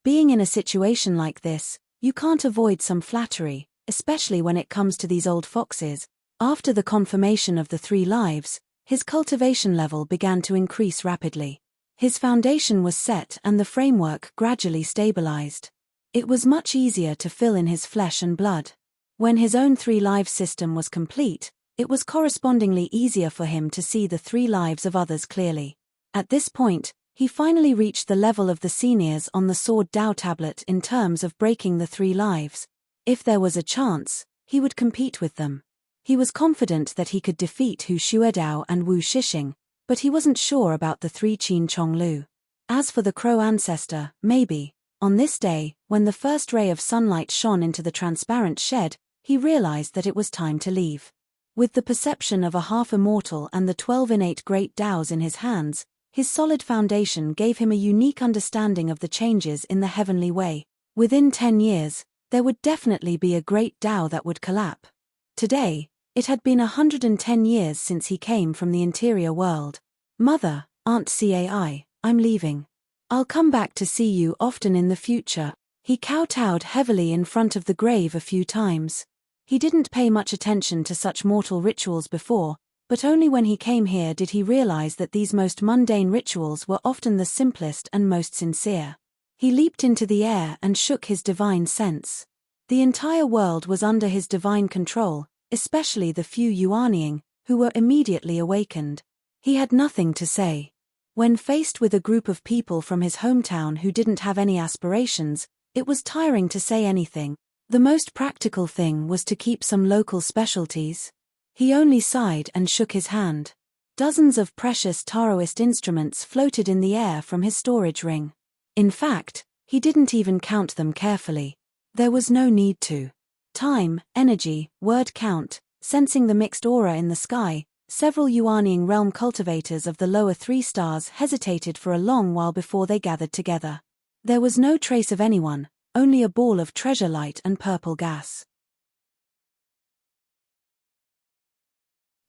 Being in a situation like this, you can't avoid some flattery, especially when it comes to these old foxes. After the confirmation of the 3 lives, his cultivation level began to increase rapidly. His foundation was set and the framework gradually stabilized. It was much easier to fill in his flesh and blood. When his own 3 live system was complete, it was correspondingly easier for him to see the 3 lives of others clearly. At this point, he finally reached the level of the seniors on the Sword Dao tablet in terms of breaking the 3 lives. If there was a chance, he would compete with them. He was confident that he could defeat Hu Xuedao and Wu Shixing, but he wasn't sure about the 3 Qin Chonglu. As for the Crow ancestor, maybe. On this day, when the first ray of sunlight shone into the transparent shed, he realized that it was time to leave. With the perception of a half-immortal and the 12 innate great Daos in his hands, his solid foundation gave him a unique understanding of the changes in the heavenly way. Within 10 years, there would definitely be a great Dao that would collapse. Today, it had been 110 years since he came from the interior world. Mother, Aunt Cai, I'm leaving. I'll come back to see you often in the future. He kowtowed heavily in front of the grave a few times. He didn't pay much attention to such mortal rituals before, but only when he came here did he realize that these most mundane rituals were often the simplest and most sincere. He leaped into the air and shook his divine sense. The entire world was under his divine control, especially the few Yuanying, who were immediately awakened. He had nothing to say. When faced with a group of people from his hometown who didn't have any aspirations, it was tiring to say anything. The most practical thing was to keep some local specialties. He only sighed and shook his hand. Dozens of precious Taoist instruments floated in the air from his storage ring. In fact, he didn't even count them carefully. There was no need to. Time, energy, word count, sensing the mixed aura in the sky, several Yuanying realm cultivators of the lower 3 stars hesitated for a long while before they gathered together. There was no trace of anyone, only a ball of treasure light and purple gas.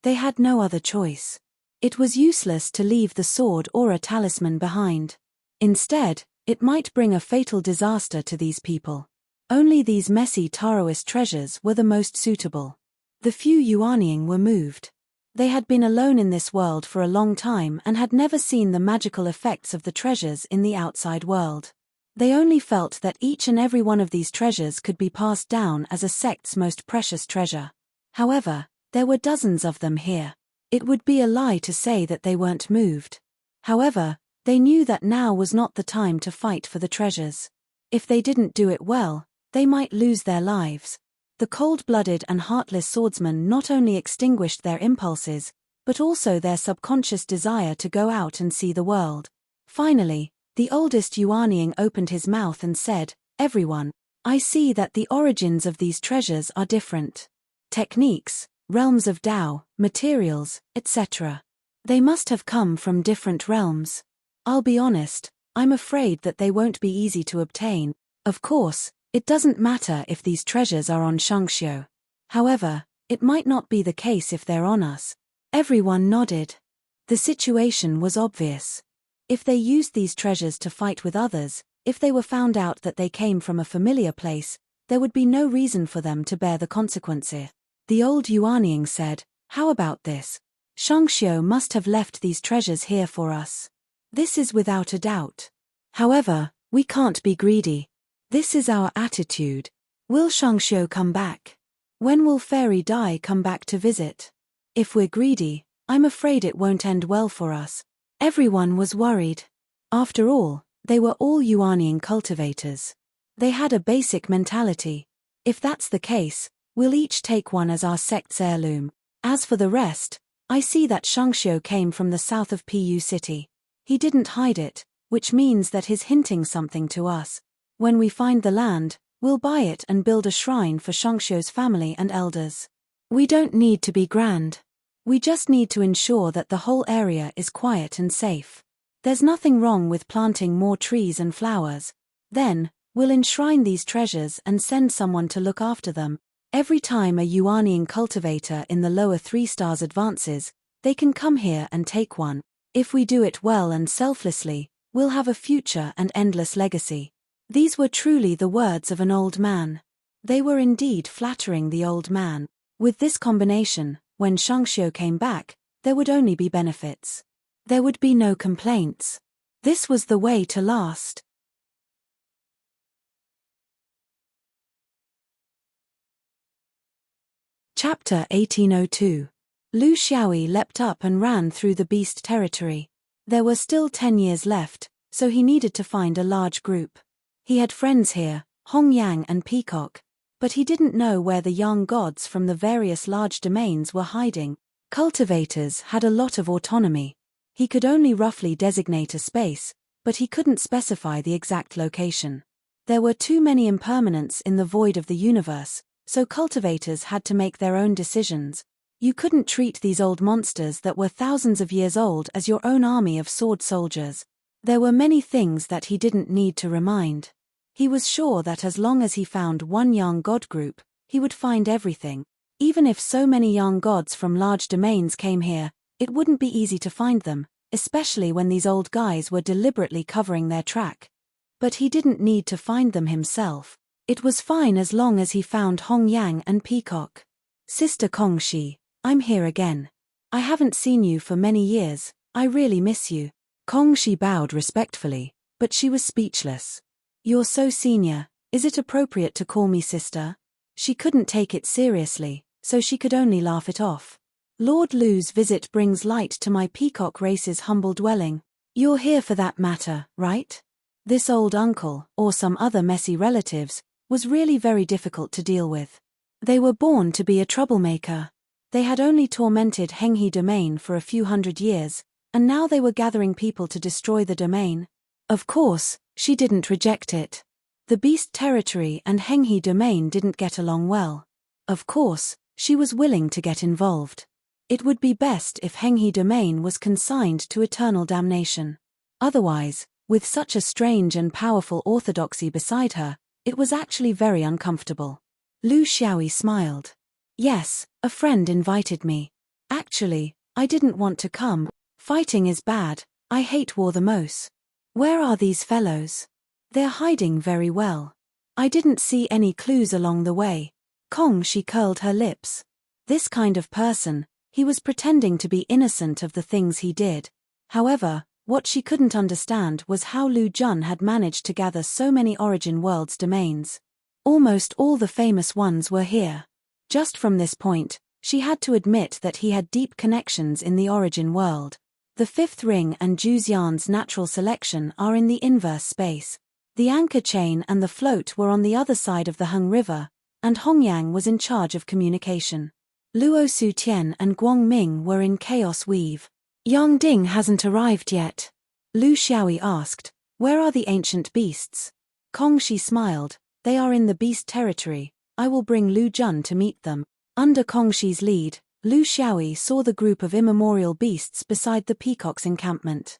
They had no other choice. It was useless to leave the sword or a talisman behind. Instead, it might bring a fatal disaster to these people. Only these messy Taoist treasures were the most suitable. The few Yuanying were moved. They had been alone in this world for a long time and had never seen the magical effects of the treasures in the outside world. They only felt that each and every one of these treasures could be passed down as a sect's most precious treasure. However, there were dozens of them here. It would be a lie to say that they weren't moved. However, they knew that now was not the time to fight for the treasures. If they didn't do it well, they might lose their lives. The cold-blooded and heartless swordsman not only extinguished their impulses, but also their subconscious desire to go out and see the world. Finally, the oldest Yuanying opened his mouth and said, "Everyone, I see that the origins of these treasures are different. Techniques, realms of Tao, materials, etc. They must have come from different realms. I'll be honest, I'm afraid that they won't be easy to obtain. Of course, it doesn't matter if these treasures are on Shangxiu. However, it might not be the case if they're on us." Everyone nodded. The situation was obvious. If they used these treasures to fight with others, if they were found out that they came from a familiar place, there would be no reason for them to bear the consequences. The old Yuanying said, "How about this? Shangxiu must have left these treasures here for us. This is without a doubt. However, we can't be greedy. This is our attitude. Will Shangxiu come back? When will Fairy Dai come back to visit? If we're greedy, I'm afraid it won't end well for us. Everyone was worried. After all, they were all Yuanian cultivators. They had a basic mentality. If that's the case, we'll each take one as our sect's heirloom. As for the rest, I see that Shangxiu came from the south of Pu City. He didn't hide it, which means that he's hinting something to us. When we find the land, we'll buy it and build a shrine for Shangxiu's family and elders. We don't need to be grand. We just need to ensure that the whole area is quiet and safe. There's nothing wrong with planting more trees and flowers. Then, we'll enshrine these treasures and send someone to look after them. Every time a Yuanian cultivator in the lower 3 stars advances, they can come here and take one. If we do it well and selflessly, we'll have a future and endless legacy. These were truly the words of an old man. They were indeed flattering the old man. With this combination, when Shangxiu came back, there would only be benefits. There would be no complaints. This was the way to last. Chapter 1802. Lu Xiaoyi leapt up and ran through the beast territory. There were still 10 years left, so he needed to find a large group. He had friends here, Hong Yang and Peacock, but he didn't know where the young gods from the various large domains were hiding. Cultivators had a lot of autonomy. He could only roughly designate a space, but he couldn't specify the exact location. There were too many impermanents in the void of the universe, so cultivators had to make their own decisions. You couldn't treat these old monsters that were thousands of years old as your own army of sword soldiers. There were many things that he didn't need to remind. He was sure that as long as he found one young god group, he would find everything. Even if so many young gods from large domains came here, it wouldn't be easy to find them, especially when these old guys were deliberately covering their track. But he didn't need to find them himself. It was fine as long as he found Hong Yang and Peacock. Sister Kongxi, I'm here again. I haven't seen you for many years, I really miss you. Kongxi bowed respectfully, but she was speechless. You're so senior, is it appropriate to call me sister? She couldn't take it seriously, so she could only laugh it off. Lord Lu's visit brings light to my Peacock race's humble dwelling. You're here for that matter, right? This old uncle, or some other messy relatives, was really very difficult to deal with. They were born to be a troublemaker. They had only tormented Henghe domain for a few hundred years, and now they were gathering people to destroy the domain. Of course, she didn't reject it. The beast territory and Henghe domain didn't get along well. Of course, she was willing to get involved. It would be best if Henghe domain was consigned to eternal damnation. Otherwise, with such a strange and powerful orthodoxy beside her, it was actually very uncomfortable. Lu Xiaoyi smiled. Yes, a friend invited me. Actually, I didn't want to come. Fighting is bad, I hate war the most. Where are these fellows? They're hiding very well. I didn't see any clues along the way. She curled her lips. This kind of person, he was pretending to be innocent of the things he did. However, what she couldn't understand was how Lu Jun had managed to gather so many Origin Worlds domains. Almost all the famous ones were here. Just from this point, she had to admit that he had deep connections in the Origin World. The fifth ring and Zhuxian's natural selection are in the inverse space. The anchor chain and the float were on the other side of the Heng River, and Hongyang was in charge of communication. Luo Sutian and Guang Ming were in Chaos Weave. Yang Ding hasn't arrived yet. Lu Xiaoyi asked, where are the ancient beasts? Kongxi smiled, they are in the beast territory, I will bring Lu Jun to meet them. Under Kongxi's lead, Lu Xiaoyi saw the group of immemorial beasts beside the peacock's encampment.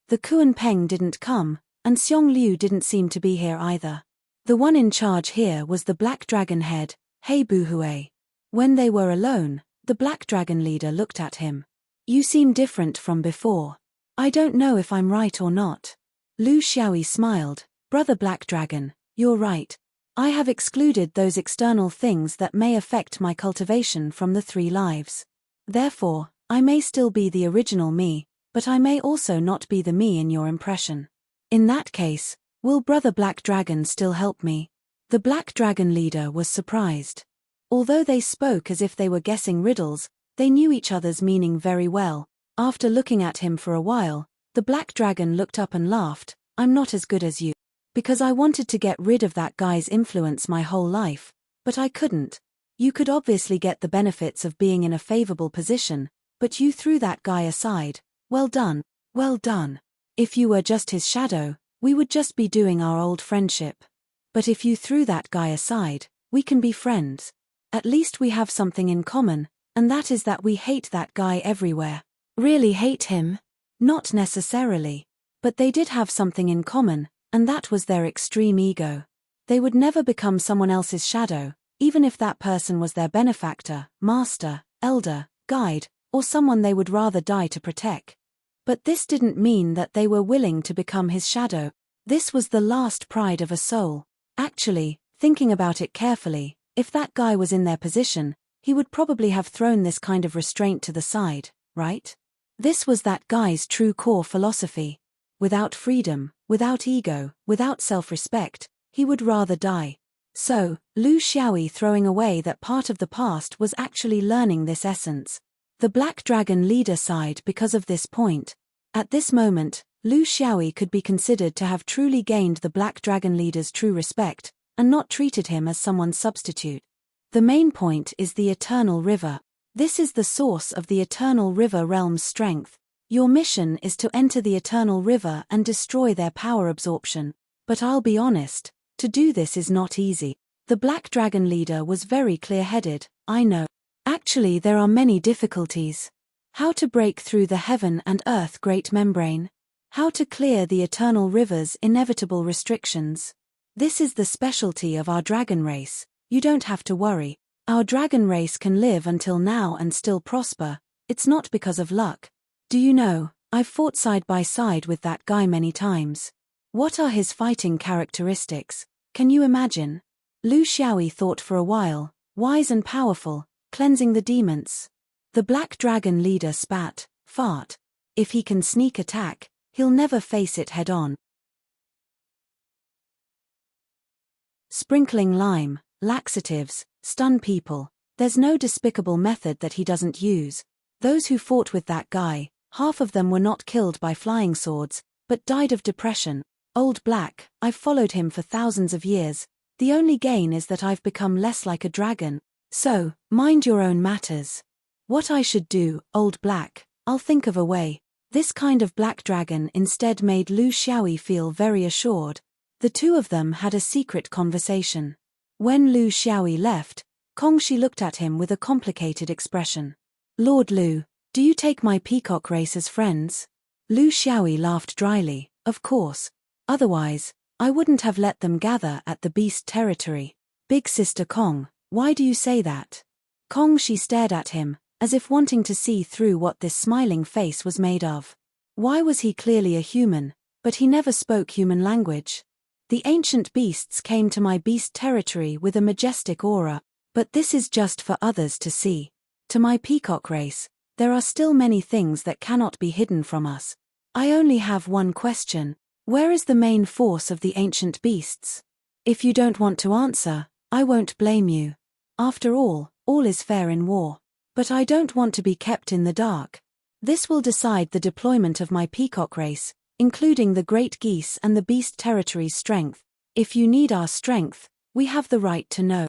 The Kuan Peng didn't come, and Xiong Liu didn't seem to be here either. The one in charge here was the Black Dragon head, He Buhui. When they were alone, the Black Dragon leader looked at him. You seem different from before. I don't know if I'm right or not. Lu Xiaoyi smiled, Brother Black Dragon, you're right. I have excluded those external things that may affect my cultivation from the 3 lives. Therefore, I may still be the original me, but I may also not be the me in your impression. In that case, will Brother Black Dragon still help me? The Black Dragon leader was surprised. Although they spoke as if they were guessing riddles, They knew each other's meaning very well. After looking at him for a while, the black dragon looked up and laughed. I'm not as good as you. Because I wanted to get rid of that guy's influence my whole life, but I couldn't. You could obviously get the benefits of being in a favorable position, but you threw that guy aside. Well done, well done. If you were just his shadow, we would just be doing our old friendship. But if you threw that guy aside, we can be friends. At least we have something in common, and that is that we hate that guy everywhere. Really hate him? Not necessarily. But they did have something in common, and that was their extreme ego. They would never become someone else's shadow, even if that person was their benefactor, master, elder, guide, or someone they would rather die to protect. But this didn't mean that they were willing to become his shadow. This was the last pride of a soul. Actually, thinking about it carefully, if that guy was in their position, he would probably have thrown this kind of restraint to the side, right? This was that guy's true core philosophy. Without freedom, without ego, without self-respect, he would rather die. So, Lu Xiaoyi throwing away that part of the past was actually learning this essence. The Black Dragon leader sighed because of this point. At this moment, Lu Xiaoyi could be considered to have truly gained the Black Dragon leader's true respect, and not treated him as someone's substitute. The main point is the Eternal River. This is the source of the Eternal River realm's strength. Your mission is to enter the Eternal River and destroy their power absorption. But I'll be honest, to do this is not easy. The Black Dragon leader was very clear-headed. I know. Actually, there are many difficulties. How to break through the heaven and earth great membrane. How to clear the Eternal River's inevitable restrictions. This is the specialty of our dragon race. You don't have to worry. Our dragon race can live until now and still prosper. It's not because of luck. Do you know, I've fought side by side with that guy many times. What are his fighting characteristics? Can you imagine? Lu Xiaoyi thought for a while, wise and powerful, cleansing the demons. The Black Dragon leader spat, fart. If he can sneak attack, he'll never face it head-on. Sprinkling lime, laxatives, stun people. There's no despicable method that he doesn't use. Those who fought with that guy, half of them were not killed by flying swords, but died of depression. Old Black, I've followed him for thousands of years. The only gain is that I've become less like a dragon. So, mind your own matters. What I should do, Old Black, I'll think of a way. This kind of black dragon instead made Lu Xiaoyi feel very assured. The two of them had a secret conversation. When Lu Xiaoyi left, Kongxi looked at him with a complicated expression. Lord Lu, do you take my peacock race as friends? Lu Xiaoyi laughed dryly. Of course. Otherwise, I wouldn't have let them gather at the beast territory. Big sister Kong, why do you say that? Kongxi stared at him, as if wanting to see through what this smiling face was made of. Why was he clearly a human, but he never spoke human language? The ancient beasts came to my beast territory with a majestic aura, but this is just for others to see. To my peacock race, there are still many things that cannot be hidden from us. I only have one question. Where is the main force of the ancient beasts? If you don't want to answer, I won't blame you. After all is fair in war. But I don't want to be kept in the dark. This will decide the deployment of my peacock race, including the great geese and the beast territory's strength. If you need our strength, we have the right to know.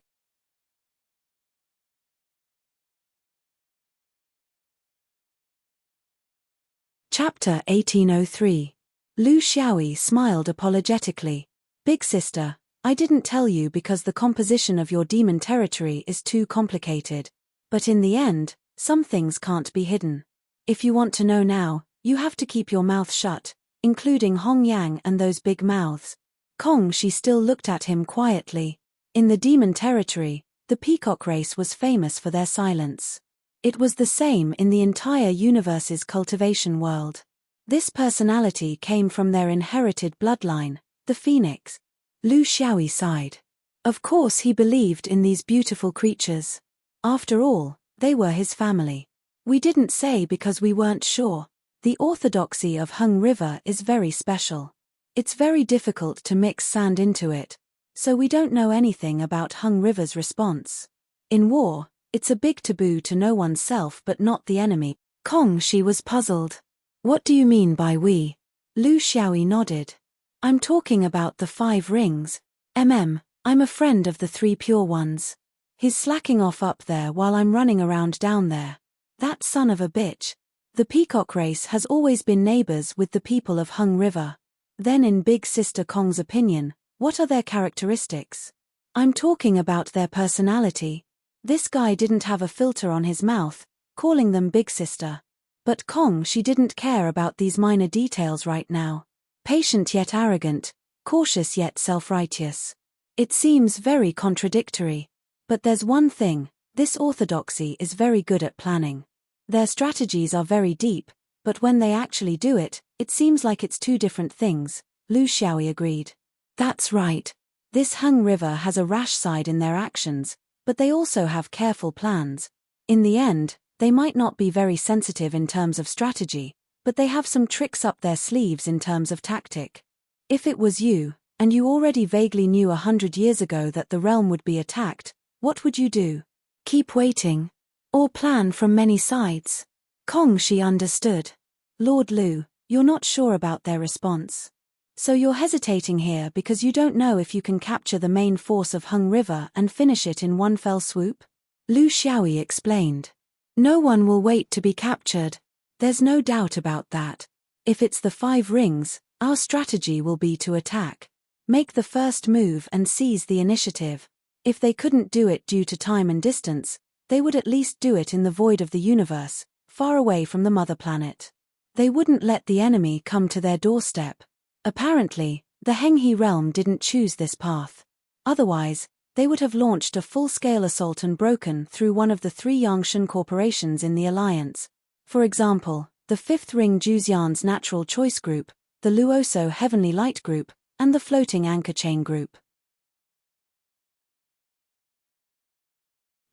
Chapter 1803. Lu Xiaoyi smiled apologetically. Big sister, I didn't tell you because the composition of your demon territory is too complicated. But in the end, some things can't be hidden. If you want to know now, you have to keep your mouth shut, including Hong Yang and those big mouths. Kongxi still looked at him quietly. In the demon territory, the peacock race was famous for their silence. It was the same in the entire universe's cultivation world. This personality came from their inherited bloodline, the phoenix. Lu Xiaoyi sighed. Of course he believed in these beautiful creatures. After all, they were his family. We didn't say because we weren't sure. The orthodoxy of Hung River is very special. It's very difficult to mix sand into it, so we don't know anything about Hung River's response. In war, It's a big taboo to know oneself but not the enemy. Kong Shi was puzzled. What do you mean by we? Lu Xiaoyi nodded. I'm talking about the 5 rings. I'm a friend of the 3 pure ones. He's slacking off up there while I'm running around down there. That son of a bitch. The peacock race has always been neighbors with the people of Hung River. Then in Big Sister Kong's opinion, what are their characteristics? I'm talking about their personality. This guy didn't have a filter on his mouth, calling them Big Sister. But Kong Shi didn't care about these minor details right now. Patient yet arrogant, cautious yet self-righteous. It seems very contradictory. But there's one thing, this orthodoxy is very good at planning. Their strategies are very deep, but when they actually do it, it seems like it's 2 different things, Lu Xiaoyi agreed. That's right. This Hung River has a rash side in their actions, but they also have careful plans. In the end, they might not be very sensitive in terms of strategy, but they have some tricks up their sleeves in terms of tactic. If it was you, and you already vaguely knew 100 years ago that the realm would be attacked, what would you do? Keep waiting? Or plan from many sides? Kong Shi understood. Lord Lu, you're not sure about their response. So you're hesitating here because you don't know if you can capture the main force of Hung River and finish it in one fell swoop? Lu Xiaoyi explained. No one will wait to be captured. There's no doubt about that. If it's the 5 rings, our strategy will be to attack. Make the first move and seize the initiative. If they couldn't do it due to time and distance, they would at least do it in the void of the universe, far away from the mother planet. They wouldn't let the enemy come to their doorstep. Apparently, the Henghe realm didn't choose this path. Otherwise, they would have launched a full-scale assault and broken through one of the 3 Yangshan corporations in the alliance. For example, the 5th Ring Juzian's Natural Choice Group, the Luoso Heavenly Light Group, and the Floating Anchor Chain Group.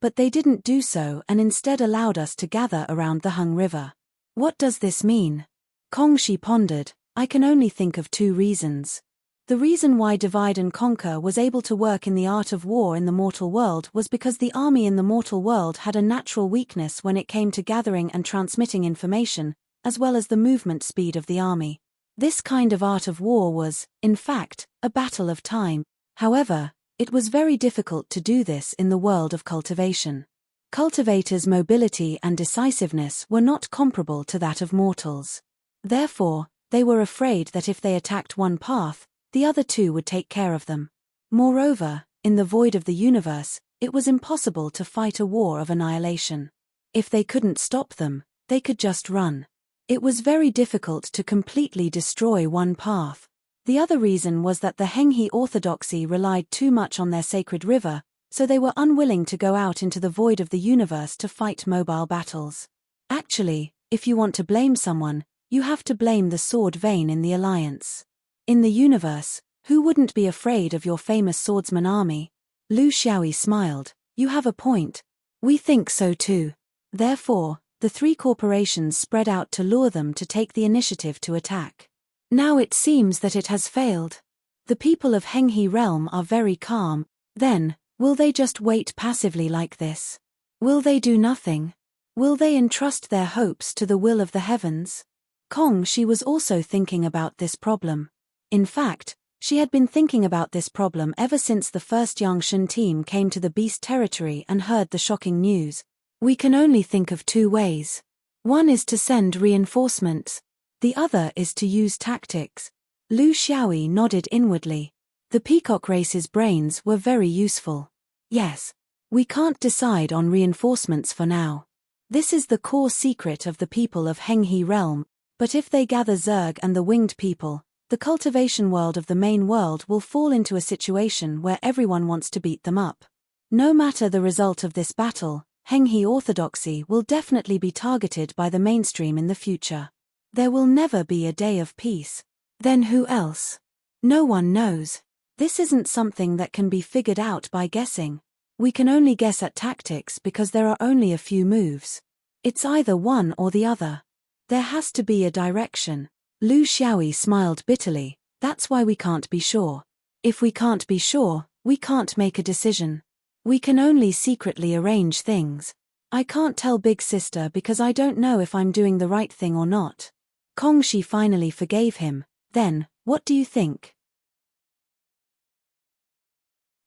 But they didn't do so and instead allowed us to gather around the Hung River. What does this mean? Kong Shi pondered. I can only think of 2 reasons. The reason why Divide and Conquer was able to work in the art of war in the mortal world was because the army in the mortal world had a natural weakness when it came to gathering and transmitting information, as well as the movement speed of the army. This kind of art of war was, in fact, a battle of time. However, it was very difficult to do this in the world of cultivation. Cultivators' mobility and decisiveness were not comparable to that of mortals. Therefore, they were afraid that if they attacked one path, the other 2 would take care of them. Moreover, in the void of the universe, it was impossible to fight a war of annihilation. If they couldn't stop them, they could just run. It was very difficult to completely destroy one path. The other reason was that the Henghe orthodoxy relied too much on their sacred river, so they were unwilling to go out into the void of the universe to fight mobile battles. Actually, if you want to blame someone, you have to blame the sword vein in the alliance. In the universe, who wouldn't be afraid of your famous swordsman army? Lu Xiaoyi smiled. You have a point. We think so too. Therefore, the 3 corporations spread out to lure them to take the initiative to attack. Now it seems that it has failed. The people of Henghe realm are very calm. Then, will they just wait passively like this? Will they do nothing? Will they entrust their hopes to the will of the heavens? Kong Shi was also thinking about this problem. In fact, she had been thinking about this problem ever since the first Yangshan team came to the Beast territory and heard the shocking news. We can only think of 2 ways. One is to send reinforcements. The other is to use tactics. Lu Xiaoyi nodded inwardly. The peacock race's brains were very useful. Yes. We can't decide on reinforcements for now. This is the core secret of the people of Henghe realm, but if they gather Zerg and the winged people, the cultivation world of the main world will fall into a situation where everyone wants to beat them up. No matter the result of this battle, Henghe orthodoxy will definitely be targeted by the mainstream in the future. There will never be a day of peace. Then who else? No one knows. This isn't something that can be figured out by guessing. We can only guess at tactics because there are only a few moves. It's either one or the other. There has to be a direction. Lu Xiaoyi smiled bitterly. That's why we can't be sure. If we can't be sure, we can't make a decision. We can only secretly arrange things. I can't tell big sister because I don't know if I'm doing the right thing or not. Kongxi finally forgave him. Then, what do you think?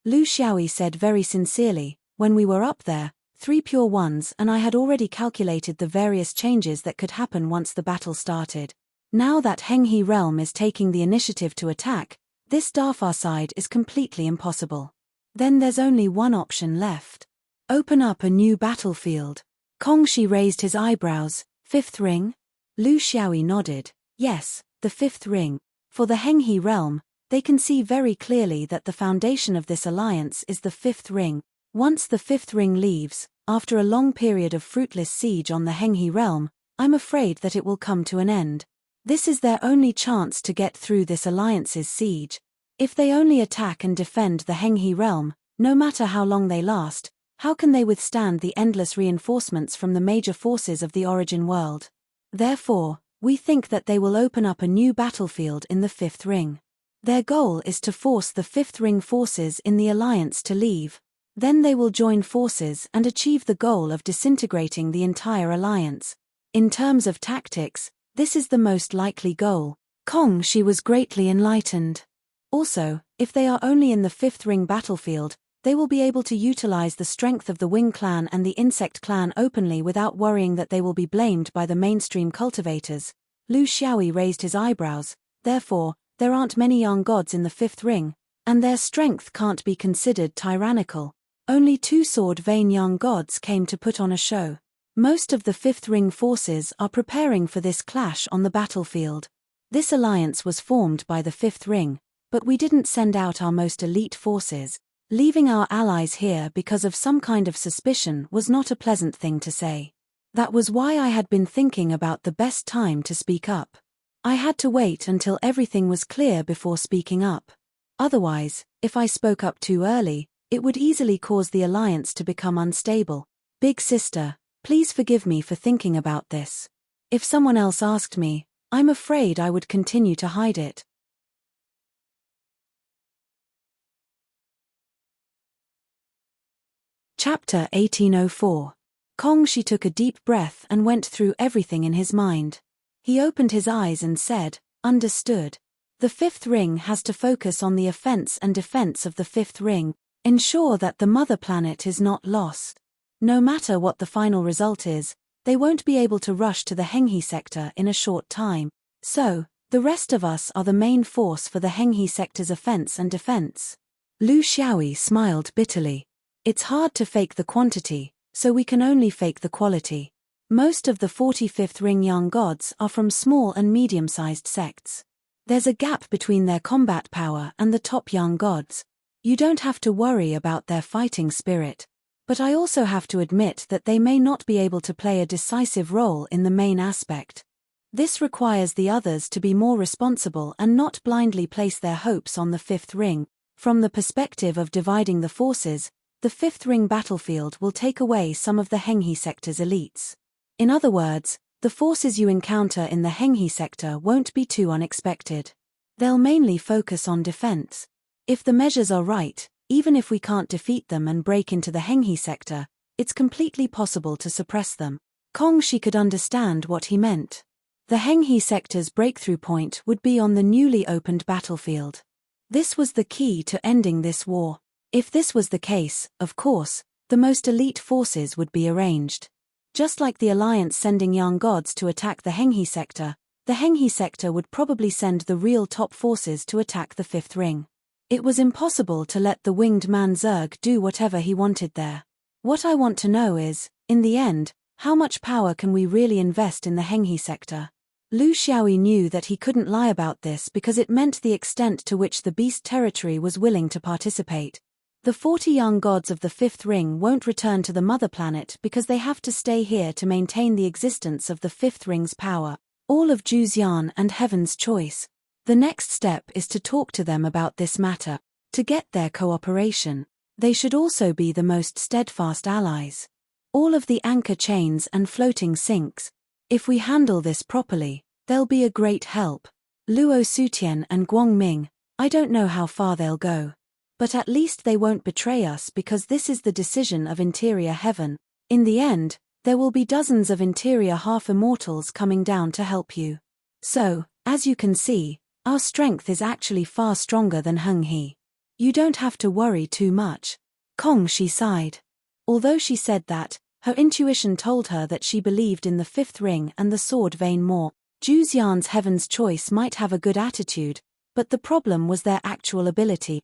Lu Xiaoyi said very sincerely, when we were up there, 3 pure ones, and I had already calculated the various changes that could happen once the battle started. Now that Henghe realm is taking the initiative to attack, this Dafar side is completely impossible. Then there's only one option left. Open up a new battlefield. Kongxi raised his eyebrows. 5th ring? Lu Xiaoyi nodded. Yes, the 5th ring. For the Henghe realm, they can see very clearly that the foundation of this alliance is the 5th ring. Once the 5th ring leaves, after a long period of fruitless siege on the Henghe realm, I'm afraid that it will come to an end. This is their only chance to get through this alliance's siege. If they only attack and defend the Henghe realm, no matter how long they last, how can they withstand the endless reinforcements from the major forces of the origin world? Therefore, we think that they will open up a new battlefield in the 5th ring. Their goal is to force the 5th ring forces in the alliance to leave. Then they will join forces and achieve the goal of disintegrating the entire alliance. In terms of tactics, this is the most likely goal. Kongxi was greatly enlightened. Also, if they are only in the 5th ring battlefield, they will be able to utilize the strength of the Wing clan and the Insect clan openly without worrying that they will be blamed by the mainstream cultivators. Lu Xiaoyi raised his eyebrows. Therefore, there aren't many young gods in the 5th ring, and their strength can't be considered tyrannical. Only 2 sword-vein young gods came to put on a show. Most of the 5th ring forces are preparing for this clash on the battlefield. This alliance was formed by the 5th ring, but we didn't send out our most elite forces. Leaving our allies here because of some kind of suspicion was not a pleasant thing to say. That was why I had been thinking about the best time to speak up. I had to wait until everything was clear before speaking up. Otherwise, if I spoke up too early, it would easily cause the alliance to become unstable. Big sister, please forgive me for thinking about this. If someone else asked me, I'm afraid I would continue to hide it. Chapter 1804. Kongxi took a deep breath and went through everything in his mind. He opened his eyes and said, "Understood. The 5th ring has to focus on the offense and defense of the 5th ring, ensure that the mother planet is not lost. No matter what the final result is, they won't be able to rush to the Henghe sector in a short time. So, the rest of us are the main force for the Henghe sector's offense and defense." Lu Xiaoyi smiled bitterly. It's hard to fake the quantity, so we can only fake the quality. Most of the 45th ring young gods are from small and medium-sized sects. There's a gap between their combat power and the top young gods. You don't have to worry about their fighting spirit. But I also have to admit that they may not be able to play a decisive role in the main aspect. This requires the others to be more responsible and not blindly place their hopes on the 5th ring. From the perspective of dividing the forces, the 5th ring battlefield will take away some of the Henghe sector's elites. In other words, the forces you encounter in the Henghe sector won't be too unexpected. They'll mainly focus on defense. If the measures are right, even if we can't defeat them and break into the Henghe sector, it's completely possible to suppress them. Kongxi could understand what he meant. The Henghe sector's breakthrough point would be on the newly opened battlefield. This was the key to ending this war. If this was the case, of course, the most elite forces would be arranged. Just like the Alliance sending young gods to attack the Henghe sector would probably send the real top forces to attack the 5th ring. It was impossible to let the winged man Zerg do whatever he wanted there. What I want to know is, in the end, how much power can we really invest in the Henghe sector? Lu Xiaoyi knew that he couldn't lie about this because it meant the extent to which the beast territory was willing to participate. The 40 young gods of the 5th ring won't return to the mother planet because they have to stay here to maintain the existence of the 5th ring's power, all of Juzian and Heaven's choice. The next step is to talk to them about this matter. To get their cooperation, they should also be the most steadfast allies. All of the anchor chains and floating sinks. If we handle this properly, they'll be a great help. Luo Sutian and Guangming, I don't know how far they'll go. But at least they won't betray us because this is the decision of interior heaven. In the end, there will be dozens of interior half-immortals coming down to help you. So, as you can see, our strength is actually far stronger than Heng He. You don't have to worry too much. Kong Shi sighed. Although she said that, her intuition told her that she believed in the fifth ring and the sword vein more. Zhu Xian's Heaven's Choice might have a good attitude, but the problem was their actual ability.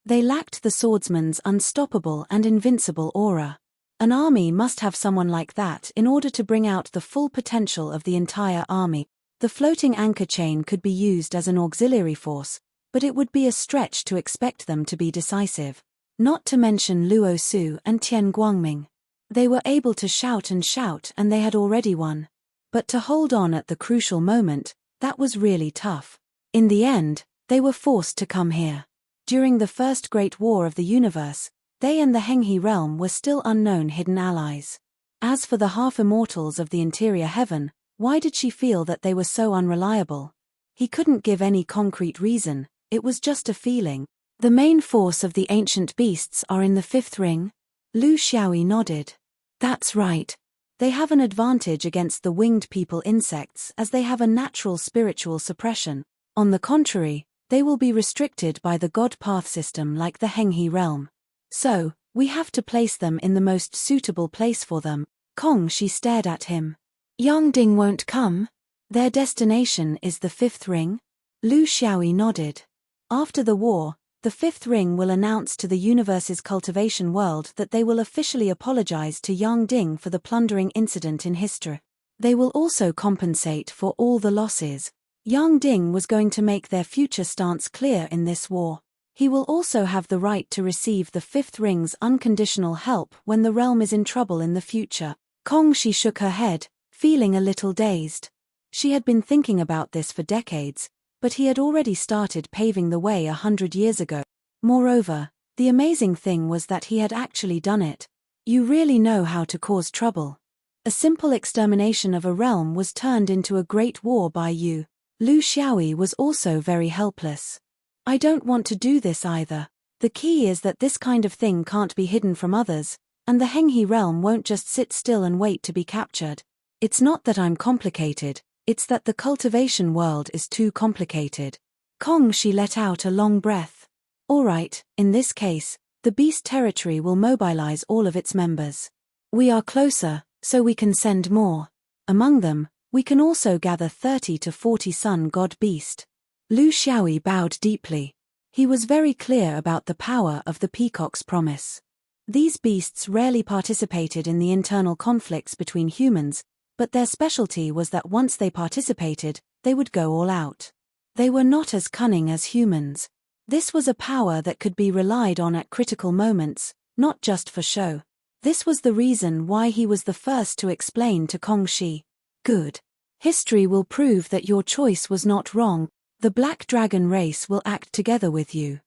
They lacked the swordsman's unstoppable and invincible aura. An army must have someone like that in order to bring out the full potential of the entire army. The floating anchor chain could be used as an auxiliary force, but it would be a stretch to expect them to be decisive. Not to mention Luo Su and Tian Guangming. They were able to shout and they had already won. But to hold on at the crucial moment, that was really tough. In the end, they were forced to come here. During the First Great War of the Universe, they and the Heng He realm were still unknown hidden allies. As for the half-immortals of the interior heaven, why did she feel that they were so unreliable? He couldn't give any concrete reason, it was just a feeling. The main force of the ancient beasts are in the fifth ring? Lu Xiaoyi nodded. That's right. They have an advantage against the winged people insects as they have a natural spiritual suppression. On the contrary, they will be restricted by the God Path system like the Heng He realm. So, we have to place them in the most suitable place for them. Kong Shi stared at him. Yang Ding won't come? Their destination is the fifth ring? Lu Xiaoyi nodded. After the war, the fifth ring will announce to the universe's cultivation world that they will officially apologize to Yang Ding for the plundering incident in history. They will also compensate for all the losses. Yang Ding was going to make their future stance clear in this war. He will also have the right to receive the fifth ring's unconditional help when the realm is in trouble in the future. Kong Shi shook her head, feeling a little dazed. She had been thinking about this for decades, but he had already started paving the way 100 years ago. Moreover, the amazing thing was that he had actually done it. You really know how to cause trouble. A simple extermination of a realm was turned into a great war by you. Lu Xiaoyi was also very helpless. I don't want to do this either. The key is that this kind of thing can't be hidden from others, and the Heng He realm won't just sit still and wait to be captured. It's not that I'm complicated, it's that the cultivation world is too complicated. Kong Shi let out a long breath. Alright, in this case, the beast territory will mobilize all of its members. We are closer, so we can send more. Among them, we can also gather 30 to 40 sun god beast. Lu Xiaoyi bowed deeply. He was very clear about the power of the peacock's promise. These beasts rarely participated in the internal conflicts between humans, but their specialty was that once they participated, they would go all out. They were not as cunning as humans. This was a power that could be relied on at critical moments, not just for show. This was the reason why he was the first to explain to Kong Shi. Good. History will prove that your choice was not wrong. The Black Dragon race will act together with you.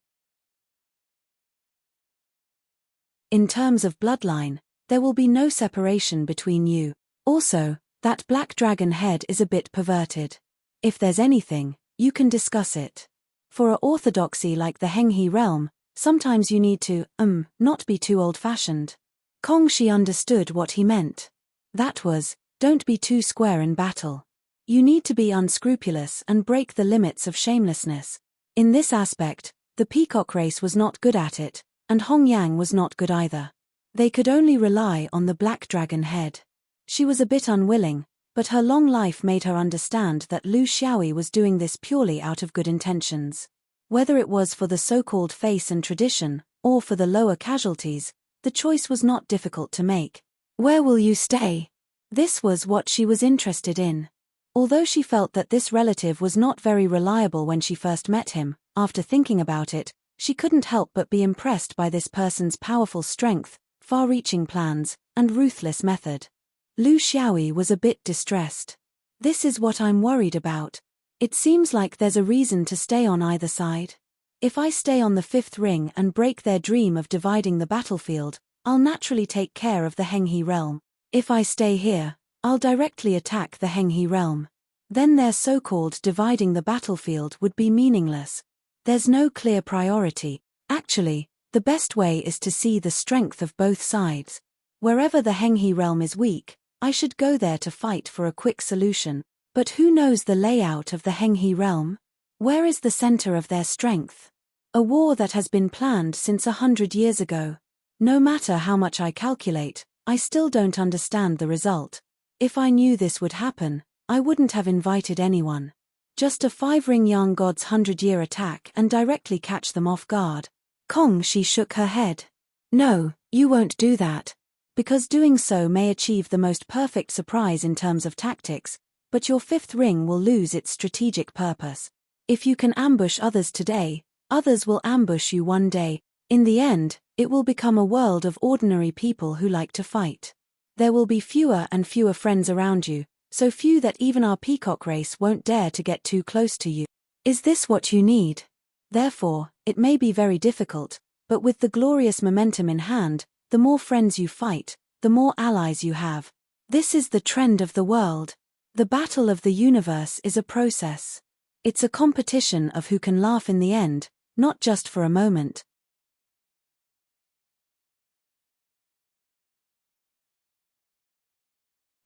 In terms of bloodline, there will be no separation between you. Also, that Black Dragon head is a bit perverted. If there's anything, you can discuss it. For a orthodoxy like the Heng He realm, sometimes you need to, not be too old-fashioned. Kong Shi understood what he meant. That was, don't be too square in battle. You need to be unscrupulous and break the limits of shamelessness. In this aspect, the peacock race was not good at it, and Hong Yang was not good either. They could only rely on the Black Dragon head. She was a bit unwilling, but her long life made her understand that Lu Xiaoyi was doing this purely out of good intentions. Whether it was for the so-called face and tradition, or for the lower casualties, the choice was not difficult to make. Where will you stay? This was what she was interested in. Although she felt that this relative was not very reliable when she first met him, after thinking about it, she couldn't help but be impressed by this person's powerful strength, far-reaching plans, and ruthless method. Lu Xiaoyi was a bit distressed. This is what I'm worried about. It seems like there's a reason to stay on either side. If I stay on the fifth ring and break their dream of dividing the battlefield, I'll naturally take care of the Heng He realm. If I stay here, I'll directly attack the Heng He realm. Then their so-called dividing the battlefield would be meaningless. There's no clear priority. Actually, the best way is to see the strength of both sides. Wherever the Henghi realm is weak, I should go there to fight for a quick solution. But who knows the layout of the Henghi realm? Where is the center of their strength? A war that has been planned since 100 years ago. No matter how much I calculate, I still don't understand the result. If I knew this would happen, I wouldn't have invited anyone. Just a 5-ring young god's 100-year attack and directly catch them off guard. Kong, she shook her head. No, you won't do that. Because doing so may achieve the most perfect surprise in terms of tactics, but your 5th ring will lose its strategic purpose. If you can ambush others today, others will ambush you one day. In the end, it will become a world of ordinary people who like to fight. There will be fewer and fewer friends around you, so few that even our peacock race won't dare to get too close to you. Is this what you need? Therefore, it may be very difficult, but with the glorious momentum in hand, the more friends you fight, the more allies you have. This is the trend of the world. The battle of the universe is a process. It's a competition of who can laugh in the end, not just for a moment.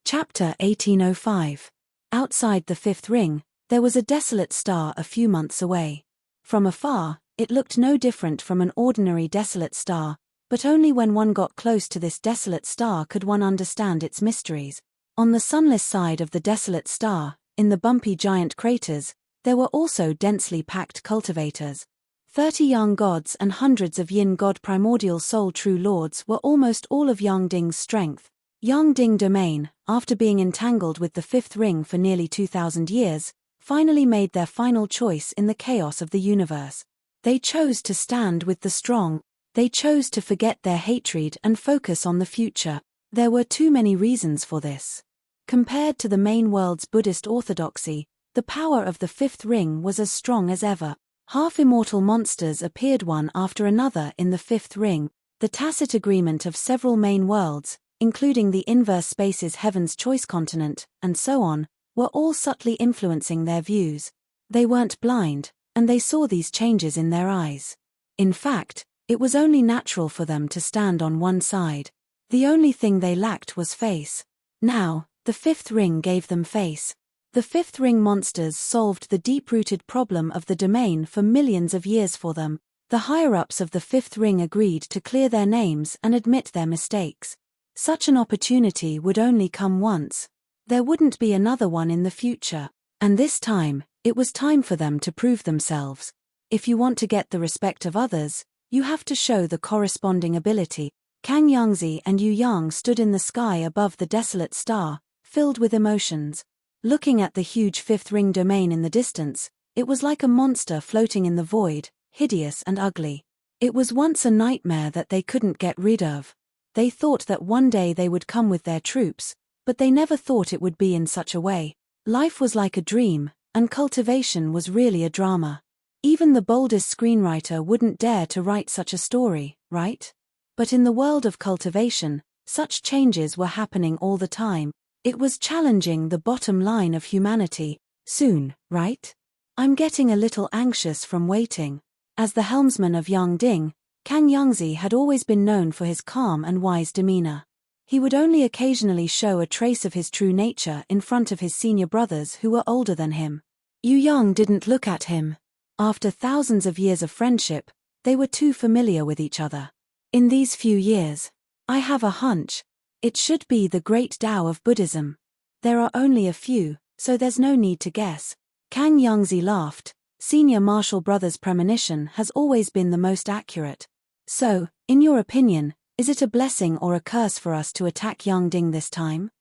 Chapter 1805. Outside the 5th ring, there was a desolate star a few months away. From afar, it looked no different from an ordinary desolate star, but only when one got close to this desolate star could one understand its mysteries. On the sunless side of the desolate star, in the bumpy giant craters, there were also densely packed cultivators. 30 young gods and hundreds of yin god primordial soul true lords were almost all of Yang Ding's strength. Yang Ding domain, after being entangled with the 5th ring for nearly 2,000 years, finally made their final choice in the chaos of the universe. They chose to stand with the strong. They chose to forget their hatred and focus on the future. There were too many reasons for this. Compared to the main world's Buddhist orthodoxy, the power of the 5th ring was as strong as ever. Half-immortal monsters appeared one after another in the 5th ring. The tacit agreement of several main worlds, including the inverse space's Heaven's Choice continent, and so on, were all subtly influencing their views. They weren't blind, and they saw these changes in their eyes. In fact, it was only natural for them to stand on one side. The only thing they lacked was face. Now, the 5th ring gave them face. The 5th ring monsters solved the deep-rooted problem of the domain for millions of years for them. The higher-ups of the 5th ring agreed to clear their names and admit their mistakes. Such an opportunity would only come once. There wouldn't be another one in the future. And this time, it was time for them to prove themselves. If you want to get the respect of others, you have to show the corresponding ability. Kang Yangzi and Yu Yang stood in the sky above the desolate star, filled with emotions. Looking at the huge 5th ring domain in the distance, it was like a monster floating in the void, hideous and ugly. It was once a nightmare that they couldn't get rid of. They thought that one day they would come with their troops, but they never thought it would be in such a way. Life was like a dream, and cultivation was really a drama. Even the boldest screenwriter wouldn't dare to write such a story, right? But in the world of cultivation, such changes were happening all the time. It was challenging the bottom line of humanity. Soon, right? I'm getting a little anxious from waiting. As the helmsman of Yang Ding, Kang Yangzi had always been known for his calm and wise demeanor. He would only occasionally show a trace of his true nature in front of his senior brothers who were older than him. Yu Yang didn't look at him. After thousands of years of friendship, they were too familiar with each other. In these few years, I have a hunch. It should be the great Tao of Buddhism. There are only a few, so there's no need to guess. Kang Yangzi laughed. Senior martial brother's premonition has always been the most accurate. So, in your opinion, is it a blessing or a curse for us to attack Yang Ding this time?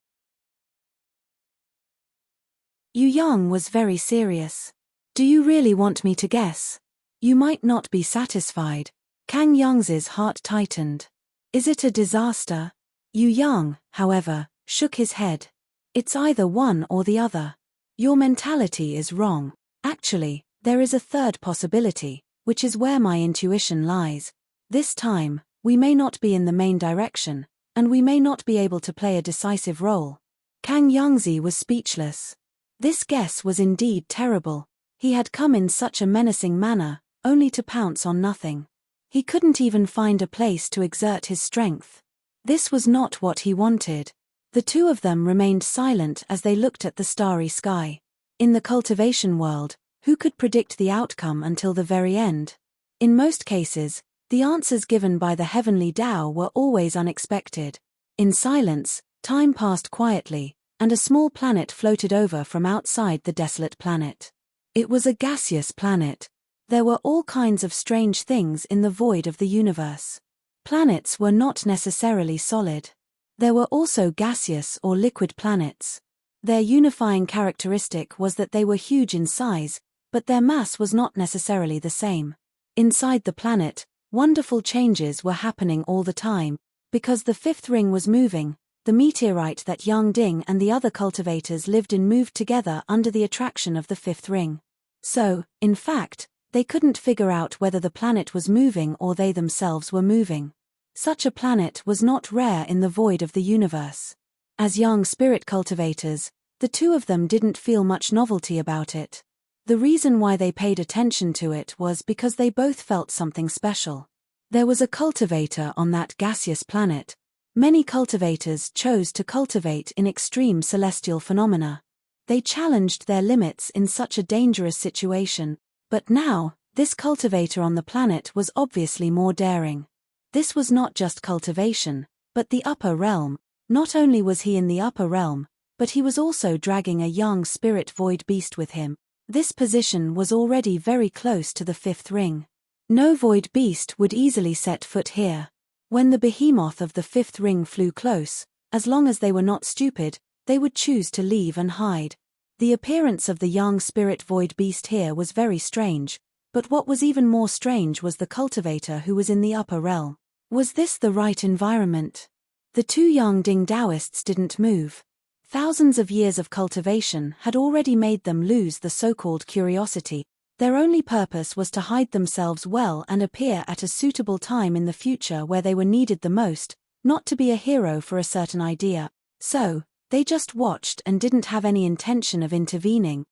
Yu Yang was very serious. Do you really want me to guess? You might not be satisfied. Kang Yangzi's heart tightened. Is it a disaster? Yu Yang, however, shook his head. It's either one or the other. Your mentality is wrong. Actually, there is a third possibility, which is where my intuition lies. This time, we may not be in the main direction, and we may not be able to play a decisive role. Kang Yangzi was speechless. This guess was indeed terrible. He had come in such a menacing manner, only to pounce on nothing. He couldn't even find a place to exert his strength. This was not what he wanted. The two of them remained silent as they looked at the starry sky. In the cultivation world, who could predict the outcome until the very end? In most cases, the answers given by the heavenly Tao were always unexpected. In silence, time passed quietly, and a small planet floated over from outside the desolate planet. It was a gaseous planet. There were all kinds of strange things in the void of the universe. Planets were not necessarily solid. There were also gaseous or liquid planets. Their unifying characteristic was that they were huge in size, but their mass was not necessarily the same. Inside the planet, wonderful changes were happening all the time, because the fifth ring was moving. The meteorite that Yang Ding and the other cultivators lived in moved together under the attraction of the fifth ring. So, in fact, they couldn't figure out whether the planet was moving or they themselves were moving. Such a planet was not rare in the void of the universe. As young spirit cultivators, the two of them didn't feel much novelty about it. The reason why they paid attention to it was because they both felt something special. There was a cultivator on that gaseous planet. Many cultivators chose to cultivate in extreme celestial phenomena. They challenged their limits in such a dangerous situation, but now, this cultivator on the planet was obviously more daring. This was not just cultivation, but the upper realm. Not only was he in the upper realm, but he was also dragging a young spirit void beast with him. This position was already very close to the fifth ring. No void beast would easily set foot here. When the behemoth of the fifth ring flew close, as long as they were not stupid, they would choose to leave and hide. The appearance of the young spirit void beast here was very strange, but what was even more strange was the cultivator who was in the upper realm. Was this the right environment? The two young Ding Taoists didn't move. Thousands of years of cultivation had already made them lose the so-called curiosity. Their only purpose was to hide themselves well and appear at a suitable time in the future where they were needed the most, not to be a hero for a certain idea. So, they just watched and didn't have any intention of intervening.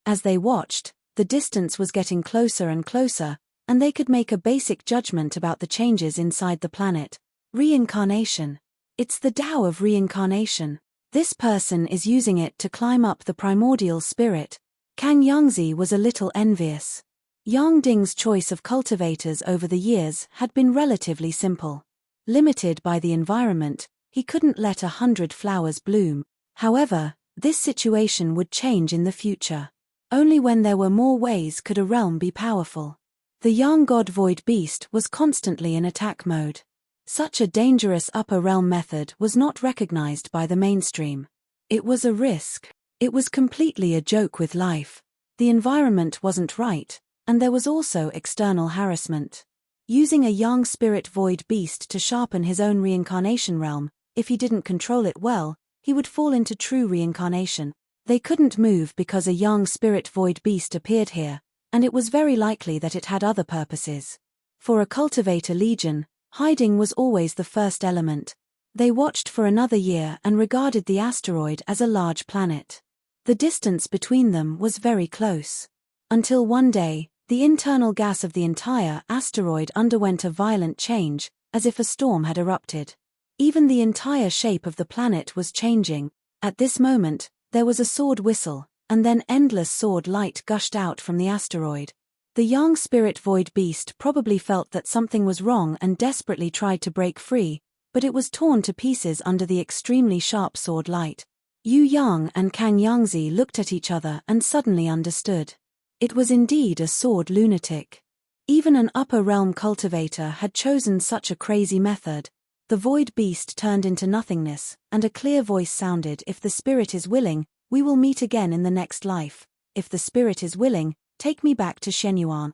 As they watched, the distance was getting closer and closer, and they could make a basic judgment about the changes inside the planet. Reincarnation. It's the Tao of reincarnation. This person is using it to climb up the primordial spirit. Kang Yangzi was a little envious. Yang Ding's choice of cultivators over the years had been relatively simple. Limited by the environment, he couldn't let 100 flowers bloom. However, this situation would change in the future. Only when there were more ways could a realm be powerful. The young god void beast was constantly in attack mode. Such a dangerous upper realm method was not recognized by the mainstream. It was a risk. It was completely a joke with life. The environment wasn't right, and there was also external harassment. Using a young spirit void beast to sharpen his own reincarnation realm, if he didn't control it well, he would fall into true reincarnation. They couldn't move because a young spirit void beast appeared here, and it was very likely that it had other purposes. For a cultivator legion, hiding was always the first element. They watched for another year and regarded the asteroid as a large planet. The distance between them was very close. Until one day, the internal gas of the entire asteroid underwent a violent change, as if a storm had erupted. Even the entire shape of the planet was changing. At this moment, there was a sword whistle, and then endless sword light gushed out from the asteroid. The young spirit void beast probably felt that something was wrong and desperately tried to break free, but it was torn to pieces under the extremely sharp sword light. Yu Yang and Kang Yangzi looked at each other and suddenly understood. It was indeed a sword lunatic. Even an upper realm cultivator had chosen such a crazy method. The void beast turned into nothingness, and a clear voice sounded, "If the spirit is willing, we will meet again in the next life. If the spirit is willing, take me back to Shenyuan."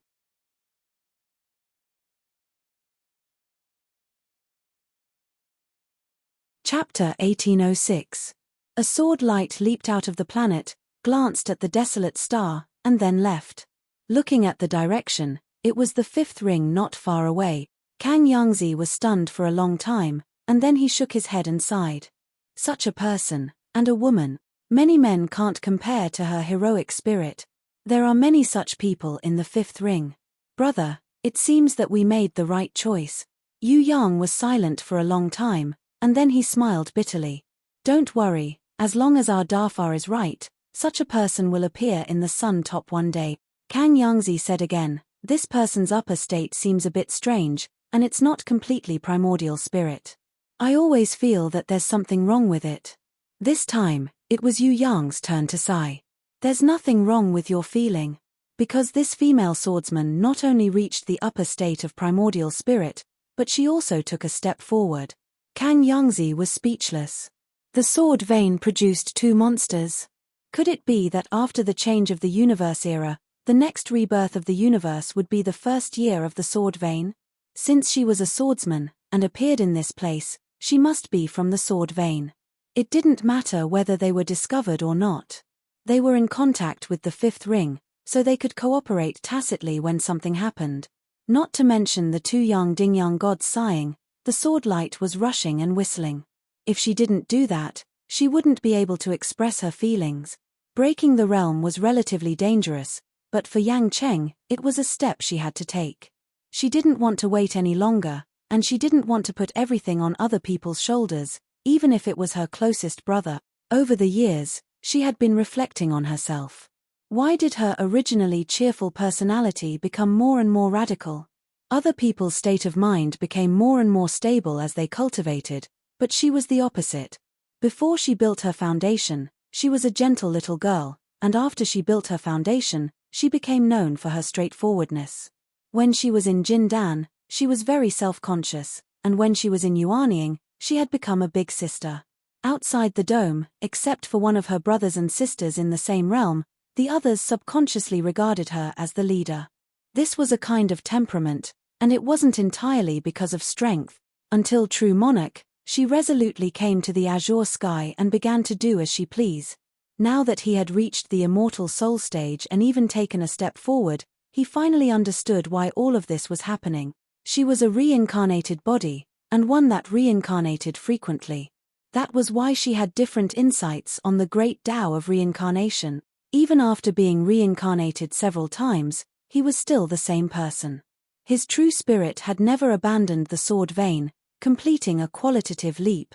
Chapter 1806. A sword light leaped out of the planet, glanced at the desolate star, and then left. Looking at the direction, it was the fifth ring not far away. Kang Yangzi was stunned for a long time, and then he shook his head and sighed. Such a person, and a woman. Many men can't compare to her heroic spirit. There are many such people in the fifth ring. Brother, it seems that we made the right choice. Yu Yang was silent for a long time, and then he smiled bitterly. Don't worry, as long as our Dafar is right, such a person will appear in the sun top one day. Kang Yangzi said again, this person's upper state seems a bit strange, and it's not completely primordial spirit. I always feel that there's something wrong with it. This time, it was Yu Yang's turn to sigh. There's nothing wrong with your feeling. Because this female swordsman not only reached the upper state of primordial spirit, but she also took a step forward. Kang Yangzi was speechless. The sword vein produced two monsters. Could it be that after the change of the universe era, the next rebirth of the universe would be the first year of the sword vein? Since she was a swordsman, and appeared in this place, she must be from the sword vein. It didn't matter whether they were discovered or not. They were in contact with the fifth ring, so they could cooperate tacitly when something happened. Not to mention the two young Dingyang gods sighing, the sword light was rushing and whistling. If she didn't do that, she wouldn't be able to express her feelings. Breaking the realm was relatively dangerous, but for Yang Cheng, it was a step she had to take. She didn't want to wait any longer, and she didn't want to put everything on other people's shoulders, even if it was her closest brother. Over the years, she had been reflecting on herself. Why did her originally cheerful personality become more and more radical? Other people's state of mind became more and more stable as they cultivated, but she was the opposite. Before she built her foundation, she was a gentle little girl, and after she built her foundation, she became known for her straightforwardness. When she was in Jindan, she was very self-conscious, and when she was in Yuanying, she had become a big sister. Outside the dome, except for one of her brothers and sisters in the same realm, the others subconsciously regarded her as the leader. This was a kind of temperament, and it wasn't entirely because of strength. Until true monarch, she resolutely came to the azure sky and began to do as she pleased. Now that he had reached the immortal soul stage and even taken a step forward, he finally understood why all of this was happening. She was a reincarnated body, and one that reincarnated frequently. That was why she had different insights on the great Tao of reincarnation. Even after being reincarnated several times, he was still the same person. His true spirit had never abandoned the sword vein, completing a qualitative leap.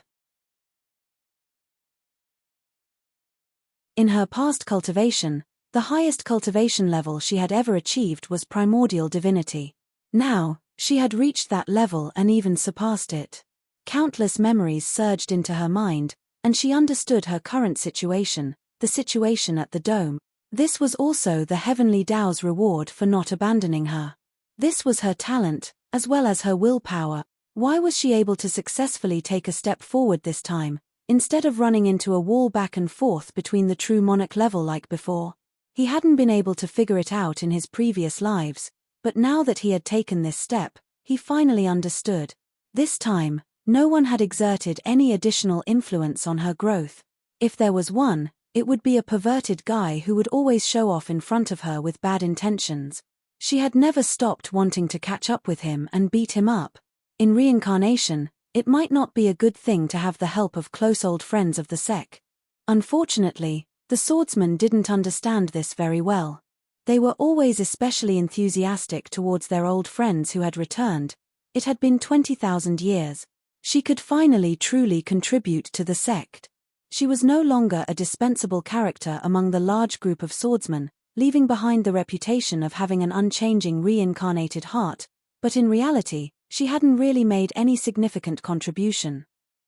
In her past cultivation, the highest cultivation level she had ever achieved was primordial divinity. Now, she had reached that level and even surpassed it. Countless memories surged into her mind, and she understood her current situation, the situation at the dome. This was also the heavenly Tao's reward for not abandoning her. This was her talent, as well as her willpower. Why was she able to successfully take a step forward this time, instead of running into a wall back and forth between the true monarch level like before? He hadn't been able to figure it out in his previous lives, but now that he had taken this step, he finally understood. This time, no one had exerted any additional influence on her growth. If there was one, it would be a perverted guy who would always show off in front of her with bad intentions. She had never stopped wanting to catch up with him and beat him up. In reincarnation, it might not be a good thing to have the help of close old friends of the sect. Unfortunately, the swordsmen didn't understand this very well. They were always especially enthusiastic towards their old friends who had returned. It had been 20,000 years. She could finally truly contribute to the sect. She was no longer a dispensable character among the large group of swordsmen, leaving behind the reputation of having an unchanging reincarnated heart, but in reality, she hadn't really made any significant contribution.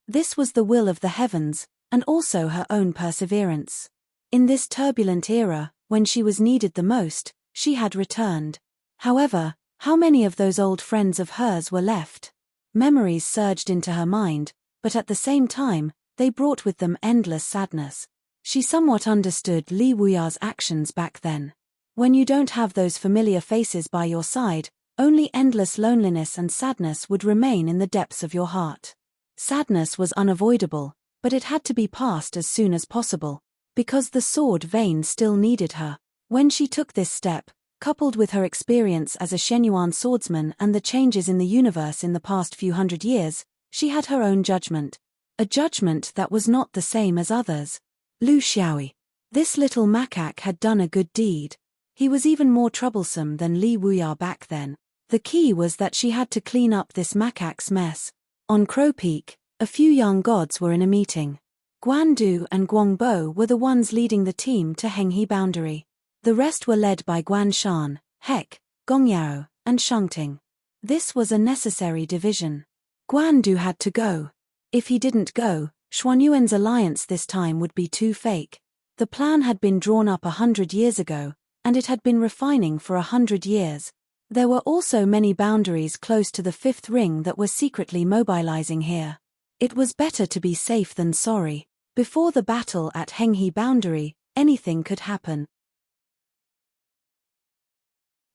This was the will of the heavens, and also her own perseverance. In this turbulent era, when she was needed the most, she had returned. However, how many of those old friends of hers were left? Memories surged into her mind, but at the same time, they brought with them endless sadness. She somewhat understood Li Wuya's actions back then. When you don't have those familiar faces by your side, only endless loneliness and sadness would remain in the depths of your heart. Sadness was unavoidable, but it had to be passed as soon as possible, because the sword vein still needed her. When she took this step, coupled with her experience as a Shenyuan swordsman and the changes in the universe in the past few hundred years, she had her own judgment. A judgment that was not the same as others. Lu Xiaoyi. This little macaque had done a good deed. He was even more troublesome than Li Wuya back then. The key was that she had to clean up this macaque's mess. On Crow Peak, a few young gods were in a meeting. Guan Du and Guangbo were the ones leading the team to Henghe boundary. The rest were led by Guan Shan, Hek, Gongyao, and Shengting. This was a necessary division. Guan Du had to go. If he didn't go, Xuanyuan's alliance this time would be too fake. The plan had been drawn up 100 years ago, and it had been refining for 100 years. There were also many boundaries close to the fifth ring that were secretly mobilizing here. It was better to be safe than sorry. Before the battle at Henghe boundary, anything could happen.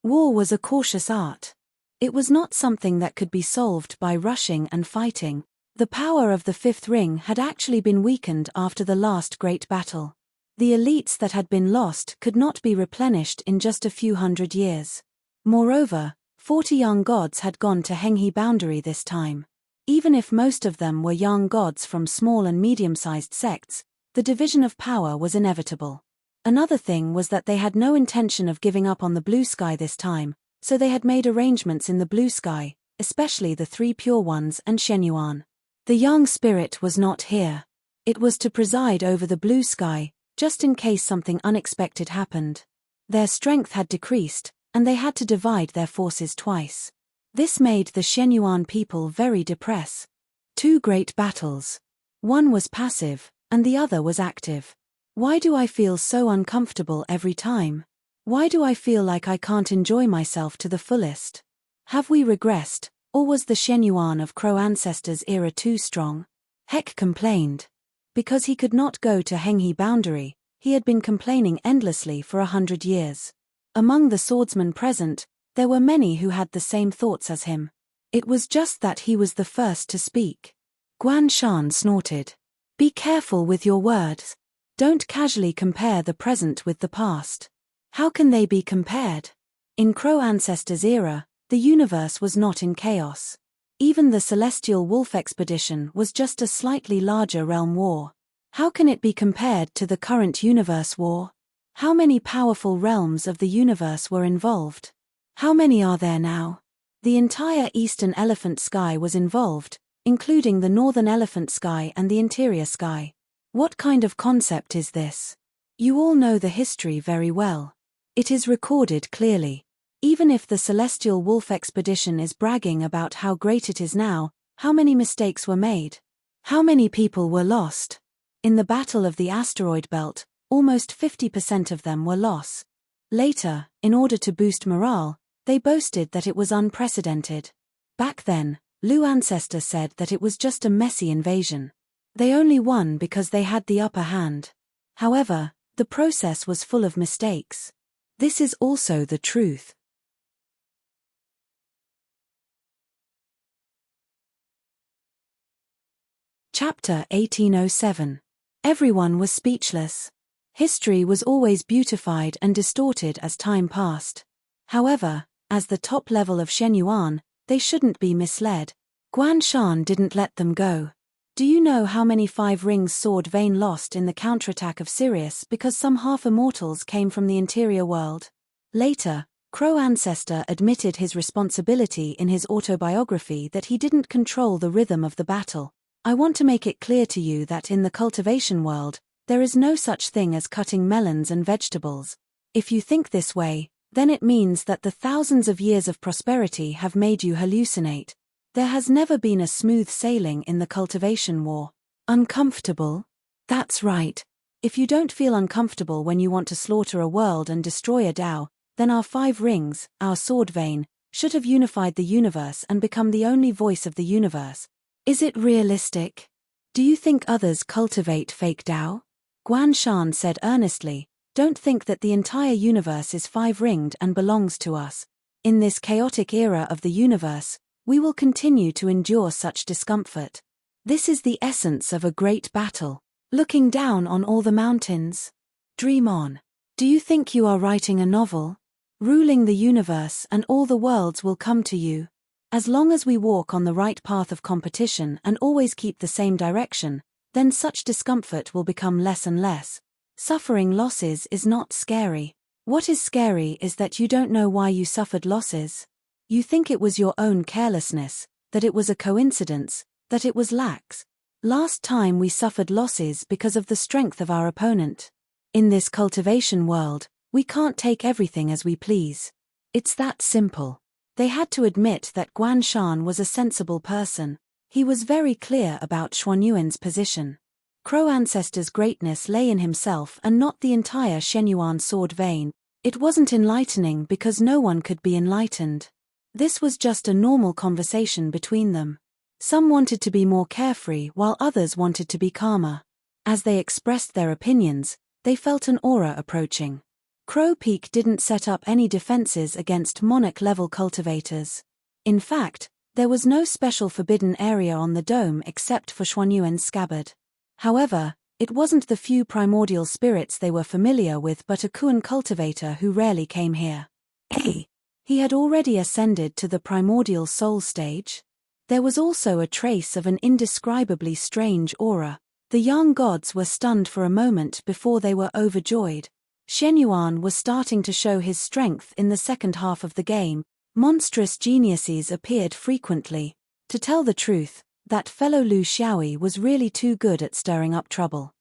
War was a cautious art. It was not something that could be solved by rushing and fighting. The power of the fifth ring had actually been weakened after the last great battle. The elites that had been lost could not be replenished in just a few hundred years. Moreover, 40 young gods had gone to Henghe boundary this time. Even if most of them were young gods from small and medium-sized sects, the division of power was inevitable. Another thing was that they had no intention of giving up on the blue sky this time, so they had made arrangements in the blue sky, especially the three pure ones and Shenyuan. The young spirit was not here. It was to preside over the blue sky, just in case something unexpected happened. Their strength had decreased, and they had to divide their forces twice. This made the Shenyuan people very depressed. Two great battles. One was passive, and the other was active. Why do I feel so uncomfortable every time? Why do I feel like I can't enjoy myself to the fullest? Have we regressed, or was the Shenyuan of Crow ancestors' era too strong? Hek complained. Because he could not go to Henghe boundary, he had been complaining endlessly for 100 years. Among the swordsmen present, there were many who had the same thoughts as him. It was just that he was the first to speak. Guan Shan snorted. Be careful with your words. Don't casually compare the present with the past. How can they be compared? In Crow ancestors' era, the universe was not in chaos. Even the Celestial Wolf expedition was just a slightly larger realm war. How can it be compared to the current universe war? How many powerful realms of the universe were involved? How many are there now? The entire eastern elephant sky was involved, including the northern elephant sky and the interior sky. What kind of concept is this? You all know the history very well. It is recorded clearly. Even if the Celestial Wolf expedition is bragging about how great it is now, how many mistakes were made? How many people were lost? In the Battle of the Asteroid Belt, almost 50% of them were lost. Later, in order to boost morale, they boasted that it was unprecedented. Back then, Lu Ancestor said that it was just a messy invasion. They only won because they had the upper hand. However, the process was full of mistakes. This is also the truth. Chapter 1807. Everyone was speechless. History was always beautified and distorted as time passed. However, as the top level of Shenyuan, they shouldn't be misled. Guan Shan didn't let them go. Do you know how many Five Rings sword Vane lost in the counterattack of Sirius because some half-immortals came from the interior world? Later, Crow Ancestor admitted his responsibility in his autobiography that he didn't control the rhythm of the battle. I want to make it clear to you that in the cultivation world, there is no such thing as cutting melons and vegetables. If you think this way, then it means that the thousands of years of prosperity have made you hallucinate. There has never been a smooth sailing in the cultivation war. Uncomfortable? That's right. If you don't feel uncomfortable when you want to slaughter a world and destroy a Tao, then our Five Rings, our sword vein, should have unified the universe and become the only voice of the universe. Is it realistic? Do you think others cultivate fake Tao? Guan Shan said earnestly, don't think that the entire universe is five-ringed and belongs to us. In this chaotic era of the universe, we will continue to endure such discomfort. This is the essence of a great battle. Looking down on all the mountains. Dream on. Do you think you are writing a novel? Ruling the universe and all the worlds will come to you. As long as we walk on the right path of competition and always keep the same direction, then such discomfort will become less and less. Suffering losses is not scary. What is scary is that you don't know why you suffered losses. You think it was your own carelessness, that it was a coincidence, that it was lax. Last time we suffered losses because of the strength of our opponent. In this cultivation world, we can't take everything as we please. It's that simple. They had to admit that Guan Shan was a sensible person. He was very clear about Xuanyuan's position. Crow Ancestor's greatness lay in himself and not the entire Shenyuan sword vein. It wasn't enlightening because no one could be enlightened. This was just a normal conversation between them. Some wanted to be more carefree while others wanted to be calmer. As they expressed their opinions, they felt an aura approaching. Crow Peak didn't set up any defenses against monarch-level cultivators. In fact, there was no special forbidden area on the dome except for Xuanyuan's scabbard. However, it wasn't the few primordial spirits they were familiar with but a Kuan cultivator who rarely came here. He had already ascended to the primordial soul stage. There was also a trace of an indescribably strange aura. The young gods were stunned for a moment before they were overjoyed. Shenyuan was starting to show his strength in the second half of the game. Monstrous geniuses appeared frequently. To tell the truth, that fellow Lu Xiaoyi was really too good at stirring up trouble.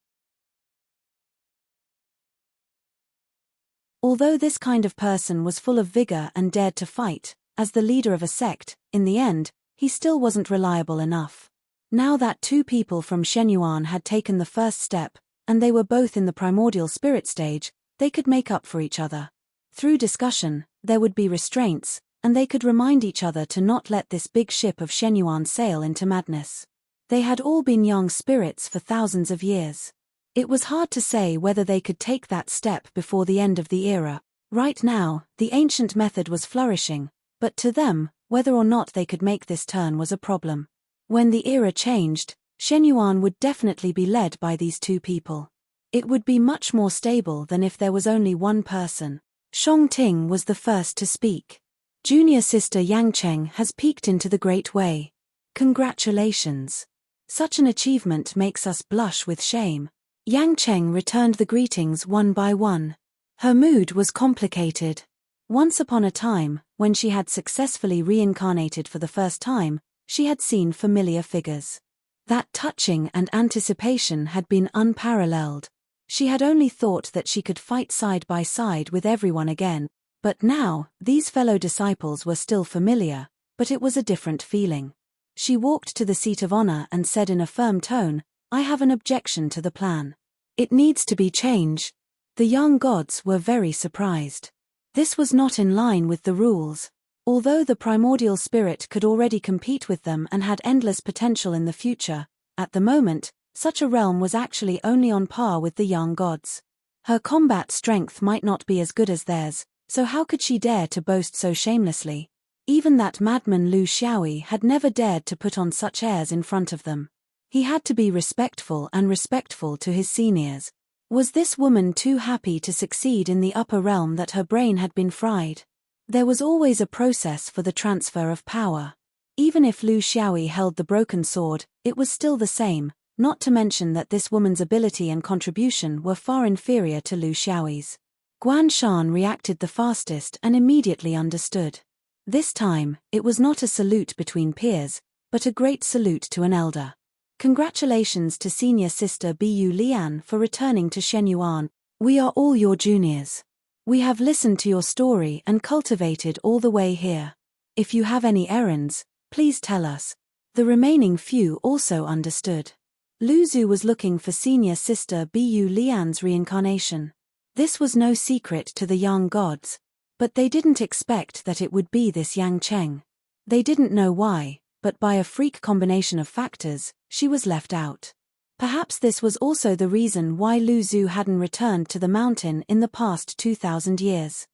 Although this kind of person was full of vigor and dared to fight, as the leader of a sect, in the end, he still wasn't reliable enough. Now that two people from Shenyuan had taken the first step, and they were both in the primordial spirit stage, they could make up for each other. Through discussion, there would be restraints, and they could remind each other to not let this big ship of Shenyuan sail into madness. They had all been young spirits for thousands of years. It was hard to say whether they could take that step before the end of the era. Right now, the ancient method was flourishing, but to them, whether or not they could make this turn was a problem. When the era changed, Shenyuan would definitely be led by these two people. It would be much more stable than if there was only one person. Shongting was the first to speak. Junior sister Yangcheng has peeked into the Great Way. Congratulations. Such an achievement makes us blush with shame. Yangcheng returned the greetings one by one. Her mood was complicated. Once upon a time, when she had successfully reincarnated for the first time, she had seen familiar figures. That touching and anticipation had been unparalleled. She had only thought that she could fight side by side with everyone again, but now, these fellow disciples were still familiar, but it was a different feeling. She walked to the seat of honor and said in a firm tone, "I have an objection to the plan. It needs to be changed." The young gods were very surprised. This was not in line with the rules. Although the primordial spirit could already compete with them and had endless potential in the future, at the moment, such a realm was actually only on par with the young gods. Her combat strength might not be as good as theirs, so how could she dare to boast so shamelessly? Even that madman Lu Xiaoyi had never dared to put on such airs in front of them. He had to be respectful to his seniors. Was this woman too happy to succeed in the upper realm that her brain had been fried? There was always a process for the transfer of power. Even if Lu Xiaoyi held the broken sword, it was still the same, not to mention that this woman's ability and contribution were far inferior to Lu Xiaoyi's. Guan Shan reacted the fastest and immediately understood. This time, it was not a salute between peers, but a great salute to an elder. Congratulations to senior sister Bu Lian for returning to Shenyuan. We are all your juniors. We have listened to your story and cultivated all the way here. If you have any errands, please tell us. The remaining few also understood. Lu Zhu was looking for senior sister Bu Lian's reincarnation. This was no secret to the young gods. But they didn't expect that it would be this Yang Cheng. They didn't know why, but by a freak combination of factors, she was left out. Perhaps this was also the reason why Lu Zhu hadn't returned to the mountain in the past 2,000 years.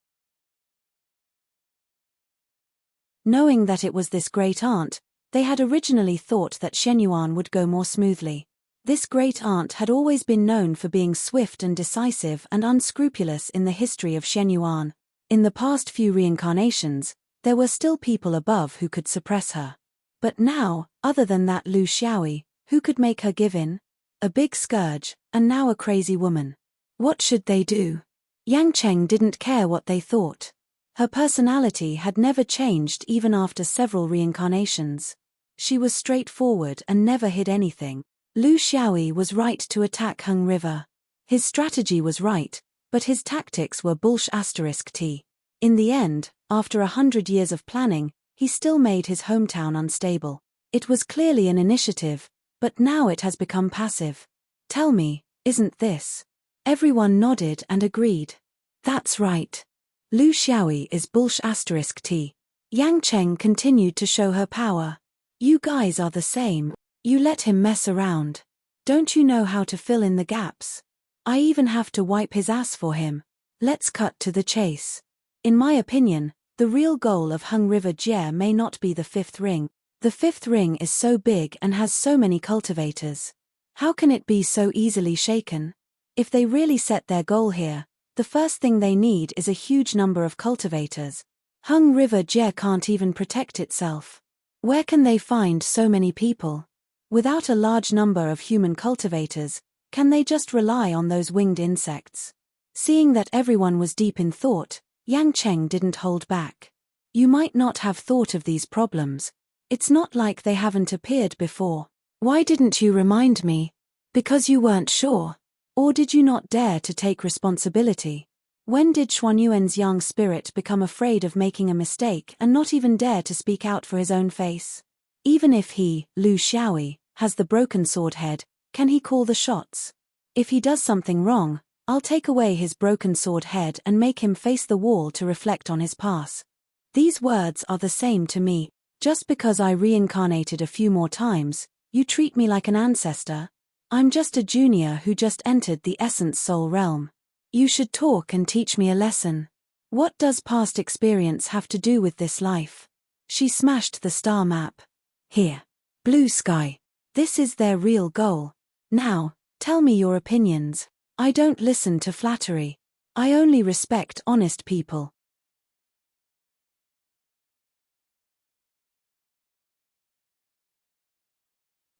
Knowing that it was this great aunt, they had originally thought that Shenyuan would go more smoothly. This great aunt had always been known for being swift and decisive and unscrupulous in the history of Shenyuan. In the past few reincarnations, there were still people above who could suppress her. But now, other than that Lu Xiaoyi, who could make her give in? A big scourge, and now a crazy woman. What should they do? Yang Cheng didn't care what they thought. Her personality had never changed even after several reincarnations. She was straightforward and never hid anything. Lu Xiaoyi was right to attack Hung River. His strategy was right, but his tactics were bullsh*t. In the end, after 100 years of planning, he still made his hometown unstable. It was clearly an initiative, but now it has become passive. Tell me, isn't this? Everyone nodded and agreed. That's right. Lu Xiaoyi is bullsh*t. Yang Cheng continued to show her power. You guys are the same. You let him mess around. Don't you know how to fill in the gaps? I even have to wipe his ass for him. Let's cut to the chase. In my opinion, the real goal of Hung River Jie may not be the fifth ring. The fifth ring is so big and has so many cultivators. How can it be so easily shaken? If they really set their goal here, the first thing they need is a huge number of cultivators. Hung River Jie can't even protect itself. Where can they find so many people? Without a large number of human cultivators, can they just rely on those winged insects? Seeing that everyone was deep in thought, Yang Cheng didn't hold back. You might not have thought of these problems. It's not like they haven't appeared before. Why didn't you remind me? Because you weren't sure? Or did you not dare to take responsibility? When did Xuanyuan's young spirit become afraid of making a mistake and not even dare to speak out for his own face? Even if he, Lu Xiaoyi, has the broken sword head, can he call the shots? If he does something wrong, I'll take away his broken sword head and make him face the wall to reflect on his past. These words are the same to me. Just because I reincarnated a few more times, you treat me like an ancestor? I'm just a junior who just entered the Essence Soul realm. You should talk and teach me a lesson. What does past experience have to do with this life? She smashed the star map. Here. Blue sky. This is their real goal. Now, tell me your opinions. I don't listen to flattery. I only respect honest people.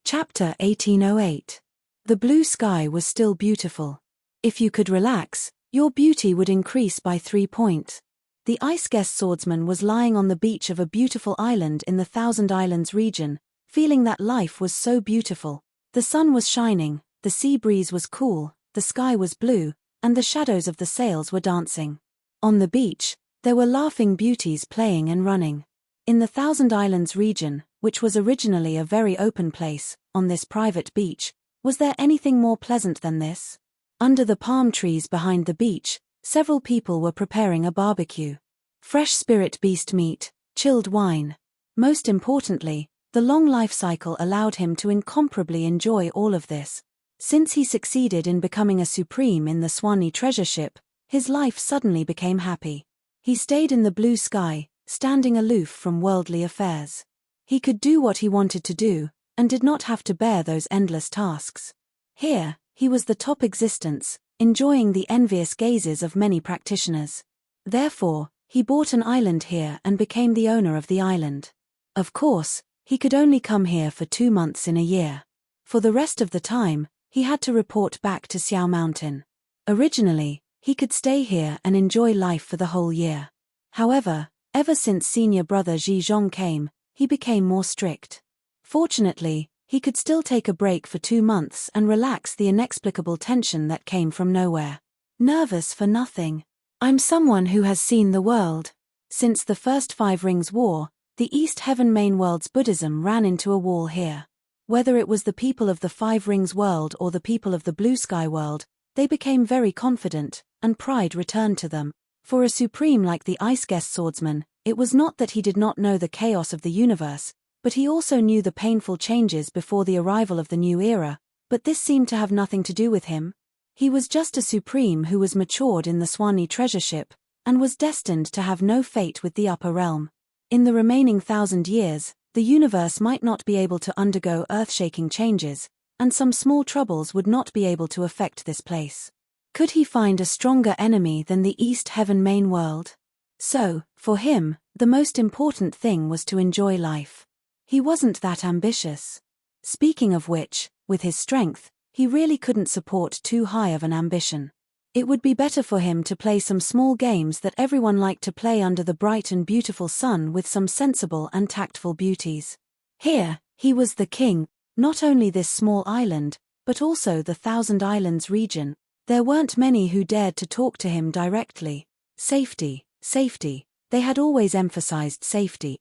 Chapter 1808. The blue sky was still beautiful. If you could relax, your beauty would increase by 3 points. The ice-guest swordsman was lying on the beach of a beautiful island in the Thousand Islands region, feeling that life was so beautiful. The sun was shining, the sea breeze was cool, the sky was blue, and the shadows of the sails were dancing. On the beach, there were laughing beauties playing and running. In the Thousand Islands region, which was originally a very open place, on this private beach, was there anything more pleasant than this? Under the palm trees behind the beach, several people were preparing a barbecue. Fresh spirit beast meat, chilled wine. Most importantly, the long life cycle allowed him to incomparably enjoy all of this. Since he succeeded in becoming a supreme in the Swanee treasure ship, his life suddenly became happy. He stayed in the blue sky, standing aloof from worldly affairs. He could do what he wanted to do, and did not have to bear those endless tasks. Here, he was the top existence, enjoying the envious gazes of many practitioners. Therefore, he bought an island here and became the owner of the island. Of course, he could only come here for 2 months in a year. For the rest of the time, he had to report back to Xiao Mountain. Originally, he could stay here and enjoy life for the whole year. However, ever since senior brother Ji Zhong came, he became more strict. Fortunately, he could still take a break for 2 months and relax the inexplicable tension that came from nowhere. Nervous for nothing. I'm someone who has seen the world. Since the First Five Rings War, the East Heaven Main World's Buddhism ran into a wall here. Whether it was the people of the Five Rings world or the people of the Blue Sky world, they became very confident, and pride returned to them. For a supreme like the Ice Guest Swordsman, it was not that he did not know the chaos of the universe, but he also knew the painful changes before the arrival of the new era, but this seemed to have nothing to do with him. He was just a supreme who was matured in the Swanee treasure ship, and was destined to have no fate with the upper realm. In the remaining 1,000 years, the universe might not be able to undergo earth-shaking changes, and some small troubles would not be able to affect this place. Could he find a stronger enemy than the East Heaven Main World? So, for him, the most important thing was to enjoy life. He wasn't that ambitious. Speaking of which, with his strength, he really couldn't support too high of an ambition. It would be better for him to play some small games that everyone liked to play under the bright and beautiful sun with some sensible and tactful beauties. Here, he was the king, not only this small island, but also the Thousand Islands region. There weren't many who dared to talk to him directly. Safety, safety, they had always emphasized safety.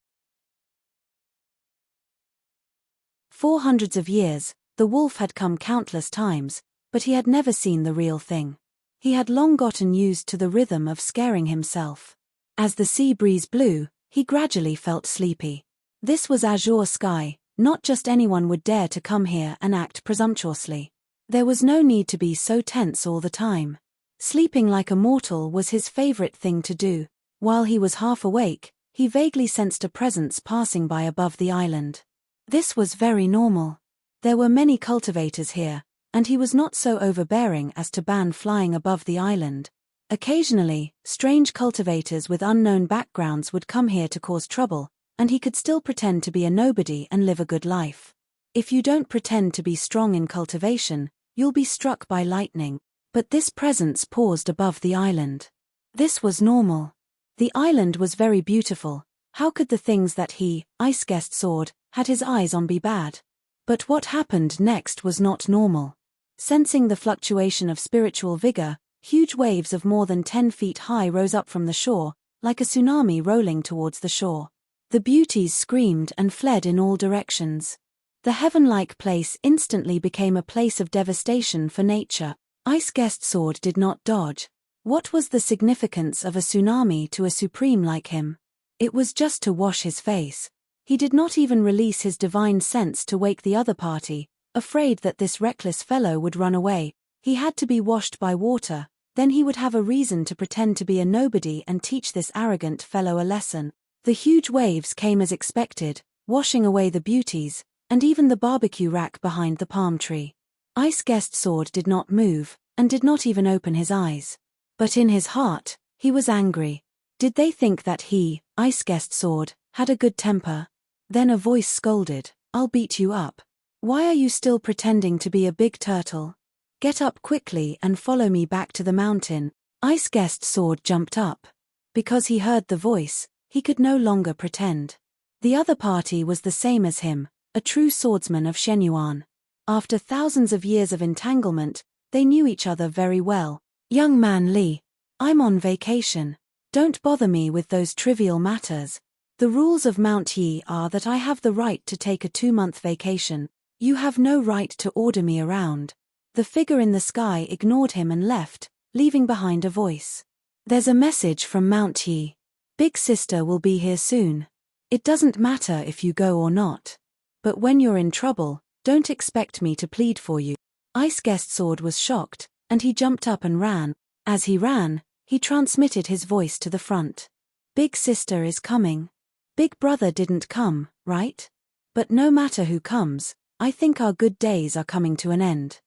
For hundreds of years, the wolf had come countless times, but he had never seen the real thing. He had long gotten used to the rhythm of scaring himself. As the sea breeze blew, he gradually felt sleepy. This was azure sky, not just anyone would dare to come here and act presumptuously. There was no need to be so tense all the time. Sleeping like a mortal was his favorite thing to do. While he was half awake, he vaguely sensed a presence passing by above the island. This was very normal. There were many cultivators here, and he was not so overbearing as to ban flying above the island. Occasionally, strange cultivators with unknown backgrounds would come here to cause trouble, and he could still pretend to be a nobody and live a good life. If you don't pretend to be strong in cultivation, you'll be struck by lightning. But this presence paused above the island. This was normal. The island was very beautiful. How could the things that he, Ice Guest Sword, had his eyes on be bad? But what happened next was not normal. Sensing the fluctuation of spiritual vigor, huge waves of more than 10 feet high rose up from the shore, like a tsunami rolling towards the shore. The beauties screamed and fled in all directions. The heaven-like place instantly became a place of devastation for nature. Ice Guest Sword did not dodge. What was the significance of a tsunami to a supreme like him? It was just to wash his face. He did not even release his divine sense to wake the other party, afraid that this reckless fellow would run away. He had to be washed by water, then he would have a reason to pretend to be a nobody and teach this arrogant fellow a lesson. The huge waves came as expected, washing away the beauties, and even the barbecue rack behind the palm tree. Ice Guest Sword did not move, and did not even open his eyes. But in his heart, he was angry. Did they think that he, Ice Guest Sword, had a good temper? Then a voice scolded, "I'll beat you up. Why are you still pretending to be a big turtle? Get up quickly and follow me back to the mountain." Ice Guest Sword jumped up. Because he heard the voice, he could no longer pretend. The other party was the same as him, a true swordsman of Shenyuan. After thousands of years of entanglement, they knew each other very well. "Young man Li, I'm on vacation. Don't bother me with those trivial matters. The rules of Mount Yi are that I have the right to take a 2-month vacation. You have no right to order me around." The figure in the sky ignored him and left, leaving behind a voice. "There's a message from Mount Yi. Big Sister will be here soon. It doesn't matter if you go or not. But when you're in trouble, don't expect me to plead for you." Ice Guest Sword was shocked, and he jumped up and ran. As he ran, he transmitted his voice to the front. "Big Sister is coming. Big Brother didn't come, right? But no matter who comes, I think our good days are coming to an end.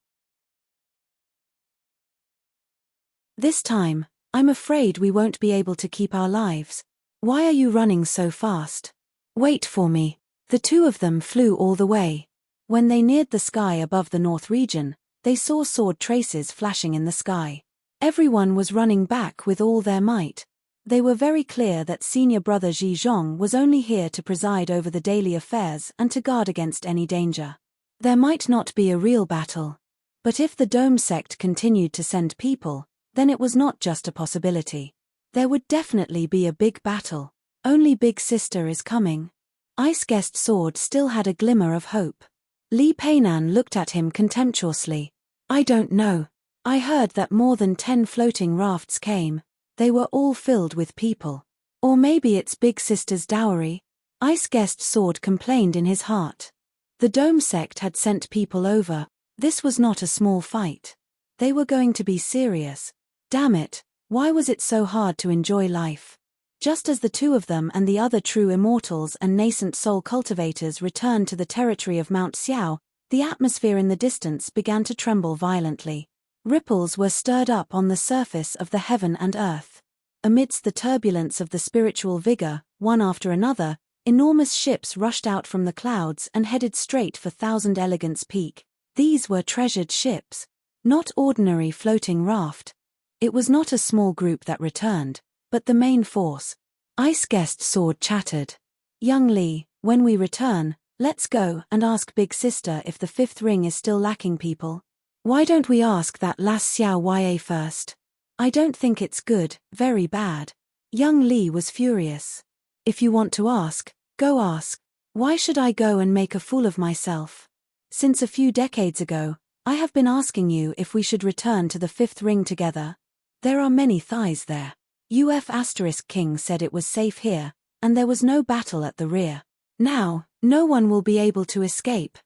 This time, I'm afraid we won't be able to keep our lives. Why are you running so fast? Wait for me." The two of them flew all the way. When they neared the sky above the north region, they saw sword traces flashing in the sky. Everyone was running back with all their might. They were very clear that senior brother Ji Zhong was only here to preside over the daily affairs and to guard against any danger. There might not be a real battle. But if the Dome sect continued to send people, then it was not just a possibility. There would definitely be a big battle. Only Big Sister is coming. Ice Guest Sword still had a glimmer of hope. Li Peinan looked at him contemptuously. "I don't know. I heard that more than 10 floating rafts came. They were all filled with people. Or maybe it's Big Sister's dowry." Ice Guest Sword complained in his heart. The Dome sect had sent people over. This was not a small fight. They were going to be serious. Damn it, why was it so hard to enjoy life? Just as the two of them and the other true immortals and nascent soul cultivators returned to the territory of Mount Xiao, the atmosphere in the distance began to tremble violently. Ripples were stirred up on the surface of the heaven and earth. Amidst the turbulence of the spiritual vigor, one after another, enormous ships rushed out from the clouds and headed straight for Thousand Elegance Peak. These were treasured ships. Not ordinary floating raft. It was not a small group that returned, but the main force. Ice Guest Sword chattered. Young Li, when we return, let's go and ask Big Sister if the fifth ring is still lacking people. Why don't we ask that last Xiao Ya first? I don't think it's good, very bad. Young Li was furious. If you want to ask, go ask. Why should I go and make a fool of myself? Since a few decades ago, I have been asking you if we should return to the fifth ring together. There are many thighs there. King said it was safe here, and there was no battle at the rear. Now, no one will be able to escape.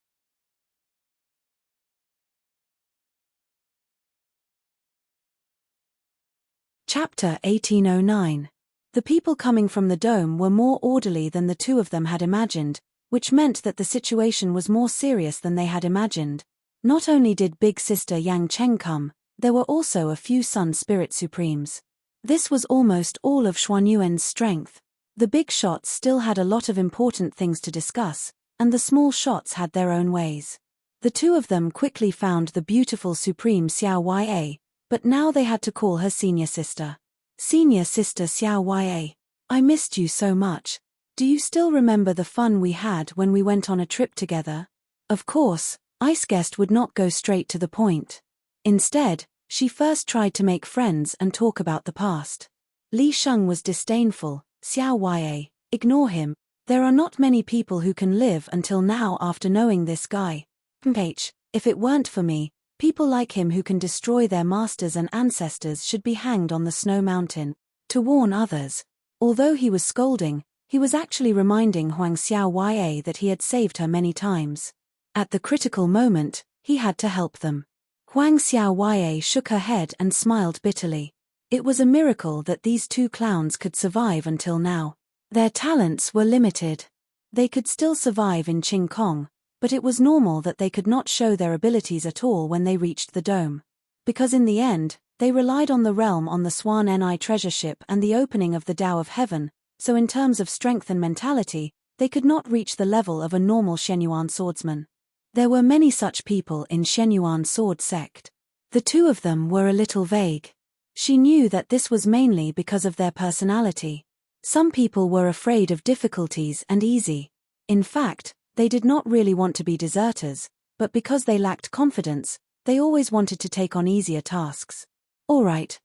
Chapter 1809. The people coming from the dome were more orderly than the two of them had imagined, which meant that the situation was more serious than they had imagined. Not only did Big Sister Yang Cheng come, there were also a few Sun Spirit Supremes. This was almost all of Xuanyuan's strength. The big shots still had a lot of important things to discuss, and the small shots had their own ways. The two of them quickly found the beautiful Supreme Xiao Ya, but now they had to call her senior sister. Senior Sister Xiao Ya, I missed you so much. Do you still remember the fun we had when we went on a trip together? Of course, Ice Guest would not go straight to the point. Instead, she first tried to make friends and talk about the past. Li Sheng was disdainful. Xiao Ya, ignore him. There are not many people who can live until now after knowing this guy. If it weren't for me, people like him who can destroy their masters and ancestors should be hanged on the snow mountain. To warn others. Although he was scolding, he was actually reminding Huang Xiao Ya that he had saved her many times. At the critical moment, he had to help them. Huang Xiao Ya shook her head and smiled bitterly. It was a miracle that these two clowns could survive until now. Their talents were limited. They could still survive in Qing Kong, but it was normal that they could not show their abilities at all when they reached the dome. Because in the end, they relied on the realm on the Swan Ni treasure ship and the opening of the Tao of Heaven, so in terms of strength and mentality, they could not reach the level of a normal Shenyuan swordsman. There were many such people in Shenyuan sword sect. The two of them were a little vague. She knew that this was mainly because of their personality. Some people were afraid of difficulties and easy. In fact, they did not really want to be deserters, but because they lacked confidence, they always wanted to take on easier tasks. All right,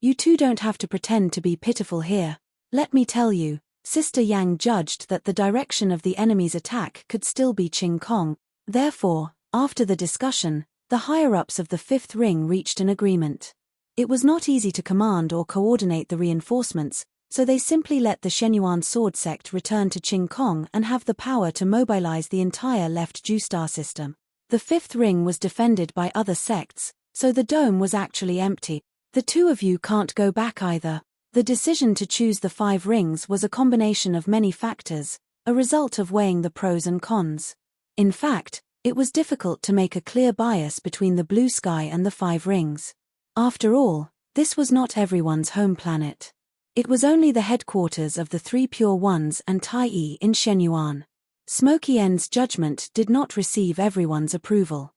you two don't have to pretend to be pitiful here. Let me tell you, Sister Yang judged that the direction of the enemy's attack could still be Qing Kong. Therefore, after the discussion, the higher-ups of the fifth ring reached an agreement. It was not easy to command or coordinate the reinforcements, so they simply let the Shenyuan sword sect return to Qing Kong and have the power to mobilize the entire left Ju-star system. The fifth ring was defended by other sects, so the dome was actually empty. The two of you can't go back either. The decision to choose the 5 rings was a combination of many factors, a result of weighing the pros and cons. In fact, it was difficult to make a clear bias between the blue sky and the 5 rings. After all, this was not everyone's home planet. It was only the headquarters of the 3 Pure Ones and Tai Yi in Shenyuan. Smoky End's judgment did not receive everyone's approval.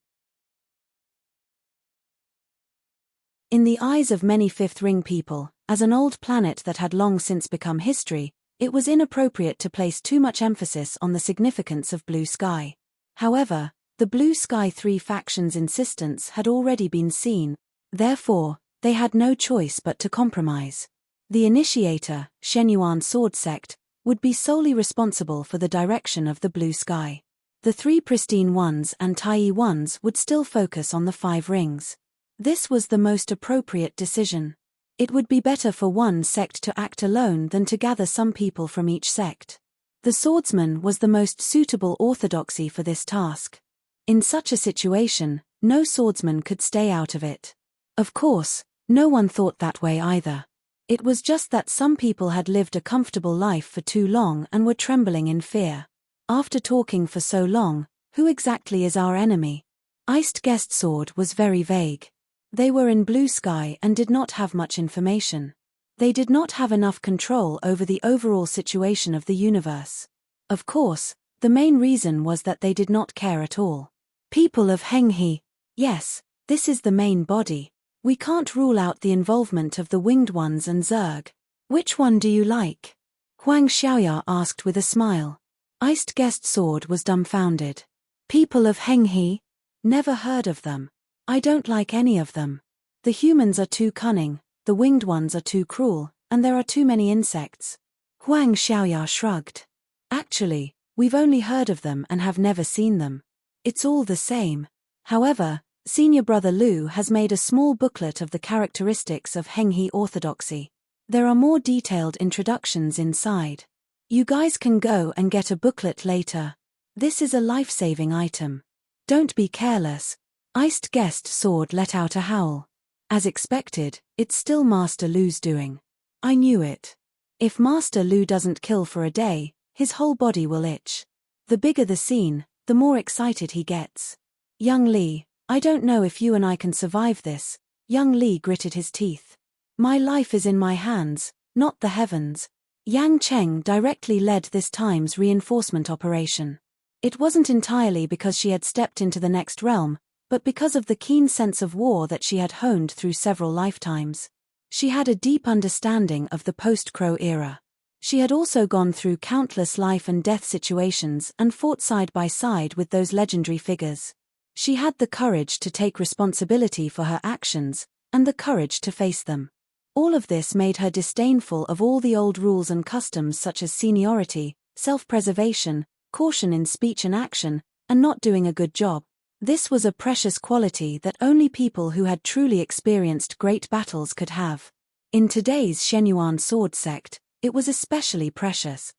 In the eyes of many fifth ring people, as an old planet that had long since become history, it was inappropriate to place too much emphasis on the significance of blue sky. However, the Blue Sky 3 faction's insistence had already been seen, therefore, they had no choice but to compromise. The initiator, Shenyuan Sword Sect, would be solely responsible for the direction of the blue sky. The 3 Pristine Ones and Tai Ones would still focus on the 5 rings. This was the most appropriate decision. It would be better for one sect to act alone than to gather some people from each sect. The swordsman was the most suitable orthodoxy for this task. In such a situation, no swordsman could stay out of it. Of course, no one thought that way either. It was just that some people had lived a comfortable life for too long and were trembling in fear. After talking for so long, who exactly is our enemy? Iced Guest Sword was very vague. They were in blue sky and did not have much information. They did not have enough control over the overall situation of the universe. Of course, the main reason was that they did not care at all. People of Henghe. Yes, this is the main body. We can't rule out the involvement of the winged ones and Zerg. Which one do you like? Huang Xiaoya asked with a smile. Iced Guest Sword was dumbfounded. People of Henghe? Never heard of them. I don't like any of them. The humans are too cunning, the winged ones are too cruel, and there are too many insects. Huang Xiaoya shrugged. Actually, we've only heard of them and have never seen them. It's all the same. However, Senior Brother Lu has made a small booklet of the characteristics of Henghe orthodoxy. There are more detailed introductions inside. You guys can go and get a booklet later. This is a life-saving item. Don't be careless. Iced Guest Sword let out a howl. As expected, it's still Master Lu's doing. I knew it. If Master Lu doesn't kill for a day, his whole body will itch. The bigger the scene, the more excited he gets. Young Li, I don't know if you and I can survive this. Young Li gritted his teeth. My life is in my hands, not the heavens. Yang Cheng directly led this time's reinforcement operation. It wasn't entirely because she had stepped into the next realm, but because of the keen sense of war that she had honed through several lifetimes. She had a deep understanding of the post-Crow era. She had also gone through countless life and death situations and fought side by side with those legendary figures. She had the courage to take responsibility for her actions, and the courage to face them. All of this made her disdainful of all the old rules and customs such as seniority, self-preservation, caution in speech and action, and not doing a good job. This was a precious quality that only people who had truly experienced great battles could have. In today's Shenyuan sword sect, it was especially precious.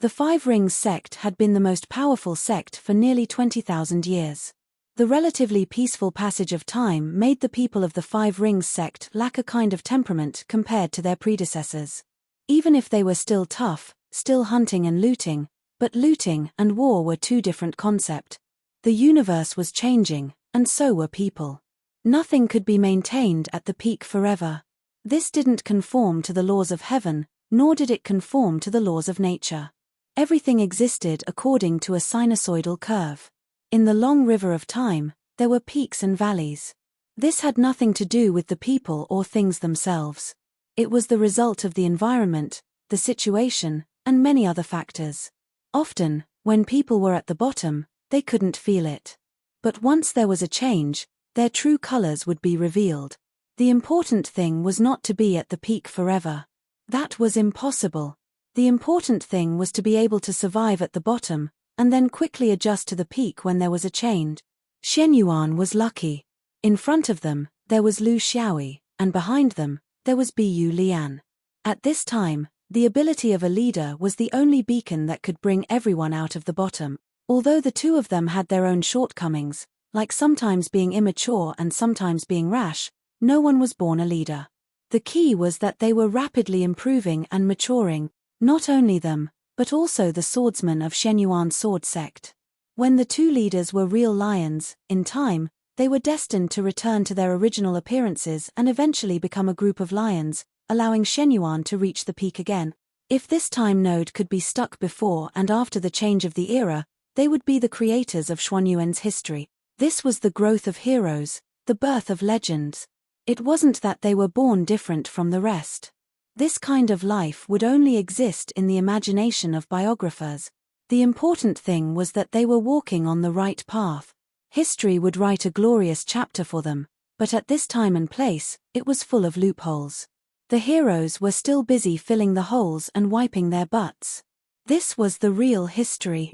The Five Rings sect had been the most powerful sect for nearly 20,000 years. The relatively peaceful passage of time made the people of the Five Rings sect lack a kind of temperament compared to their predecessors. Even if they were still tough, still hunting and looting, but looting and war were two different concepts. The universe was changing, and so were people. Nothing could be maintained at the peak forever. This didn't conform to the laws of heaven, nor did it conform to the laws of nature. Everything existed according to a sinusoidal curve. In the long river of time, there were peaks and valleys. This had nothing to do with the people or things themselves. It was the result of the environment, the situation, and many other factors. Often, when people were at the bottom, they couldn't feel it. But once there was a change, their true colors would be revealed. The important thing was not to be at the peak forever. That was impossible. The important thing was to be able to survive at the bottom, and then quickly adjust to the peak when there was a change. Shenyuan was lucky. In front of them, there was Lu Xiaoyi, and behind them, there was Bu Lian. At this time, the ability of a leader was the only beacon that could bring everyone out of the bottom. Although the two of them had their own shortcomings, like sometimes being immature and sometimes being rash, no one was born a leader. The key was that they were rapidly improving and maturing, not only them, but also the swordsmen of Shenyuan sword sect. When the two leaders were real lions, in time, they were destined to return to their original appearances and eventually become a group of lions, allowing Shenyuan to reach the peak again. If this time node could be stuck before and after the change of the era, they would be the creators of Xuanyuan's history. This was the growth of heroes, the birth of legends. It wasn't that they were born different from the rest. This kind of life would only exist in the imagination of biographers. The important thing was that they were walking on the right path. History would write a glorious chapter for them, but at this time and place, it was full of loopholes. The heroes were still busy filling the holes and wiping their butts. This was the real history.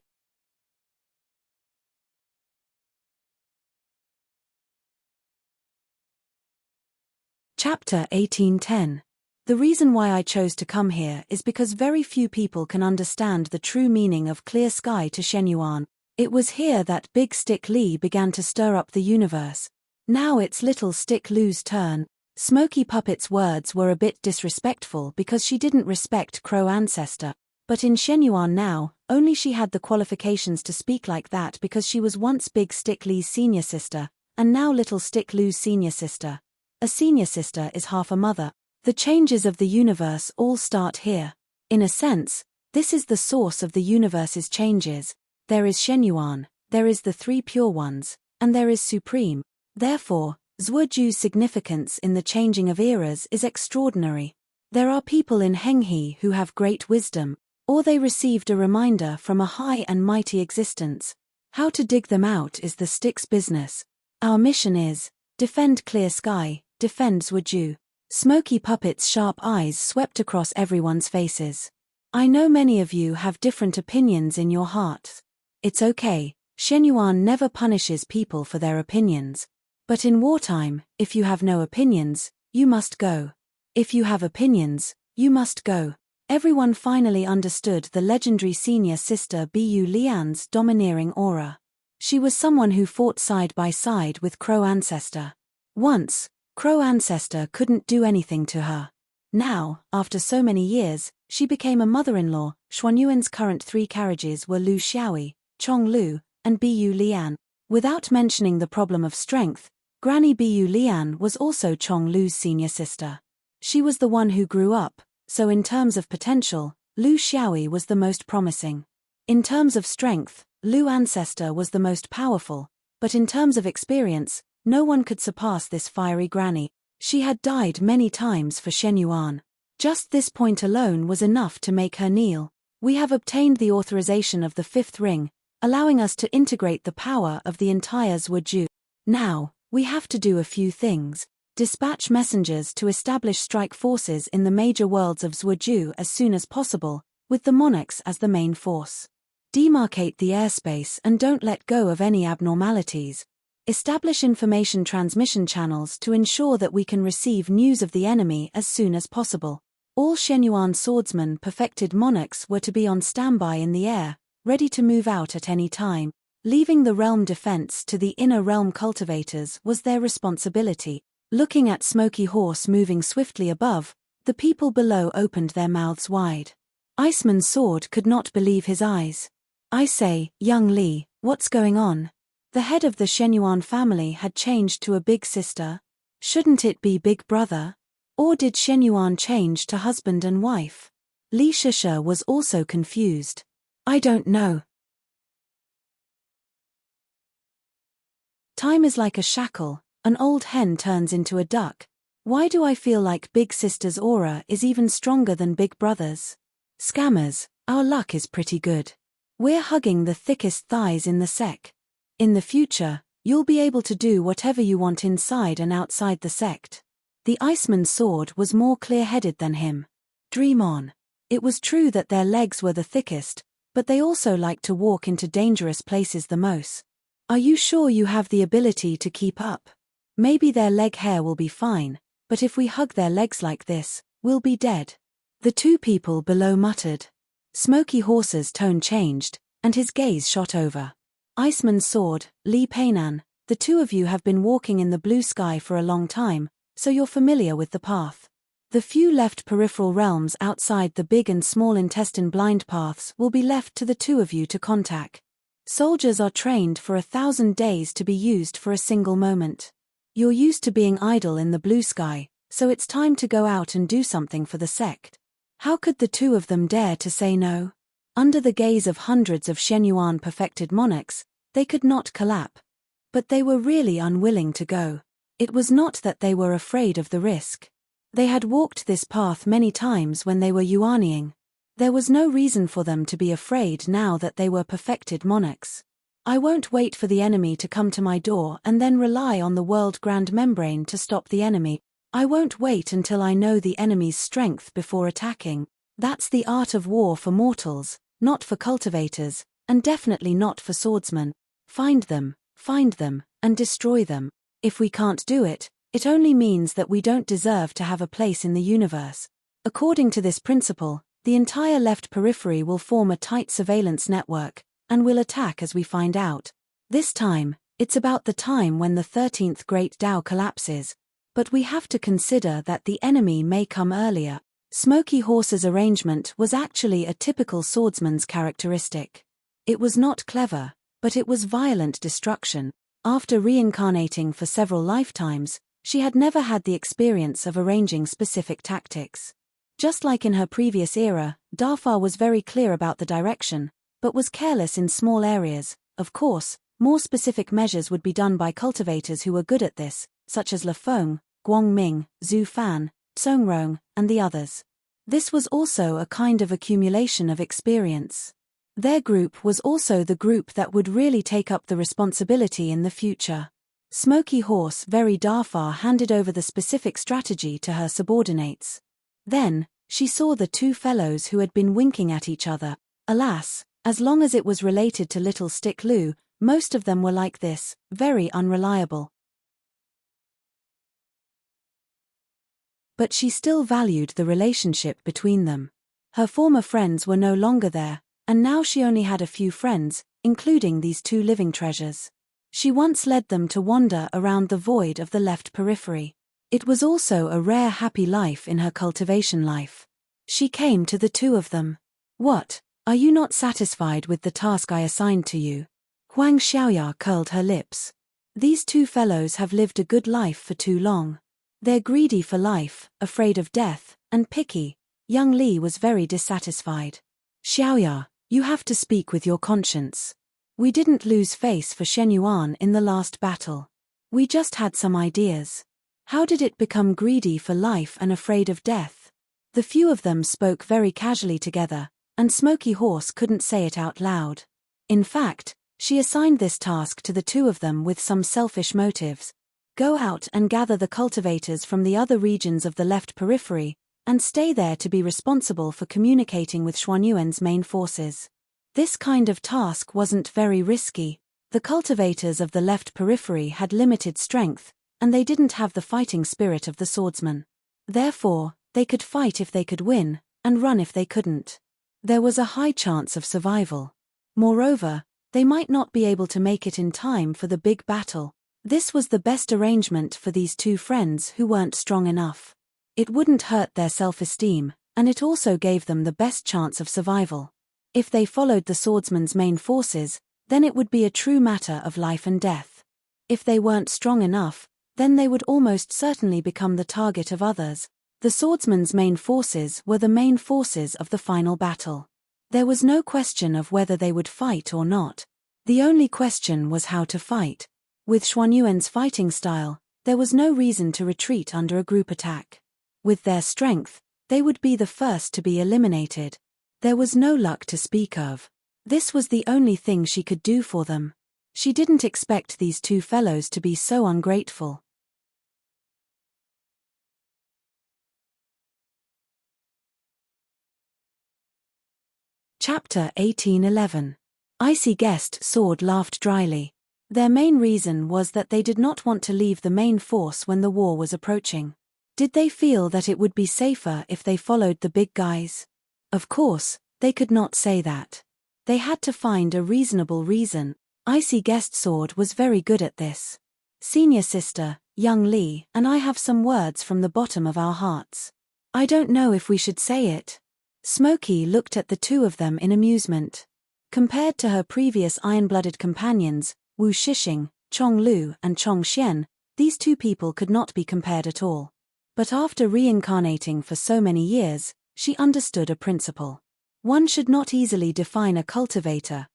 Chapter 1810. The reason why I chose to come here is because very few people can understand the true meaning of clear sky to Shenyuan. It was here that Big Stick Li began to stir up the universe. Now it's Little Stick Lu's turn. Smoky Puppet's words were a bit disrespectful because she didn't respect Crow ancestor. But in Shenyuan now, only she had the qualifications to speak like that because she was once Big Stick Li's senior sister, and now Little Stick Lu's senior sister. A senior sister is half a mother. The changes of the universe all start here. In a sense, this is the source of the universe's changes. There is Shenyuan, there is the three pure ones, and there is supreme. Therefore, Zhuoju's significance in the changing of eras is extraordinary. There are people in Henghe who have great wisdom, or they received a reminder from a high and mighty existence. How to dig them out is the stick's business. Our mission is, defend clear sky, defend Zhuoju. Smoky Puppet's sharp eyes swept across everyone's faces. I know many of you have different opinions in your hearts. It's okay, Shenyuan never punishes people for their opinions. But in wartime, if you have no opinions, you must go. If you have opinions, you must go. Everyone finally understood the legendary senior sister Bu Lian's domineering aura. She was someone who fought side by side with Crow Ancestor. Once, Crow Ancestor couldn't do anything to her. Now, after so many years, she became a mother-in-law. Xuanyuan's current 3 carriages were Lu Xiaoi, Chong Lu, and Bu Lian. Without mentioning the problem of strength, Granny Bu Lian was also Chong Lu's senior sister. She was the one who grew up, so in terms of potential, Lu Xiaoi was the most promising. In terms of strength, Lu Ancestor was the most powerful, but in terms of experience, no one could surpass this fiery granny. She had died many times for Shenyuan. Just this point alone was enough to make her kneel. We have obtained the authorization of the 5th ring, allowing us to integrate the power of the entire Zhuoju. Now, we have to do a few things. Dispatch messengers to establish strike forces in the major worlds of Zhuoju as soon as possible, with the monarchs as the main force. Demarcate the airspace and don't let go of any abnormalities. Establish information transmission channels to ensure that we can receive news of the enemy as soon as possible. All Shenyuan swordsmen perfected monarchs were to be on standby in the air, ready to move out at any time. Leaving the realm defense to the inner realm cultivators was their responsibility. Looking at Smoky Horse moving swiftly above, the people below opened their mouths wide. Iceman's sword could not believe his eyes. I say, young Li, what's going on? The head of the Shenyuan family had changed to a big sister. Shouldn't it be big brother? Or did Shenyuan change to husband and wife? Li Shisha was also confused. I don't know. Time is like a shackle. An old hen turns into a duck. Why do I feel like Big Sister's aura is even stronger than Big Brother's? Scammers, our luck is pretty good. We're hugging the thickest thighs in the sect. In the future, you'll be able to do whatever you want inside and outside the sect. The Iceman's sword was more clear-headed than him. Dream on. It was true that their legs were the thickest, but they also liked to walk into dangerous places the most. Are you sure you have the ability to keep up? Maybe their leg hair will be fine, but if we hug their legs like this, we'll be dead. The 2 people below muttered. Smoky Horse's tone changed, and his gaze shot over. Iceman's sword, Li Peinan, the 2 of you have been walking in the blue sky for a long time, so you're familiar with the path. The few left peripheral realms outside the big and small intestine blind paths will be left to the 2 of you to contact. Soldiers are trained for 1,000 days to be used for a single moment. You're used to being idle in the blue sky, so it's time to go out and do something for the sect. How could the 2 of them dare to say no? Under the gaze of hundreds of Shenyuan perfected monarchs, they could not collapse. But they were really unwilling to go. It was not that they were afraid of the risk. They had walked this path many times when they were Yuaniing. There was no reason for them to be afraid now that they were perfected monarchs. I won't wait for the enemy to come to my door and then rely on the world grand membrane to stop the enemy. I won't wait until I know the enemy's strength before attacking. That's the art of war for mortals, not for cultivators, and definitely not for swordsmen. Find them, and destroy them. If we can't do it, it only means that we don't deserve to have a place in the universe. According to this principle, the entire left periphery will form a tight surveillance network, and will attack as we find out. This time, it's about the time when the 13th Great Tao collapses. But we have to consider that the enemy may come earlier. Smoky Horse's arrangement was actually a typical swordsman's characteristic. It was not clever, but it was violent destruction. After reincarnating for several lifetimes, she had never had the experience of arranging specific tactics. Just like in her previous era, Defy was very clear about the direction, but was careless in small areas. Of course, More specific measures would be done by cultivators who were good at this, such as La Feng, Guang Ming, Zhu Fan, Songrong, and the others. This was also a kind of accumulation of experience. Their group was also the group that would really take up the responsibility in the future. Smoky Horse very Darfar handed over the specific strategy to her subordinates. Then, she saw the two fellows who had been winking at each other. Alas, as long as it was related to Little Stick Lu, most of them were like this, very unreliable. But she still valued the relationship between them. Her former friends were no longer there, and now she only had a few friends, including these two living treasures. She once led them to wander around the void of the left periphery. It was also a rare happy life in her cultivation life. She came to the two of them. "What, are you not satisfied with the task I assigned to you?" Huang Xiaoya curled her lips. These two fellows have lived a good life for too long. They're greedy for life, afraid of death, and picky. Young Li was very dissatisfied. "Xiaoya, you have to speak with your conscience. We didn't lose face for Shen Yuan in the last battle. We just had some ideas. How did it become greedy for life and afraid of death?" The few of them spoke very casually together, and Smoky Horse couldn't say it out loud. In fact, she assigned this task to the two of them with some selfish motives. Go out and gather the cultivators from the other regions of the left periphery, and stay there to be responsible for communicating with Xuanyuan's main forces. This kind of task wasn't very risky. The cultivators of the left periphery had limited strength, and they didn't have the fighting spirit of the swordsman. Therefore, they could fight if they could win, and run if they couldn't. There was a high chance of survival. Moreover, they might not be able to make it in time for the big battle. This was the best arrangement for these two friends who weren't strong enough. It wouldn't hurt their self-esteem, and it also gave them the best chance of survival. If they followed the swordsman's main forces, then it would be a true matter of life and death. If they weren't strong enough, then they would almost certainly become the target of others. The swordsman's main forces were the main forces of the final battle. There was no question of whether they would fight or not. The only question was how to fight. With Xuanyuan's fighting style, there was no reason to retreat under a group attack. With their strength, they would be the first to be eliminated. There was no luck to speak of. This was the only thing she could do for them. She didn't expect these two fellows to be so ungrateful. Chapter 1811. Icy Guest Sword laughed dryly. Their main reason was that they did not want to leave the main force when the war was approaching. Did they feel that it would be safer if they followed the big guys? Of course, they could not say that. They had to find a reasonable reason. Icy Guest Sword was very good at this. "Senior sister, young Li, and I have some words from the bottom of our hearts. I don't know if we should say it." Smoky looked at the two of them in amusement. Compared to her previous iron-blooded companions, Wu Shixing, Chong Lu and Chong Xian, these two people could not be compared at all. But after reincarnating for so many years, she understood a principle. One should not easily define a cultivator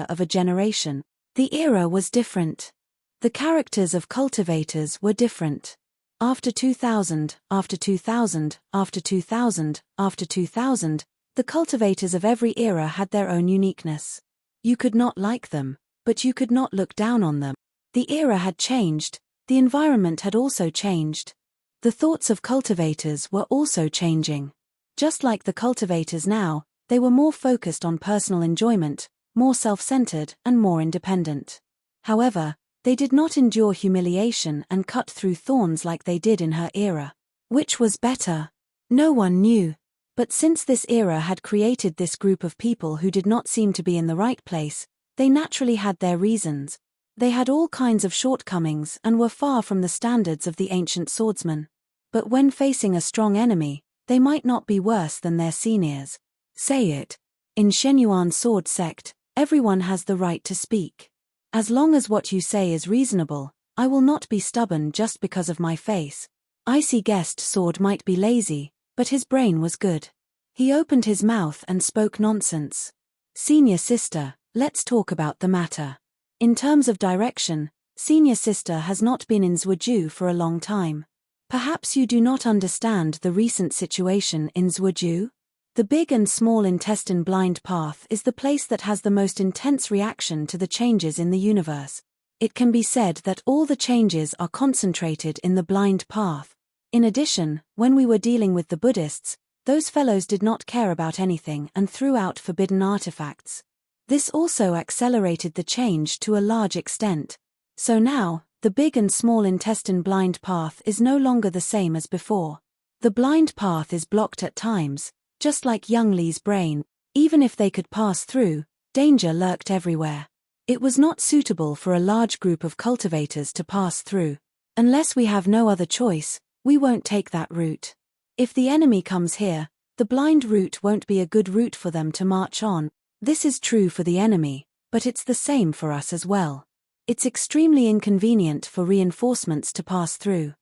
of a generation. The era was different. The characters of cultivators were different. After 2000, after 2000, after 2000, after 2000, the cultivators of every era had their own uniqueness. You could not like them, but you could not look down on them. The era had changed, the environment had also changed. The thoughts of cultivators were also changing. Just like the cultivators now, they were more focused on personal enjoyment, more self-centered and more independent. However, they did not endure humiliation and cut through thorns like they did in her era. Which was better? No one knew. But since this era had created this group of people who did not seem to be in the right place, they naturally had their reasons. They had all kinds of shortcomings and were far from the standards of the ancient swordsman. But when facing a strong enemy, they might not be worse than their seniors. Say it. In Shenyuan sword sect, everyone has the right to speak. As long as what you say is reasonable, I will not be stubborn just because of my face. Icy Guest Sword might be lazy, but his brain was good. He opened his mouth and spoke nonsense. "Senior sister, let's talk about the matter. In terms of direction, senior sister has not been in Zhuoju for a long time. Perhaps you do not understand the recent situation in Zhuoju? The big and small intestine blind path is the place that has the most intense reaction to the changes in the universe. It can be said that all the changes are concentrated in the blind path. In addition, when we were dealing with the Buddhists, those fellows did not care about anything and threw out forbidden artifacts. This also accelerated the change to a large extent. So now, the big and small intestine blind path is no longer the same as before. The blind path is blocked at times, just like young Li's brain. Even if they could pass through, danger lurked everywhere. It was not suitable for a large group of cultivators to pass through. Unless we have no other choice, we won't take that route. If the enemy comes here, the blind route won't be a good route for them to march on. This is true for the enemy, but it's the same for us as well. It's extremely inconvenient for reinforcements to pass through.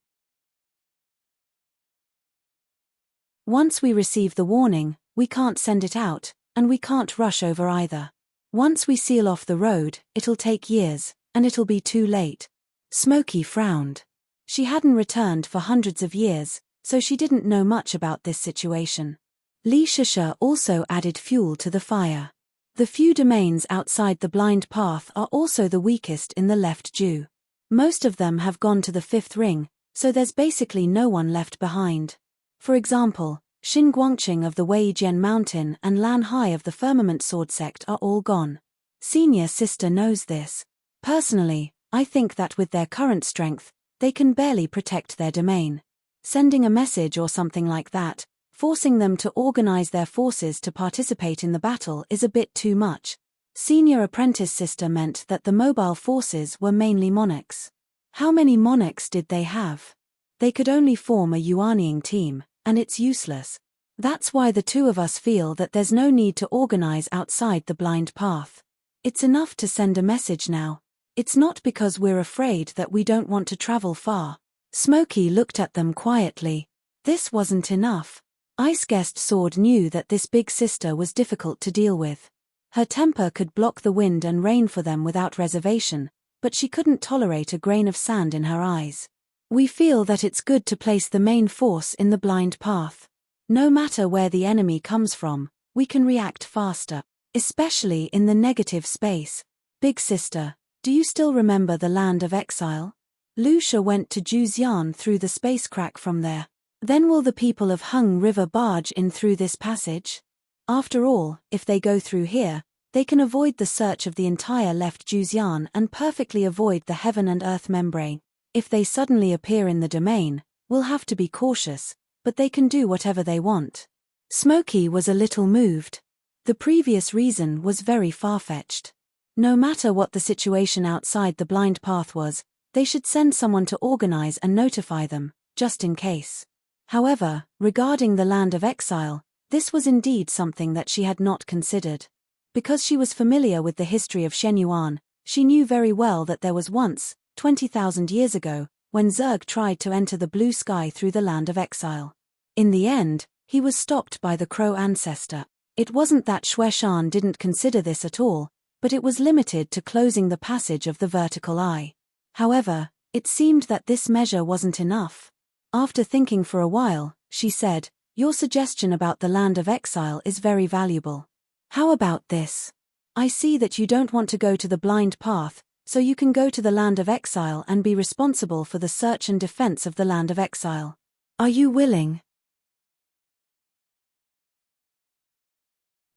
Once we receive the warning, we can't send it out, and we can't rush over either. Once we seal off the road, it'll take years, and it'll be too late. Smokey frowned. She hadn't returned for hundreds of years, so she didn't know much about this situation. Li Shusha also added fuel to the fire. The few domains outside the blind path are also the weakest in the left Ju. Most of them have gone to the fifth ring, so there's basically no one left behind. For example, Xin Guangqing of the Weijian Mountain and Lan Hai of the Firmament Sword Sect are all gone. Senior sister knows this. Personally, I think that with their current strength, they can barely protect their domain. Sending a message or something like that, forcing them to organize their forces to participate in the battle is a bit too much. Senior apprentice sister meant that the mobile forces were mainly monarchs. How many monarchs did they have? They could only form a Yuanying team, and it's useless. That's why the two of us feel that there's no need to organize outside the blind path. It's enough to send a message now. It's not because we're afraid that we don't want to travel far. Smokey looked at them quietly. This wasn't enough. Ice Guest Sword knew that this big sister was difficult to deal with. Her temper could block the wind and rain for them without reservation, but she couldn't tolerate a grain of sand in her eyes. We feel that it's good to place the main force in the blind path. No matter where the enemy comes from, we can react faster, especially in the negative space. Big sister, do you still remember the land of exile? Lu Sha went to Juzian through the space crack from there. Then will the people of Hung River barge in through this passage? After all, if they go through here, they can avoid the search of the entire left Juzian and perfectly avoid the heaven and earth membrane. If they suddenly appear in the domain, we'll have to be cautious, but they can do whatever they want. Smokey was a little moved. The previous reason was very far-fetched. No matter what the situation outside the blind path was, they should send someone to organize and notify them, just in case. However, regarding the land of exile, this was indeed something that she had not considered. Because she was familiar with the history of Shenyuan, she knew very well that there was once, 20,000 years ago, when Zerg tried to enter the blue sky through the land of exile. In the end, he was stopped by the Crow ancestor. It wasn't that Xueshan didn't consider this at all, but it was limited to closing the passage of the vertical eye. However, it seemed that this measure wasn't enough. After thinking for a while, she said, "Your suggestion about the land of exile is very valuable. How about this? I see that you don't want to go to the blind path, so you can go to the land of exile and be responsible for the search and defense of the land of exile. Are you willing?"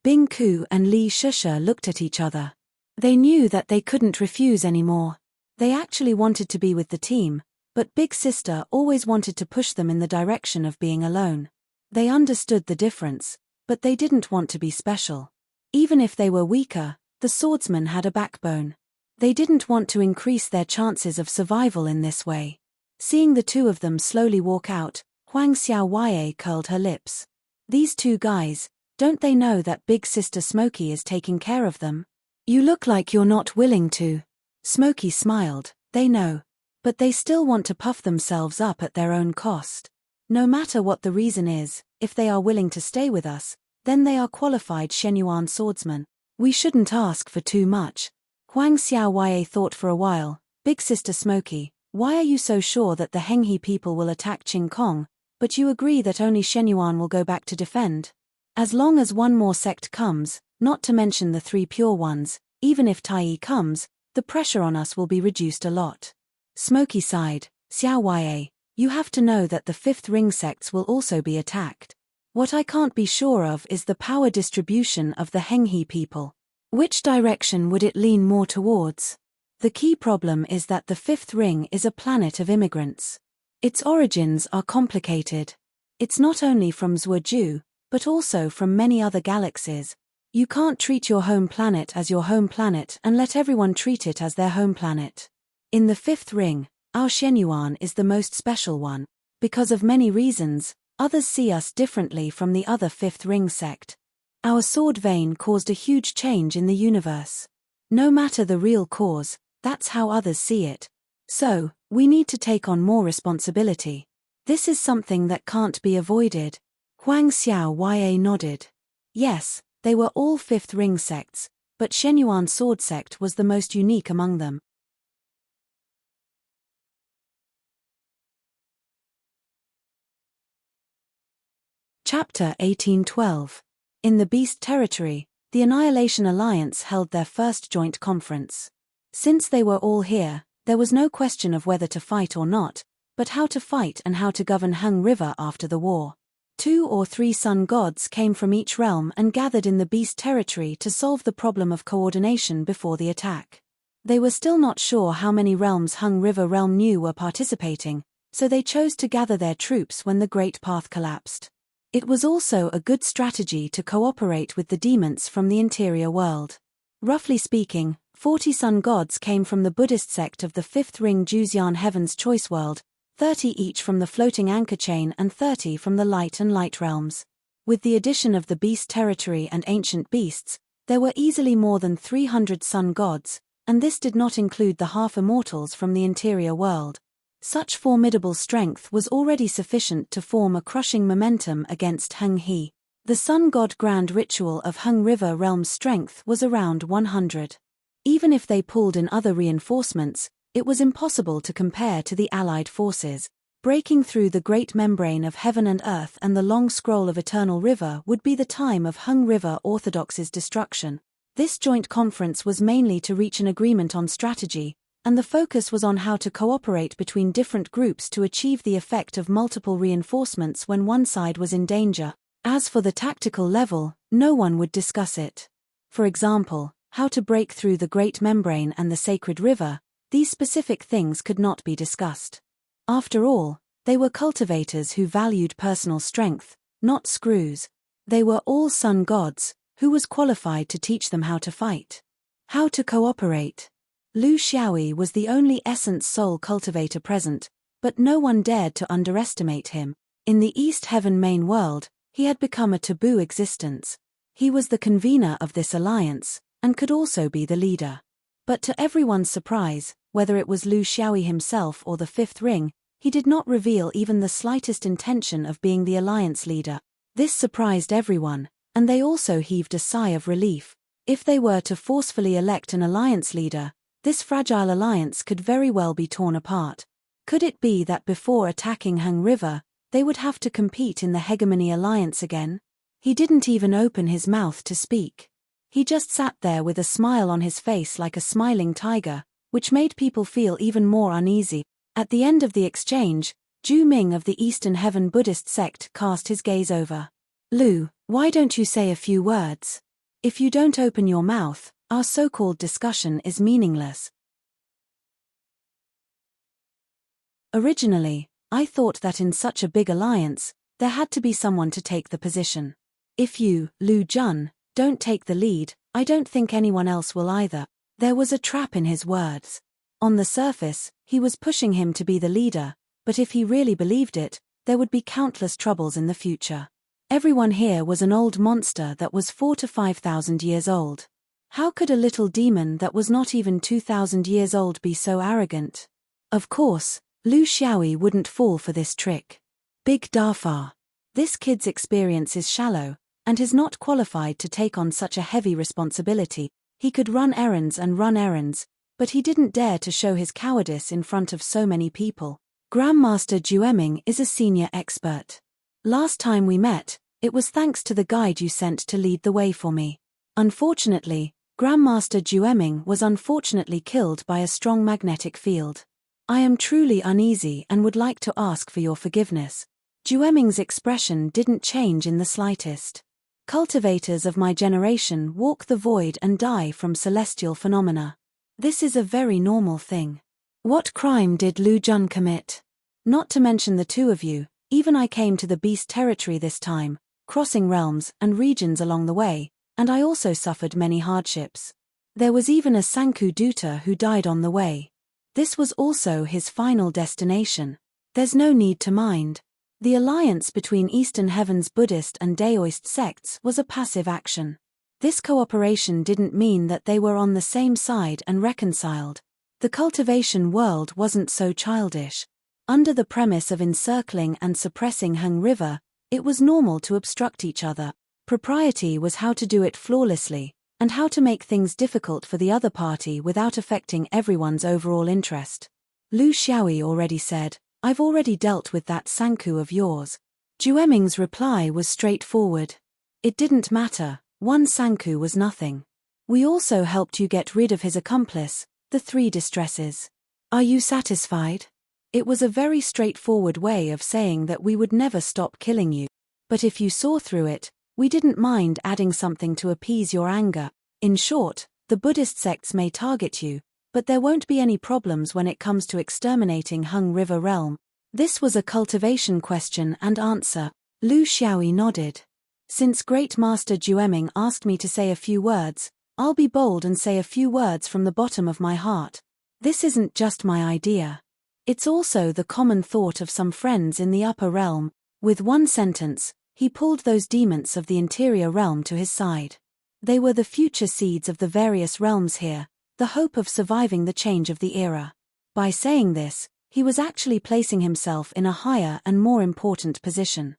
Bing Ku and Li Shusha looked at each other. They knew that they couldn't refuse anymore. They actually wanted to be with the team, but Big Sister always wanted to push them in the direction of being alone. They understood the difference, but they didn't want to be special. Even if they were weaker, the swordsman had a backbone. They didn't want to increase their chances of survival in this way. Seeing the two of them slowly walk out, Huang Xiaoye curled her lips. These two guys, don't they know that Big Sister Smokey is taking care of them? You look like you're not willing to. Smokey smiled. They know. But they still want to puff themselves up at their own cost. No matter what the reason is, if they are willing to stay with us, then they are qualified Shenyuan swordsmen. We shouldn't ask for too much. Huang Xiaoye thought for a while. Big Sister Smoky, why are you so sure that the Henghe people will attack Qing Kong, but you agree that only Shenyuan will go back to defend? As long as one more sect comes, not to mention the 3 pure ones, even if Taiyi comes, the pressure on us will be reduced a lot. Smoky sighed. Xiaoye, you have to know that the 5th ring sects will also be attacked. What I can't be sure of is the power distribution of the Henghe people. Which direction would it lean more towards? The key problem is that the 5th ring is a planet of immigrants. Its origins are complicated. It's not only from Zhuoju, but also from many other galaxies. You can't treat your home planet as your home planet and let everyone treat it as their home planet. In the 5th ring, our Shenyuan is the most special one. Because of many reasons, others see us differently from the other 5th ring sect. Our sword vein caused a huge change in the universe. No matter the real cause, that's how others see it. So, we need to take on more responsibility. This is something that can't be avoided. Huang Xiaoye nodded. Yes, they were all 5th ring sects, but Shenyuan sword sect was the most unique among them. Chapter 1812. In the Beast Territory, the Annihilation Alliance held their first joint conference. Since they were all here, there was no question of whether to fight or not, but how to fight and how to govern Hung River after the war. 2 or 3 sun gods came from each realm and gathered in the Beast Territory to solve the problem of coordination before the attack. They were still not sure how many realms Hung River realm knew were participating, so they chose to gather their troops when the Great Path collapsed. It was also a good strategy to cooperate with the demons from the interior world. Roughly speaking, 40 sun gods came from the Buddhist sect of the 5th ring Juzian Heaven's Choice World, 30 each from the Floating Anchor Chain and 30 from the Light and Light realms. With the addition of the Beast Territory and Ancient Beasts, there were easily more than 300 sun gods, and this did not include the half-immortals from the interior world. Such formidable strength was already sufficient to form a crushing momentum against Hung He. The Sun God Grand Ritual of Hung River Realm's strength was around 100. Even if they pulled in other reinforcements, it was impossible to compare to the Allied forces. Breaking through the great membrane of heaven and earth and the long scroll of Eternal River would be the time of Hung River Orthodoxy's destruction. This joint conference was mainly to reach an agreement on strategy, and the focus was on how to cooperate between different groups to achieve the effect of multiple reinforcements when one side was in danger. As for the tactical level, no one would discuss it. For example, how to break through the Great Membrane and the Sacred River, these specific things could not be discussed. After all, they were cultivators who valued personal strength, not screws. They were all sun gods, who was qualified to teach them how to fight? How to cooperate? Lu Xiaoyi was the only Essence Soul cultivator present, but no one dared to underestimate him. In the East Heaven main world, he had become a taboo existence. He was the convener of this alliance, and could also be the leader. But to everyone's surprise, whether it was Lu Xiaoyi himself or the 5th ring, he did not reveal even the slightest intention of being the alliance leader. This surprised everyone, and they also heaved a sigh of relief. If they were to forcefully elect an alliance leader, this fragile alliance could very well be torn apart. Could it be that before attacking Hung River, they would have to compete in the Hegemony Alliance again? He didn't even open his mouth to speak. He just sat there with a smile on his face like a smiling tiger, which made people feel even more uneasy. At the end of the exchange, Zhu Ming of the Eastern Heaven Buddhist sect cast his gaze over. Lu, why don't you say a few words? If you don't open your mouth, our so-called discussion is meaningless. Originally, I thought that in such a big alliance, there had to be someone to take the position. If you, Lu Jun, don't take the lead, I don't think anyone else will either. There was a trap in his words. On the surface, he was pushing him to be the leader, but if he really believed it, there would be countless troubles in the future. Everyone here was an old monster that was 4,000 to 5,000 years old. How could a little demon that was not even 2,000 years old be so arrogant? Of course, Lu Xiaoyi wouldn't fall for this trick. Big Dafar. This kid's experience is shallow, and is not qualified to take on such a heavy responsibility. He could run errands and run errands, but he didn't dare to show his cowardice in front of so many people. Grandmaster Dueming is a senior expert. Last time we met, it was thanks to the guide you sent to lead the way for me. Unfortunately, Grandmaster Dueming was unfortunately killed by a strong magnetic field. I am truly uneasy and would like to ask for your forgiveness. Dueming's expression didn't change in the slightest. Cultivators of my generation walk the void and die from celestial phenomena. This is a very normal thing. What crime did Lu Jun commit? Not to mention the two of you, even I came to the beast territory this time, crossing realms and regions along the way, and I also suffered many hardships. There was even a Sanku Duta who died on the way. This was also his final destination. There's no need to mind. The alliance between Eastern Heaven's Buddhist and Daoist sects was a passive action. This cooperation didn't mean that they were on the same side and reconciled. The cultivation world wasn't so childish. Under the premise of encircling and suppressing Hung River, it was normal to obstruct each other. Propriety was how to do it flawlessly, and how to make things difficult for the other party without affecting everyone's overall interest. Lu Xiaoyi already said, "I've already dealt with that Sanku of yours." Dueming's reply was straightforward. It didn't matter, one Sanku was nothing. We also helped you get rid of his accomplice, the three distresses. Are you satisfied? It was a very straightforward way of saying that we would never stop killing you. But if you saw through it, we didn't mind adding something to appease your anger. In short, the Buddhist sects may target you, but there won't be any problems when it comes to exterminating Hung River Realm. This was a cultivation question and answer. Lu Xiaoyi nodded. Since Great Master Dueming asked me to say a few words, I'll be bold and say a few words from the bottom of my heart. This isn't just my idea. It's also the common thought of some friends in the upper realm. With one sentence, he pulled those demons of the interior realm to his side. They were the future seeds of the various realms here, the hope of surviving the change of the era. By saying this, he was actually placing himself in a higher and more important position.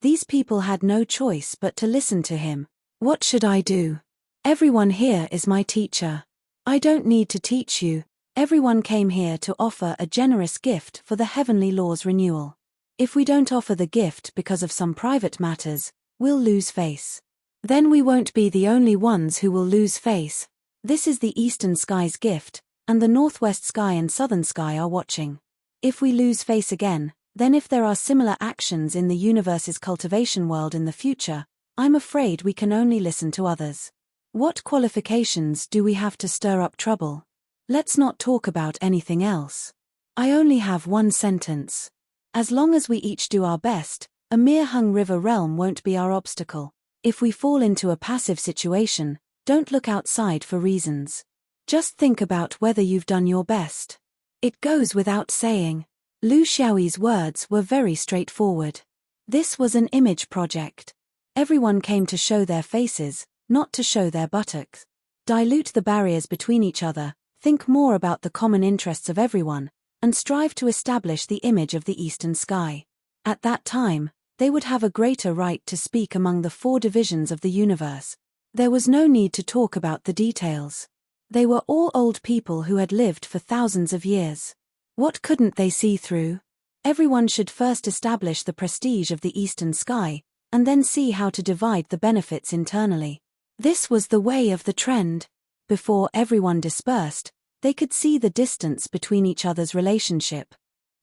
These people had no choice but to listen to him. What should I do? Everyone here is my teacher. I don't need to teach you. Everyone came here to offer a generous gift for the heavenly law's renewal. If we don't offer the gift because of some private matters, we'll lose face. Then we won't be the only ones who will lose face. This is the Eastern Sky's gift, and the Northwest Sky and Southern Sky are watching. If we lose face again, then if there are similar actions in the universe's cultivation world in the future, I'm afraid we can only listen to others. What qualifications do we have to stir up trouble? Let's not talk about anything else. I only have one sentence. As long as we each do our best, a mere Hung River realm won't be our obstacle. If we fall into a passive situation, don't look outside for reasons. Just think about whether you've done your best. It goes without saying. Lu Xiaoyi's words were very straightforward. This was an image project. Everyone came to show their faces, not to show their buttocks. Dilute the barriers between each other, think more about the common interests of everyone, and strive to establish the image of the Eastern Sky. At that time, they would have a greater right to speak among the four divisions of the universe. There was no need to talk about the details. They were all old people who had lived for thousands of years. What couldn't they see through? Everyone should first establish the prestige of the Eastern Sky, and then see how to divide the benefits internally. This was the way of the trend. Before everyone dispersed, they could see the distance between each other's relationship.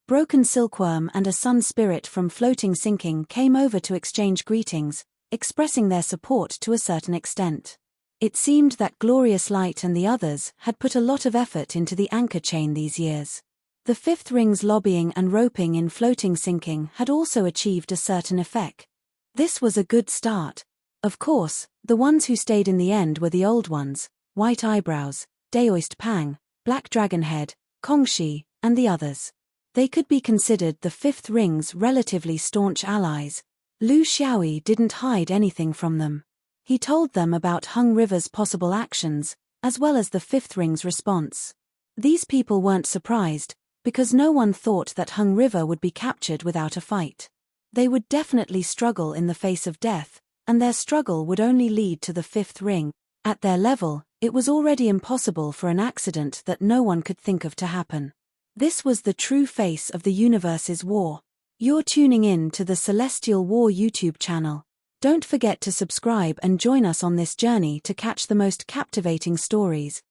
Broken Silkworm and a sun spirit from Floating Sinking came over to exchange greetings, expressing their support to a certain extent. It seemed that Glorious Light and the others had put a lot of effort into the anchor chain these years. The Fifth Ring's lobbying and roping in Floating Sinking had also achieved a certain effect. This was a good start. Of course, the ones who stayed in the end were the old ones, White Eyebrows, Daoist Pang, Black Dragonhead, Kongshi, and the others. They could be considered the Fifth Ring's relatively staunch allies. Lu Xiaoyi didn't hide anything from them. He told them about Hung River's possible actions, as well as the Fifth Ring's response. These people weren't surprised, because no one thought that Hung River would be captured without a fight. They would definitely struggle in the face of death, and their struggle would only lead to the fifth ring. At their level, it was already impossible for an accident that no one could think of to happen. This was the true face of the universe's war. You're tuning in to the Celestial War YouTube channel. Don't forget to subscribe and join us on this journey to catch the most captivating stories.